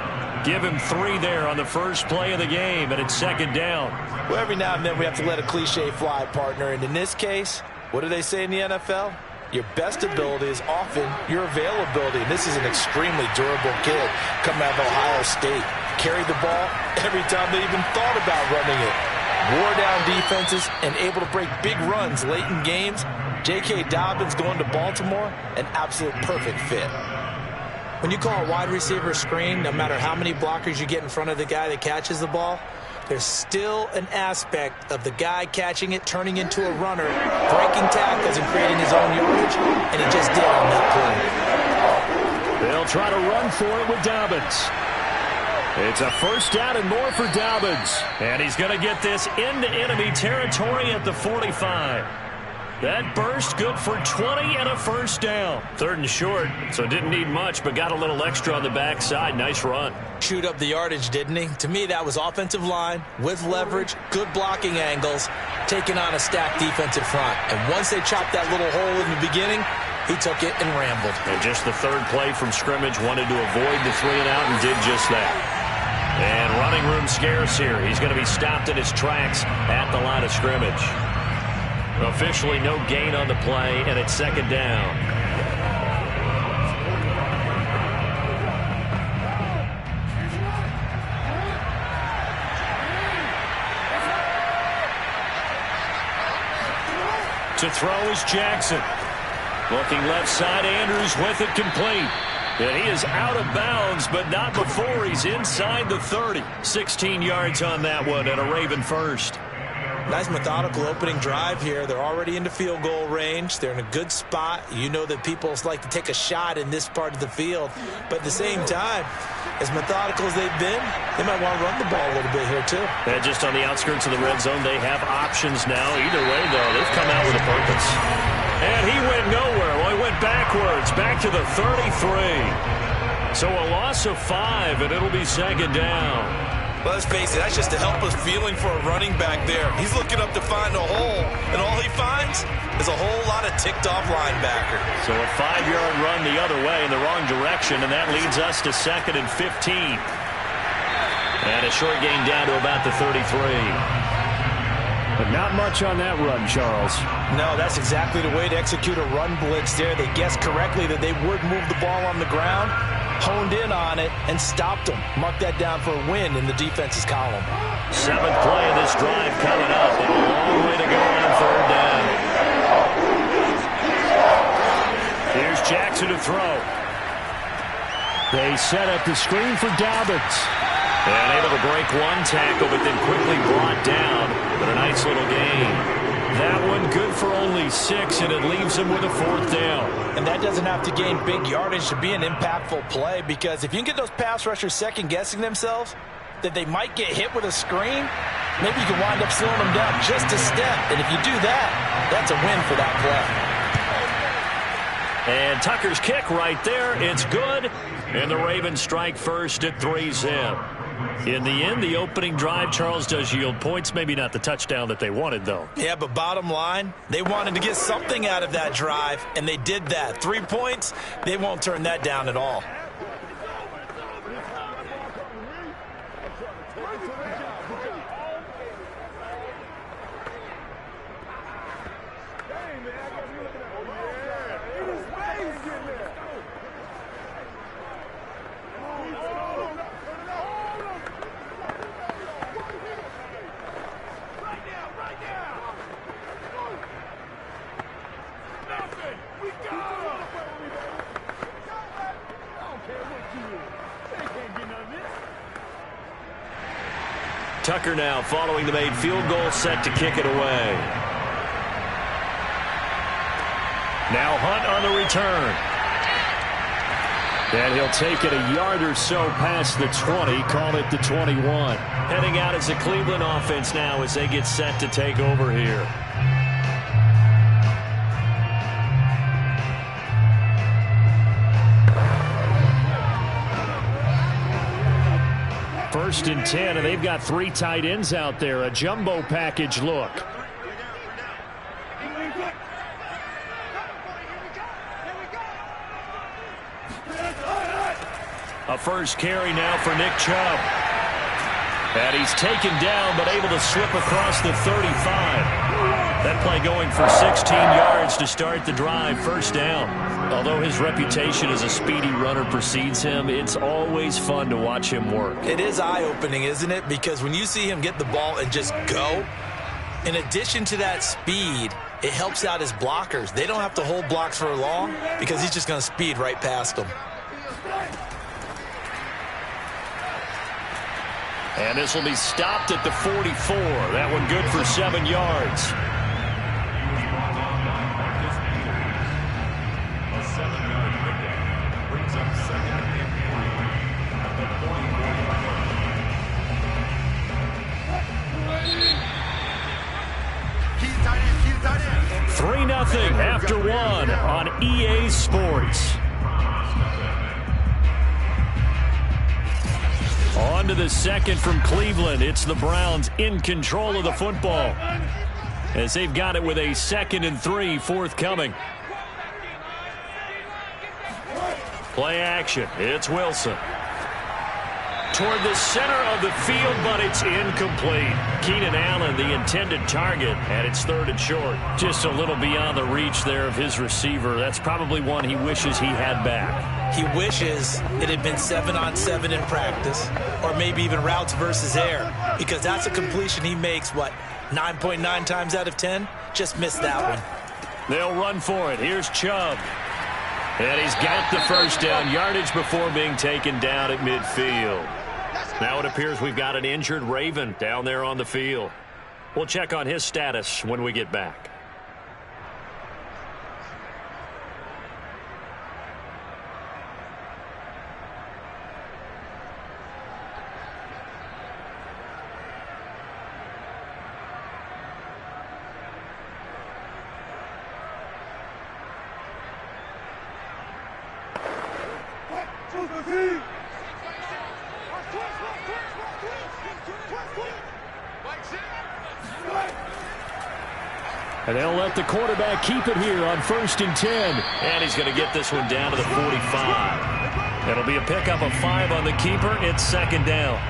Speaker 1: Give him 3 there on the first play of the game, and it's second down.
Speaker 2: Well, every now and then we have to let a cliche fly, partner. And in this case, what do they say in the NFL? Your best ability is often your availability. And this is an extremely durable kid coming out of Ohio State. Carried the ball every time they even thought about running it. Wore down defenses and able to break big runs late in games. J.K. Dobbins going to Baltimore, an absolute perfect fit.
Speaker 6: When you call a wide receiver screen, no matter how many blockers you get in front of the guy that catches the ball, there's still an aspect of the guy catching it, turning into a runner, breaking tackles and creating his own yardage, and he just did on that play.
Speaker 1: They'll try to run for it with Dobbins. It's a first down and more for Dobbins. And he's going to get this into enemy territory at the 45. That burst good for 20 and a first down. 3rd and short, so didn't need much, but got a little extra on the backside. Nice run.
Speaker 6: Chewed up the yardage, didn't he? To me, that was offensive line with leverage, good blocking angles, taking on a stacked defensive front. And once they chopped that little hole in the beginning, he took it and rambled.
Speaker 1: And just the 3rd play from scrimmage, wanted to avoid the 3 and out and did just that. And running room scarce here. He's going to be stopped in his tracks at the line of scrimmage. Officially no gain on the play, and it's second down. To throw is Jackson. Looking left side, Andrews with it complete. And he is out of bounds, but not before he's inside the 30. 16 yards on that one, and a Raven first.
Speaker 6: Nice methodical opening drive here. They're already into field goal range. They're in a good spot. You know that people like to take a shot in this part of the field. But at the same time, as methodical as they've been, they might want to run the ball a little bit here too.
Speaker 1: And just on the outskirts of the red zone, they have options now. Either way, though, they've come out with a purpose. And he went nowhere. Well, he went backwards, back to the 33. So a loss of 5, and it'll be second down.
Speaker 6: Well, let's face it, that's just a helpless feeling for a running back there. He's looking up to find a hole, and all he finds is a whole lot of ticked-off linebacker.
Speaker 1: So a 5-yard run the other way in the wrong direction, and that leads us to 2nd and 15. And a short gain down to about the 33. But not much on that run, Charles.
Speaker 2: No, that's exactly the way to execute a run blitz there. They guessed correctly that they would move the ball on the ground, honed in on it, and stopped them. Mark that down for a win in the defense's column.
Speaker 1: 7th play of this drive coming up. A long way to go on 3rd down. Here's Jackson to throw. They set up the screen for Dobbins. And able to break one tackle, but then quickly brought down with a nice little gain. That one good for only 6, and it leaves him with a 4th down.
Speaker 2: And that doesn't have to gain big yardage to be an impactful play, because if you can get those pass rushers second-guessing themselves that they might get hit with a screen, maybe you can wind up slowing them down just a step. And if you do that, that's a win for that play.
Speaker 1: And Tucker's kick right there. It's good. And the Ravens strike first at 3-zip. In the end, the opening drive, Charles, does yield points. Maybe not the touchdown that they wanted, though.
Speaker 6: Yeah, but bottom line, they wanted to get something out of that drive, and they did that. 3 points, they won't turn that down at all.
Speaker 1: Tucker now following the made field goal, set to kick it away. Now Hunt on the return.
Speaker 3: And he'll take it a yard or so past the 20, call it the 21.
Speaker 1: Heading out as a Cleveland offense now as they get set to take over here.
Speaker 3: First and 10, and they've got 3 tight ends out there. A jumbo package look.
Speaker 1: A first carry now for Nick Chubb. And he's taken down but able to slip across the 35. That play going for 16 yards to start the drive. First down. Although his reputation as a speedy runner precedes him, it's always fun to watch him work.
Speaker 6: It is eye-opening, isn't it? Because when you see him get the ball and just go, in addition to that speed, it helps out his blockers. They don't have to hold blocks for long because he's just going to speed right past them.
Speaker 1: And this will be stopped at the 44. That one good for 7 yards.
Speaker 5: A 7-yard pickup brings up second and 3 at the
Speaker 1: 44 yard line. 3-0 after 1 on EA Sports. On to the second from Cleveland. It's the Browns in control of the football as they've got it with a 2nd and 3 forthcoming. Play action. It's Wilson. Toward the center of the field, but it's incomplete. Keenan Allen, the intended target, and it's 3rd and short. Just a little beyond the reach there of his receiver. That's probably one he wishes he had back.
Speaker 6: He wishes it had been 7-on-7 in practice, or maybe even routes versus air, because that's a completion he makes, 9.9 times out of 10? Just missed that one.
Speaker 1: They'll run for it. Here's Chubb. And he's got the first down yardage before being taken down at midfield. Now it appears we've got an injured Raven down there on the field. We'll check on his status when we get back.
Speaker 3: And they'll let the quarterback keep it here on 1st and 10.
Speaker 1: And he's going to get this one down to the 45. It'll be a pickup of 5 on the keeper. It's 2nd down.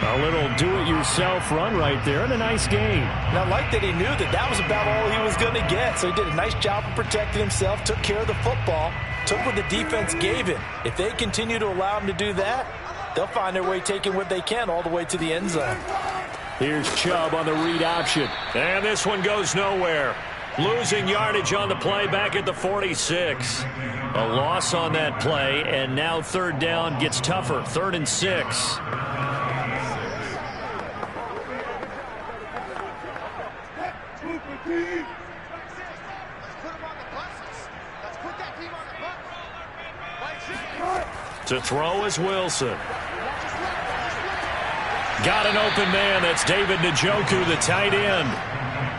Speaker 3: A little do-it-yourself run right there and a nice gain.
Speaker 2: And I like that he knew that was about all he was going to get. So he did a nice job of protecting himself, took care of the football, took what the defense gave him. If they continue to allow him to do that, they'll find their way taking what they can all the way to the end zone.
Speaker 3: Here's Chubb on the read option.
Speaker 1: And this one goes nowhere. Losing yardage on the play back at the 46. A loss on that play, and now 3rd down gets tougher. 3rd and 6. To throw is Wilson. Got an open man. That's David Njoku, the tight end.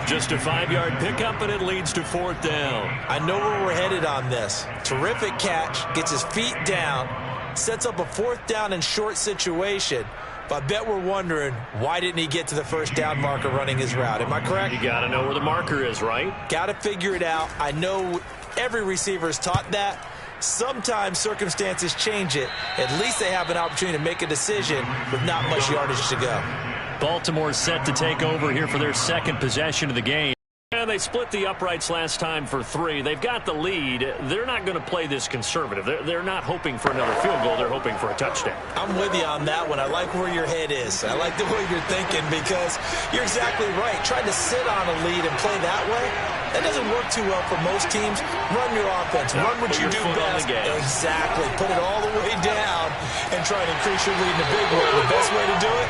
Speaker 1: Just a 5-yard pickup, and it leads to 4th down.
Speaker 6: I know where we're headed on this. Terrific catch, gets his feet down, sets up a 4th down and short situation. But I bet we're wondering, why didn't he get to the 1st down marker running his route? Am I correct?
Speaker 1: You got to know where the marker is, right?
Speaker 6: Got to figure it out. I know every receiver is taught that. Sometimes circumstances change it. At least they have an opportunity to make a decision with not much yardage to go.
Speaker 1: Baltimore set to take over here for their 2nd possession of the game. And they split the uprights last time for 3. They've got the lead. They're not going to play this conservative. They're not hoping for another field goal. They're hoping for a touchdown.
Speaker 6: I'm with you on that one. I like where your head is. I like the way you're thinking because you're exactly right. Trying to sit on a lead and play that way, that doesn't work too well for most teams. Run your offense. Run what you do best. Exactly. Put it all the way down and try to increase your lead in a big way. The best way to do it,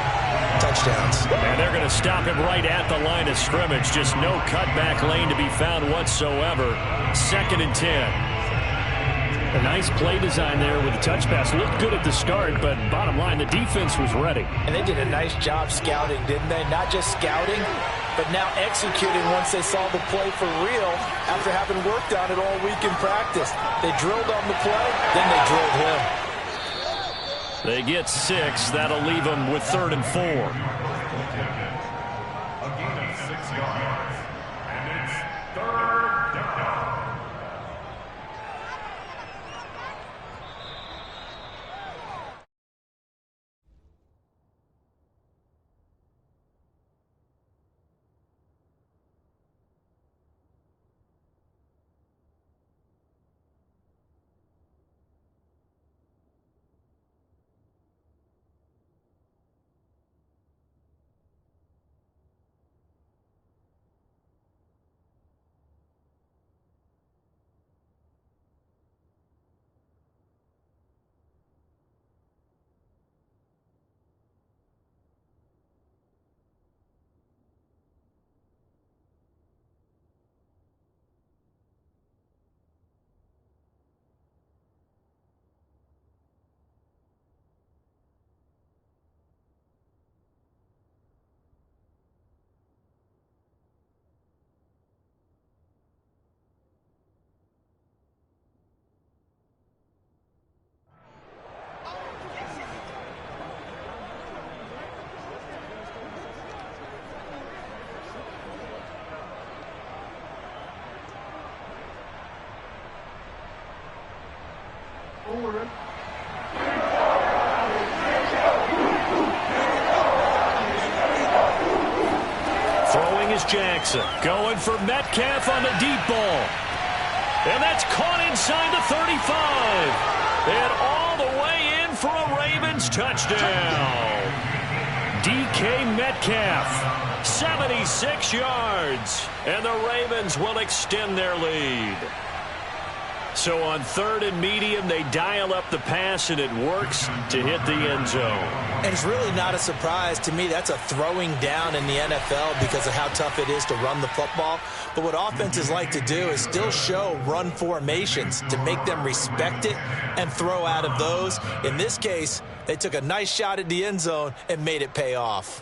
Speaker 6: touchdowns.
Speaker 1: And they're going to stop him right at the line of scrimmage. Just no cutback lane to be found whatsoever. 2nd and 10.
Speaker 3: A nice play design there with the touch pass. Looked good at the start, but bottom line, the defense was ready.
Speaker 2: And they did a nice job scouting, didn't they? Not just scouting, but now executing once they saw the play for real after having worked on it all week in practice. They drilled on the play, then they drilled him.
Speaker 3: They get 6. That'll leave them with 3rd and 4.
Speaker 5: A gain of 6 yards. And it's 3rd down.
Speaker 3: Throwing is Jackson. Going for Metcalf on the deep ball. And that's caught inside the 35. And all the way in for a Ravens touchdown. DK Metcalf, 76 yards. And the Ravens will extend their lead. So on 3rd and medium, they dial up the pass, and it works to hit the end zone.
Speaker 6: And it's really not a surprise to me. That's a throwing down in the NFL because of how tough it is to run the football. But what offenses like to do is still show run formations to make them respect it and throw out of those. In this case, they took a nice shot at the end zone and made it pay off.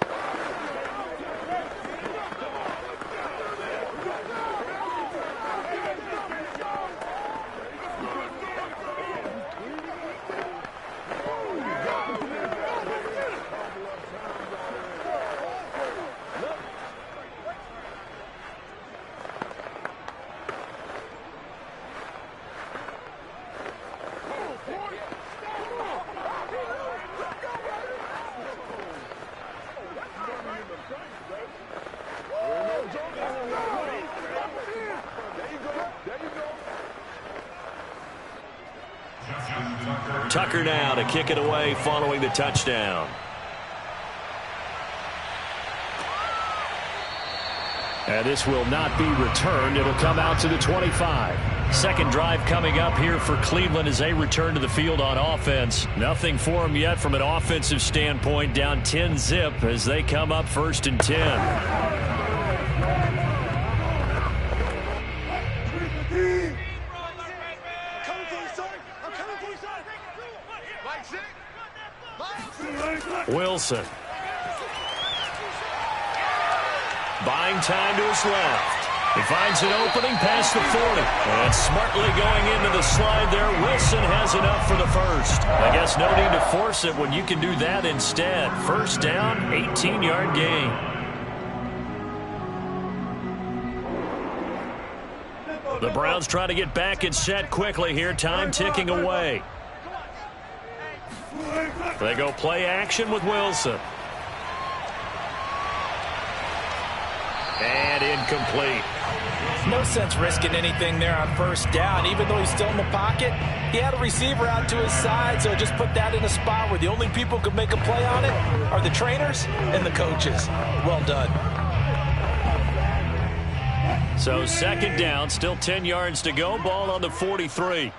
Speaker 3: Tucker now to kick it away following the touchdown. And this will not be returned. It'll come out to the 25. Second drive coming up here for Cleveland as they return to the field on offense. Nothing for them yet from an offensive standpoint. Down 10-zip as they come up 1st and 10. Wilson. Buying time to his left. He finds an opening past the 40. And smartly going into the slide there. Wilson has enough for the first. I guess no need to force it when you can do that instead. First down, 18-yard gain. The Browns try to get back and set quickly here. Time ticking away. They go play action with Wilson. And incomplete.
Speaker 2: No sense risking anything there on first down. Even though he's still in the pocket, he had a receiver out to his side, so just put that in a spot where the only people who could make a play on it are the trainers and the coaches. Well done.
Speaker 3: So second down, still 10 yards to go. Ball on the 43.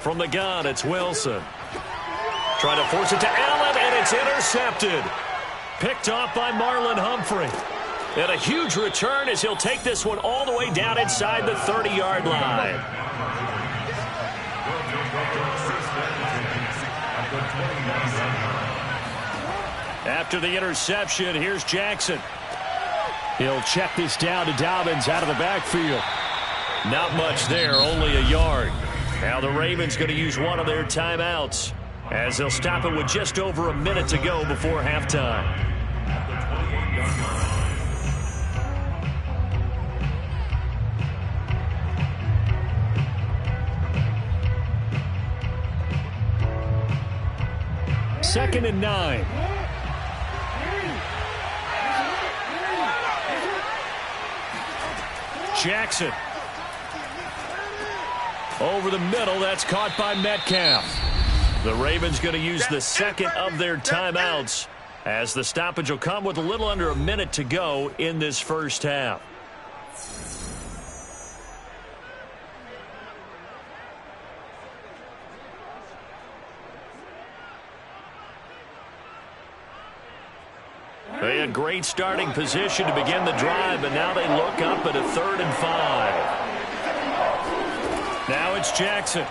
Speaker 3: From the gun, it's Wilson. Trying to force it to Allen, and it's intercepted. Picked off by Marlon Humphrey.
Speaker 1: And a huge return as he'll take this one all the way down inside the 30-yard line. After the interception, here's Jackson. He'll check this down to Dobbins out of the backfield. Not much there, only a yard. Now the Ravens going to use one of their timeouts as they'll stop it with just over a minute to go before halftime. Second and 9. Jackson. Over the middle, that's caught by Metcalf. The Ravens going to use the second of their timeouts as the stoppage will come with a little under a minute to go in this first half. They had great starting position to begin the drive, but now they look up at a 3rd and 5. Now it's Jackson.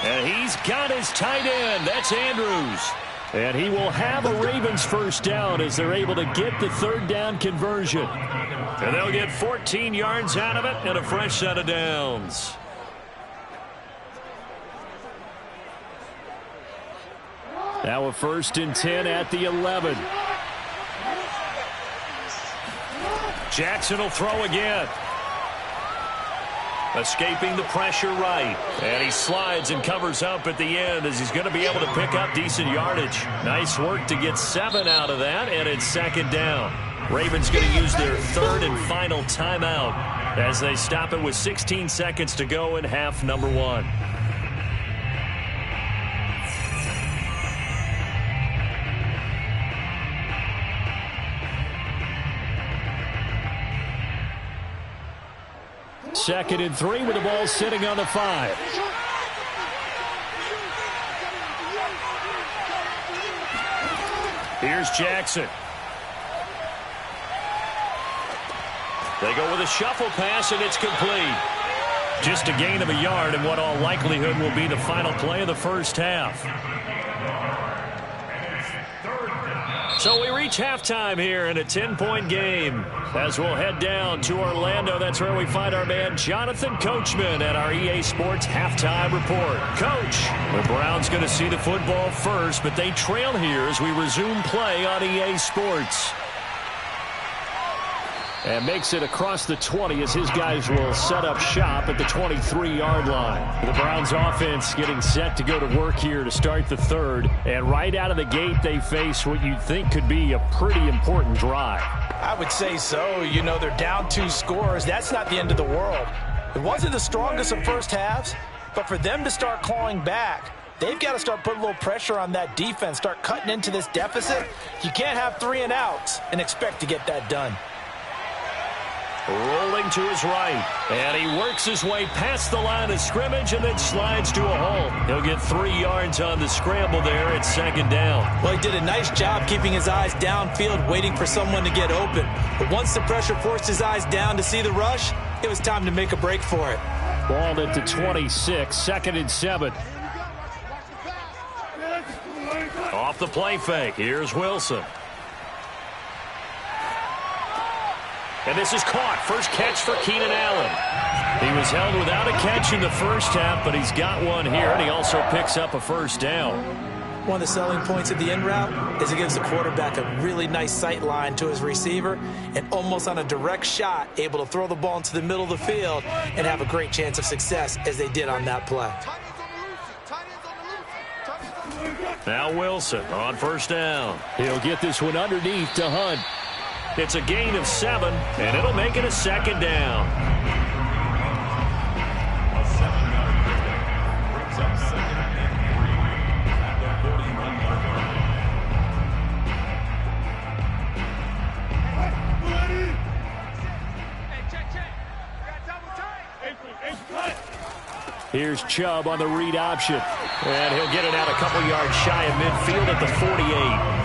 Speaker 1: And he's got his tight end. That's Andrews. And he will have a Ravens first down as they're able to get the 3rd down conversion. And they'll get 14 yards out of it and a fresh set of downs. Now a 1st and 10 at the 11. Jackson will throw again. Escaping the pressure right. And he slides and covers up at the end as he's going to be able to pick up decent yardage. Nice work to get 7 out of that, and it's 2nd down. Ravens going to use their 3rd and final timeout as they stop it with 16 seconds to go in half number 1. Second and 3 with the ball sitting on the 5. Here's Jackson. They go with a shuffle pass, and it's complete. Just a gain of a yard in what all likelihood will be the final play of the first half. So we reach halftime here in a 10-point game. As we'll head down to Orlando, that's where we find our man Jonathan Coachman at our EA Sports Halftime Report. Coach, the Browns going to see the football first, but they trail here as we resume play on EA Sports. And makes it across the 20 as his guys will set up shop at the 23-yard line. The Browns offense getting set to go to work here to start the 3rd. And right out of the gate, they face what you'd think could be a pretty important drive.
Speaker 2: I would say so. You know, they're down 2 scores. That's not the end of the world. It wasn't the strongest of first halves, but for them to start clawing back, they've got to start putting a little pressure on that defense, start cutting into this deficit. You can't have 3 and outs and expect to get that done.
Speaker 1: Rolling to his right, and he works his way past the line of scrimmage and then slides to a halt. He'll get 3 yards on the scramble there at 2nd down.
Speaker 6: Well, he did a nice job keeping his eyes downfield, waiting for someone to get open. But once the pressure forced his eyes down to see the rush, it was time to make a break for it.
Speaker 1: Ball at the 26, 2nd and 7. Off the play fake, here's Wilson. And this is caught. First catch for Keenan Allen. He was held without a catch in the first half, but he's got one here, and he also picks up a first down.
Speaker 6: One of the selling points of the in-route is it gives the quarterback a really nice sight line to his receiver, and almost on a direct shot, able to throw the ball into the middle of the field and have a great chance of success as they did on that play.
Speaker 1: Now Wilson on first down. He'll get this one underneath to Hunt. It's a gain of 7, and it'll make it a 2nd down.
Speaker 5: A 7-yard pickup brings up 2nd and 3 at the 41-yard
Speaker 1: line. Here's Chubb on the read option, and he'll get it out a couple yards shy of midfield at the 48.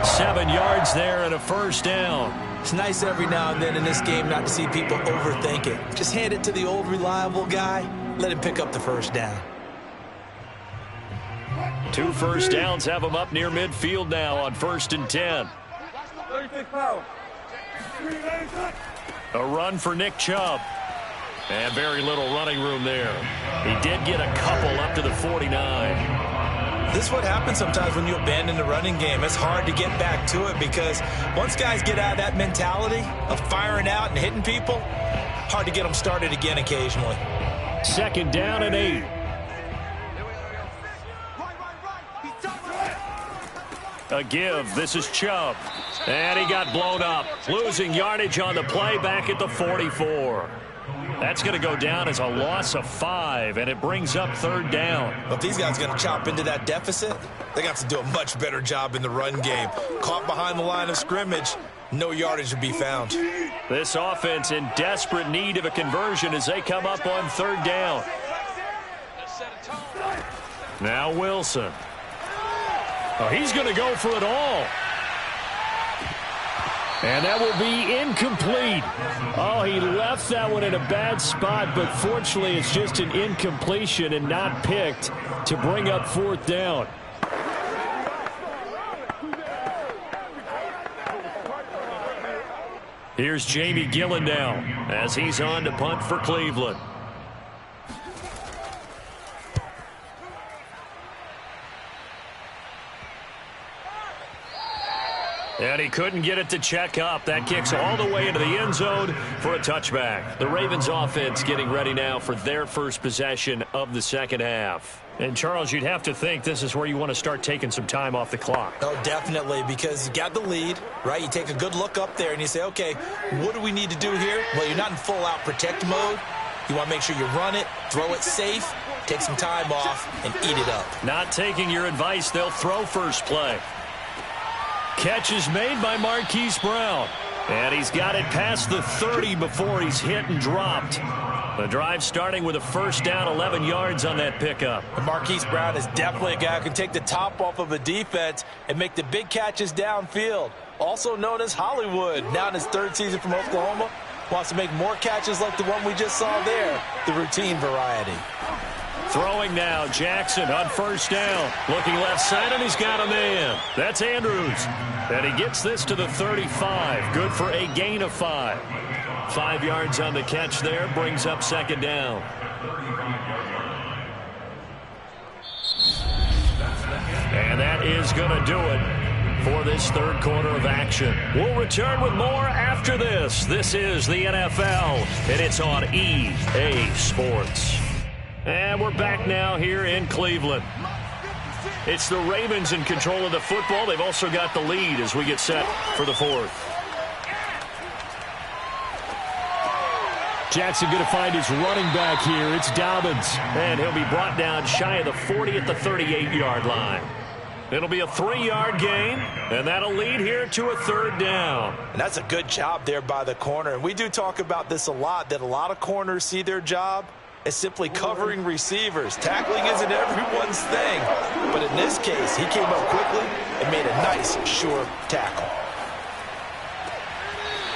Speaker 1: 7 yards there and a first down.
Speaker 6: It's nice every now and then in this game not to see people overthink it. Just hand it to the old reliable guy. Let him pick up the first down.
Speaker 1: 2 first downs have him up near midfield now on 1st and 10. A run for Nick Chubb. And very little running room there. He did get a couple up to the 49.
Speaker 6: This is what happens sometimes when you abandon the running game. It's hard to get back to it because once guys get out of that mentality of firing out and hitting people, hard to get them started again occasionally.
Speaker 1: 2nd down and 8. A give. This is Chubb. And he got blown up. Losing yardage on the play back at the 44. That's going to go down as a loss of 5, and it brings up 3rd down.
Speaker 6: But if these guys are going to chop into that deficit, they got to do a much better job in the run game. Caught behind the line of scrimmage, no yardage to be found.
Speaker 1: This offense in desperate need of a conversion as they come up on 3rd down. Now Wilson. Oh, he's going to go for it all. And that will be incomplete. Oh, he left that one in a bad spot, but fortunately it's just an incompletion and not picked to bring up 4th down. Here's Jamie Gillen now as he's on to punt for Cleveland. And he couldn't get it to check up. That kicks all the way into the end zone for a touchback. The Ravens offense getting ready now for their first possession of the 2nd half. And, Charles, you'd have to think this is where you want to start taking some time off the clock.
Speaker 6: Oh, definitely, because you got the lead, right? You take a good look up there and you say, okay, what do we need to do here? Well, you're not in full-out protect mode. You want to make sure you run it, throw it safe, take some time off, and eat it up.
Speaker 1: Not taking your advice, they'll throw first play. Catch is made by Marquise Brown. And he's got it past the 30 before he's hit and dropped. The drive starting with a first down, 11 yards on that pickup.
Speaker 2: And Marquise Brown is definitely a guy who can take the top off of a defense and make the big catches downfield. Also known as Hollywood, now in his 3rd season from Oklahoma. Wants to make more catches like the one we just saw there, the routine variety.
Speaker 1: Throwing now, Jackson on first down. Looking left side, and he's got a man. That's Andrews. And he gets this to the 35. Good for a gain of 5. 5 yards on the catch there. Brings up 2nd down. And that is going to do it for this 3rd quarter of action. We'll return with more after this. This is the NFL, and it's on EA Sports. And we're back now here in Cleveland. It's the Ravens in control of the football. They've also got the lead as we get set for the 4th.
Speaker 3: Jackson going to find his running back here. It's Dobbins.
Speaker 1: And he'll be brought down shy of the 40 at the 38-yard line. It'll be a 3-yard gain, and that'll lead here to a 3rd down.
Speaker 2: And that's a good job there by the corner. And we do talk about this a lot, that a lot of corners see their job as simply covering receivers. Tackling isn't everyone's thing. But in this case, he came up quickly and made a nice, sure tackle.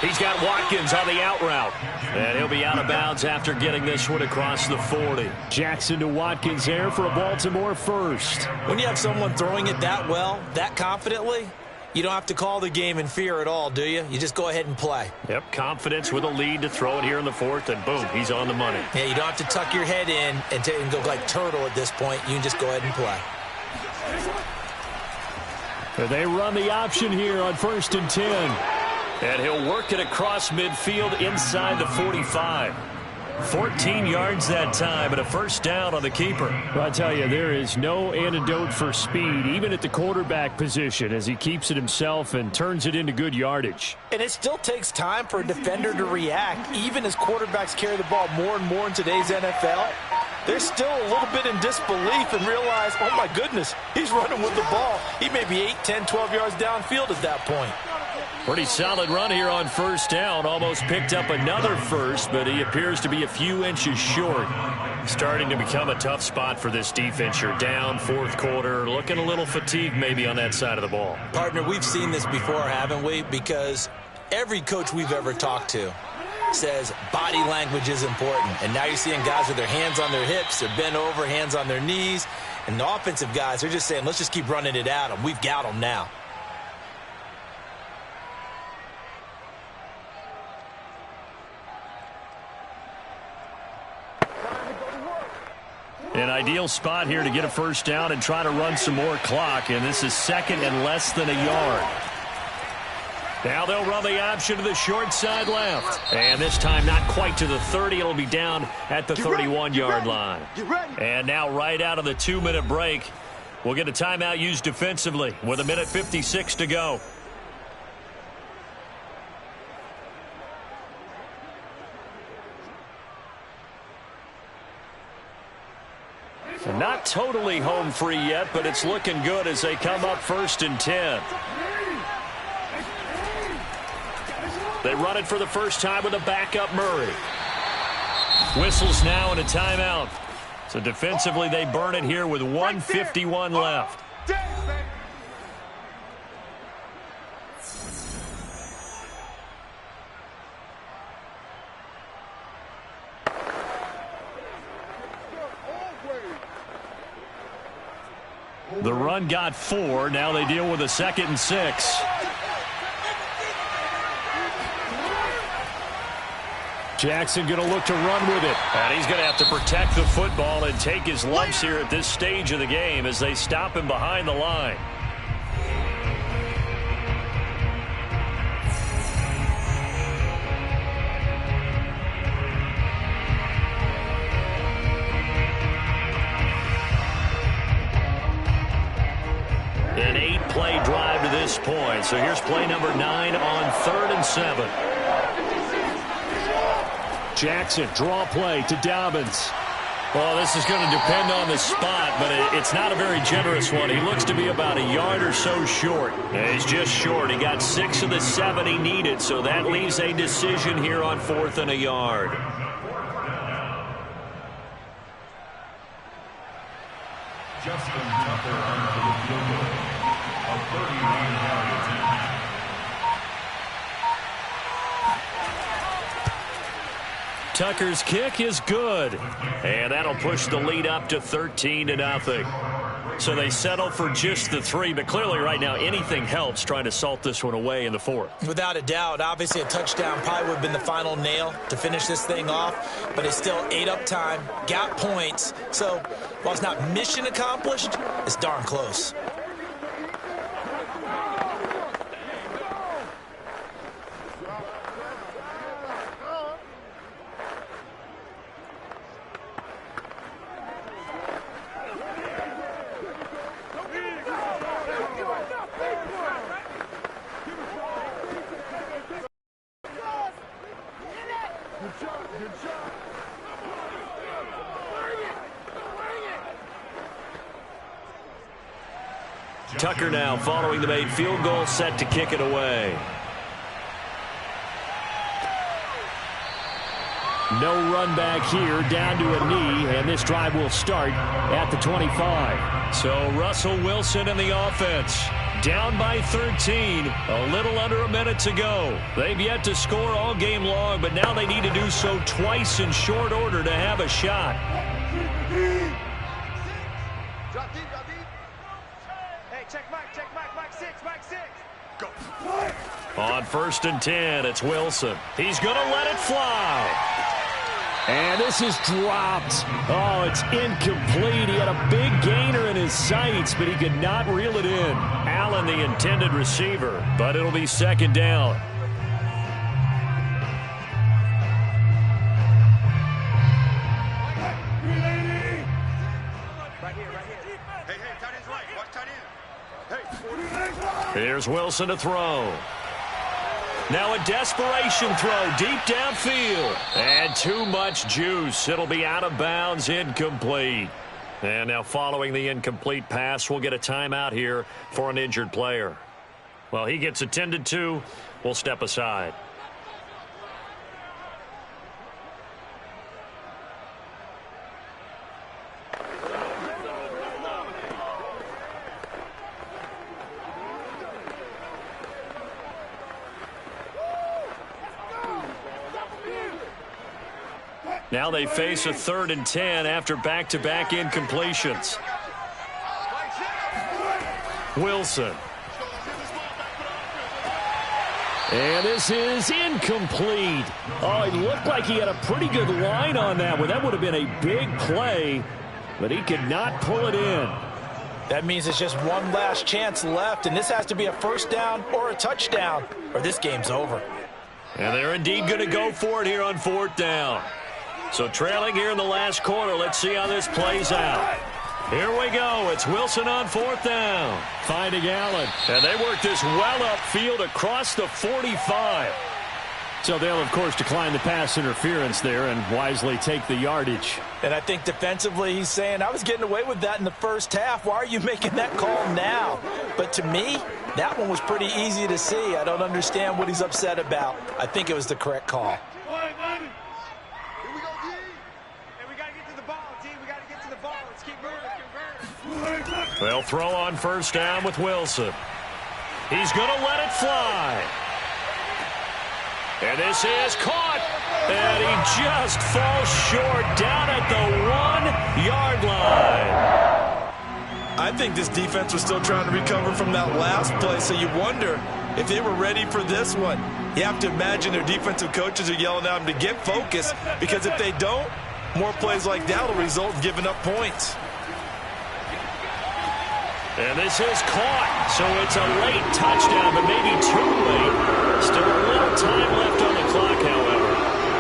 Speaker 1: He's got Watkins on the out route. And he'll be out of bounds after getting this one across the 40.
Speaker 3: Jackson to Watkins there for a Baltimore first.
Speaker 6: When you have someone throwing it that well, that confidently, you don't have to call the game in fear at all, do you? You just go ahead and play.
Speaker 1: Yep, confidence with a lead to throw it here in the 4th, and boom, he's on the money.
Speaker 6: Yeah, you don't have to tuck your head in and go like turtle at this point. You can just go ahead and play.
Speaker 3: They run the option here on 1st and 10.
Speaker 1: And he'll work it across midfield inside the 45. 14 yards that time, and a first down on the keeper.
Speaker 3: Well, I tell you, there is no antidote for speed, even at the quarterback position, as he keeps it himself and turns it into good yardage.
Speaker 2: And it still takes time for a defender to react, even as quarterbacks carry the ball more and more in today's NFL. They're still a little bit in disbelief and realize, oh my goodness, he's running with the ball. He may be 8, 10, 12 yards downfield at that point.
Speaker 3: Pretty solid run here on first down. Almost picked up another first, but he appears to be a few inches short. Starting to become a tough spot for this defense. You're down fourth quarter, looking a little fatigued maybe on that side of the ball.
Speaker 6: Partner, we've seen this before, haven't we? Because every coach we've ever talked to says body language is important. And now you're seeing guys with their hands on their hips, they're bent over, hands on their knees. And the offensive guys are just saying, let's just keep running it at them. We've got them now.
Speaker 3: An ideal spot here to get a first down and try to run some more clock. And this is second and less than a yard. Now they'll run the option to the short side left. And this time not quite to the 30. It'll be down at the 31-yard line. And now right out of the 2-minute break, we'll get a timeout used defensively with 1:56 to go. Not totally home free yet, but it's looking good as they come up 1st and 10. They run it for the first time with a backup Murray. Whistles now and a timeout. So defensively they burn it here with 1:51 left. The run got 4. Now they deal with a 2nd and 6. Jackson going to look to run with it. And he's going to have to protect the football and take his lumps here at this stage of the game as they stop him behind the line. An 8-play drive to this point. So here's play number 9 on 3rd and 7. Jackson, draw play to Dobbins. Well, this is going to depend on the spot, but it's not a very generous one. He looks to be about a yard or so short. And he's just short. He got 6 of the 7 he needed, so that leaves a decision here on 4th and a yard.
Speaker 5: Justin Tucker for the field goal. A 39-yard attempt.
Speaker 3: Tucker's kick is good. And that'll push the lead up to 13-0. So they settle for just the 3, but clearly right now anything helps trying to salt this one away in the 4th.
Speaker 6: Without a doubt, obviously a touchdown probably would have been the final nail to finish this thing off, but it's still ate up time, got points. So while it's not mission accomplished, it's darn close.
Speaker 3: Tucker now following the made field goal, set to kick it away. No run back here, down to a knee, and this drive will start at the 25. So Russell Wilson and the offense down by 13, a little under a minute to go. They've yet to score all game long, but now they need to do so twice in short order to have a shot. On 1st and 10, it's Wilson. He's going to let it fly. And this is dropped. Oh, it's incomplete. He had a big gainer in his sights, but he could not reel it in. Allen, the intended receiver, but it'll be 2nd down. Here's Wilson to throw. Now a desperation throw deep downfield. And too much juice. It'll be out of bounds, incomplete. And now following the incomplete pass, we'll get a timeout here for an injured player. Well, he gets attended to.
Speaker 1: will step aside. Now they face a 3rd and 10 after back-to-back incompletions. Wilson.
Speaker 3: And this is incomplete. Oh, it looked like he had a pretty good line on that one. That would have been a big play, but he could not pull it in.
Speaker 2: That means it's just one last chance left, and this has to be a first down or a touchdown, or this game's over.
Speaker 1: And they're indeed going to go for it here on 4th down. So trailing here in the last quarter, let's see how this plays out. Here we go. It's Wilson on 4th down.
Speaker 3: Finding Allen.
Speaker 1: And they work this well upfield across the 45.
Speaker 3: So they'll, of course, decline the pass interference there and wisely take the yardage.
Speaker 2: And I think defensively he's saying, I was getting away with that in the first half. Why are you making that call now? But to me, that one was pretty easy to see. I don't understand what he's upset about. I think it was the correct call.
Speaker 1: They'll throw on 1st down with Wilson. He's going to let it fly. And this is caught. And he just falls short down at the 1-yard line.
Speaker 6: I think this defense was still trying to recover from that last play, so you wonder if they were ready for this one. You have to imagine their defensive coaches are yelling at them to get focused, because if they don't, more plays like that will result in giving up points.
Speaker 1: And this is caught, so it's a late touchdown, but maybe too late. Still a little time left on the clock, however.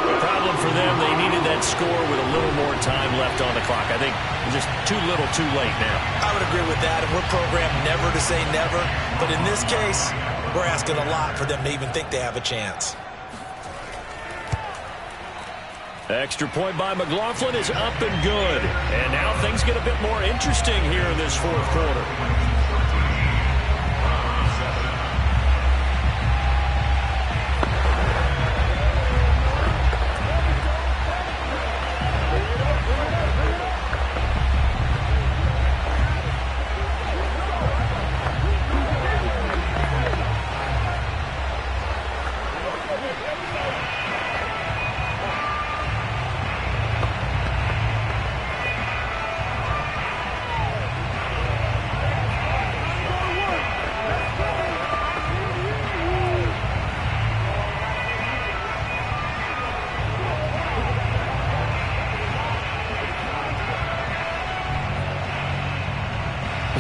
Speaker 1: The problem for them, they needed that score with a little more time left on the clock. I think just too little, too late now.
Speaker 2: I would agree with that, and we're programmed never to say never. But in this case, we're asking a lot for them to even think they have a chance.
Speaker 1: Extra point by McLaughlin is up and good. And now things get a bit more interesting here in this 4th quarter.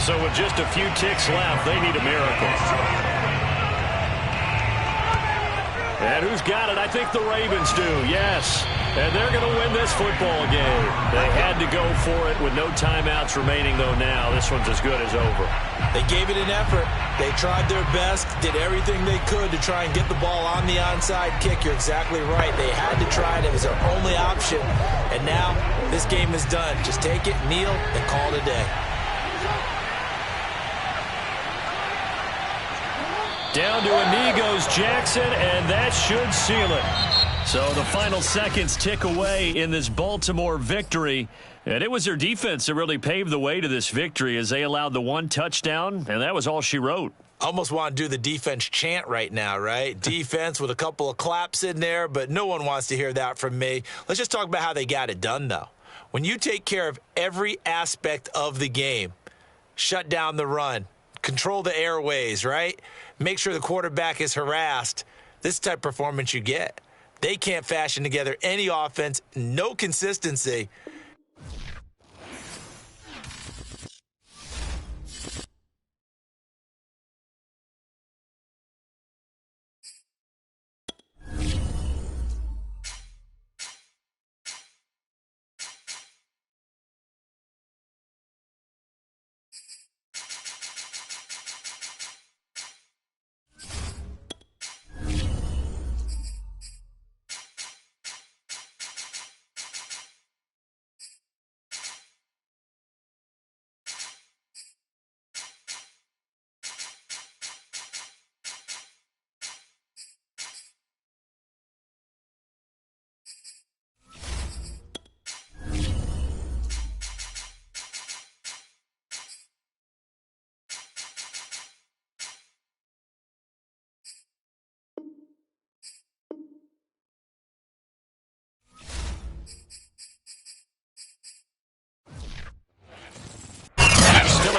Speaker 1: So with just a few ticks left, they need a miracle. And who's got it? I think the Ravens do, yes. And they're going to win this football game. They had to go for it with no timeouts remaining, though now. This one's as good as over.
Speaker 2: They gave it an effort. They tried their best, did everything they could to try and get the ball on the onside kick. You're exactly right. They had to try it. It was their only option. And now this game is done. Just take it, kneel, and call it a day.
Speaker 1: Down to a knee goes Jackson, and that should seal it. So the final seconds tick away in this Baltimore victory. And it was their defense that really paved the way to this victory as they allowed the 1 touchdown, and that was all she wrote.
Speaker 2: Almost want to do the defense chant right now, right? Defense with a couple of claps in there, but no one wants to hear that from me. Let's just talk about how they got it done, though. When you take care of every aspect of the game, shut down the run, control the airways, right? Make sure the quarterback is harassed. This type of performance you get. They can't fashion together any offense, no consistency.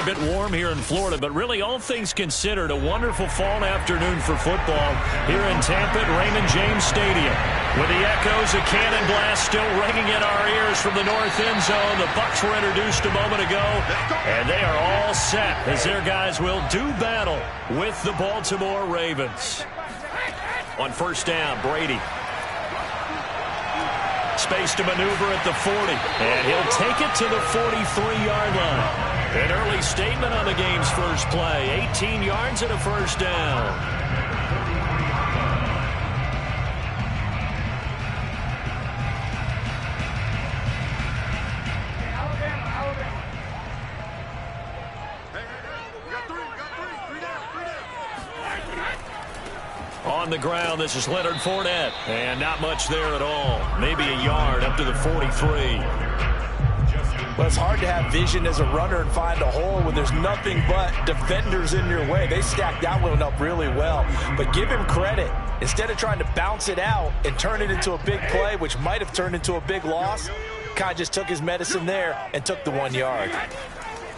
Speaker 3: bit warm here in Florida, but really all things considered, a wonderful fall afternoon for football here in Tampa at Raymond James Stadium. With the echoes of cannon blast still ringing in our ears from the north end zone, the Bucs were introduced a moment ago, and they are all set as their guys will do battle with the Baltimore Ravens. On first down, Brady. Space to maneuver at the 40, and he'll take it to the 43-yard line. An early statement on the game's first play, 18 yards and a first down. On the ground, this is Leonard Fournette, and not much there at all. Maybe a yard up to the 43.
Speaker 2: Well, it's hard to have vision as a runner and find a hole when there's nothing but defenders in your way. They stacked that one up really well. But give him credit. Instead of trying to bounce it out and turn it into a big play, which might have turned into a big loss, kind of just took his medicine there and took the 1 yard.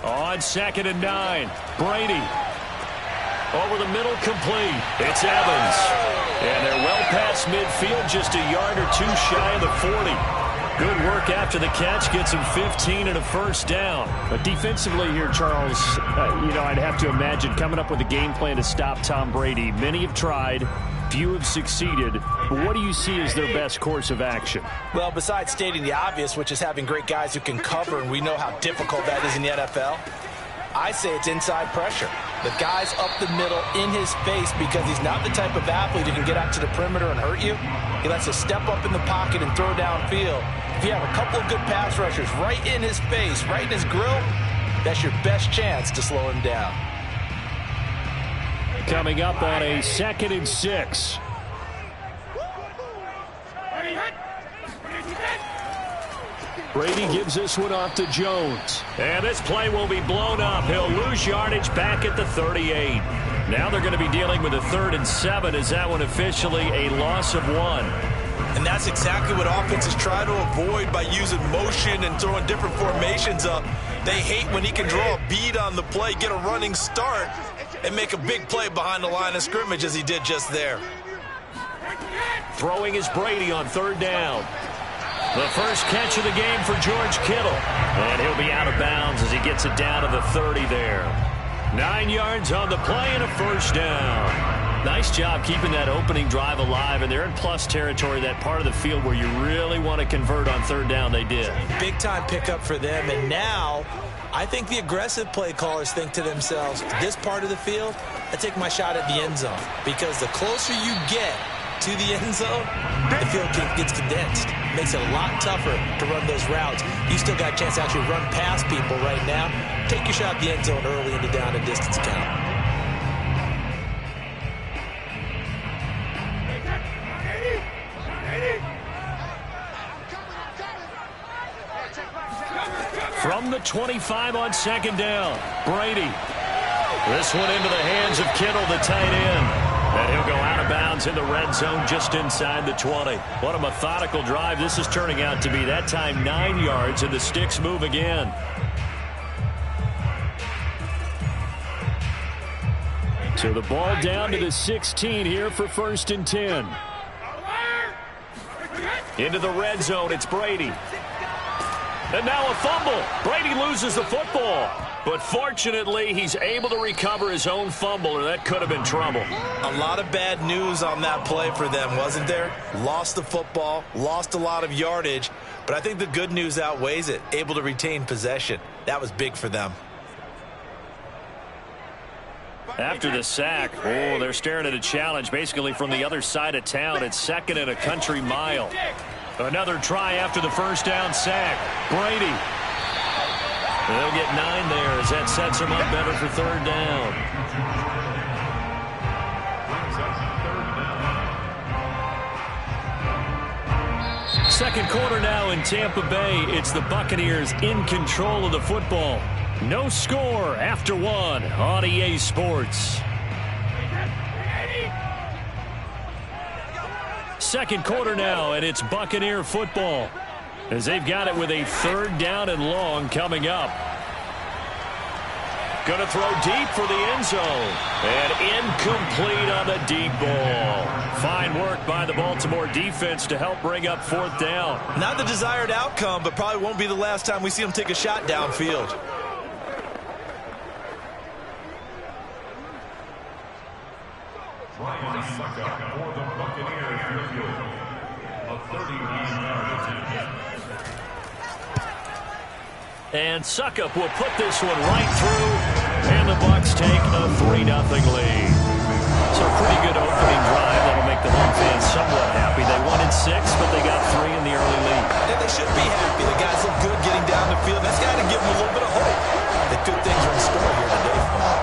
Speaker 3: On 2nd and 9, Brady. Over the middle, complete. It's Evans. And they're well past midfield, just a yard or two shy of the 40. Good work after the catch. Gets him 15 and a first down.
Speaker 1: But defensively here, Charles, I'd have to imagine coming up with a game plan to stop Tom Brady. Many have tried. Few have succeeded. But what do you see as their best course of action?
Speaker 2: Well, besides stating the obvious, which is having great guys who can cover, and we know how difficult that is in the NFL, I say it's inside pressure. The guy's up the middle in his face because he's not the type of athlete who can get out to the perimeter and hurt you. He lets us step up in the pocket and throw downfield. If you have a couple of good pass rushers right in his face, right in his grill, that's your best chance to slow him down.
Speaker 3: Coming up on a 2nd and 6. Brady gives this one off to Jones. And this play will be blown up. He'll lose yardage back at the 38. Now they're going to be dealing with a 3rd and 7. Is that one officially a loss of 1?
Speaker 6: And that's exactly what offenses try to avoid by using motion and throwing different formations up. They hate when he can draw a bead on the play, get a running start, and make a big play behind the line of scrimmage as he did just there.
Speaker 3: Throwing is Brady on 3rd down. The first catch of the game for George Kittle. And he'll be out of bounds as he gets it down to the 30 there. 9 yards on the play and a first down. Nice job keeping that opening drive alive, and they're in plus territory, that part of the field where you really want to convert on 3rd down. They did.
Speaker 6: Big time pickup for them, and now I think the aggressive play callers think to themselves, this part of the field, I take my shot at the end zone, because the closer you get to the end zone, the field gets condensed. It makes it a lot tougher to run those routes. You still got a chance to actually run past people right now. Take your shot at the end zone early in the down and distance count.
Speaker 3: From the 25 on 2nd down, Brady. This one into the hands of Kittle, the tight end. And he'll go out of bounds in the red zone just inside the 20. What a methodical drive this is turning out to be. That time 9 yards, and the sticks move again. So the ball down to the 16 here for 1st and 10. Into the red zone, it's Brady. And now a fumble. Brady loses the football. But fortunately, he's able to recover his own fumble, or that could have been trouble.
Speaker 6: A lot of bad news on that play for them, wasn't there? Lost the football, lost a lot of yardage, but I think the good news outweighs it. Able to retain possession. That was big for them.
Speaker 3: After the sack, they're staring at a challenge basically from the other side of town. It's 2nd and a country mile. Another try after the first down sack. Brady. They'll get 9 there as that sets them up better for 3rd down. Second quarter now in Tampa Bay. It's the Buccaneers in control of the football. No score after 1 on EA Sports. Second quarter now, and it's Buccaneer football, as they've got it with a 3rd down and long coming up.
Speaker 1: Going to throw deep for the end zone. And incomplete on the deep ball. Fine work by the Baltimore defense to help bring up 4th down.
Speaker 6: Not the desired outcome, but probably won't be the last time we see him take a shot downfield.
Speaker 5: Ryan Succop for the Buccaneers field goal. A 39-yard attempt.
Speaker 1: And Succop will put this one right through, and the Bucs take a 3-0 lead. So a pretty good opening drive that'll make the home fans somewhat happy. They won in 6, but they got 3 in the early lead.
Speaker 6: And they should be happy. The guys look good getting down the field. That's got to give them a little bit of hope that good things are in store here today for them.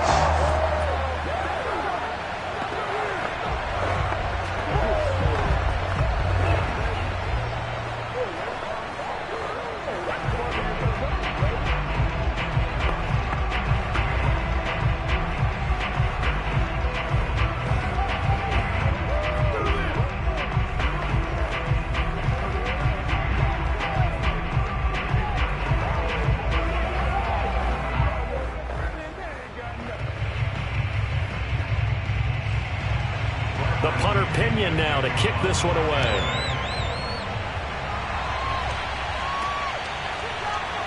Speaker 1: The punter Pinion now to kick this one away.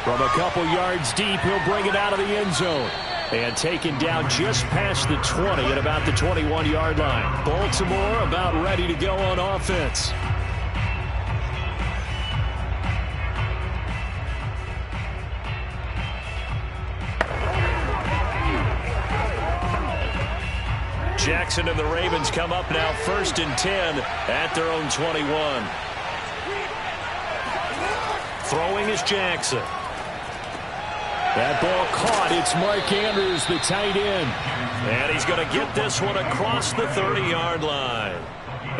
Speaker 1: From a couple yards deep, he'll bring it out of the end zone. And taken down just past the 20 at about the 21-yard line. Baltimore about ready to go on offense. Jackson and the Ravens come up now 1st and 10 at their own 21. Throwing is Jackson.
Speaker 3: That ball caught. It's Mark Andrews, the tight end.
Speaker 1: And he's going to get this one across the 30-yard line.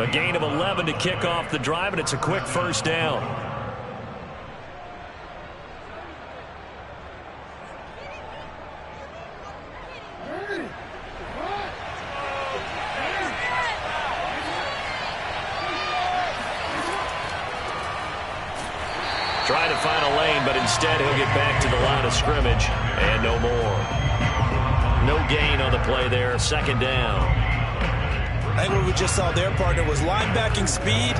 Speaker 1: A gain of 11 to kick off the drive, and it's a quick 1st down. Trying to find a lane, but instead he'll get back to the line of scrimmage, and no more. No gain on the play there, 2nd down.
Speaker 6: I think what we just saw there, partner, was linebacking speed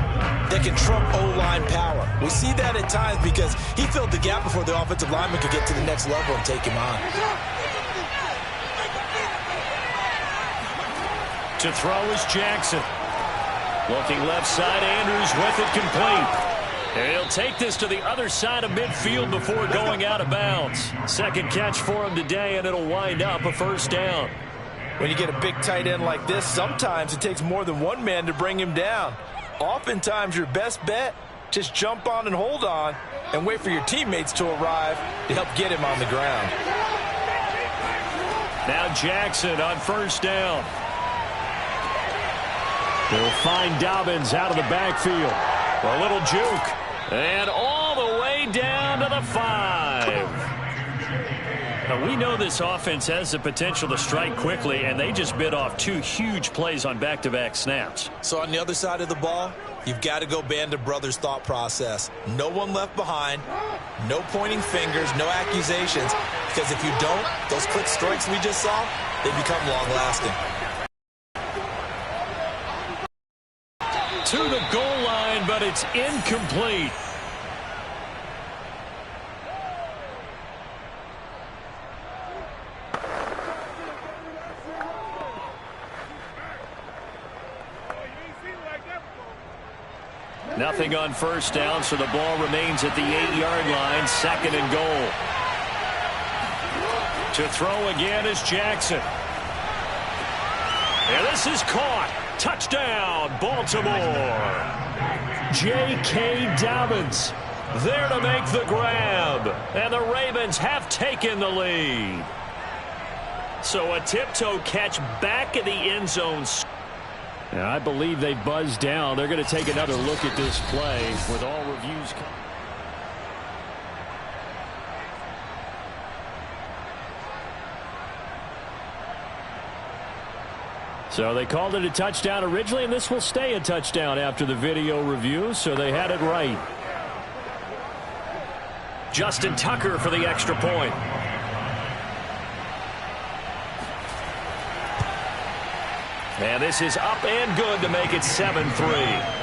Speaker 6: that can trump O-line power. We see that at times because he filled the gap before the offensive lineman could get to the next level and take him on.
Speaker 1: To throw is Jackson. Looking left side, Andrews with it complete. And he'll take this to the other side of midfield before going out of bounds. 2nd catch for him today, and it'll wind up a 1st down.
Speaker 2: When you get a big tight end like this, sometimes it takes more than one man to bring him down. Oftentimes, your best bet, just jump on and hold on and wait for your teammates to arrive to help get him on the ground.
Speaker 1: Now Jackson on 1st down. They'll find Dobbins out of the backfield. A little juke. And all the way down to the 5. Now, we know this offense has the potential to strike quickly, and they just bit off 2 huge plays on back-to-back snaps.
Speaker 6: So on the other side of the ball, you've got to go Band of Brothers thought process. No one left behind, no pointing fingers, no accusations, because if you don't, those quick strikes we just saw, they become long-lasting.
Speaker 1: To the goal line, but it's incomplete. Nothing on 1st down, so the ball remains at the 8-yard line, 2nd and goal. To throw again is Jackson. And this is caught. Touchdown, Baltimore. J.K. Dobbins there to make the grab. And the Ravens have taken the lead. So a tiptoe catch back in the end zone.
Speaker 3: And I believe they buzzed down. They're going to take another look at this play with all reviews. So they called it a touchdown originally, and this will stay a touchdown after the video review, so they had it right.
Speaker 1: Justin Tucker for the extra point. And this is up and good to make it 7-3.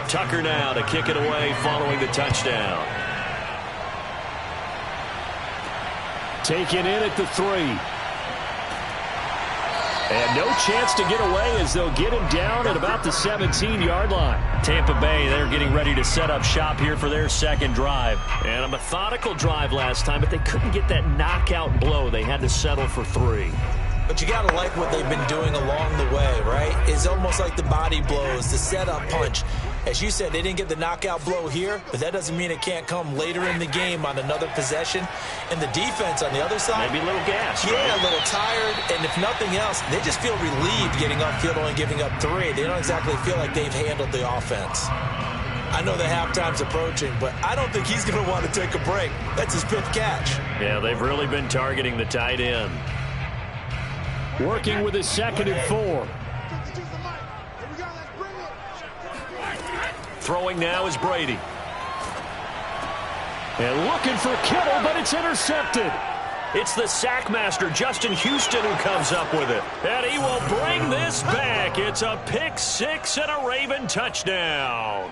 Speaker 1: Tucker now to kick it away following the touchdown.
Speaker 3: Taken in at the 3. And no chance to get away as they'll get him down at about the 17-yard line.
Speaker 1: Tampa Bay, they're getting ready to set up shop here for their second drive. And a methodical drive last time, but they couldn't get that knockout blow. They had to settle for 3.
Speaker 6: But you got to like what they've been doing along the way, right? It's almost like the body blows, the setup punch. As you said, they didn't get the knockout blow here, but that doesn't mean it can't come later in the game on another possession. And the defense on the other side,
Speaker 1: maybe a little gas.
Speaker 6: Yeah,
Speaker 1: right?
Speaker 6: A little tired. And if nothing else, they just feel relieved getting upfield only giving up 3. They don't exactly feel like they've handled the offense. I know the halftime's approaching, but I don't think he's going to want to take a break. That's his 5th catch.
Speaker 1: Yeah, they've really been targeting the tight end.
Speaker 3: Working with his 2nd and 4.
Speaker 1: Throwing now is Brady.
Speaker 3: And looking for Kittle, but it's intercepted.
Speaker 1: It's the sack master, Justin Houston, who comes up with it. And he will bring this back. It's a pick 6 and a Raven touchdown.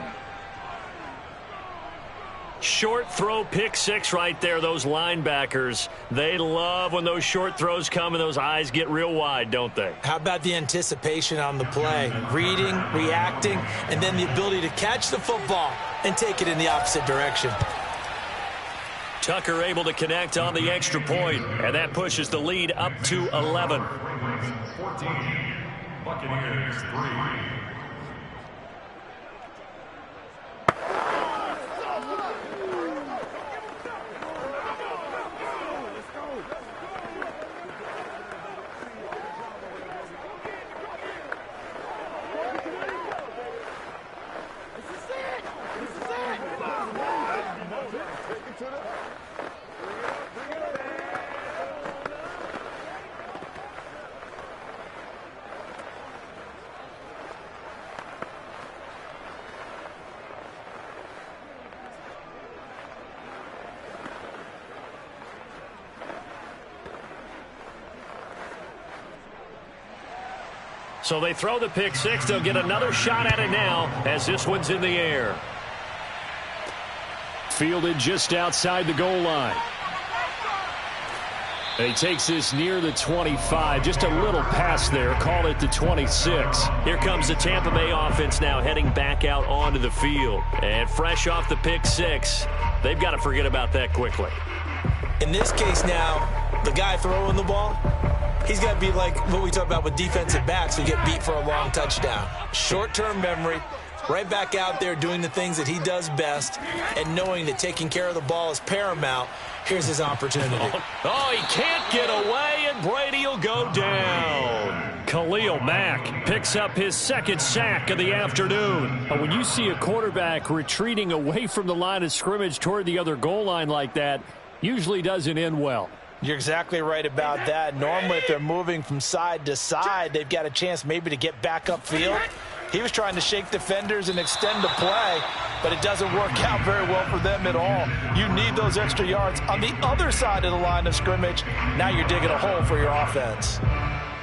Speaker 1: Short throw pick 6 right there. Those linebackers, they love when those short throws come and those eyes get real wide, don't they?
Speaker 6: How about the anticipation on the play? Reading, reacting, and then the ability to catch the football and take it in the opposite direction.
Speaker 1: Tucker able to connect on the extra point, and that pushes the lead up to 11.
Speaker 5: 14, Buccaneers 3.
Speaker 1: So they throw the pick 6. They'll get another shot at it now as this one's in the air.
Speaker 3: Fielded just outside the goal line. And he takes this near the 25. Just a little pass there. Call it the 26.
Speaker 1: Here comes the Tampa Bay offense now heading back out onto the field. And fresh off the pick 6, they've got to forget about that quickly.
Speaker 6: In this case now, the guy throwing the ball, he's got to be like what we talk about with defensive backs who get beat for a long touchdown. Short-term memory, right back out there doing the things that he does best, and knowing that taking care of the ball is paramount. Here's his opportunity.
Speaker 1: Oh, he can't get away, and Brady will go down.
Speaker 3: Khalil Mack picks up his 2nd sack of the afternoon. When you see a quarterback retreating away from the line of scrimmage toward the other goal line like that, usually doesn't end well.
Speaker 2: You're exactly right about that. Normally, if they're moving from side to side, they've got a chance maybe to get back upfield. He was trying to shake defenders and extend the play, but it doesn't work out very well for them at all. You need those extra yards on the other side of the line of scrimmage. Now you're digging a hole for your offense.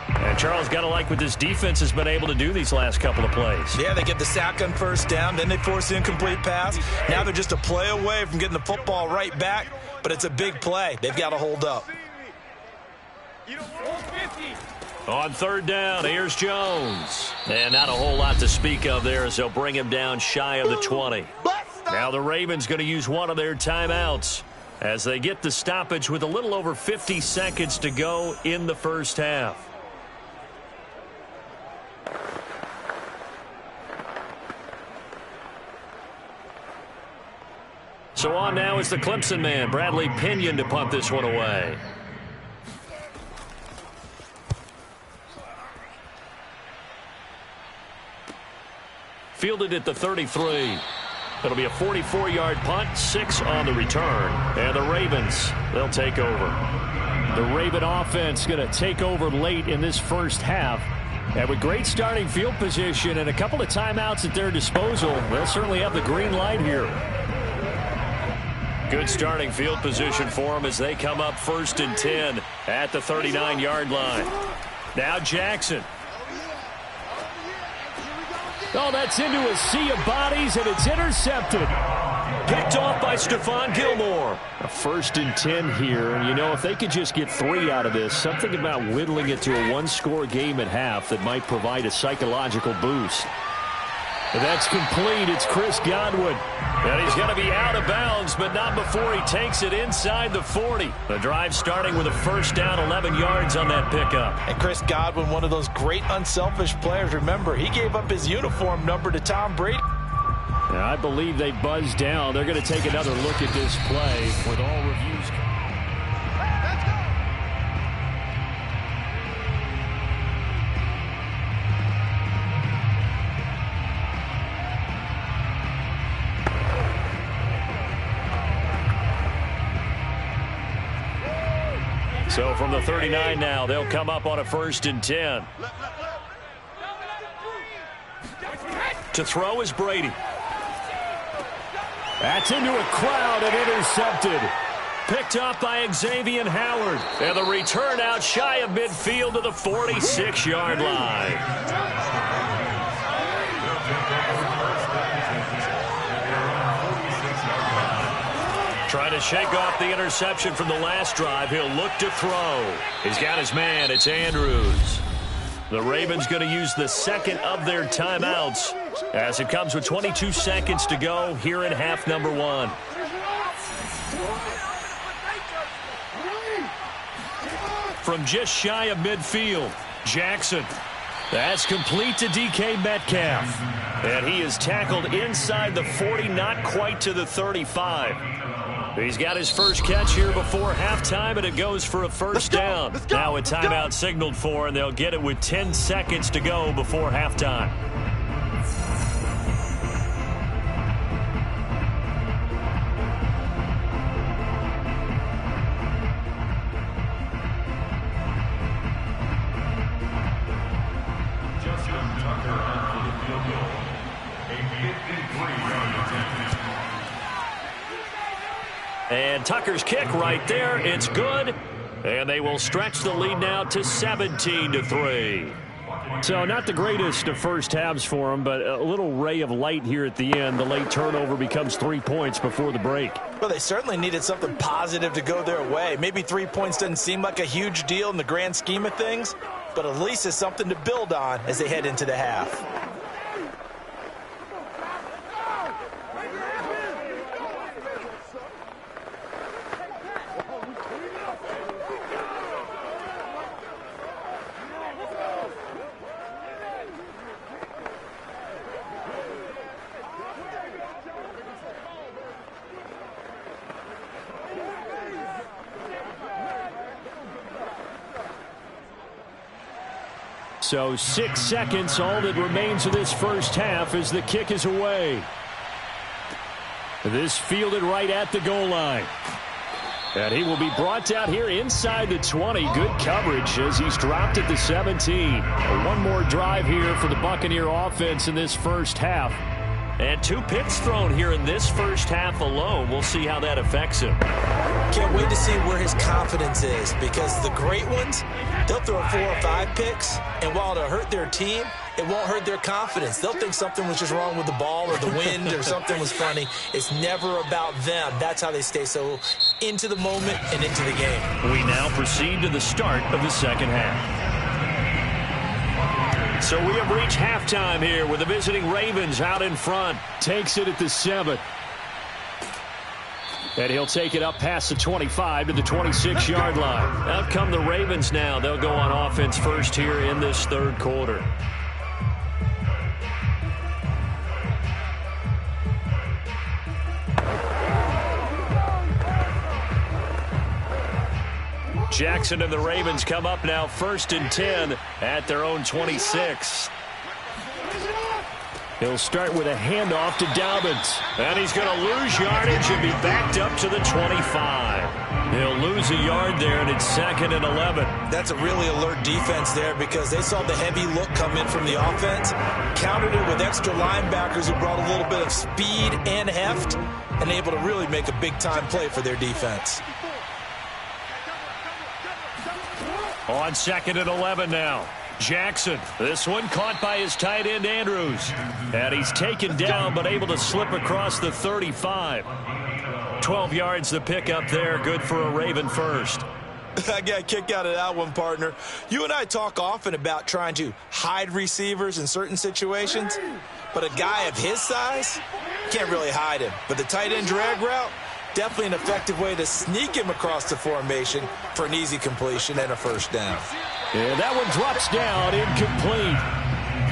Speaker 1: And Charles, got to like what this defense has been able to do these last couple of plays.
Speaker 6: Yeah, they get the sack on first down, then they force the incomplete pass. Now they're just a play away from getting the football right back, but it's a big play. They've got to hold up.
Speaker 1: On 3rd down, here's Jones. And not a whole lot to speak of there as they'll bring him down shy of the 20. Now the Ravens going to use one of their timeouts. as they get the stoppage with a little over 50 seconds to go in the first half. So on now is the Clemson man, Bradley Pinion, to punt this one away. Fielded at the 33. It'll be a 44-yard punt, 6 on the return. And the Ravens, they'll take over.
Speaker 3: The Raven offense going to take over late in this first half. And with great starting field position and a couple of timeouts at their disposal, they'll certainly have the green light here.
Speaker 1: Good starting field position for them as they come up 1st and 10 at the 39-yard line. Now Jackson.
Speaker 3: Oh, that's into a sea of bodies, and it's intercepted.
Speaker 1: Picked off by Stephon Gilmore.
Speaker 3: A 1st and 10 here, and you know, if they could just get 3 out of this, something about whittling it to a one-score game at half that might provide a psychological boost.
Speaker 1: And that's complete. It's Chris Godwin. And he's going to be out of bounds, but not before he takes it inside the 40. The drive starting with a first down, 11 yards on that pickup.
Speaker 2: And Chris Godwin, one of those great unselfish players. Remember, he gave up his uniform number to Tom Brady.
Speaker 3: And I believe they buzzed down. They're going to take another look at this play with all reviews.
Speaker 1: So from the 39 now, they'll come up on a 1st and 10. To throw is Brady.
Speaker 3: That's into a crowd and intercepted.
Speaker 1: Picked up by Xavier Howard. And the return out shy of midfield to the 46-yard line. Trying to shake off the interception from the last drive. He'll look to throw. He's got his man. It's Andrews. The Ravens going to use the second of their timeouts as it comes with 22 seconds to go here in half number 1. From just shy of midfield, Jackson. That's complete to DK Metcalf. And he is tackled inside the 40, not quite to the 35. He's got his first catch here before halftime, and it goes for a first down. Now a timeout signaled for, and they'll get it with 10 seconds to go before halftime.
Speaker 5: Justin Tucker for the field goal. A 53-yard attempt.
Speaker 1: And Tucker's kick right there. It's good. And they will stretch the lead now to 17-3.
Speaker 3: So not the greatest of first halves for them, but a little ray of light here at the end. The late turnover becomes 3 points before the break.
Speaker 2: Well, they certainly needed something positive to go their way. Maybe 3 points doesn't seem like a huge deal in the grand scheme of things, but at least it's something to build on as they head into the half.
Speaker 3: So 6 seconds, all that remains of this first half as the kick is away. This fielded right at the goal line. And he will be brought down here inside the 20. Good coverage as he's dropped at the 17. One more drive here for the Buccaneer offense in this first half.
Speaker 1: And 2 picks thrown here in this first half alone. We'll see how that affects him.
Speaker 6: Can't wait to see where his confidence is, because the great ones, they'll throw 4 or 5 picks, and while it'll hurt their team, it won't hurt their confidence. They'll think something was just wrong with the ball or the wind or something was funny. It's never about them. That's how they stay so into the moment and into the game.
Speaker 1: We now proceed to the start of the second half. So we have reached halftime here with the visiting Ravens out in front.
Speaker 3: Takes it at the 7.
Speaker 1: And he'll take it up past the 25 to the 26-yard line. Out come the Ravens now. They'll go on offense first here in this third quarter. Jackson and the Ravens come up now 1st and 10 at their own 26. He'll start with a handoff to Dobbins. And he's going to lose yardage and be backed up to the 25. He'll lose a yard there, and it's 2nd and 11.
Speaker 6: That's a really alert defense there because they saw the heavy look come in from the offense, countered it with extra linebackers who brought a little bit of speed and heft, and able to really make a big-time play for their defense.
Speaker 1: On 2nd and 11 now. Jackson, this one caught by his tight end Andrews. And he's taken down but able to slip across the 35. 12 yards the pickup there, good for a Raven first.
Speaker 6: I got a kick out of that one, partner. You and I talk often about trying to hide receivers in certain situations, but a guy of his size, can't really hide him. But the tight end drag route, definitely an effective way to sneak him across the formation for an easy completion and a first down.
Speaker 1: And that one drops down, incomplete.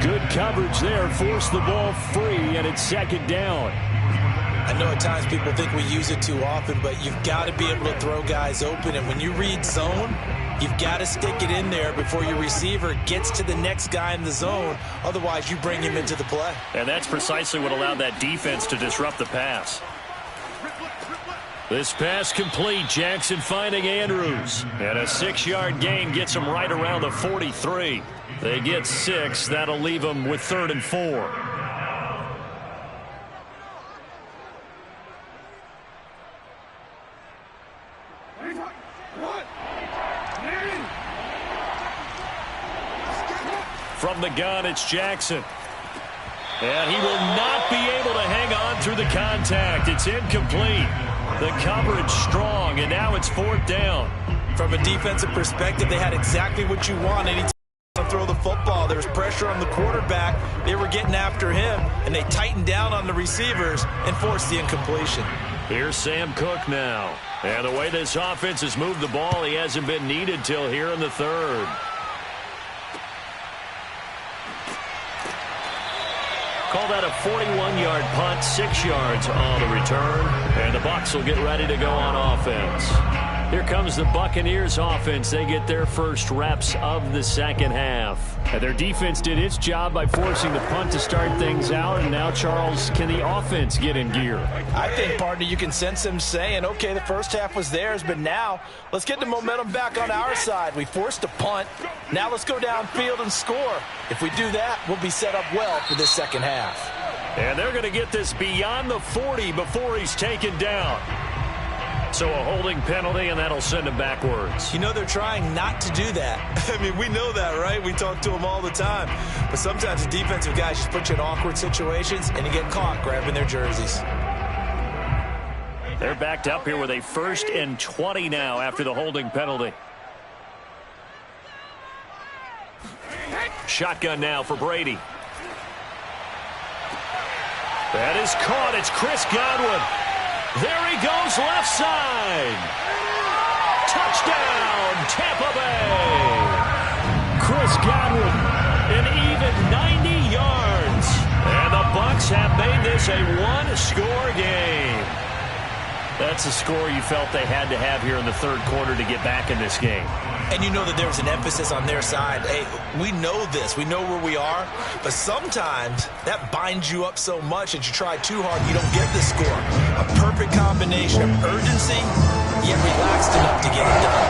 Speaker 1: Good coverage there, forced the ball free, and it's 2nd down.
Speaker 6: I know at times people think we use it too often, but you've got to be able to throw guys open. And when you read zone, you've got to stick it in there before your receiver gets to the next guy in the zone. Otherwise, you bring him into the play.
Speaker 1: And that's precisely what allowed that defense to disrupt the pass. This pass complete. Jackson finding Andrews. And a 6-yard gain gets him right around the 43. They get 6. That'll leave them with 3rd and 4. From the gun, it's Jackson. And he will not be able to hang on through the contact. It's incomplete. The coverage strong, and now it's 4th down.
Speaker 6: From a defensive perspective, they had exactly what you want anytime to throw the football. There was pressure on the quarterback. They were getting after him, and they tightened down on the receivers and forced the incompletion.
Speaker 1: Here's Sam Cook now. And the way this offense has moved the ball, he hasn't been needed till here in the 3rd. Call that a 41-yard punt, 6 yards on the return, and the Bucs will get ready to go on offense. Here comes the Buccaneers offense. They get their first reps of the second half. And their defense did its job by forcing the punt to start things out, and now, Charles, can the offense get in gear?
Speaker 2: I think, partner, you can sense them saying, okay, the first half was theirs, but now let's get the momentum back on our side. We forced a punt. Now let's go downfield and score. If we do that, we'll be set up well for this second half.
Speaker 1: And they're going to get this beyond the 40 before he's taken down. So a holding penalty, and that'll send him backwards.
Speaker 6: You know, they're trying not to do that. I mean, we know that, right? We talk to them all the time. But sometimes the defensive guys just put you in awkward situations, and you get caught grabbing their jerseys.
Speaker 1: They're backed up here with a 1st and 20 now after the holding penalty. Shotgun now for Brady. That is caught. It's Chris Godwin. There he goes, left side. Touchdown, Tampa Bay. Chris Godwin, an even 90 yards. And the Bucs have made this a one-score game. That's a score you felt they had to have here in the 3rd quarter to get back in this game.
Speaker 6: And you know that there was an emphasis on their side. Hey, we know this. We know where we are. But sometimes that binds you up so much that you try too hard, you don't get the score. A perfect combination of urgency, yet relaxed enough to get it done.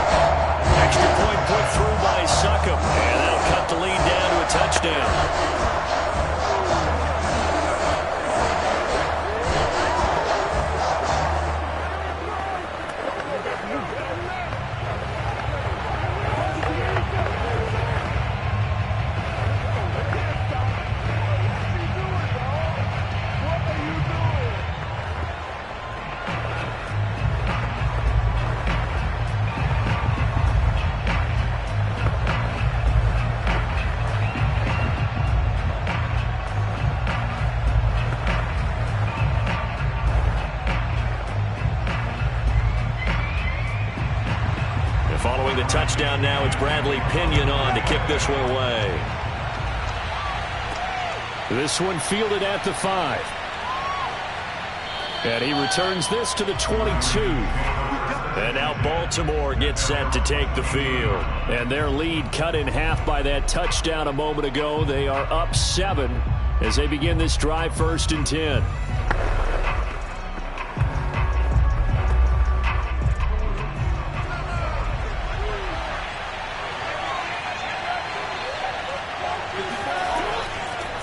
Speaker 1: Extra point put through by Succop. And that'll cut the lead down to a touchdown. the touchdown now. It's Bradley Pinion on to kick this one away.
Speaker 3: This one fielded at the 5. And he returns this to the 22. And now Baltimore gets set to take the field. And their lead cut in half by that touchdown a moment ago. They are up 7 as they begin this drive, 1st and 10.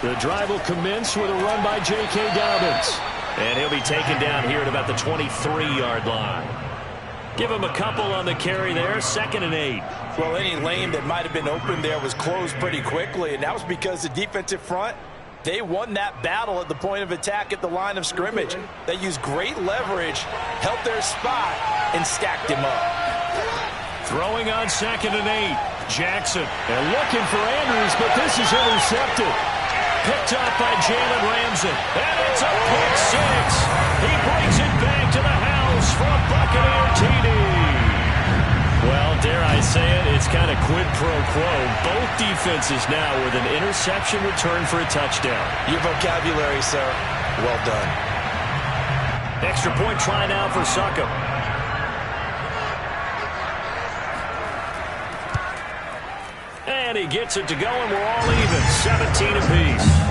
Speaker 3: The drive will commence with a run by J.K. Dobbins.
Speaker 1: And he'll be taken down here at about the 23-yard line. Give him a couple on the carry there, 2nd and 8.
Speaker 2: Well, any lane that might have been open there was closed pretty quickly, and that was because the defensive front, they won that battle at the point of attack at the line of scrimmage. They used great leverage, held their spot, and stacked him up.
Speaker 3: Throwing on 2nd and 8. Jackson. And looking for Andrews, but this is intercepted. Picked up by Jalen Ramsey. And it's a pick 6. He brings it back to the house for a Buccaneer TD.
Speaker 1: Well, dare I say it, it's kind of quid pro quo. Both defenses now with an interception return for a touchdown.
Speaker 2: Your vocabulary, sir. Well done.
Speaker 1: Extra point try now for Succop. And he gets it to go, and we're all even. 17 apiece.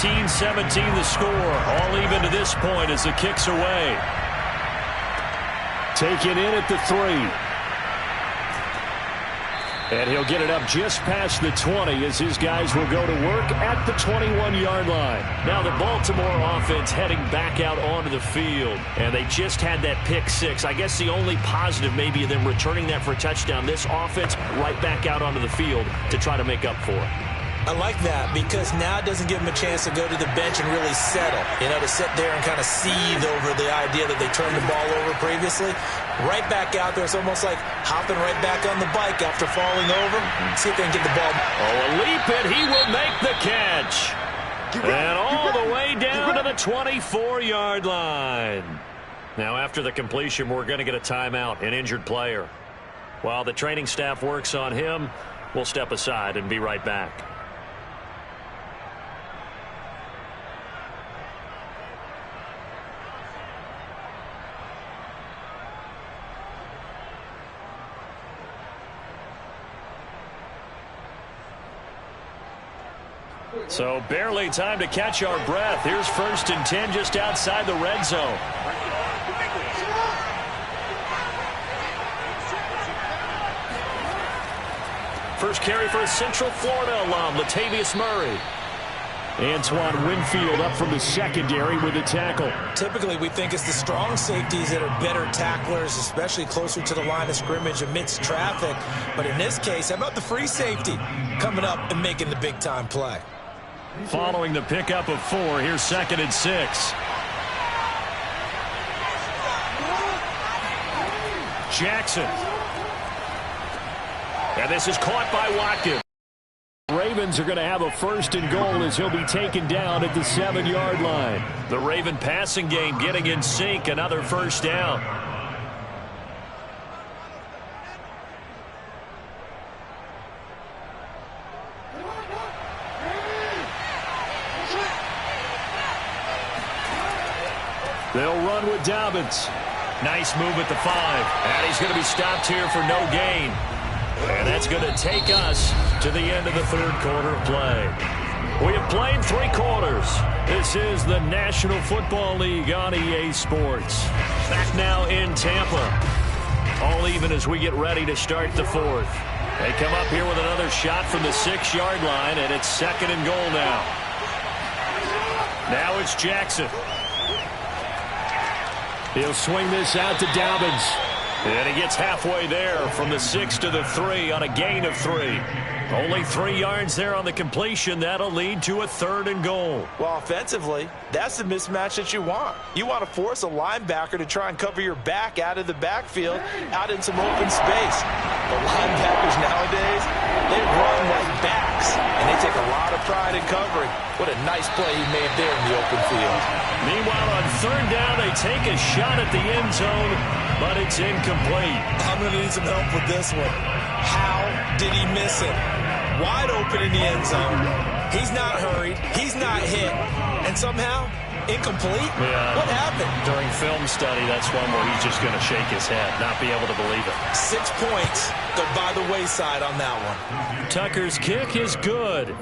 Speaker 1: .17 the score. All even to this point as the kick's away.
Speaker 3: Taken in at the 3. And he'll get it up just past the 20 as his guys will go to work at the 21-yard line.
Speaker 1: Now the Baltimore offense heading back out onto the field. And they just had that pick 6. I guess the only positive maybe of them returning that for a touchdown. This offense right back out onto the field to try to make up for it.
Speaker 6: I like that because now it doesn't give them a chance to go to the bench and really settle. You know, to sit there and kind of seethe over the idea that they turned the ball over previously. Right back out there. It's almost like hopping right back on the bike after falling over. See if they can get the ball.
Speaker 1: Oh, a leap, and he will make the catch. And all the way down to the 24-yard line. Now, after the completion, we're going to get a timeout, an injured player. While the training staff works on him, we'll step aside and be right back. So barely time to catch our breath. Here's 1st and 10 just outside the red zone. First carry for a Central Florida alum, Latavius Murray.
Speaker 3: Antoine Winfield up from the secondary with a tackle.
Speaker 6: Typically, we think it's the strong safeties that are better tacklers, especially closer to the line of scrimmage amidst traffic. But in this case, how about the free safety coming up and making the big-time play?
Speaker 3: Following the pickup of 4, here's 2nd and 6. Jackson.
Speaker 1: And this is caught by Watkins.
Speaker 3: Ravens are going to have a 1st and goal as he'll be taken down at the 7-yard line.
Speaker 1: The Raven passing game getting in sync. Another 1st down.
Speaker 3: They'll run with Dobbins.
Speaker 1: Nice move at the 5. And he's going to be stopped here for no gain. And that's going to take us to the end of the 3rd quarter of play.
Speaker 3: We have played 3 quarters. This is the National Football League on EA Sports. Back now in Tampa. All even as we get ready to start the 4th. They come up here with another shot from the 6-yard line, and it's 2nd and goal now. Now it's Jackson. He'll swing this out to Dobbins. And he gets halfway there from the 6 to the 3 on a gain of 3. Only 3 yards there on the completion. That'll lead to a 3rd and goal.
Speaker 2: Well, offensively, that's the mismatch that you want. You want to force a linebacker to try and cover your back out of the backfield, out in some open space. The linebackers nowadays, they run like backs, and they take a lot of pride in covering. What a nice play he made there in the open field.
Speaker 3: Meanwhile, on 3rd down, they take a shot at the end zone, but it's incomplete.
Speaker 6: I'm going to need some help with this one. How did he miss it? Wide open in the end zone. He's not hurried. He's not hit. And somehow, incomplete?
Speaker 3: Yeah.
Speaker 6: What happened?
Speaker 3: During film study, that's one where he's just going to shake his head, not be able to believe it.
Speaker 6: 6 points go by the wayside on that one.
Speaker 3: Tucker's kick is good.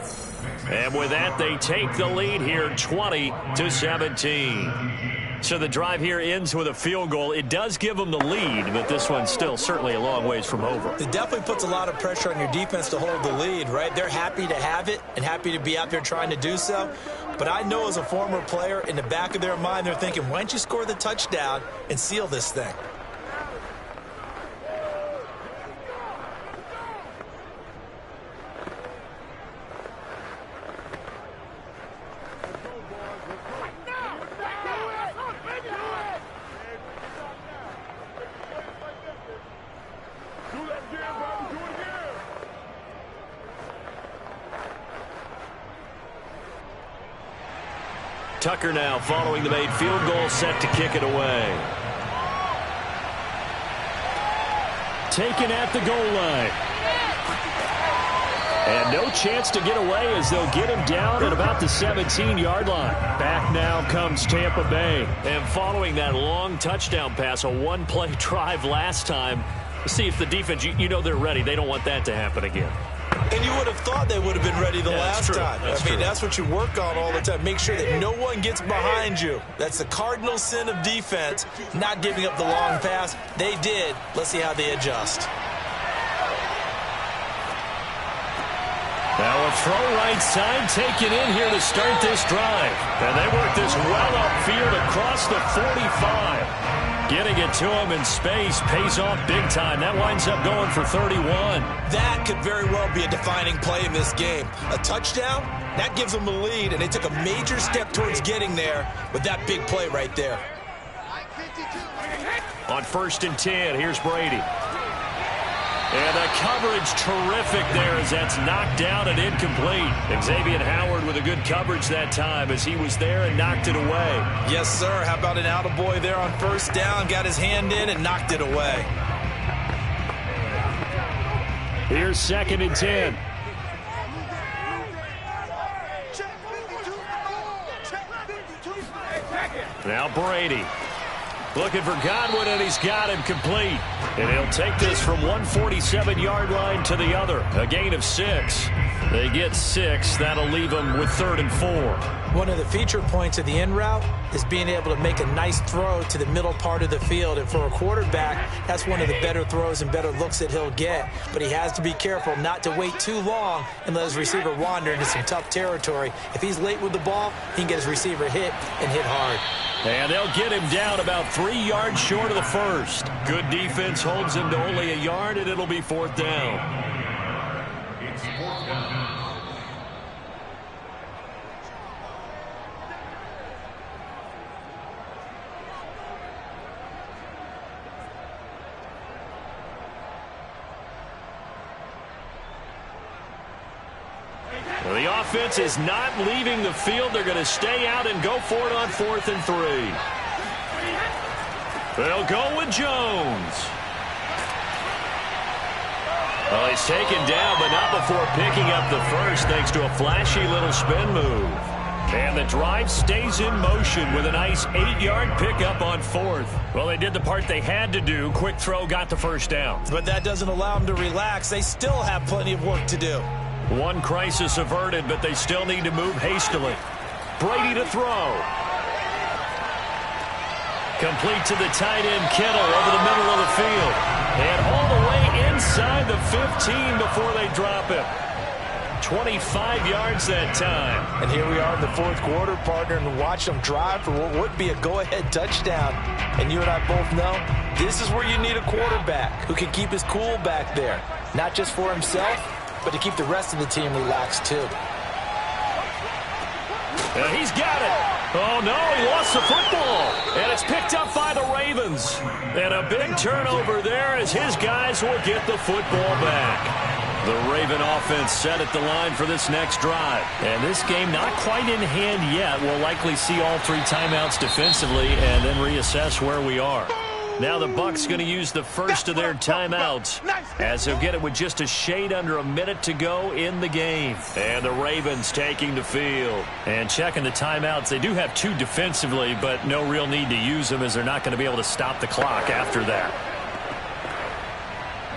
Speaker 3: And with that, they take the lead here, 20-17. So the drive here ends with a field goal. It does give them the lead, but this one's still certainly a long ways from over.
Speaker 6: It definitely puts a lot of pressure on your defense to hold the lead, right? They're happy to have it and happy to be out there trying to do so. But I know as a former player, in the back of their mind, they're thinking, why don't you score the touchdown and seal this thing?
Speaker 3: Tucker now following the made field goal, set to kick it away. Taken at the goal line. And no chance to get away as they'll get him down at about the 17-yard line. Back now comes Tampa Bay. And following that long touchdown pass, a one-play drive last time, see if the defense, you know they're ready. They don't want that to happen again.
Speaker 6: And you would have thought they would have been ready the last time. I mean, that's what you work on all the time. Make sure that no one gets behind you. That's the cardinal sin of defense, not giving up the long pass. They did. Let's see how they adjust.
Speaker 3: Now a throw right side taken in here to start this drive. And they work this well upfield across the 45. Getting it to him in space pays off big time. That winds up going for 31.
Speaker 6: That could very well be a defining play in this game. A touchdown, that gives them the lead, and they took a major step towards getting there with that big play right there.
Speaker 3: On 1st and 10, here's Brady. And the coverage terrific there as that's knocked down and incomplete. Xavier Howard with a good coverage that time as he was there and knocked it away.
Speaker 6: Yes, sir. How about an attaboy there on 1st down? Got his hand in and knocked it away.
Speaker 3: Here's 2nd and 10. Now Brady. Looking for Godwin, and he's got him complete. And he'll take this from 147-yard line to the other. A gain of 6. They get 6. That'll leave them with 3rd and 4.
Speaker 2: One of the feature points of the in route is being able to make a nice throw to the middle part of the field. And for a quarterback, that's one of the better throws and better looks that he'll get. But he has to be careful not to wait too long and let his receiver wander into some tough territory. If he's late with the ball, he can get his receiver hit and hit hard.
Speaker 3: And they'll get him down about 3 yards short of the first. Good defense holds him to only a yard, and it'll be 4th down.
Speaker 5: It's 4th down.
Speaker 3: Well, the offense is not leaving the field. They're going to stay out and go for it on 4th and 3. They'll go with Jones. Well, he's taken down, but not before picking up the first thanks to a flashy little spin move. And the drive stays in motion with a nice 8-yard pickup on 4th. Well, they did the part they had to do. Quick throw got the first down.
Speaker 6: But that doesn't allow them to relax. They still have plenty of work to do.
Speaker 1: One crisis averted, but they still need to move hastily. Brady to throw. Complete to the tight end, Kittle, over the middle of the field. And all the way inside the 15 before they drop him. 25 yards that time.
Speaker 2: And here we are in the fourth quarter, partner, and watch them drive for what would be a go-ahead touchdown. And you and I both know this is where you need a quarterback who can keep his cool back there. Not just for himself, but to keep the rest of the team relaxed too.
Speaker 1: And he's got it. Oh, no, he lost the football. And it's picked up by the Ravens. And a big turnover there as his guys will get the football back. The Raven offense set at the line for this next drive. And this game not quite in hand yet. We'll likely see all three timeouts defensively and then reassess where we are. Now the Bucs going to use the first of their timeouts as they'll get it with just a shade under a minute to go in the game. And the Ravens taking the field. And checking the timeouts. They do have two defensively, but no real need to use them as they're not going to be able to stop the clock after that.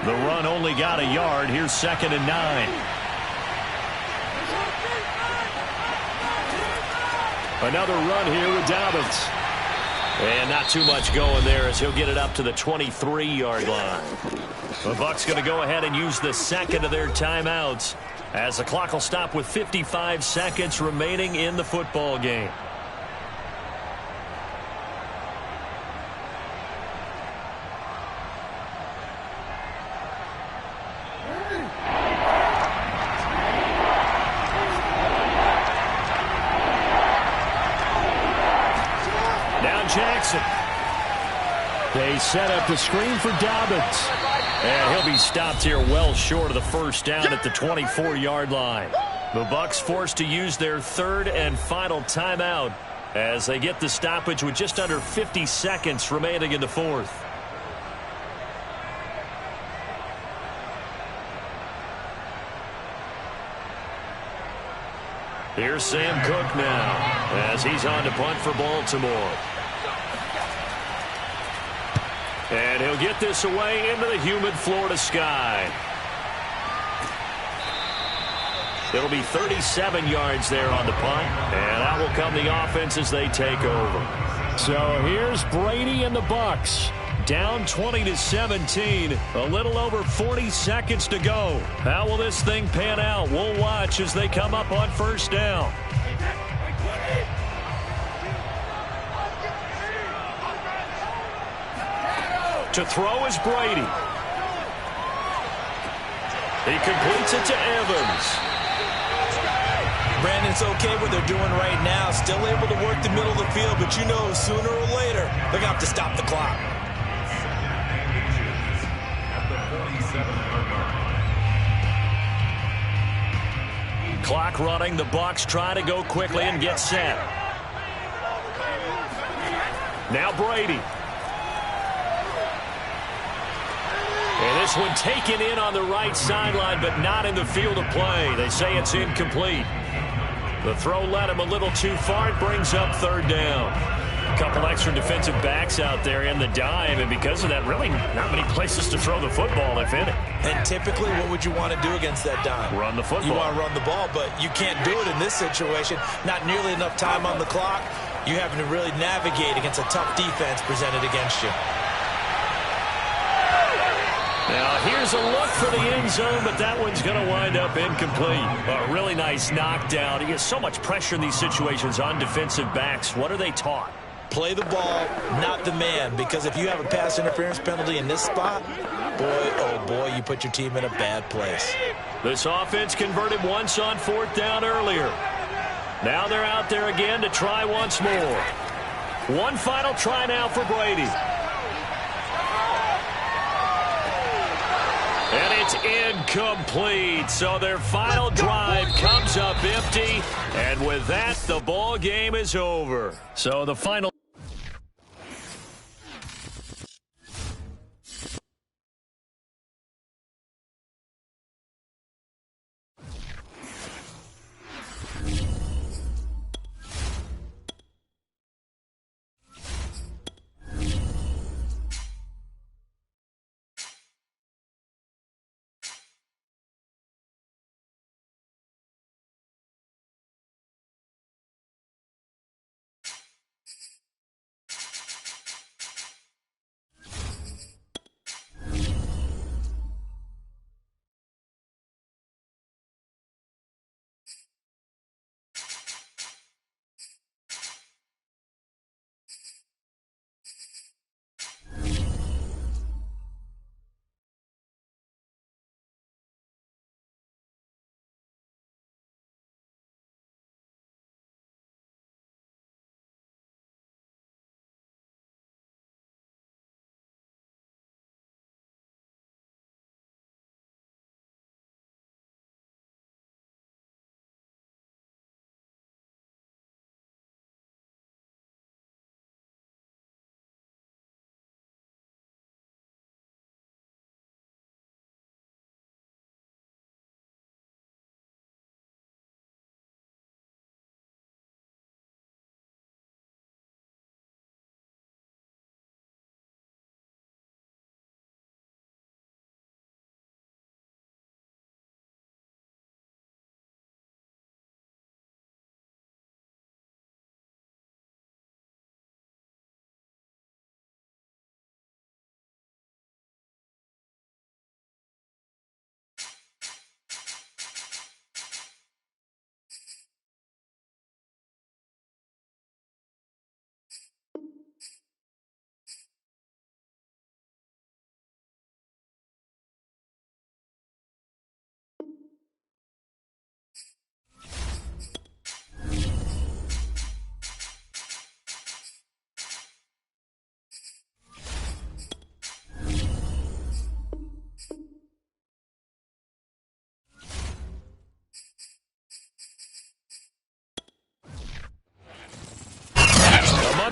Speaker 1: The run only got a yard. Here's 2nd and 9. Another run here with Dobbins. And not too much going there as he'll get it up to the 23-yard line. The Bucs going to go ahead and use the second of their timeouts as the clock will stop with 55 seconds remaining in the football game. Jackson. They set up the screen for Dobbins. And he'll be stopped here well short of the first down at the 24-yard line. The Bucs forced to use their third and final timeout as they get the stoppage with just under 50 seconds remaining in the fourth. Here's Sam Cook now as he's on to punt for Baltimore. And he'll get this away into the humid Florida sky. It'll be 37 yards there on the punt. And out will come the offense as they take over. So here's Brady and the Bucs. Down 20-17. A little over 40 seconds to go. How will this thing pan out? We'll watch as they come up on first down. To throw is Brady. He completes it to Evans.
Speaker 6: Brandon, it's okay what they're doing right now. Still able to work the middle of the field, but you know sooner or later they're going to have to stop the clock.
Speaker 1: Clock running. The Bucs try to go quickly and get set. Now Brady. And this one taken in on the right sideline, but not in the field of play. They say it's incomplete. The throw led him a little too far. It brings up third down. A couple extra defensive backs out there in the dime, and because of that, really not many places to throw the football, if any.
Speaker 6: And typically, what would you want to do against that dime?
Speaker 1: Run the football.
Speaker 6: You want to run the ball, but you can't do it in this situation. Not nearly enough time on the clock. You having to really navigate against a tough defense presented against you.
Speaker 1: Now, here's a look for the end zone, but that one's going to wind up incomplete. A really nice knockdown. He gets so much pressure in these situations on defensive backs. What are they taught?
Speaker 6: Play the ball, not the man, because if you have a pass interference penalty in this spot, boy, oh boy, you put your team in a bad place.
Speaker 1: This offense converted once on fourth down earlier. Now they're out there again to try once more. One final try now for Brady. And it's incomplete. So their final drive comes up empty. And with that, the ball game is over. So the final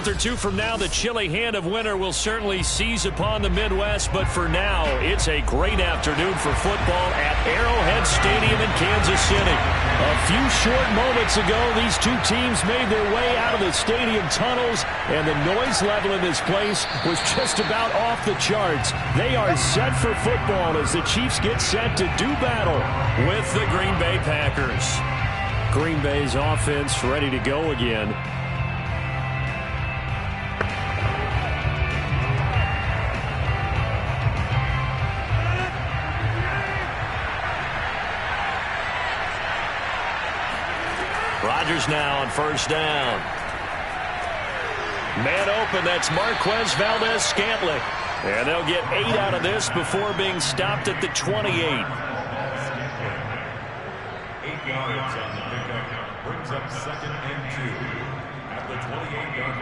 Speaker 3: month or two from now, the chilly hand of winter will certainly seize upon the Midwest. But for now, it's a great afternoon for football at Arrowhead Stadium in Kansas City. A few short moments ago, these two teams made their way out of the stadium tunnels, and the noise level in this place was just about off the charts. They are set for football as the Chiefs get set to do battle with the Green Bay Packers. Green Bay's offense ready to go again. Rodgers now on first down. Man open, that's Marquez Valdes-Scantling. And they'll get 8 out of this before being stopped at the 28.
Speaker 5: 8 yards on the pickup. Brings up 2nd and 2 at the 28-yard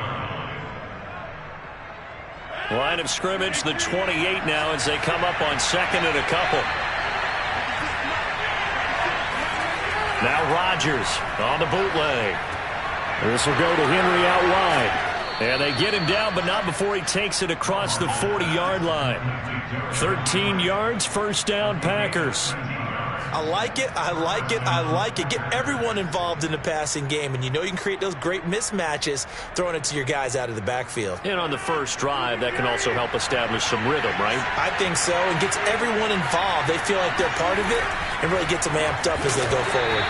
Speaker 5: line.
Speaker 3: Line of scrimmage, the 28 now as they come up on 2nd and a couple. Now Rodgers on the bootleg. This will go to Henry out wide. And they get him down, but not before he takes it across the 40-yard line. 13 yards, first down, Packers.
Speaker 6: I like it, I like it, I like it. Get everyone involved in the passing game, and you know you can create those great mismatches throwing it to your guys out of the backfield.
Speaker 3: And on the first drive, that can also help establish some rhythm, right?
Speaker 6: I think so, and gets everyone involved. They feel like they're part of it, and really gets them amped up as they go forward.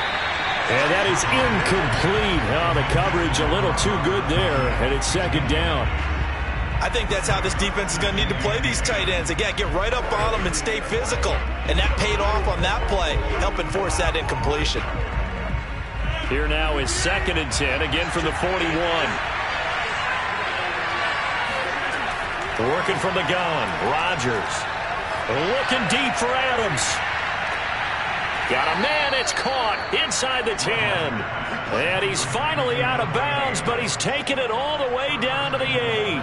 Speaker 3: And that is incomplete. Oh, the coverage a little too good there, and it's 2nd down.
Speaker 6: I think that's how this defense is going to need to play these tight ends. Again, get right up on them and stay physical. And that paid off on that play, helping force that incompletion.
Speaker 3: Here now is 2nd and 10, again from the 41. Working from the gun, Rodgers. Looking deep for Adams. Got a man, it's caught inside the 10. And he's finally out of bounds, but he's taken it all the way down to the 8.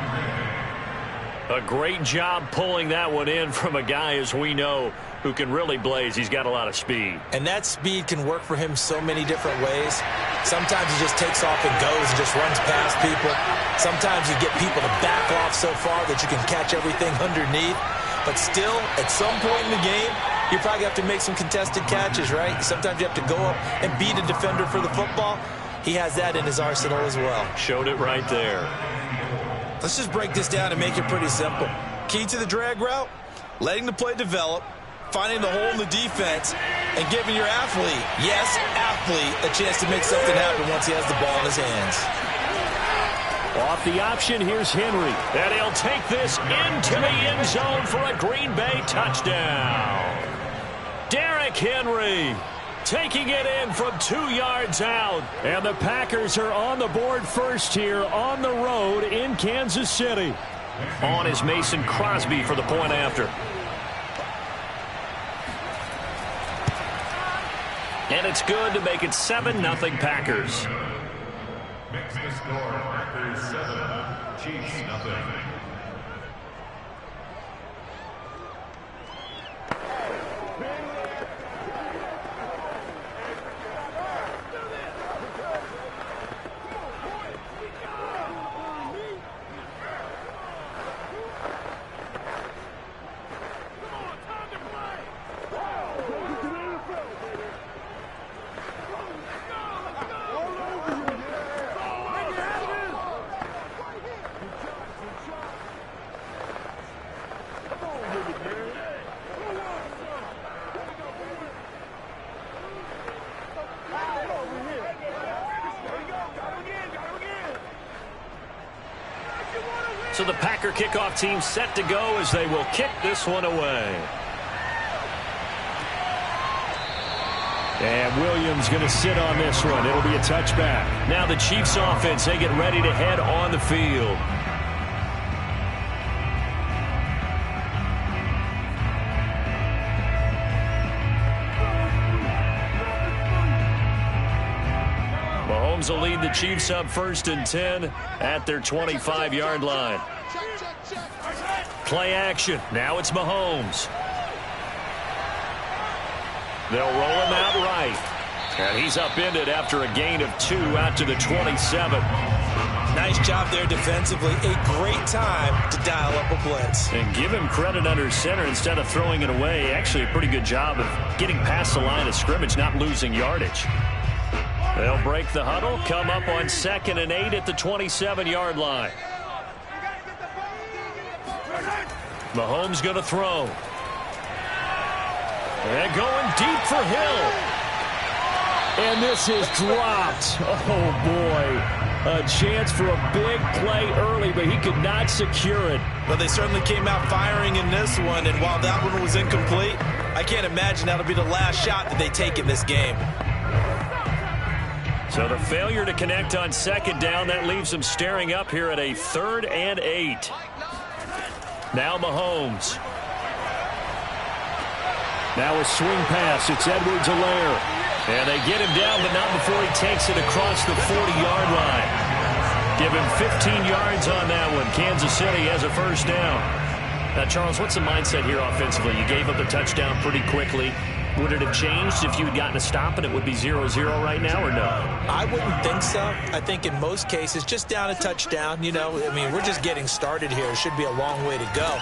Speaker 3: A great job pulling that one in from a guy, as we know, who can really blaze. He's got a lot of speed.
Speaker 6: And that speed can work for him so many different ways. Sometimes he just takes off and goes and just runs past people. Sometimes you get people to back off so far that you can catch everything underneath. But still, at some point in the game, you probably have to make some contested catches, right? Sometimes you have to go up and beat a defender for the football. He has that in his arsenal as well.
Speaker 3: Showed it right there.
Speaker 6: Let's just break this down and make it pretty simple. Key to the drag route, letting the play develop, finding the hole in the defense, and giving your athlete, yes, athlete, a chance to make something happen once he has the ball in his hands.
Speaker 3: Off the option, here's Henry. And he'll take this into the end zone for a Green Bay touchdown. Derrick Henry taking it in from 2 yards out. And the Packers are on the board first here on the road in Kansas City. On is Mason Crosby for the point after. And it's good to make it 7-0 Packers.
Speaker 5: Makes the score Packers 7, Chiefs nothing.
Speaker 3: So the Packer kickoff team set to go as they will kick this one away. And Williams going to sit on this one. It'll be a touchback. Now the Chiefs offense, they get ready to head on the field. Mahomes will lead the Chiefs up 1st and 10 at their 25-yard line. Play action. Now it's Mahomes. They'll roll him out right. And he's upended after a gain of 2 out to the 27.
Speaker 6: Nice job there defensively. A great time to dial up a blitz.
Speaker 1: And give him credit under center instead of throwing it away. Actually a pretty good job of getting past the line of scrimmage, not losing yardage. They'll break the huddle, come up on 2nd and 8 at the 27-yard line. Mahomes going to throw. And going deep for Hill.
Speaker 3: And this is dropped. Oh, boy. A chance for a big play early, but he could not secure it.
Speaker 6: Well, they certainly came out firing in this one, and while that one was incomplete, I can't imagine that'll be the last shot that they take in this game.
Speaker 1: So the failure to connect on 2nd down, that leaves them staring up here at a 3rd and 8. Now Mahomes.
Speaker 3: Now a swing pass. It's Edwards-Helaire.
Speaker 1: And they get him down, but not before he takes it across the 40-yard line. Give him 15 yards on that one. Kansas City has a 1st down. Now, Charles, what's the mindset here offensively? You gave up a touchdown pretty quickly. Would it have changed if you had gotten a stop and it would be 0-0 right now, or no?
Speaker 6: I wouldn't think so. I think in most cases, just down a touchdown, you know, I mean, we're just getting started here. It should be a long way to go.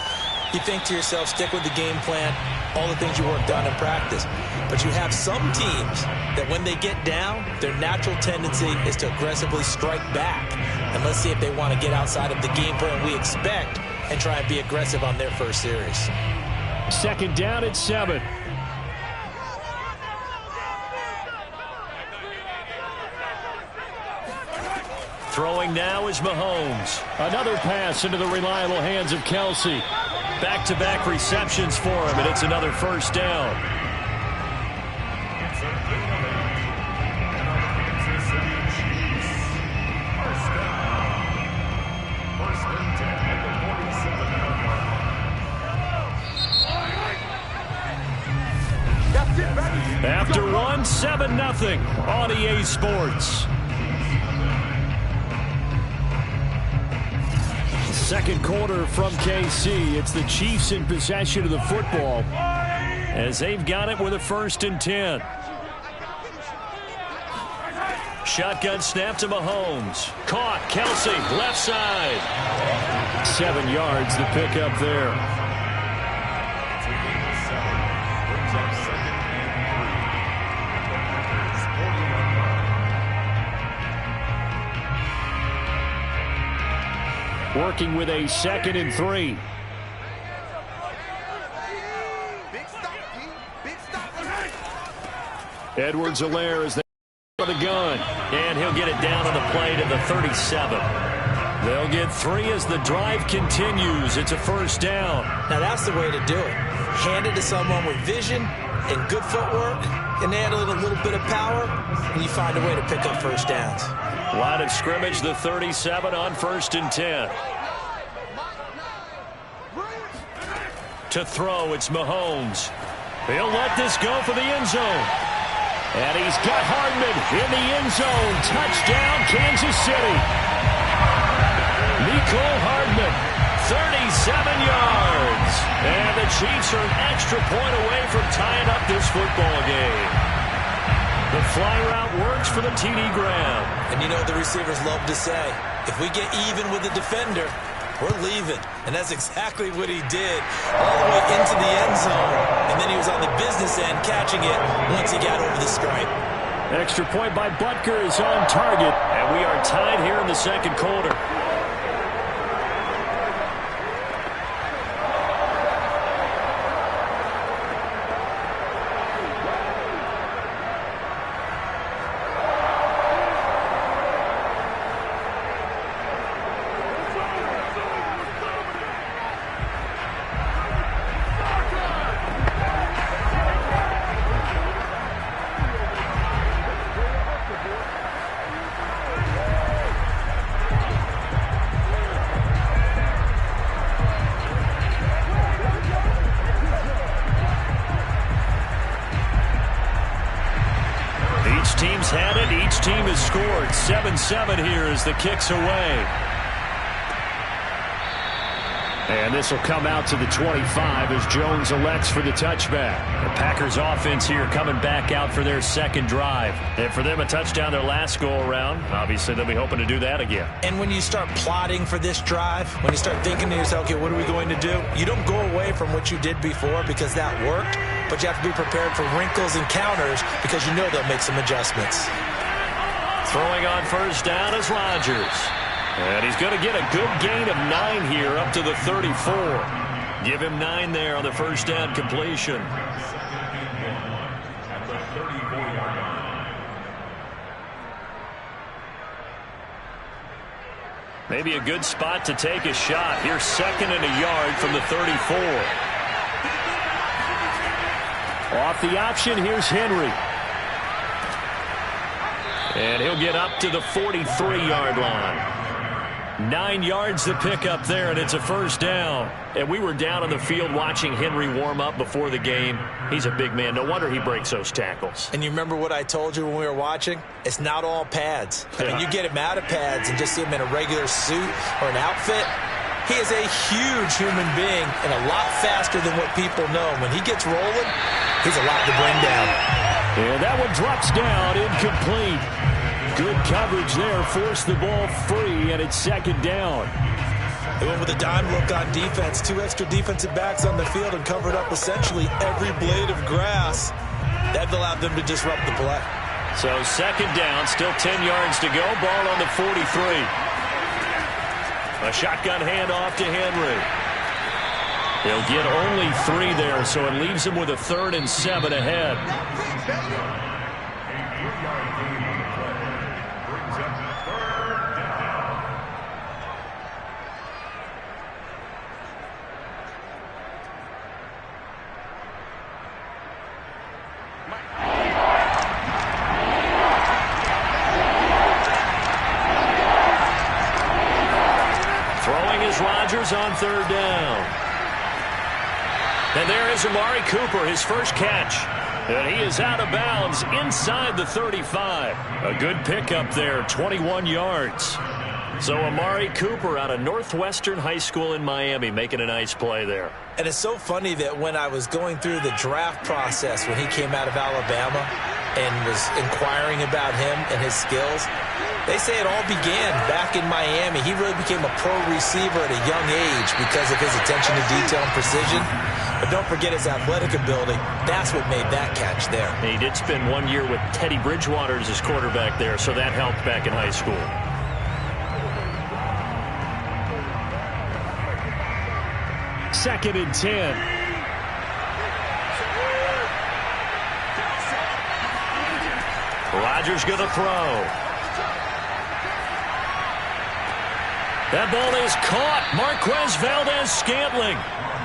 Speaker 6: You think to yourself, stick with the game plan, all the things you worked on in practice. But you have some teams that when they get down, their natural tendency is to aggressively strike back. And let's see if they want to get outside of the game plan we expect and try and be aggressive on their first series.
Speaker 3: 2nd down at 7.
Speaker 1: Throwing now is Mahomes.
Speaker 3: Another pass into the reliable hands of Kelsey.
Speaker 1: Back-to-back receptions for him, and it's another 1st down. After one, 7-0 on EA Sports.
Speaker 3: 2nd quarter from KC. It's the Chiefs in possession of the football
Speaker 1: as they've got it with a 1st and 10. Shotgun snap to Mahomes. Caught. Kelsey, left side.
Speaker 3: 7 yards the pickup there. Working with a 2nd and 3. Edwards-Helaire is there for the gun.
Speaker 1: And he'll get it down on the play to the 37. They'll get 3 as the drive continues. It's a 1st down.
Speaker 6: Now that's the way to do it. Hand it to someone with vision and good footwork, and add a little bit of power, and you find a way to pick up 1st downs.
Speaker 1: Line of scrimmage, the 37 on 1st and 10. To throw, it's Mahomes. He'll let this go for the end zone. And he's got Hardman in the end zone. Touchdown, Kansas City. Mecole Hardman, 37 yards. And the Chiefs are an extra point away from tying up this football game. The fly route works for the TD Graham.
Speaker 6: And you know what the receivers love to say? If we get even with the defender, we're leaving. And that's exactly what he did. All the way into the end zone. And then he was on the business end catching it once he got over the stripe.
Speaker 3: Extra point by Butker is on target.
Speaker 1: And we are tied here in the 2nd quarter. Team's had it. Each team has scored. 7-7 here as the kick's away.
Speaker 3: And this will come out to the 25 as Jones elects for the touchback.
Speaker 1: The Packers offense here coming back out for their second drive. And for them, a touchdown their last go-around. Obviously, they'll be hoping to do that again.
Speaker 6: And when you start plotting for this drive, when you start thinking to yourself, okay, what are we going to do? You don't go away from what you did before because that worked, but you have to be prepared for wrinkles and counters because you know they'll make some adjustments.
Speaker 1: Throwing on first down is Rodgers. And he's going to get a good gain of 9 here up to the 34. Give him 9 there on the first down completion. Maybe a good spot to take a shot. Here's 2nd and a yard from the 34.
Speaker 3: Off the option, here's Henry.
Speaker 1: And he'll get up to the 43-yard line. 9 yards to pick up there, and it's a first down. And we were down on the field watching Henry warm up before the game. He's a big man. No wonder he breaks those tackles.
Speaker 6: And you remember what I told you when we were watching? It's not all pads. I mean, you get him out of pads and just see him in a regular suit or an outfit. He is a huge human being and a lot faster than what people know. When he gets rolling, he's a lot to bring down.
Speaker 3: And that one drops down, incomplete. Good coverage there, forced the ball free, and it's 2nd down.
Speaker 6: They went with a dime look on defense. 2 extra defensive backs on the field and covered up essentially every blade of grass. That allowed them to disrupt the play.
Speaker 1: So 2nd down, still 10 yards to go. Ball on the 43. A shotgun handoff to Henry. He'll get only 3 there, so it leaves him with a 3rd and 7 ahead. Rodgers on 3rd down. And there is Amari Cooper, his first catch. And he is out of bounds inside the 35. A good pickup there, 21 yards. So Amari Cooper out of Northwestern High School in Miami making a nice play there.
Speaker 6: And it's so funny that when I was going through the draft process when he came out of Alabama and was inquiring about him and his skills, they say it all began back in Miami. He really became a pro receiver at a young age because of his attention to detail and precision. But don't forget his athletic ability. That's what made that catch there.
Speaker 1: And he did spend 1 year with Teddy Bridgewater as his quarterback there, so that helped back in high school.
Speaker 3: Second and 10.
Speaker 1: Rodgers going to throw. That ball is caught. Marquez Valdes-Scantling.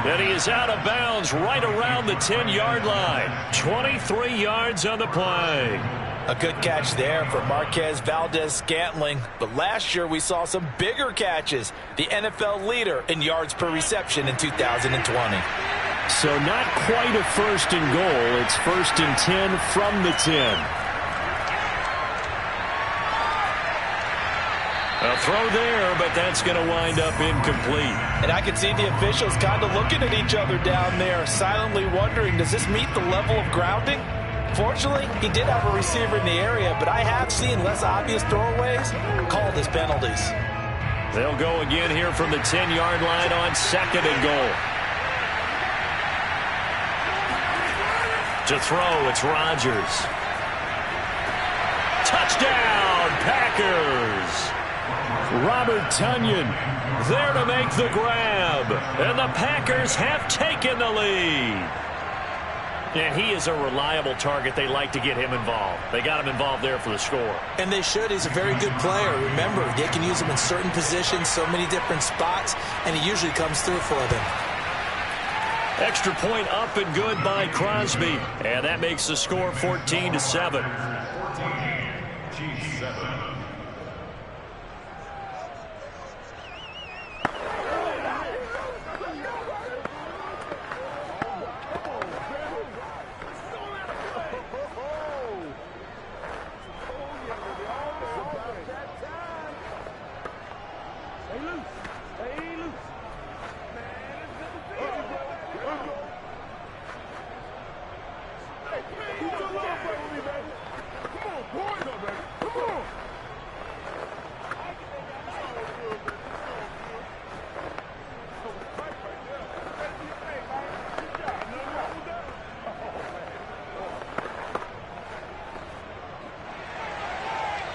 Speaker 1: And he is out of bounds right around the 10-yard line. 23 yards on the play.
Speaker 2: A good catch there for Marquez Valdes-Scantling. But last year we saw some bigger catches. The NFL leader in yards per reception in 2020.
Speaker 3: So not quite a 1st and goal. It's 1st and 10 from the 10.
Speaker 1: A throw there, but that's going to wind up incomplete.
Speaker 2: And I can see the officials kind of looking at each other down there, silently wondering, does this meet the level of grounding? Fortunately, he did have a receiver in the area, but I have seen less obvious throwaways called as penalties.
Speaker 1: They'll go again here from the 10-yard line on 2nd and goal. To throw, it's Rodgers. Touchdown, Packers!
Speaker 3: Robert Tonyan
Speaker 1: there to make the grab. And the Packers have taken the lead. And he is a reliable target. They like to get him involved. They got him involved there for the score.
Speaker 6: And they should. He's a very good player. Remember, they can use him in certain positions, so many different spots, and he usually comes through for them.
Speaker 1: Extra point up and good by Crosby. And that makes the score 14-7.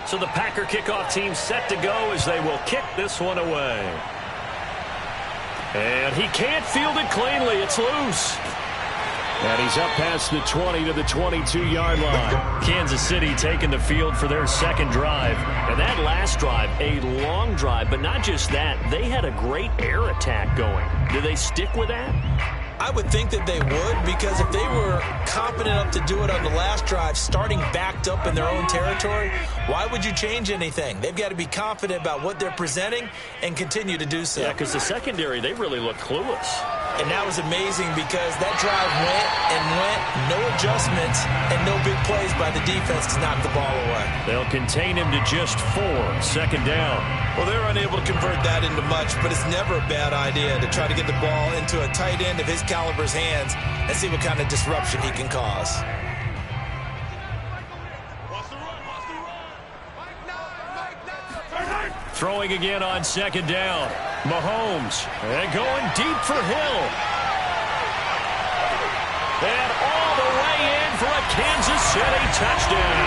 Speaker 1: So the Packer kickoff team set to go as they will kick this one away. And he can't field it cleanly. It's loose. And he's up past the 20 to the 22-yard line. Kansas City taking the field for their second drive. And that last drive, a long drive, but not just that. They had a great air attack going. Do they stick with that?
Speaker 6: I would think that they would, because if they were competent enough to do it on the last drive, starting backed up in their own territory, why would you change anything? They've got to be confident about what they're presenting and continue to do so.
Speaker 1: Yeah, because the secondary, they really look clueless.
Speaker 6: And that was amazing because that drive went and went, no adjustments, and no big plays by the defense to knock the ball away.
Speaker 1: They'll contain him to just 4, second down.
Speaker 6: Well, they're unable to convert that into much, but it's never a bad idea to try to get the ball into a tight end of his caliber's hands and see what kind of disruption he can cause.
Speaker 1: Throwing again on second down. Mahomes, and going deep for Hill. And all the way in for a Kansas City touchdown.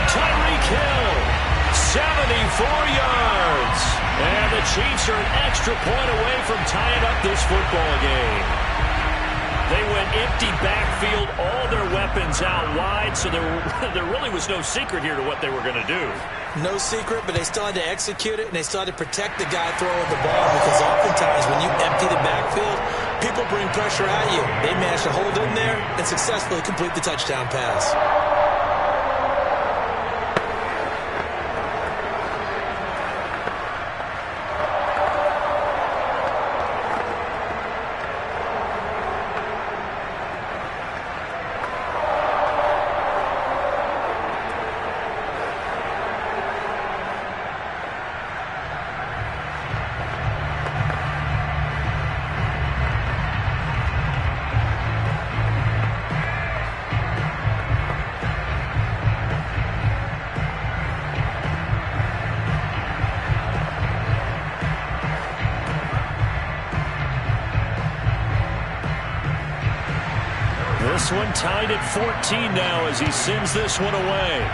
Speaker 1: Tyreek Hill, 74 yards. And the Chiefs are an extra point away from tying up this football game. They went empty backfield, all their weapons out wide, so there really was no secret here to what they were going to do.
Speaker 6: No secret, but they still had to execute it, and they still had to protect the guy throwing the ball, because oftentimes when you empty the backfield, people bring pressure at you. They managed to hold in there and successfully complete the touchdown pass.
Speaker 1: This one tied at 14 now as he sends this one away.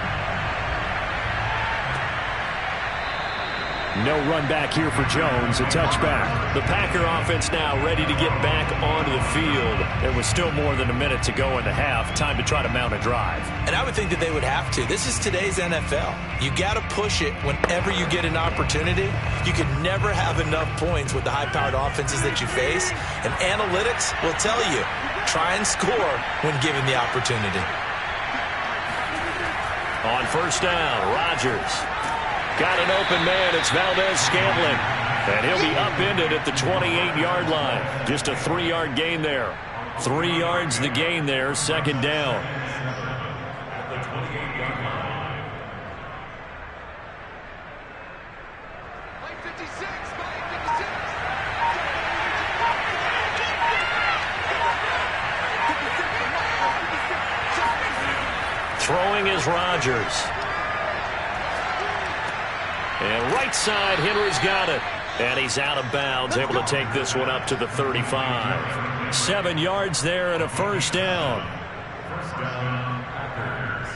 Speaker 1: No run back here for Jones, a touchback. The Packer offense now ready to get back onto the field. There was still more than a minute to go in the half. Time to try to mount a drive.
Speaker 6: And I would think that they would have to. This is today's NFL. You got to push it whenever you get an opportunity. You can never have enough points with the high-powered offenses that you face. And analytics will tell you, try and score when given the opportunity.
Speaker 1: On first down, Rodgers. Got an open man. It's Valdez-Scantling. And he'll be upended at the 28-yard line. Just a 3-yard gain there. 3 yards the gain there, second down.
Speaker 5: At the 28-yard line.
Speaker 1: Throwing is Rodgers. And right side, Henry's got it. And he's out of bounds, able to take this one up to the 35. 7 yards there and a first down.
Speaker 5: First down, Packers.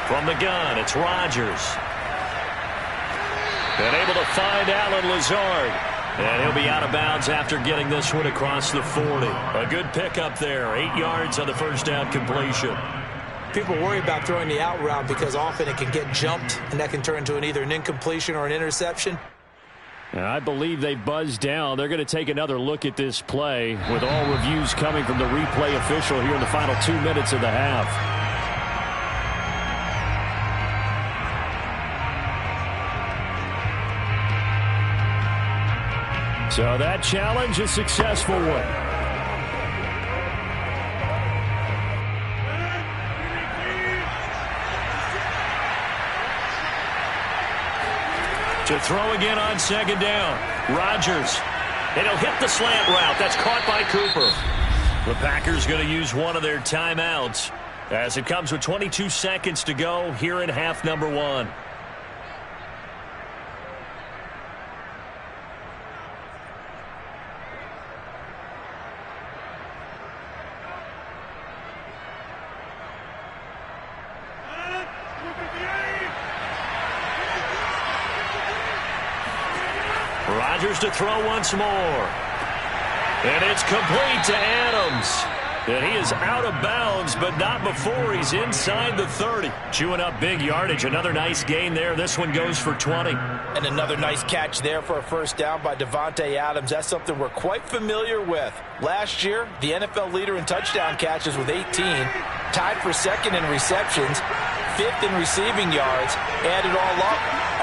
Speaker 1: From the gun, it's Rodgers. And able to find Allen Lazard. And he'll be out of bounds after getting this one across the 40. A good pickup there. 8 yards on the first down completion.
Speaker 6: People worry about throwing the out route because often it can get jumped, and that can turn into either an incompletion or an interception.
Speaker 1: And I believe they buzzed down. They're going to take another look at this play with all reviews coming from the replay official here in the final 2 minutes of the half. So that challenge, a successful one. To throw again on second down. Rodgers. And he'll hit the slant route. That's caught by Cooper. The Packers going to use one of their timeouts as it comes with 22 seconds to go here in half number 1. Rodgers to throw once more. And it's complete to Adams. And he is out of bounds, but not before he's inside the 30. Chewing up big yardage. Another nice gain there. This one goes for 20.
Speaker 2: And another nice catch there for a first down by Davante Adams. That's something we're quite familiar with. Last year, the NFL leader in touchdown catches with 18. Tied for second in receptions. Fifth in receiving yards. Add it all up,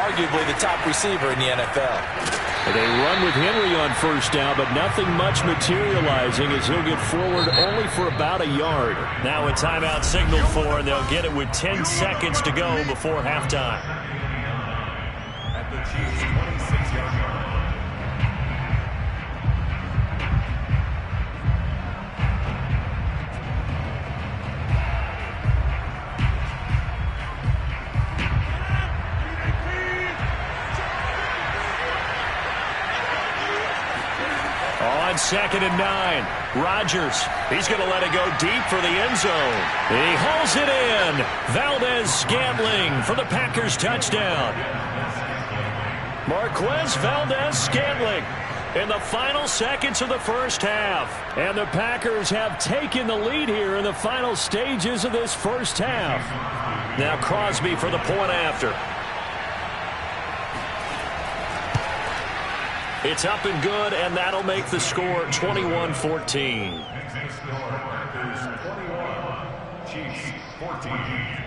Speaker 2: arguably the top receiver in the NFL.
Speaker 3: They run with Henry on first down, but nothing much materializing as he'll get forward only for about a yard.
Speaker 1: Now a timeout signal for, and they'll get it with 10 seconds to go before halftime.
Speaker 5: At the Chiefs' 26-yard line.
Speaker 1: On 2nd and 9, Rodgers. He's going to let it go deep for the end zone. He hauls it in. Valdez-Scantling for the Packers touchdown. Marquez Valdez-Scantling in the final seconds of the first half.
Speaker 3: And the Packers have taken the lead here in the final stages of this first half.
Speaker 1: Now Crosby for the point after. It's up and good, and that'll make the score 21-14.
Speaker 5: Packers 21, Chiefs 14.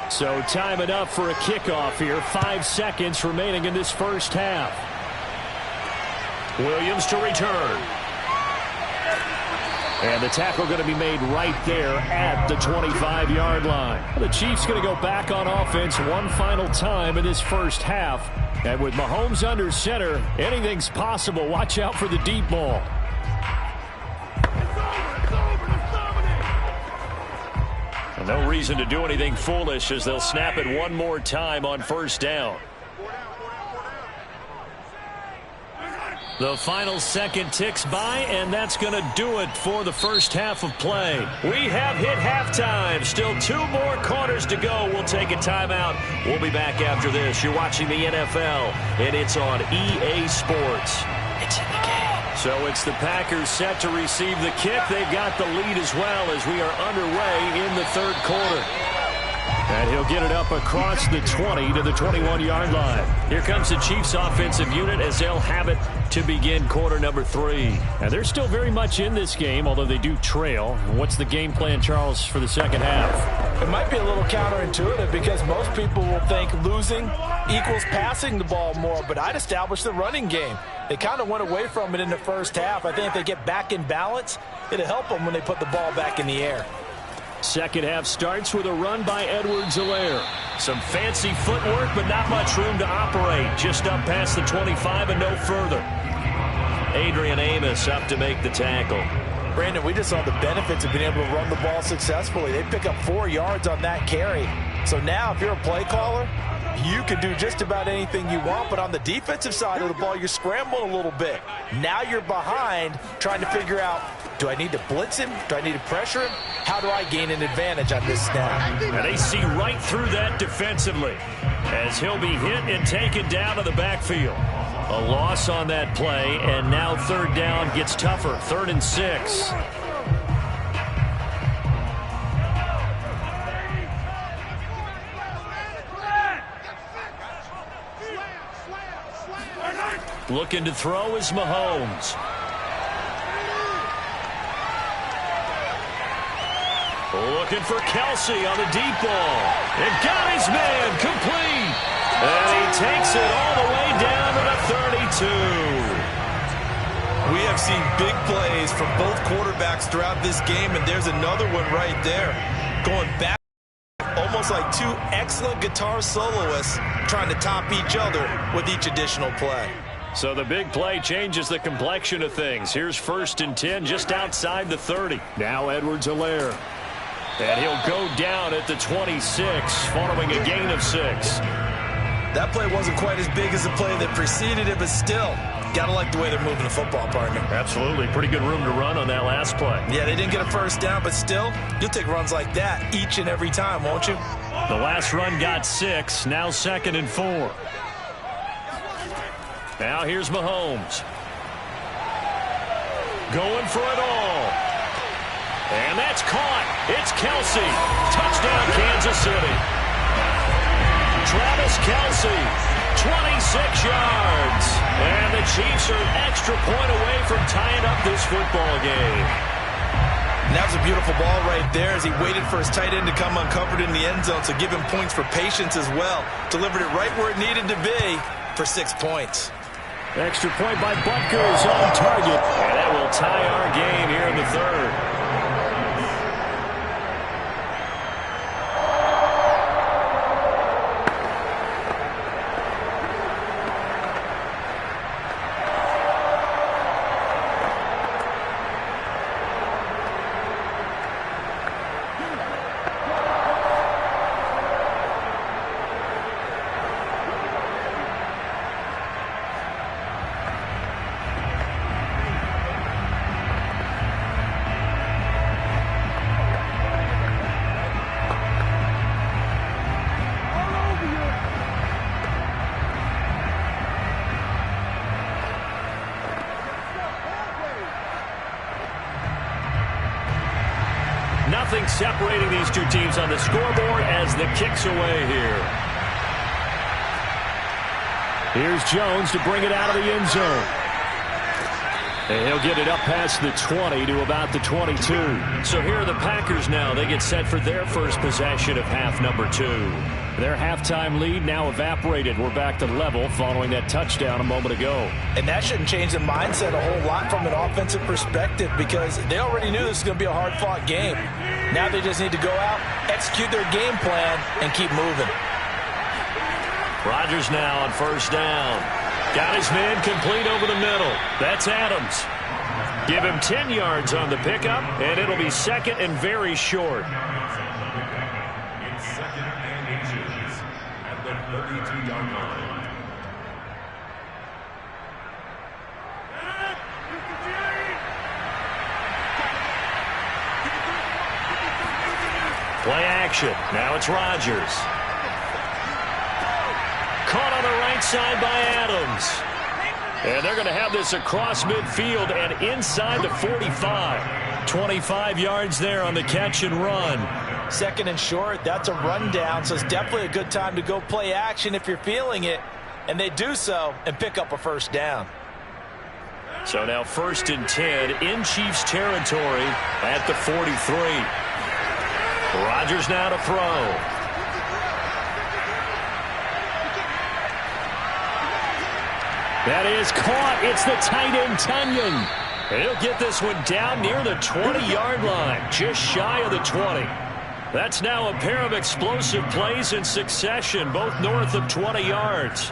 Speaker 3: So time enough for a kickoff here. 5 seconds remaining in this first half.
Speaker 1: Williams to return.
Speaker 3: And the tackle going to be made right there at the 25-yard line. The Chiefs going to go back on offense one final time in this first half. And with Mahomes under center, anything's possible. Watch out for the deep ball.
Speaker 1: No reason to do anything foolish as they'll snap it one more time on first down. The final second ticks by, and that's going to do it for the first half of play. We have hit halftime. Still 2 more quarters to go. We'll take a timeout. We'll be back after this. You're watching the NFL, and it's on EA Sports. It's in the game. So it's the Packers set to receive the kick. They've got the lead as well as we are underway in the third quarter.
Speaker 3: And he'll get it up across the 20 to the 21-yard line.
Speaker 1: Here comes the Chiefs offensive unit as they'll have it to begin quarter number 3.
Speaker 3: And they're still very much in this game, although they do trail. What's the game plan, Charles, for the second half?
Speaker 2: It might be a little counterintuitive because most people will think losing equals passing the ball more, but I'd establish the running game. They kind of went away from it in the first half. I think if they get back in balance, it'll help them when they put the ball back in the air.
Speaker 3: Second half starts with a run by Edwards-Helaire.
Speaker 1: Some fancy footwork, but not much room to operate. Just up past the 25 and no further. Adrian Amos up to make the tackle.
Speaker 2: Brandon, we just saw the benefits of being able to run the ball successfully. They pick up 4 yards on that carry. So now if you're a play caller, you can do just about anything you want, but on the defensive side of the ball, you're scrambling a little bit. Now you're behind trying to figure out, do I need to blitz him? Do I need to pressure him? How do I gain an advantage on this snap?
Speaker 1: And they see right through that defensively as he'll be hit and taken down to the backfield. A loss on that play, and now third down gets tougher. 3rd and 6. Looking to throw is Mahomes. Looking for Kelsey on the deep ball. And got his man complete. And he takes it all the way down to the 32.
Speaker 6: We have seen big plays from both quarterbacks throughout this game, and there's another one right there. Going back, almost like two excellent guitar soloists trying to top each other with each additional play.
Speaker 3: So the big play changes the complexion of things. Here's 1st and 10 just outside the 30. Now Edwards-Helaire. And he'll go down at the 26 following a gain of 6.
Speaker 6: That play wasn't quite as big as the play that preceded it, but still, got to like the way they're moving the football, partner.
Speaker 3: Absolutely. Pretty good room to run on that last play.
Speaker 6: Yeah, they didn't get a first down, but still, you'll take runs like that each and every time, won't you?
Speaker 3: The last run got 6. Now 2nd and 4. Now here's Mahomes. Going for it all. And that's caught. It's Kelce. Touchdown, Kansas City. Travis Kelce, 26 yards. And the Chiefs are an extra point away from tying up this football game.
Speaker 6: And that was a beautiful ball right there as he waited for his tight end to come uncovered in the end zone, so give him points for patience as well. Delivered it right where it needed to be for 6 points.
Speaker 3: Extra point by Butker is on target. And that will tie our game here in the 3rd. Nothing separating these two teams on the scoreboard as the kick's away here. Here's Jones to bring it out of the end zone. And he'll get it up past the 20 to about the 22. So here are the Packers now. They get set for their first possession of half number 2. Their halftime lead now evaporated. We're back to level following that touchdown a moment ago.
Speaker 2: And that shouldn't change the mindset a whole lot from an offensive perspective because they already knew this was going to be a hard-fought game. Now they just need to go out, execute their game plan, and keep moving.
Speaker 3: Rodgers now on 1st down. Got his man complete over the middle. That's Adams. Give him 10 yards on the pickup, and it'll be 2nd and very short.
Speaker 5: It's 2nd and inches at the 32-yard line.
Speaker 3: Play action. Now it's Rodgers. Caught on the right side by Adams. And they're going to have this across midfield and inside the 45. 25 yards there on the catch and run.
Speaker 2: 2nd and short, that's a rundown, so it's definitely a good time to go play action if you're feeling it. And they do so and pick up a 1st down.
Speaker 3: So now 1st and 10 in Chiefs territory at the 43. Rodgers now to throw. That is caught. It's the tight end, Tunyon. He'll get this one down near the 20-yard line, just shy of the 20. That's now a pair of explosive plays in succession, both north of 20 yards.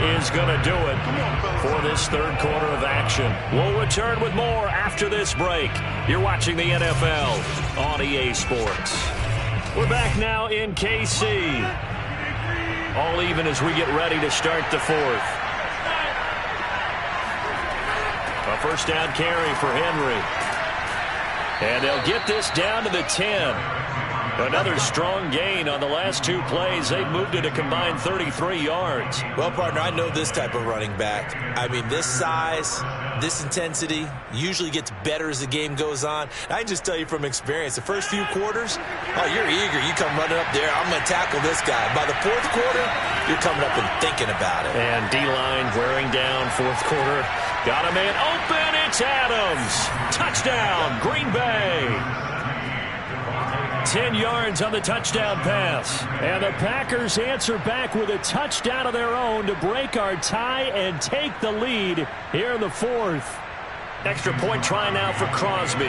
Speaker 3: Is going to do it for this 3rd quarter of action. We'll return with more after this break. You're watching the NFL on EA Sports. We're back now in KC. All even as we get ready to start the 4th. A 1st down carry for Henry. And they'll get this down to the 10. Another strong gain on the last 2 plays. They've moved it a combined 33 yards.
Speaker 6: Well, partner, I know this type of running back. I mean, this size, this intensity usually gets better as the game goes on. I can just tell you from experience, the first few quarters, oh, you're eager. You come running up there, I'm going to tackle this guy. By the 4th quarter, you're coming up and thinking about it.
Speaker 3: And D-line wearing down 4th quarter. Got a man open. It's Adams. Touchdown.
Speaker 1: touchdown, Green Bay. 10 yards on the touchdown pass. And the Packers answer back with a touchdown of their own to break our tie and take the lead here in the fourth. Extra point try now for Crosby.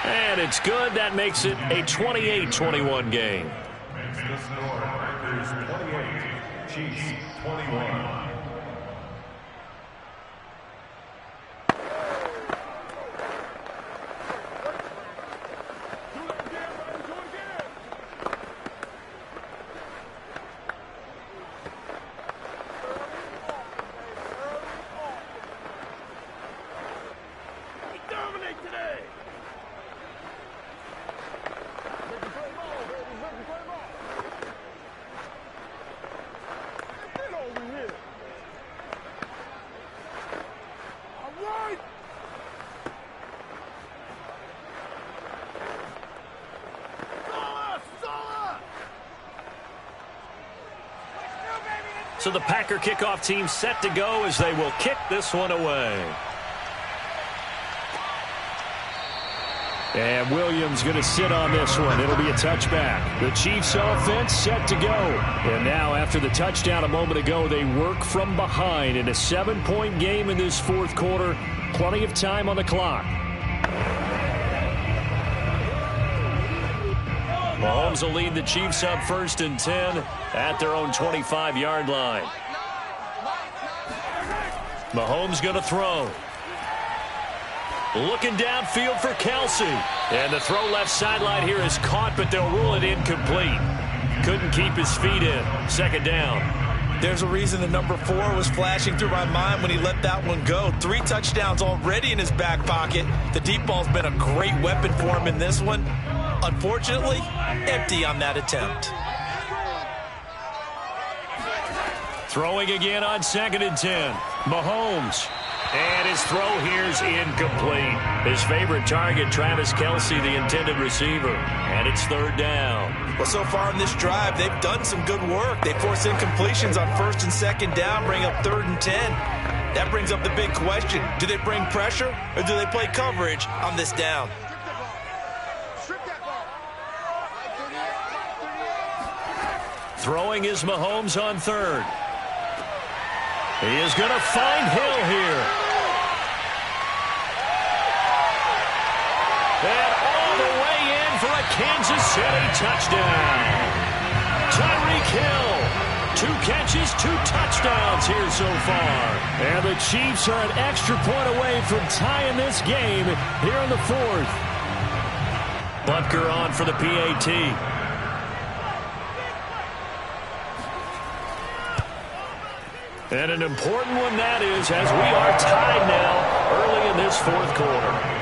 Speaker 1: And it's good. That makes it a 28-21 game.
Speaker 5: Makes the score Packers 28, Chiefs 21.
Speaker 1: So the Packer kickoff team set to go as they will kick this one away. And Williams going to sit on this one. It'll be a touchback. The Chiefs offense set to go. And now after the touchdown a moment ago, they work from behind in a 7-point game in this fourth quarter. Plenty of time on the clock. Mahomes will lead the Chiefs up 1st and 10 at their own 25-yard line. Mahomes going to throw. Looking downfield for Kelsey. And the throw left sideline here is caught, but they'll rule it incomplete. Couldn't keep his feet in. 2nd down.
Speaker 6: There's a reason the number 4 was flashing through my mind when he let that one go. 3 touchdowns already in his back pocket. The deep ball's been a great weapon for him in this one. Unfortunately, empty on that attempt.
Speaker 1: Throwing again on 2nd and 10. Mahomes. And his throw here's incomplete. His favorite target, Travis Kelsey, the intended receiver. And it's 3rd down.
Speaker 6: Well, so far in this drive, they've done some good work. They force incompletions on 1st and 2nd down, bring up 3rd and 10. That brings up the big question. Do they bring pressure or do they play coverage on this down?
Speaker 1: Throwing is Mahomes on 3rd. He is going to find Hill here. And all the way in for a Kansas City touchdown. Tyreek Hill. 2 catches, 2 touchdowns here so far. And the Chiefs are an extra point away from tying this game here in the fourth. Butker on for the PAT. And an important one that is, as we are tied now early in this fourth quarter.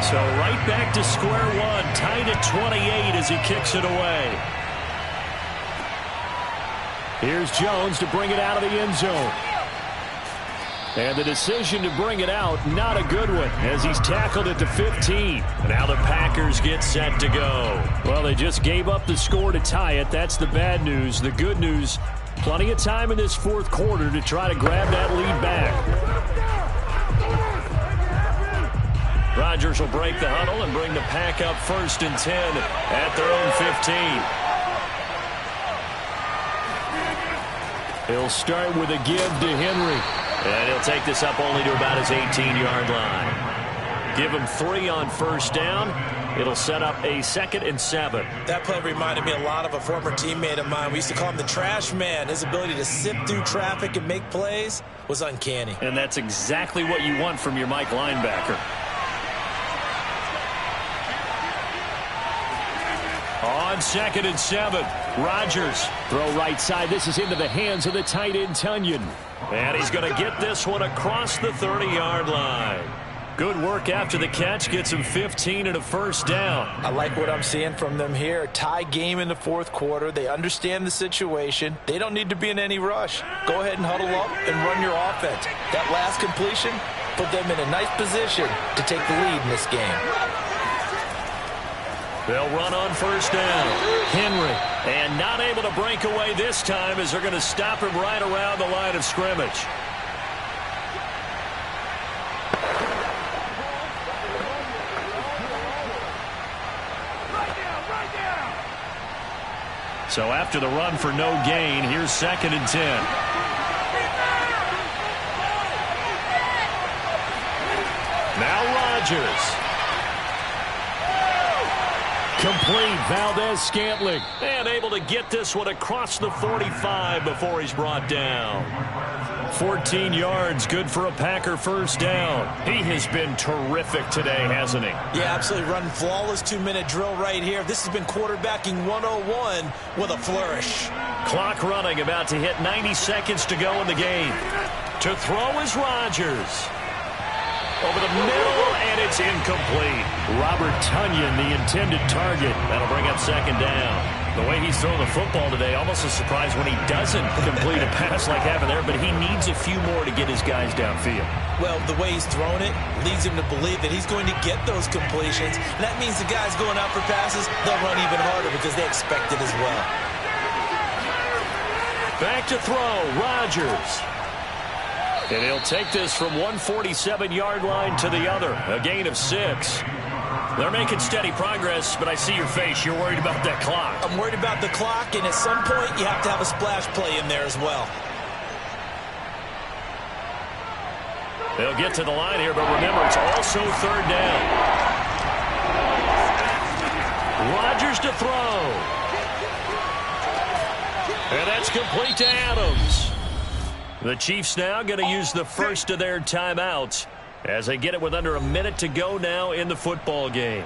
Speaker 1: So right back to square one, tied at 28 as he kicks it away. Here's Jones to bring it out of the end zone. And the decision to bring it out, not a good one, as he's tackled at the 15. Now the Packers get set to go. Well, they just gave up the score to tie it. That's the bad news. The good news, plenty of time in this fourth quarter to try to grab that lead back. Rodgers will break the huddle and bring the Pack up 1st and 10 at their own 15. He'll start with a give to Henry. And he'll take this up only to about his 18-yard line. Give him 3 on 1st down. It'll set up a 2nd and 7.
Speaker 6: That play reminded me a lot of a former teammate of mine. We used to call him the trash man. His ability to sift through traffic and make plays was uncanny.
Speaker 1: And that's exactly what you want from your Mike linebacker. On 2nd and 7, Rodgers. Throw right side. This is into the hands of the tight end, Tunyon. And he's going to get this one across the 30-yard line. Good work after the catch. Gets him 15 and a first down.
Speaker 2: I like what I'm seeing from them here. Tie game in the 4th quarter. They understand the situation. They don't need to be in any rush. Go ahead and huddle up and run your offense. That last completion put them in a nice position to take the lead in this game.
Speaker 1: They'll run on first down. Henry. And not able to break away this time as they're going to stop him right around the line of scrimmage. So after the run for no gain, here's 2nd and 10. Now Rodgers. Complete. Valdez-Scantling. And able to get this one across the 45 before he's brought down. 14 yards. Good for a Packer first down. He has been terrific today, hasn't he?
Speaker 6: Yeah, absolutely. Running flawless 2-minute drill right here. This has been quarterbacking 101 with a flourish.
Speaker 1: Clock running. About to hit 90 seconds to go in the game. To throw is Rodgers. Over the middle, and it's incomplete. Robert Tunyon, the intended target. That'll bring up 2nd down. The way he's throwing the football today, almost a surprise when he doesn't complete a pass like happened there, but he needs a few more to get his guys downfield.
Speaker 6: Well, the way he's thrown it leads him to believe that he's going to get those completions. And that means the guys going out for passes, they'll run even harder because they expect it as well.
Speaker 1: Back to throw, Rodgers. And he'll take this from 147-yard line to the other. A gain of 6. They're making steady progress, but I see your face. You're worried about that clock.
Speaker 6: I'm worried about the clock, and at some point, you have to have a splash play in there as well.
Speaker 1: They'll get to the line here, but remember, it's also 3rd down. Rodgers to throw. And that's complete to Adams. The Chiefs now going to use the first of their timeouts as they get it with under a minute to go now in the football game.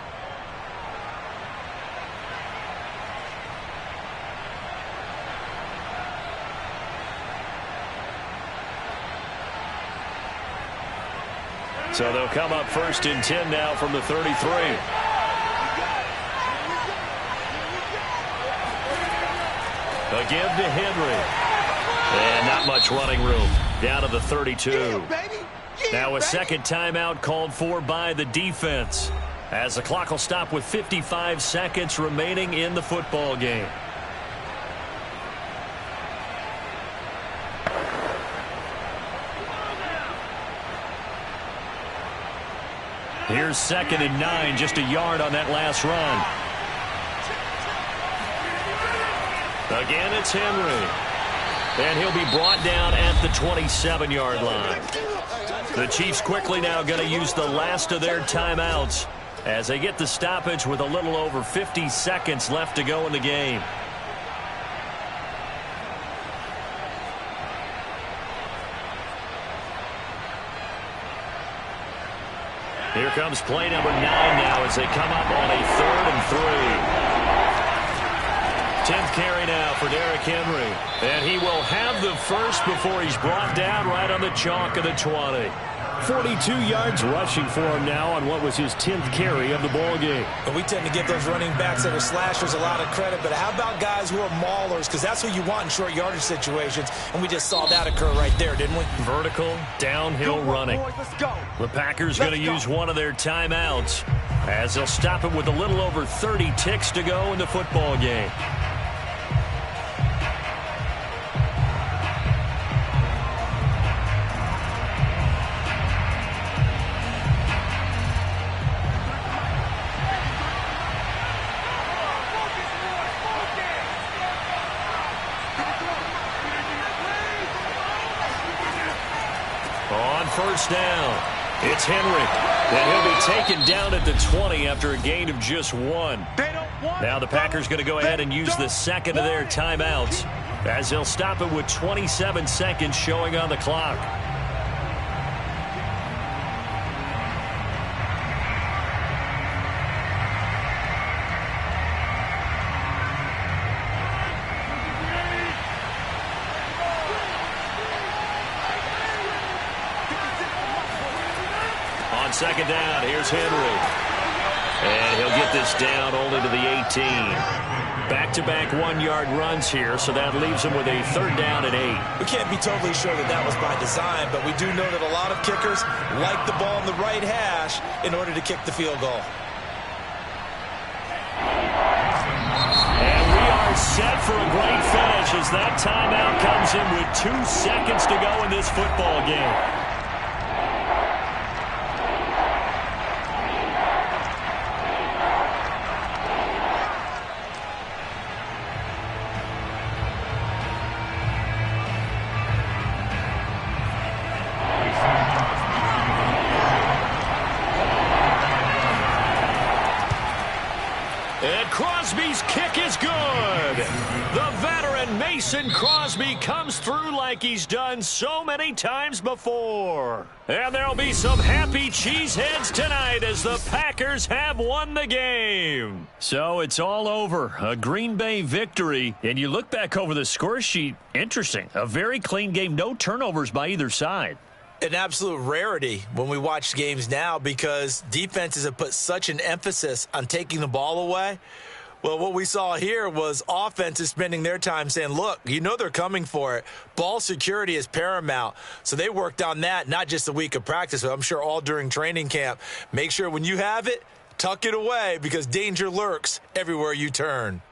Speaker 1: So they'll come up 1st and 10 now from the 33. Again to Henry. And not much running room. Down to the 32. Now a 2nd timeout called for by the defense, as the clock will stop with 55 seconds remaining in the football game. Here's 2nd and 9, just a yard on that last run. Again, it's Henry. And he'll be brought down at the 27-yard line. The Chiefs quickly now going to use the last of their timeouts as they get the stoppage with a little over 50 seconds left to go in the game. Here comes play number 9 now as they come up on a 3rd and 3. 10th carry now for Derrick Henry. And he will have the first before he's brought down right on the chalk of the 20. 42 yards rushing for him now on what was his 10th carry of the ball game.
Speaker 6: And we tend to give those running backs that are slashers a lot of credit, but how about guys who are maulers? Because that's what you want in short yardage situations, and we just saw that occur right there, didn't we?
Speaker 1: Vertical, downhill running. The Packers going to use one of their timeouts as they'll stop it with a little over 30 ticks to go in the football game. First down. It's Henry, and he'll be taken down at the 20 after a gain of just 1. Now the Packers going to go ahead and use the second of their timeouts as they'll stop it with 27 seconds showing on the clock. On second down, here's Henry. And he'll get this down only to the 18. Back-to-back one-yard runs here, so that leaves him with a third down and 8.
Speaker 6: We can't be totally sure that that was by design, but we do know that a lot of kickers like the ball in the right hash in order to kick the field goal.
Speaker 1: And we are set for a great finish as that timeout comes in with 2 seconds to go in this football game. And Crosby's kick is good. The veteran Mason Crosby comes through like he's done so many times before. And there'll be some happy cheeseheads tonight as the Packers have won the game. So it's all over. A Green Bay victory. And you look back over the score sheet, interesting. A very clean game. No turnovers by either side.
Speaker 6: An absolute rarity when we watch games now because defenses have put such an emphasis on taking the ball away. Well, what we saw here was offenses spending their time saying, look, you know they're coming for it. Ball security is paramount. So they worked on that, not just a week of practice, but I'm sure all during training camp. Make sure when you have it, tuck it away because danger lurks everywhere you turn.